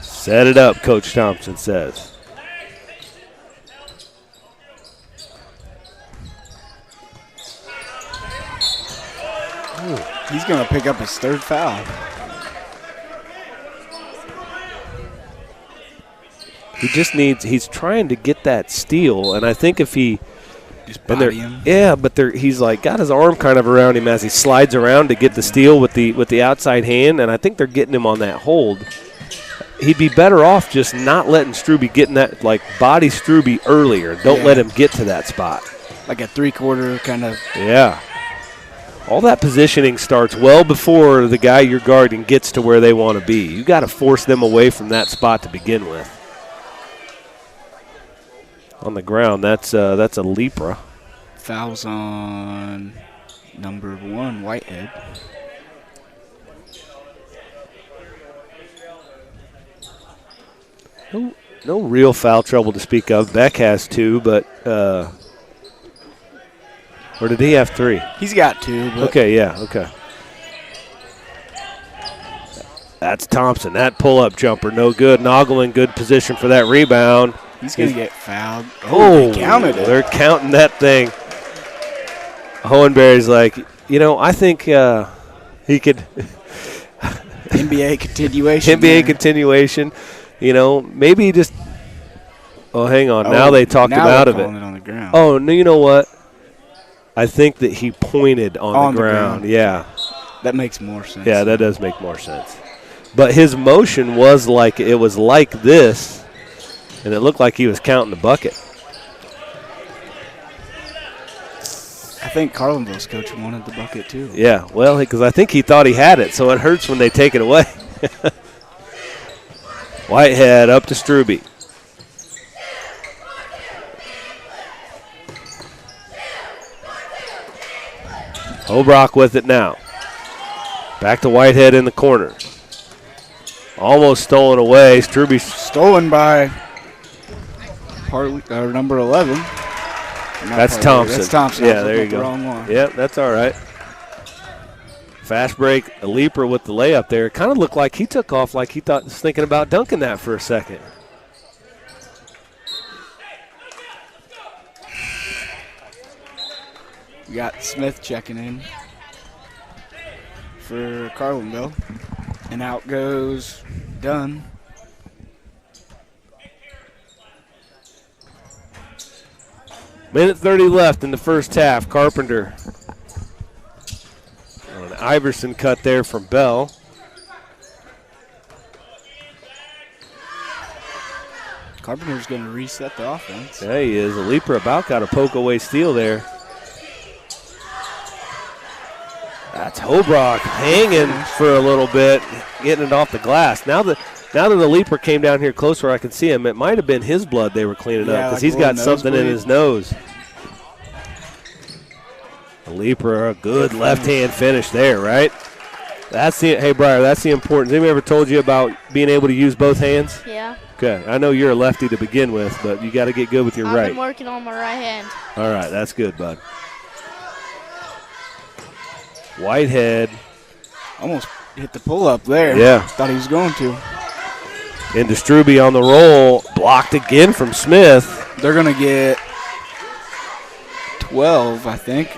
Set it up, Coach Thompson says. He's going to pick up his third foul. He just he's trying to get that steal, and I think if he just body him. Yeah, but he's got his arm kind of around him as he slides around to get the steal with the outside hand, and I think they're getting him on that hold. He'd be better off just not letting Struby get in that, body Struby earlier. Don't let him get to that spot. Like a three-quarter kind of. Yeah. All that positioning starts well before the guy you're guarding gets to where they want to be. You got to force them away from that spot to begin with. On the ground, that's a Lepra. Fouls on number 1, Whitehead. no real foul trouble to speak of. Beck has 2, but or did he have 3? He's got 2. But Okay, yeah, okay. That's Thompson. That pull-up jumper, no good. Noggling, good position for that rebound. He's going to get fouled. Oh, they counted it. They're counting that thing. Hohenberry's like, I think he could. NBA continuation. NBA continuation. Maybe he just. Oh, hang on. Now they talked him out of it. It on the ground. Oh, no, you know what? I think that he pointed on the ground. Yeah. That makes more sense. Yeah, that does make more sense. But his motion was like this, and it looked like he was counting the bucket. I think Carlinville's coach wanted the bucket too. Yeah, well, because I think he thought he had it, so it hurts when they take it away. Whitehead up to Struby. Hobrock with it now. Back to Whitehead in the corner. Almost stolen away. Struby stolen by number 11. That's Thompson. That's Thompson. Yeah, there you go. Wrong one. Yep, that's all right. Fast break, a leaper with the layup there. It kind of looked like he took off like he was thinking about dunking that for a second. We got Smith checking in for Carlinville. And out goes Dunn. Minute 30 left in the first half. Carpenter. An Iverson cut there from Bell. Carpenter's going to reset the offense. Yeah, he is. A leaper about got a poke away steal there. That's Hobrock hanging for a little bit, getting it off the glass. Now that the leaper came down here close where I could see him, it might have been his blood they were cleaning up because he's got something in his nose. The leaper, a good left-hand finish there, right? Hey, Briar, that's the importance. Anybody ever told you about being able to use both hands? Yeah. Okay, I know you're a lefty to begin with, but you got to get good with your right. I've been working on my right hand. All right, that's good, bud. Whitehead. Almost hit the pull-up there. Yeah. Thought he was going to. Into Struby on the roll. Blocked again from Smith. They're going to get 12, I think.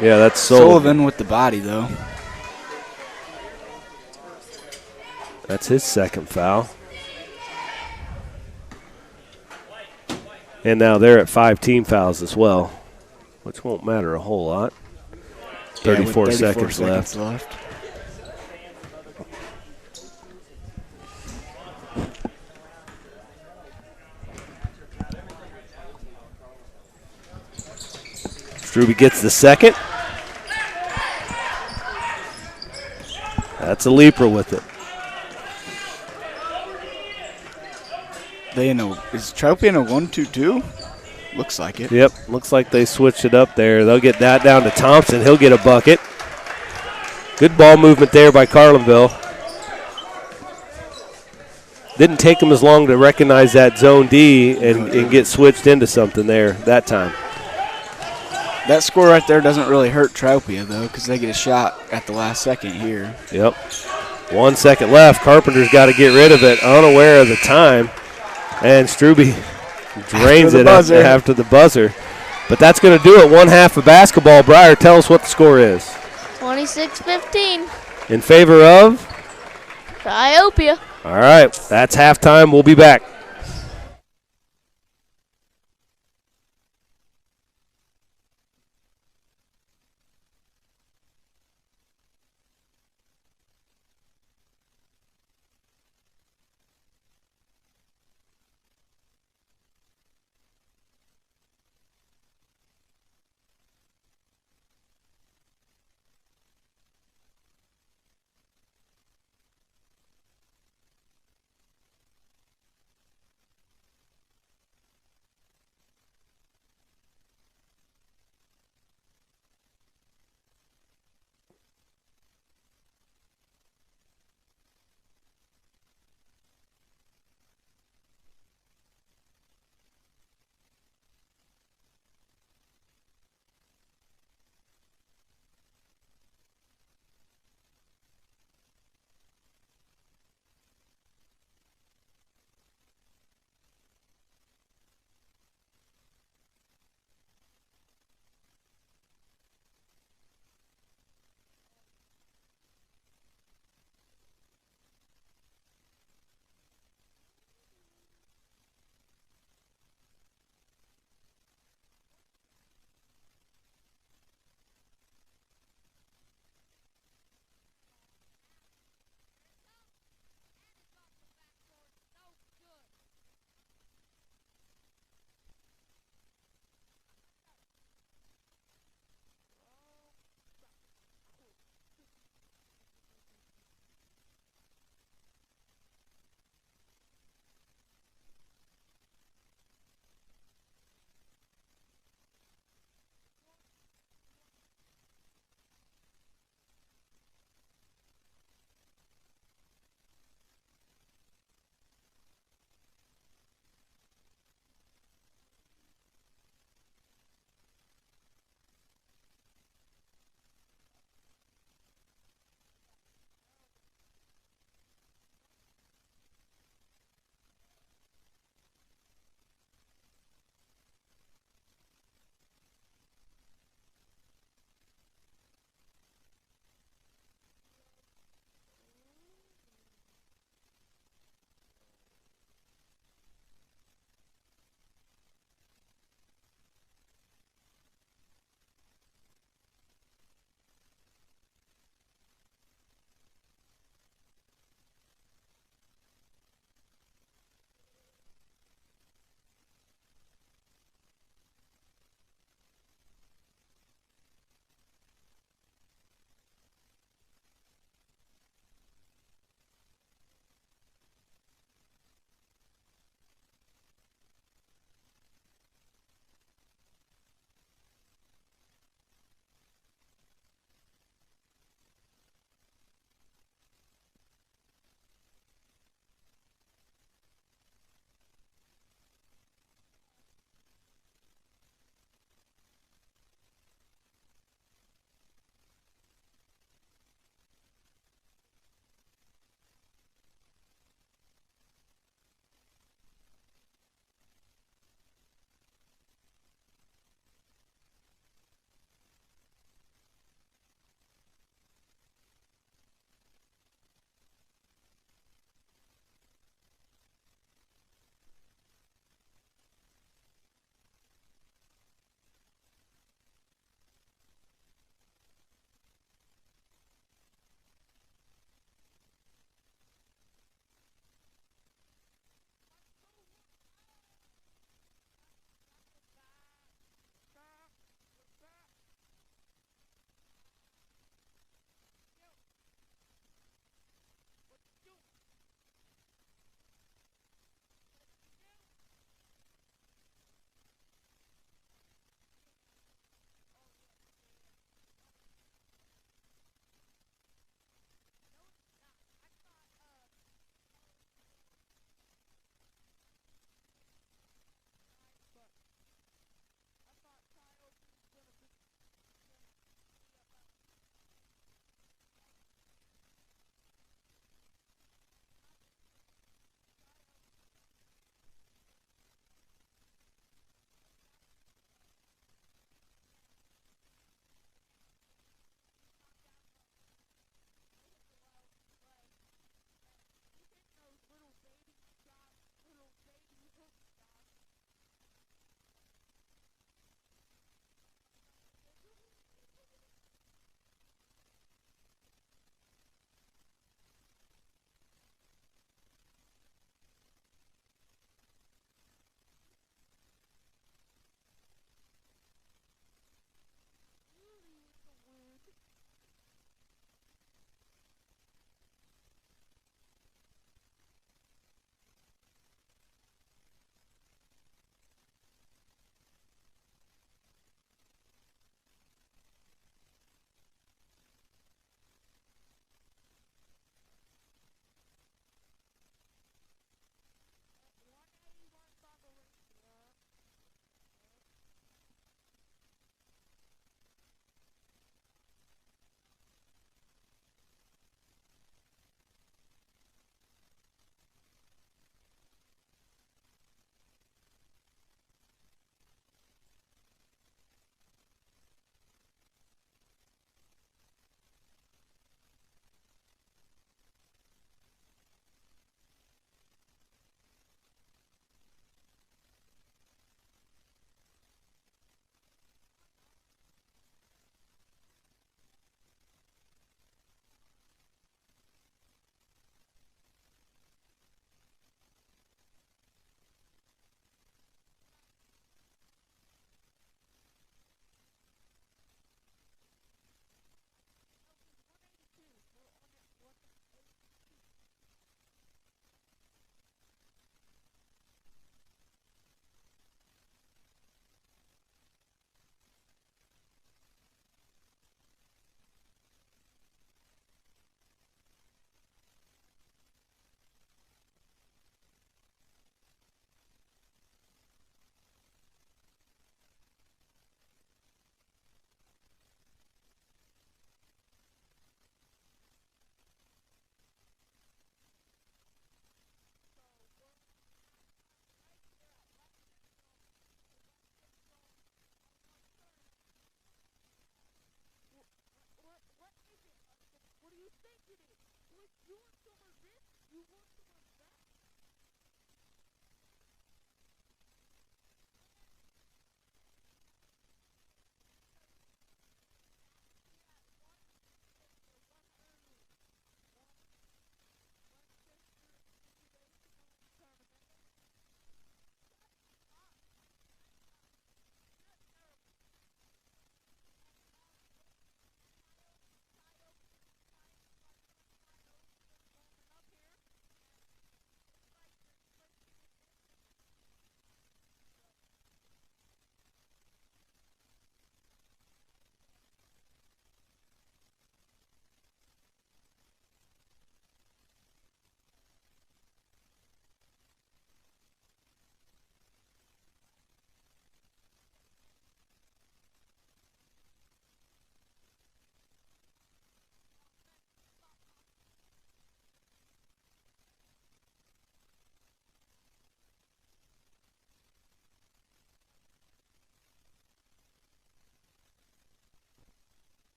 Yeah, that's Sullivan with the body, though. That's his second foul. And now they're at 5 team fouls as well, which won't matter a whole lot. 34 seconds left. Struby gets the second. That's a leaper with it. Is Triopia in a 1-2-2? Looks like it. Yep, looks like they switched it up there. They'll get that down to Thompson. He'll get a bucket. Good ball movement there by Carlinville. Didn't take him as long to recognize that zone D and get switched into something there that time. That score right there doesn't really hurt Triopia, though, because they get a shot at the last second here. Yep. 1 second left. Carpenter's got to get rid of it, unaware of the time. And Struby drains it after the buzzer. But that's going to do it. One half of basketball. Briar, tell us what the score is. 26-15. In favor of? Triopia. All right. That's halftime. We'll be back.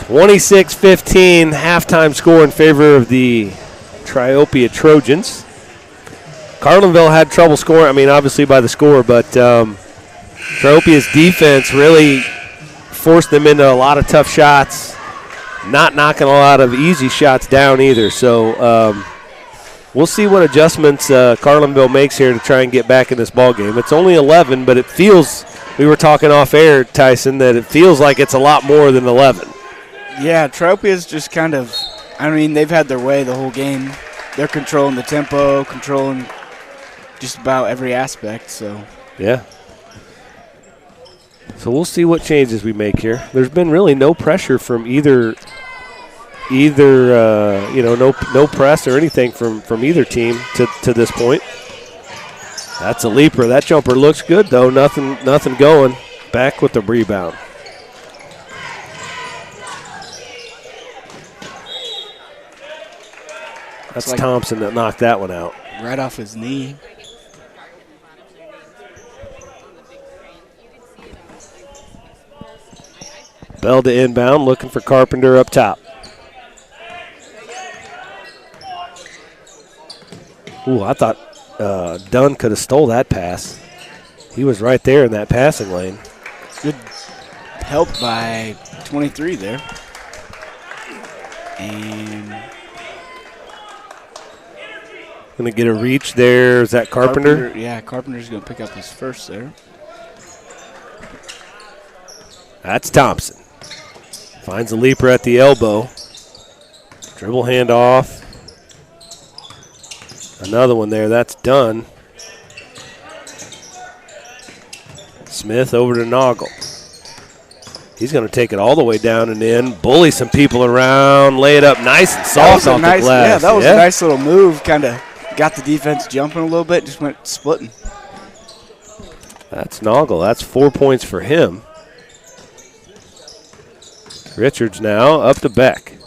26-15 halftime score in favor of the Triopia Trojans. Carlinville had trouble scoring, I mean, obviously by the score, but Triopia's defense really forced them into a lot of tough shots, not knocking a lot of easy shots down either. So we'll see what adjustments Carlinville makes here to try and get back in this ball game. It's only 11, but it feels, we were talking off air, Tyson, that it feels like it's a lot more than 11. Yeah, Triopia's just kind of, I mean, they've had their way the whole game. They're controlling the tempo, controlling just about every aspect, so. Yeah. So we'll see what changes we make here. There's been really no pressure from either no press or anything from either team to this point. That's a leaper. That jumper looks good though. Nothing going. Back with the rebound. That's like Thompson that knocked that one out. Right off his knee. Bell to inbound, looking for Carpenter up top. Ooh, I thought Dunn could have stole that pass. He was right there in that passing lane. Good help by 23 there. And going to get a reach there. Is that Carpenter? Yeah, Carpenter's going to pick up his first there. That's Thompson. Finds a leaper at the elbow. Dribble handoff. Another one there. That's done. Smith over to Noggle. He's going to take it all the way down and in. Bully some people around. Lay it up nice and soft off the glass. Yeah, that was a nice little move. Kind of got the defense jumping a little bit. Just went splitting. That's Noggle. That's 4 points for him. Richards now up to Beck.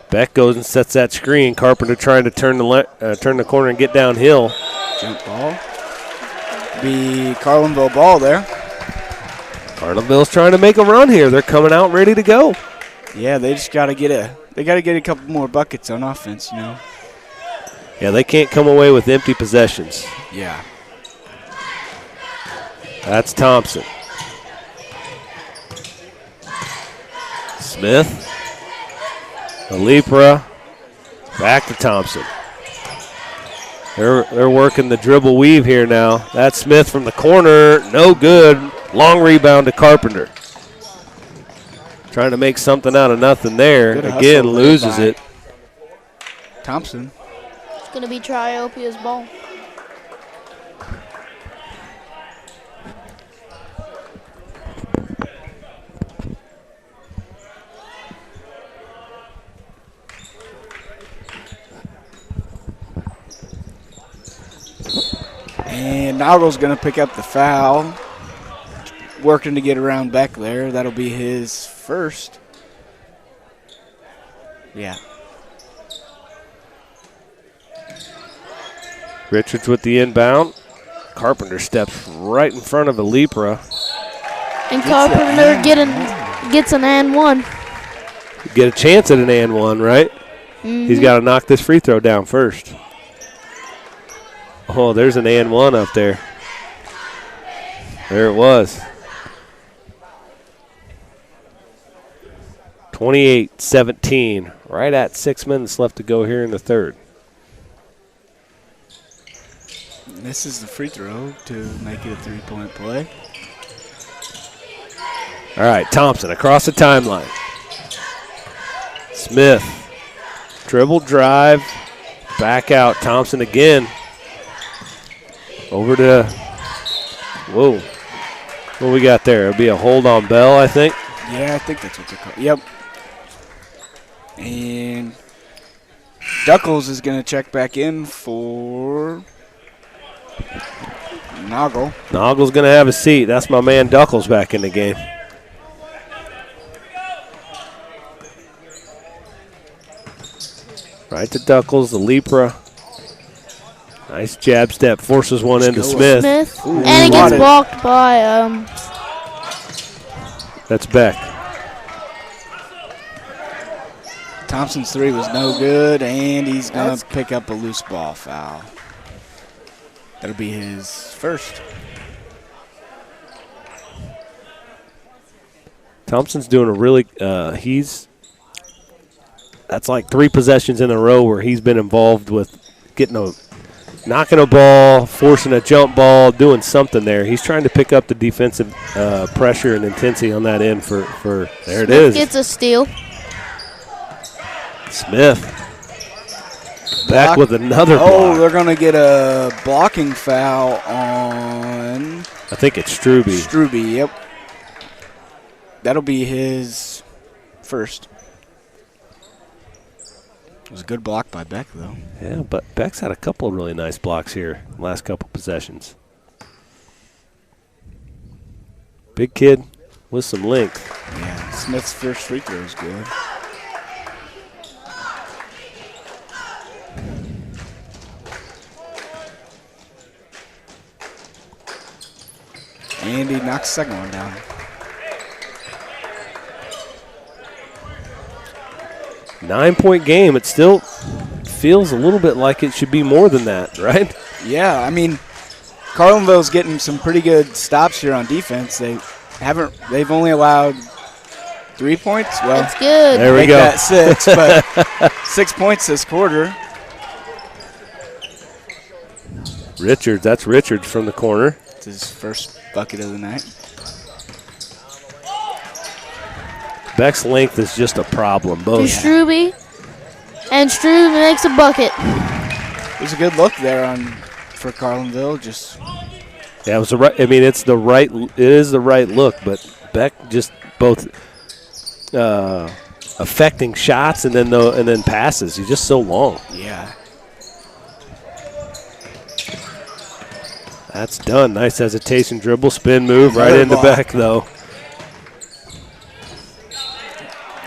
Beck goes and sets that screen. Carpenter trying to turn the corner and get downhill. Jump ball. Be Carlinville ball there. Carlinville's trying to make a run here. They're coming out ready to go. Yeah, they just got to get a couple more buckets on offense, you know. Yeah, they can't come away with empty possessions. Yeah. That's Thompson. Smith. Alipra. Back to Thompson. They're working the dribble weave here now. That's Smith from the corner. No good. Long rebound to Carpenter. Trying to make something out of nothing there. Good Again, loses it. Thompson. It's going to be Triopia's ball. And Nagel's going to pick up the foul. Working to get around Beck there. That'll be his first. Yeah. Richards with the inbound. Carpenter steps right in front of Alipra. And Carpenter gets an and one. Get a chance at an and one, right? Mm-hmm. He's got to knock this free throw down first. Oh, there's an and one up there. There it was. 28-17. Right at 6 minutes left to go here in the third. This is the free throw to make it a three-point play. All right, Thompson across the timeline. Smith. Dribble drive. Back out. Thompson again. Over to, whoa. What we got there? It'll be a hold on Bell, I think. Yeah, I think that's what they're called. Yep. And Duckles is going to check back in for Noggle. Noggle's going to have a seat. That's my man Duckles back in the game. Right to Duckles, the Lepra. Nice jab step, forces one into Smith. Ooh, and it gets blocked by That's Beck. Thompson's three was no good, and he's going to pick up a loose ball foul. That'll be his first. Thompson's doing a really that's like 3 possessions in a row where he's been involved with knocking a ball, forcing a jump ball, doing something there. He's trying to pick up the defensive pressure and intensity on that end for there it is. Gets a steal. Smith back with another block. Oh, they're going to get a blocking foul on... I think it's Struby. Struby, yep. That'll be his first. It was a good block by Beck, though. Yeah, but Beck's had a couple of really nice blocks here last couple possessions. Big kid with some length. Yeah, Smith's first free throw is good. And he knocks the second one down. Nine-point game. It still feels a little bit like it should be more than that, right? Yeah, I mean, Carlinville's getting some pretty good stops here on defense. They've only allowed 3 points. Well, that's good. There we go. That 6, but 6 points this quarter. Richards, that's Richards from the corner. It's his first bucket of the night. Beck's length is just a problem. To Both. Struby, and Struby makes a bucket. There's a good look there for Carlinville. Yeah, it was the right. I mean, it's the right. It is the right look, but Beck just both affecting shots and then passes. He's just so long. Yeah. That's done. Nice hesitation, dribble, spin move, right into Beck though.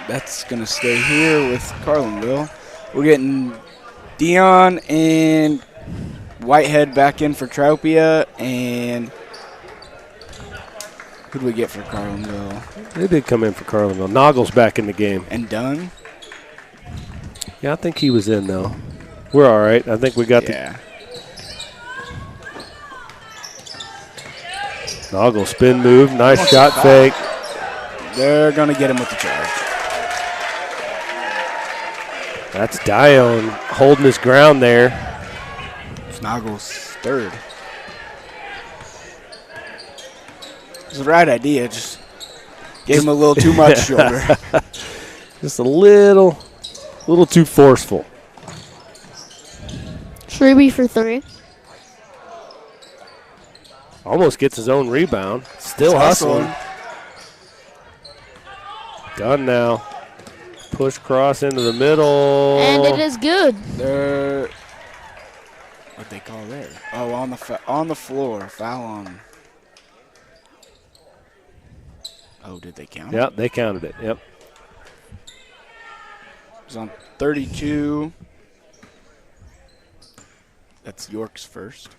That's going to stay here with Carlinville. We're getting Dion and Whitehead back in for Triopia, and who do we get for Carlinville? They did come in for Carlinville. Noggle's back in the game. And Dunn? Yeah, I think he was in though. We're all right. I think we got the Noggle spin move. Nice shot fake. They're going to get him with the charge. That's Dion holding his ground there. Snoggle's third. It was the right idea, just gave him a little too much shoulder. Just a little too forceful. Struby for 3. Almost gets his own rebound. Still hustling. Done now. Push cross into the middle. And it is good. What'd they call there? Oh, on the floor. Foul on. Oh, did they count it? Yep, they counted it. Yep. It was on 32. That's York's first.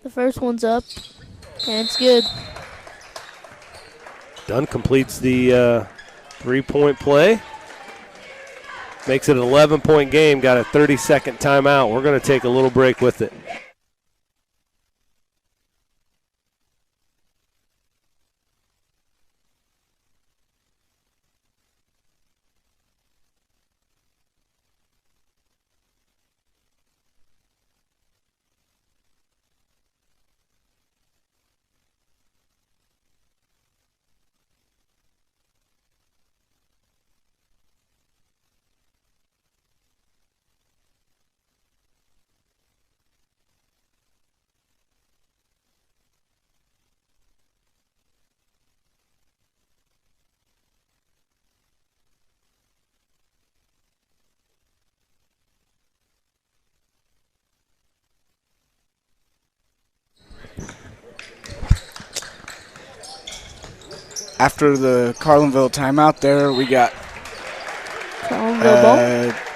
The first one's up, and it's good. Dunn completes the 3-point play. Makes it an 11-point game. Got a 30-second timeout. We're going to take a little break with it. After the Carlinville timeout there, we got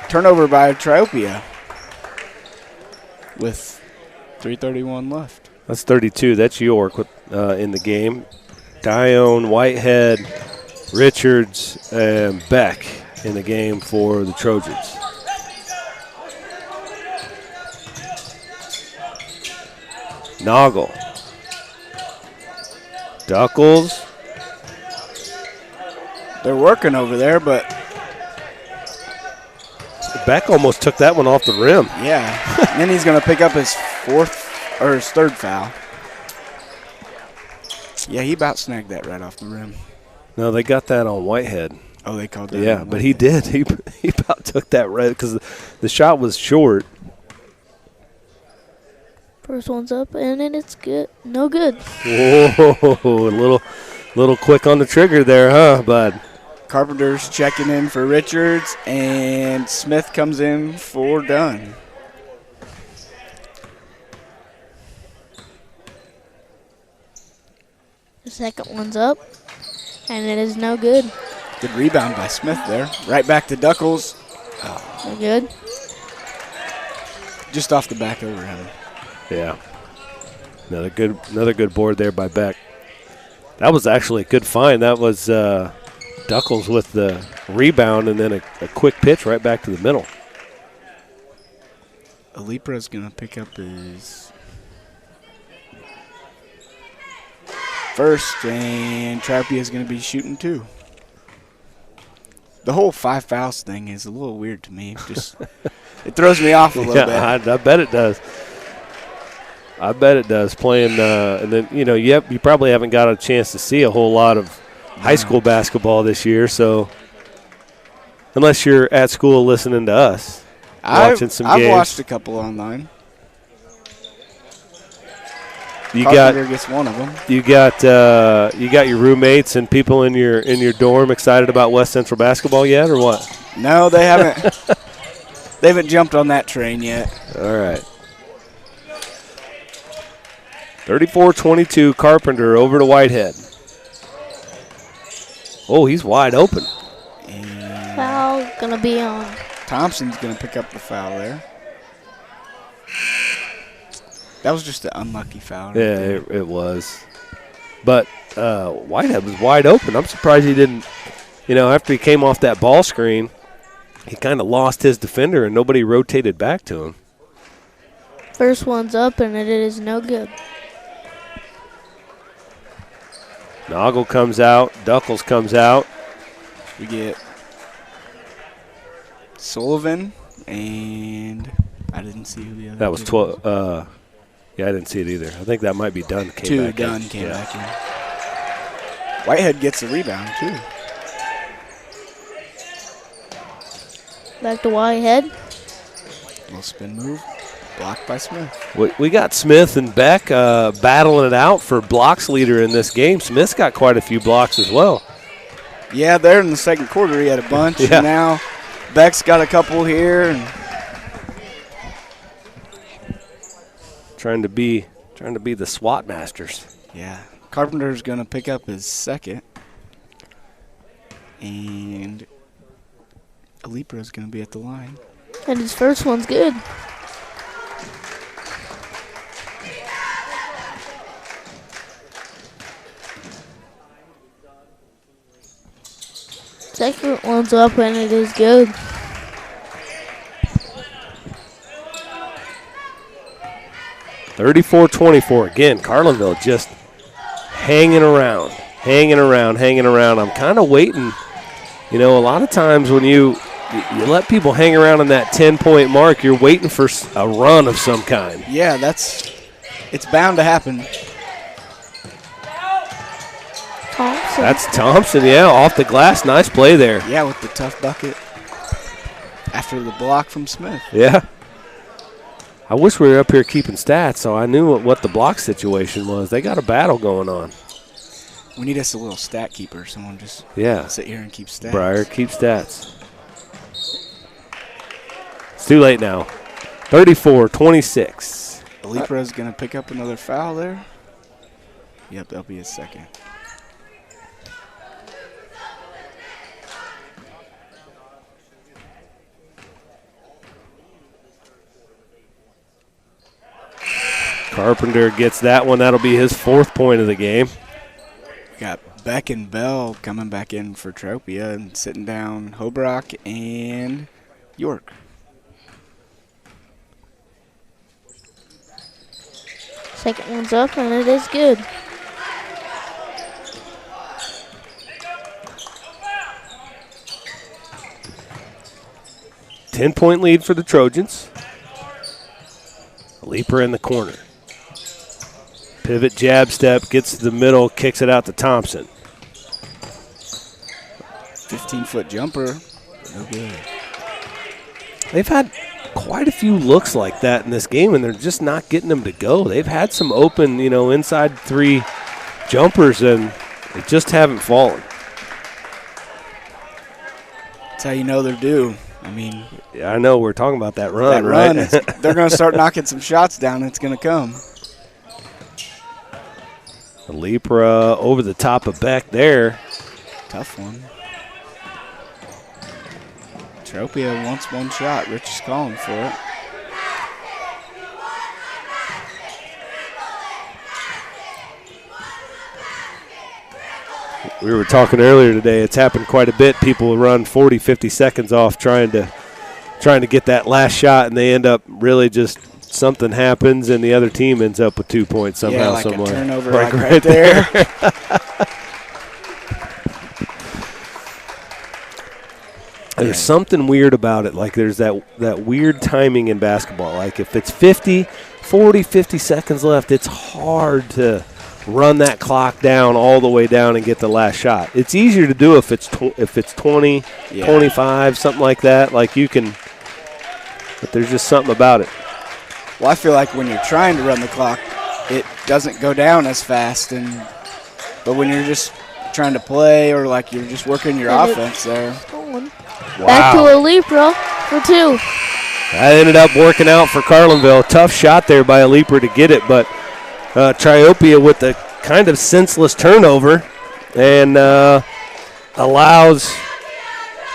turnover by Triopia with 3:31 left. That's 32. That's York in the game. Dion, Whitehead, Richards, and Beck in the game for the Trojans. Noggle. Duckles. They're working over there, but Beck almost took that one off the rim. yeah. And then he's going to pick up his third foul. Yeah, he about snagged that right off the rim. No, they got that on Whitehead. Oh, they called that. Yeah, but he did. He about took that right because the shot was short. First one's up, and then it's good. No good. Whoa, a little quick on the trigger there, huh, bud? Carpenter's checking in for Richards, and Smith comes in for Dunn. The second one's up, and it is no good. Good rebound by Smith there. Right back to Duckles. No good. Just off the back over him. Yeah. Another good board there by Beck. That was actually a good find. That was Duckles with the rebound and then a quick pitch right back to the middle. Alipra's going to pick up his first, and Triopia is going to be shooting 2. The whole 5 fouls thing is a little weird to me. Just it throws me off a little bit. I bet it does. I bet it does. Playing, and then you probably haven't got a chance to see a whole lot of high school basketball this year. So, unless you're at school listening to us, watching some games. I've watched a couple online. Carpenter gets one of them. You got your roommates and people in your dorm excited about West Central basketball yet, or what? No, they haven't. They haven't jumped on that train yet. All right. 34-22, Carpenter over to Whitehead. Oh, he's wide open. And Foul gonna be on. Thompson's going to pick up the foul there. That was just an unlucky foul. Right Yeah, it was. But Whitehead was wide open. I'm surprised he didn't, after he came off that ball screen, he kind of lost his defender and nobody rotated back to him. First one's up, and it is no good. Noggle comes out. Duckles comes out. We get Sullivan, and I didn't see who the other That was 12. Yeah, I didn't see it either. I think that might be Dunn. Dunn came back in. Whitehead gets the rebound, too. Back to Whitehead. Little spin move. Blocked by Smith. We got Smith and Beck battling it out for blocks leader in this game. Smith's got quite a few blocks as well. Yeah, there in the second quarter he had a bunch. Yeah. And now Beck's got a couple here. And Trying to be the SWAT masters. yeah, Carpenter's going to pick up his second. And Alipra's going to be at the line. And his first one's good. Second one's up, and it is good. $34-24. Again, Carlinville just hanging around. I'm kind of waiting. A lot of times when you let people hang around on that 10-point mark, you're waiting for a run of some kind. Yeah, it's bound to happen. Thompson. That's Thompson, yeah, off the glass. Nice play there. Yeah, with the tough bucket after the block from Smith. Yeah. I wish we were up here keeping stats so I knew what the block situation was. They got a battle going on. We need us a little stat keeper. Someone just Yeah. sit here and keep stats. Breyer, keep stats. It's too late now. 34-26. Alipra's going to pick up another foul there. Yep, that'll be his second. Carpenter gets that one. That'll be his 4th point of the game. We got Beck and Bell coming back in for Triopia and sitting down Hobrock and York. Second one's up, and it is good. Ten-point lead for the Trojans. Leaper in the corner. Pivot jab step, gets to the middle, kicks it out to Thompson. 15-foot jumper. No good. They've had quite a few looks like that in this game, and they're just not getting them to go. They've had some open, inside three jumpers, and they just haven't fallen. That's how you know they're due. I mean, yeah, I know we're talking about that run, right? They're going to start knocking some shots down, and it's going to come. Lepra over the top of Beck there. Tough one. Triopia wants one shot. Rich is calling for it. We were talking earlier today. It's happened quite a bit. People run 40, 50 seconds off trying to get that last shot, and they end up really just something happens, and the other team ends up with 2 points somehow, like somewhere. A turnover, like right there. There's something weird about it. Like there's that weird timing in basketball. Like if it's 40, 50 seconds left, it's hard to run that clock down all the way down and get the last shot. It's easier to do if it's 20, 25, something like that. Like you can, but there's just something about it. Well, I feel like when you're trying to run the clock, it doesn't go down as fast. But when you're just trying to play or like you're just working your offense there. Wow. Back to Lepra for two. That ended up working out for Carlinville. Tough shot there by Lepra to get it, but Triopia with the kind of senseless turnover and allows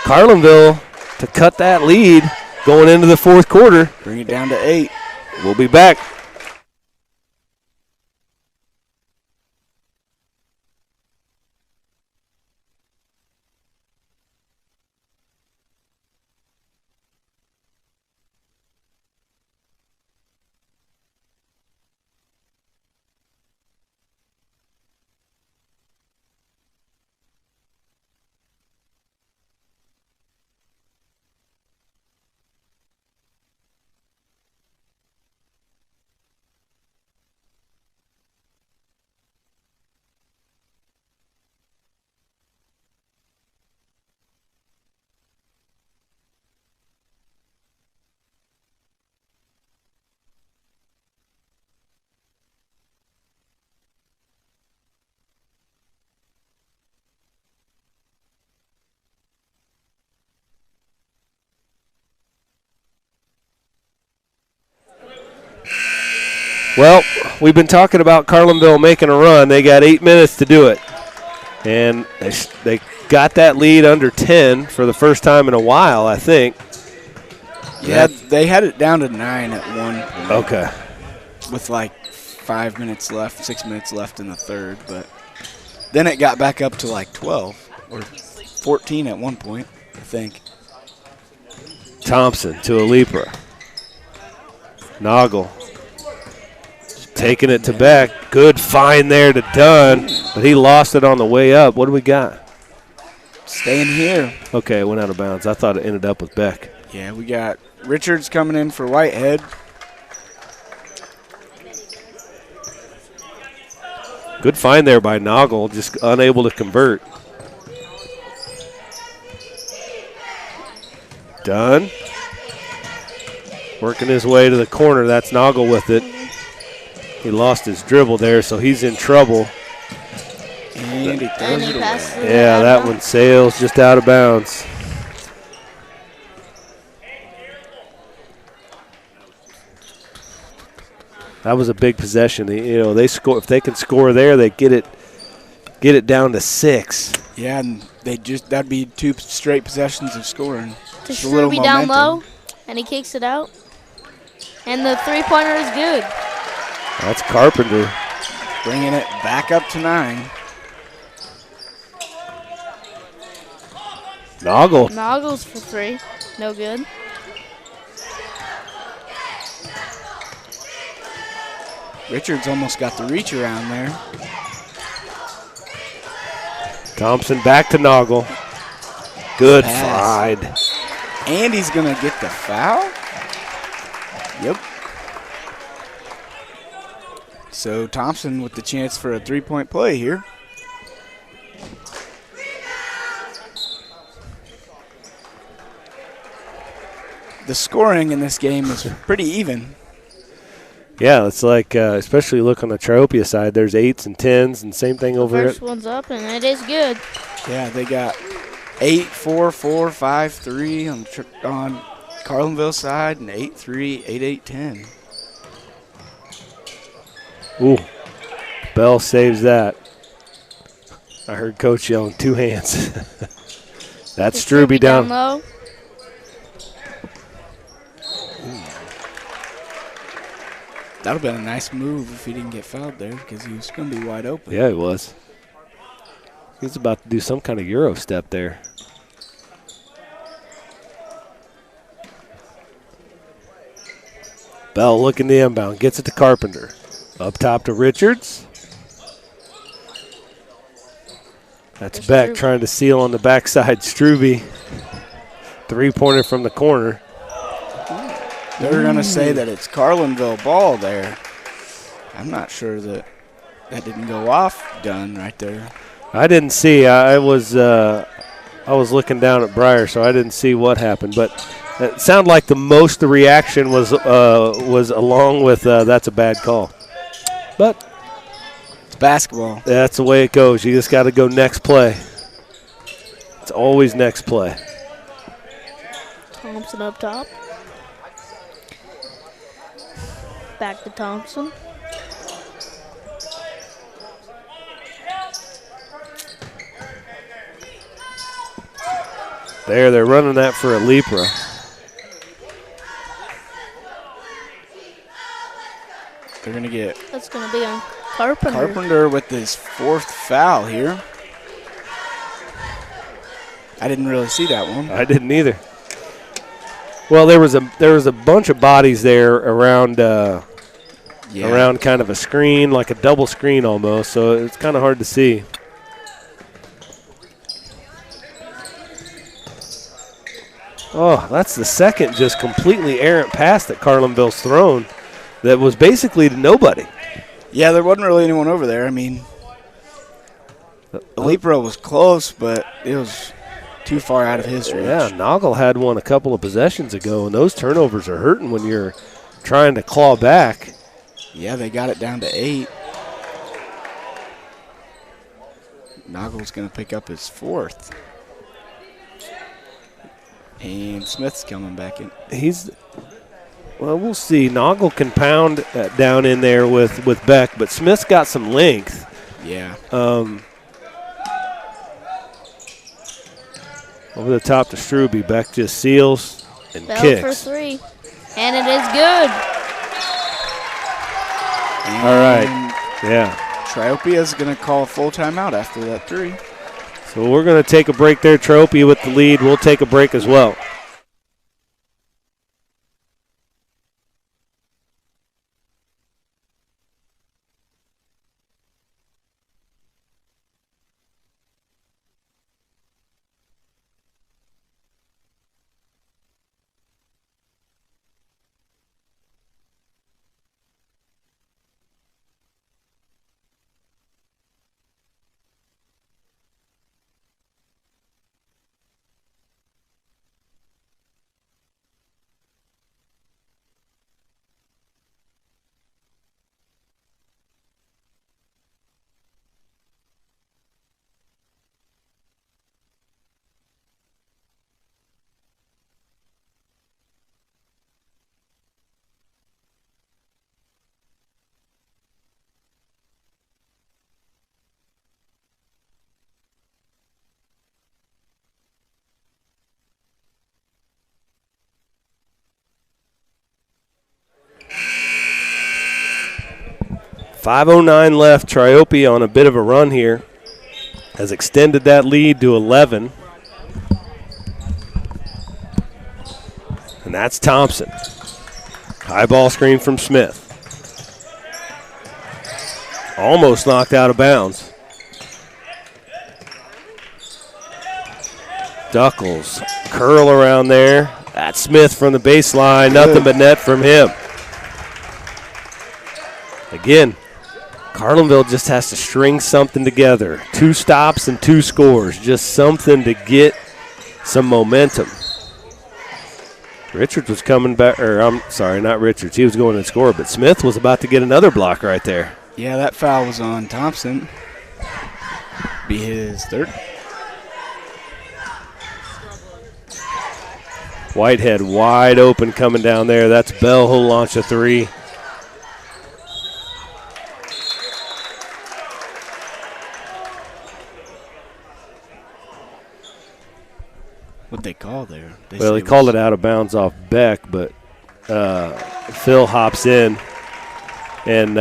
Carlinville to cut that lead going into the fourth quarter. Bring it down to 8. We'll be back. Well, we've been talking about Carlinville making a run. They got 8 minutes to do it. And they got that lead under 10 for the first time in a while, I think. Yeah, they had it down to 9 at one point. Okay. With like 6 minutes left in the third. But then it got back up to like 12 or 14 at one point, I think. Thompson to Lepra. Noggle. Taking it to Beck. Good find there to Dunn, but he lost it on the way up. What do we got? Staying here. Okay, it went out of bounds. I thought it ended up with Beck. Yeah, we got Richards coming in for Whitehead. Good find there by Noggle, just unable to convert. Dunn. Working his way to the corner. That's Noggle with it. He lost his dribble there, so he's in trouble. And he throws it away. Yeah, that one sails just out of bounds. That was a big possession. They score. If they can score there, they get it down to 6. Yeah, and that'd be 2 straight possessions of scoring. To Shrewby down low, and he kicks it out. And the three-pointer is good. That's Carpenter. Bringing it back up to 9. Noggle. Noggles for 3. No good. Richards almost got the reach around there. Thompson back to Noggle. Good Pass. slide. And he's going to get the foul? Yep. So Thompson with the chance for a 3-point play here. The scoring in this game is pretty even. Yeah, it's like, especially look on the Triopia side, there's 8s and 10s, and same thing over First one's up, and it is good. Yeah, they got 8, 4, 4, 5, 3 on Carlinville side, and 8, 3, 8, 8, 10. Ooh, Bell saves that. I heard Coach yelling, 2 hands. That's Struby down. Low. That would have been a nice move if he didn't get fouled there because he was going to be wide open. Yeah, he was. He was about to do some kind of Euro step there. Bell looking the inbound, gets it to Carpenter. Up top to Richards. That's There's Beck Struby. trying to seal on the backside. Struby, 3-pointer from the corner. They're going to say that it's Carlinville ball there. I'm not sure that didn't go off done right there. I didn't see. I was looking down at Breyer, so I didn't see what happened. But it sounded like the reaction was along with that's a bad call. But It's basketball. that's the way it goes. You just got to go next play. It's always next play. Thompson up top. Back to Thompson. They're running that for a Lepra. They're going to get That's going to be on Carpenter. Carpenter with his 4th foul here. I didn't really see that one. I didn't either. Well, there was a bunch of bodies there around around kind of a screen, like a double screen almost. So it's kind of hard to see. Oh, that's the second just completely errant pass that Carlinville's thrown that was basically to nobody. Yeah, there wasn't really anyone over there. I mean, Lepro was close, but it was too far out of his reach. Yeah, Noggle had one a couple of possessions ago, and those turnovers are hurting when you're trying to claw back. Yeah, they got it down to 8. Noggle's going to pick up his 4th. And Smith's coming back in. Well, we'll see. Noggle can pound down in there with Beck, but Smith's got some length. Yeah. Over the top to Struby. Beck just seals and Bell kicks. for 3. And it is good. And All right. Yeah. Triopia's going to call a full timeout after that 3. So we're going to take a break there. Triopia with the lead. We'll take a break as well. .509 left. Triopia on a bit of a run here. Has extended that lead to 11. And that's Thompson. High ball screen from Smith. Almost knocked out of bounds. Duckles curl around there. That's Smith from the baseline. Nothing but net from him. Again, Carlinville just has to string something together. 2 stops and 2 scores. Just something to get some momentum. Richards was coming back, or I'm sorry, not Richards. He was going to score, but Smith was about to get another block right there. Yeah, that foul was on Thompson. Be his 3rd. Whitehead wide open coming down there. That's Bell who'll launch a 3. What'd they call there? Well, he called it out of bounds off Beck, but Phil hops in and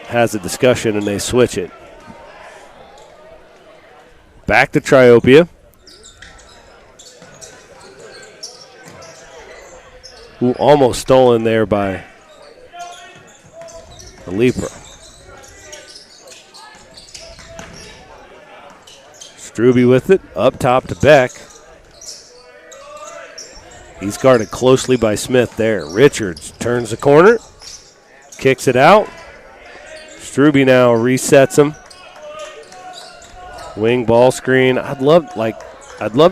has a discussion, and they switch it. Back to Triopia. Who almost stolen there by the Lepra. Struby with it, up top to Beck. He's guarded closely by Smith there. Richards turns the corner, kicks it out. Struby now resets him. Wing ball screen. I'd love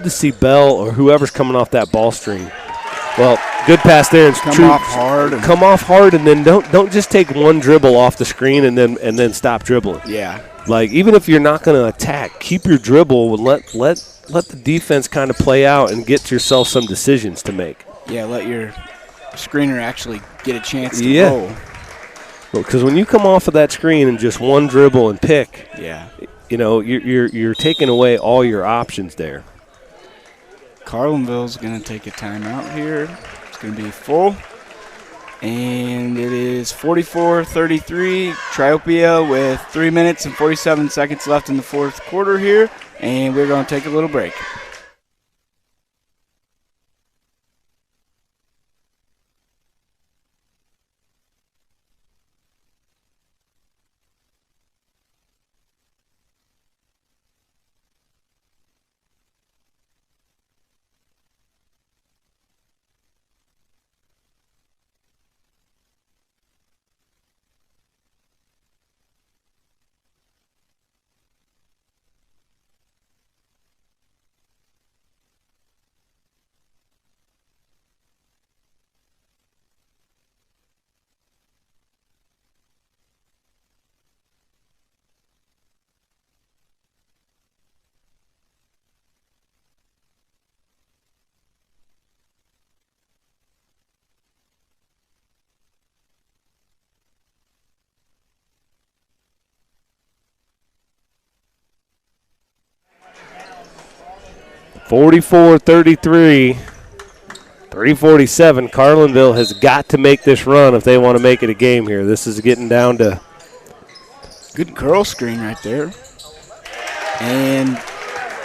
to see Bell or whoever's coming off that ball screen. Well, good pass there. Come off hard. Come off hard, and then don't just take one dribble off the screen and then stop dribbling. Yeah. Like, even if you're not going to attack, keep your dribble and let the defense kind of play out and get yourself some decisions to make. Yeah, let your screener actually get a chance to roll. Because when you come off of that screen and just one dribble and pick, you're taking away all your options there. Carlinville's going to take a timeout here. It's going to be full. And it is 44-33. Triopia with 3 minutes and 47 seconds left in the 4th quarter here. And we're going to take a little break. (44-33). 3:47. Carlinville has got to make this run if they want to make it a game here. This is getting down to. Good curl screen right there. And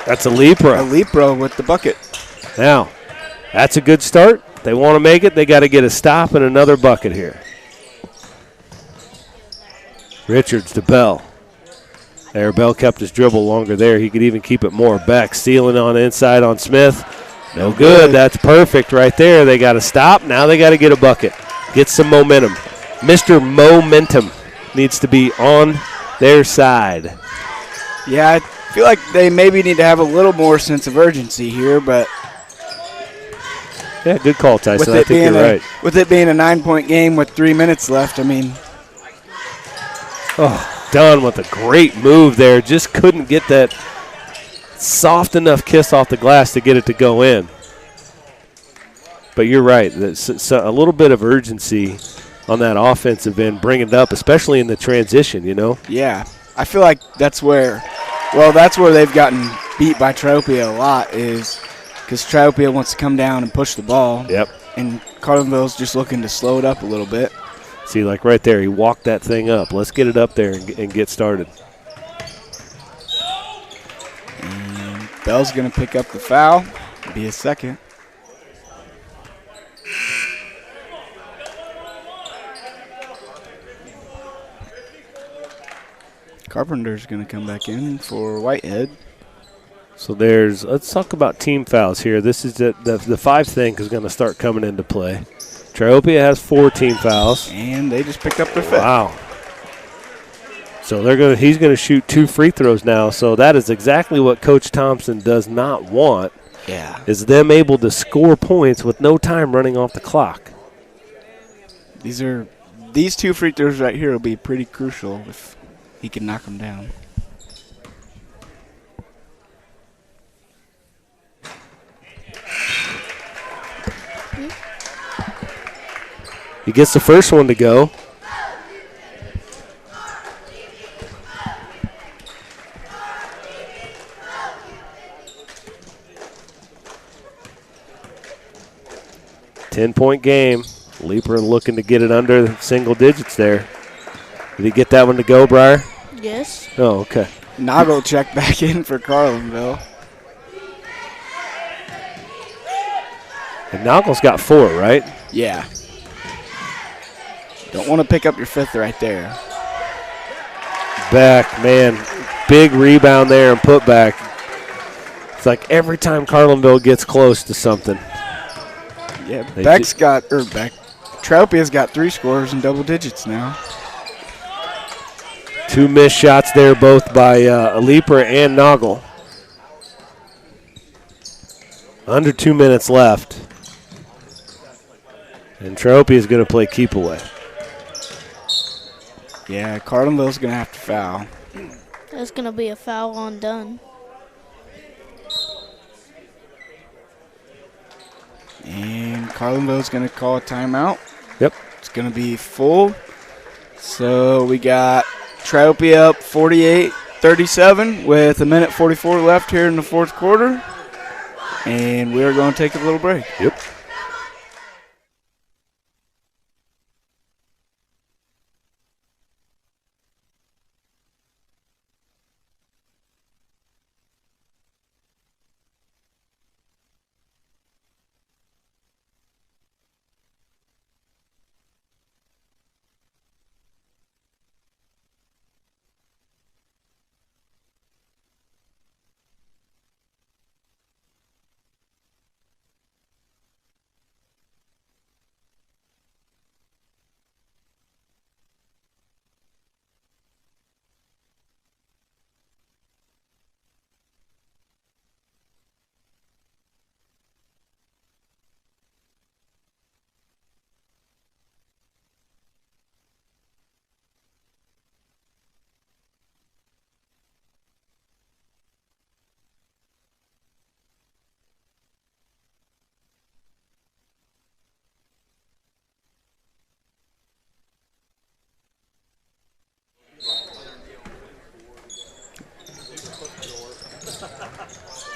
that's a Lepra. A Lepra with the bucket. Now, that's a good start. If they want to make it, they got to get a stop and another bucket here. Richards to Bell. There, Bell kept his dribble longer there. He could even keep it more. Beck stealing on the inside on Smith. No good. That's perfect right there. They got to stop. Now they got to get a bucket. Get some momentum. Mr. Momentum needs to be on their side. Yeah, I feel like they maybe need to have a little more sense of urgency here, but yeah, good call, Tyson. I think you're right. With it being a 9-point game with 3 minutes left, I mean. Oh, Dunn with a great move there. Just couldn't get that soft enough kiss off the glass to get it to go in. But you're right. A little bit of urgency on that offensive end, bring it up, especially in the transition, you know? Yeah. I feel like that's where they've gotten beat by Triopia a lot, is because Triopia wants to come down and push the ball. Yep. And Carlinville's just looking to slow it up a little bit. See, like right there, he walked that thing up. Let's get it up there and get started. And Bell's going to pick up the foul. Be a second. Carpenter's going to come back in for Whitehead. So let's talk about team fouls here. This is the 5 thing is going to start coming into play. Triopia has 4 team fouls. And they just picked up their 5th. Wow. So he's going to shoot 2 free throws now. So that is exactly what Coach Thompson does not want. Yeah. Is them able to score points with no time running off the clock. These 2 free throws right here will be pretty crucial if he can knock them down. He gets the first one to go. Ten-point game. Leaper looking to get it under single digits there. Did he get that one to go, Briar? Yes. Oh, okay. Noggle check back in for Carlinville. And Noggle's got 4, right? Yeah. Don't want to pick up your 5th right there. Back, man. Big rebound there and put back. It's like every time Carlinville gets close to something. Yeah, Triopia's got 3 scorers in double digits now. 2 missed shots there, both by Leaper and Noggle. Under 2 minutes left. And Triopia is going to play keep away. Yeah, Carlinville's going to have to foul. That's going to be a foul on Dunn. And Carlinville's going to call a timeout. Yep. It's going to be full. So we got Triopia up 48-37 with 1:44 left here in the 4th quarter. And we're going to take a little break. Yep.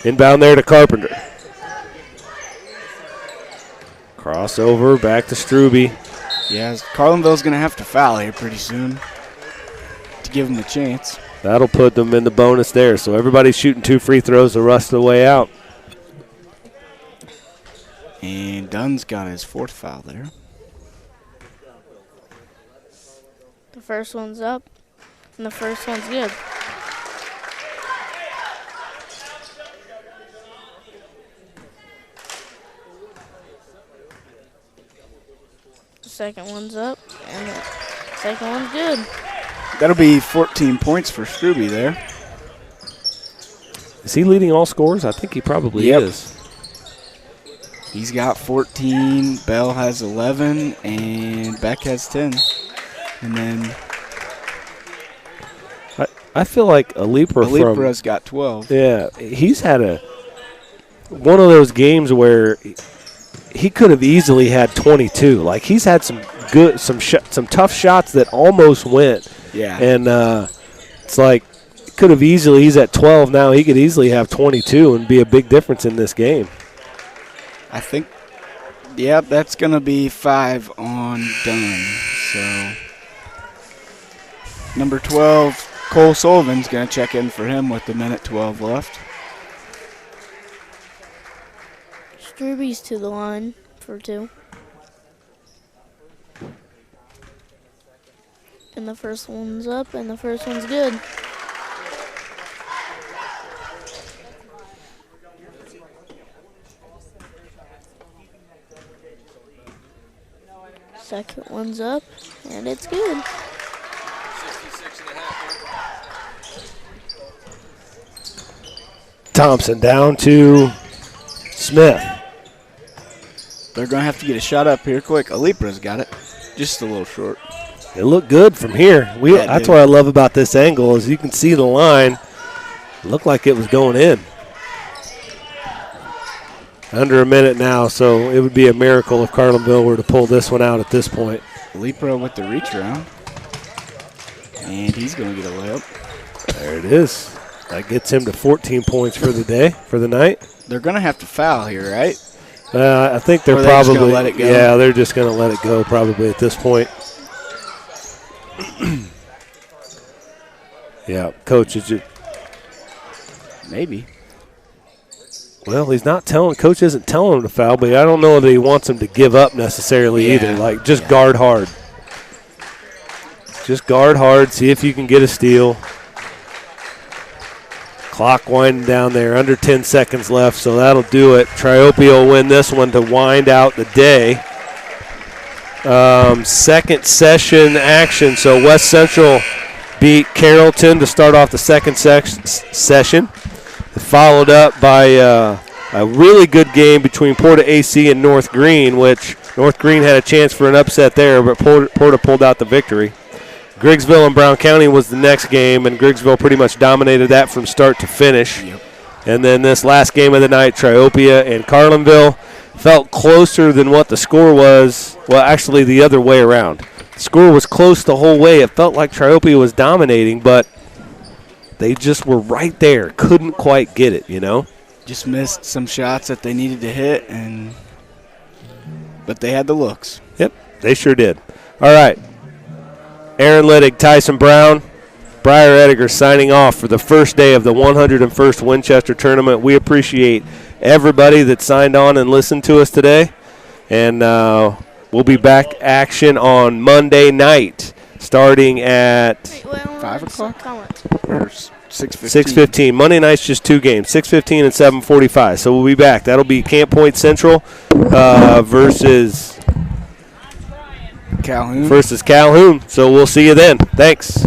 Inbound there to Carpenter. Crossover back to Struby. Yeah, Carlinville's going to have to foul here pretty soon to give him the chance. That'll put them in the bonus there. So everybody's shooting 2 free throws the rest of the way out. And Dunn's got his 4th foul there. The first one's up, and the first one's good. The second one's up, and the second one's good. That'll be 14 points for Struby there. Is he leading all scorers? I think he probably is. He's got 14, Bell has 11, and Beck has 10. And then I feel like Alipra's got 12. Yeah, he's had one of those games where he could have easily had 22. Like he's had some tough shots that almost went. Yeah. And it's like could have easily. He's at 12 now. He could easily have 22 and be a big difference in this game. I think, yeah, that's going to be 5 on Dunn. So number 12, Cole Sullivan's going to check in for him with 1:12 left. Struby's to the line for 2. And the first one's up, and the first one's good. Second one's up, and it's good. Thompson down to Smith. They're going to have to get a shot up here quick. Alipra's got it. Just a little short. It looked good from here. That's what I love about this angle is you can see the line. It looked like it was going in. Under a minute now, so it would be a miracle if Carlinville were to pull this one out at this point. Alipra with the reach around. And he's going to get a layup. There it is. That gets him to 14 points for the day, for the night. They're going to have to foul here, right? I think they're just probably gonna let it go? Yeah, they're just going to let it go probably at this point. Yeah, coach is just maybe. Well, he's not telling. Coach isn't telling him to foul, but I don't know that he wants him to give up necessarily either. Like just guard hard. Just guard hard. See if you can get a steal. Clock winding down there, under 10 seconds left, so that'll do it. Triopia will win this one to wind out the day. Second session action, so West Central beat Carrollton to start off the second session. Followed up by a really good game between Porta AC and North Greene, which North Greene had a chance for an upset there, but Porta pulled out the victory. Griggsville and Brown County was the next game, and Griggsville pretty much dominated that from start to finish. Yep. And then this last game of the night, Triopia and Carlinville, felt closer than what the score was. Well, actually the other way around. The score was close the whole way. It felt like Triopia was dominating, but they just were right there. Couldn't quite get it, you know? Just missed some shots that they needed to hit, but they had the looks. Yep, they sure did. All right. Aaron Littig, Tyson Brown, Briar Ediger signing off for the first day of the 101st Winchester Tournament. We appreciate everybody that signed on and listened to us today. And we'll be back action on Monday night starting at 5 o'clock? Or 6:15. 6:15. Monday night's just two games, 6:15 and 7:45. So we'll be back. That'll be Camp Point Central versus Calhoun. So we'll see you then. Thanks.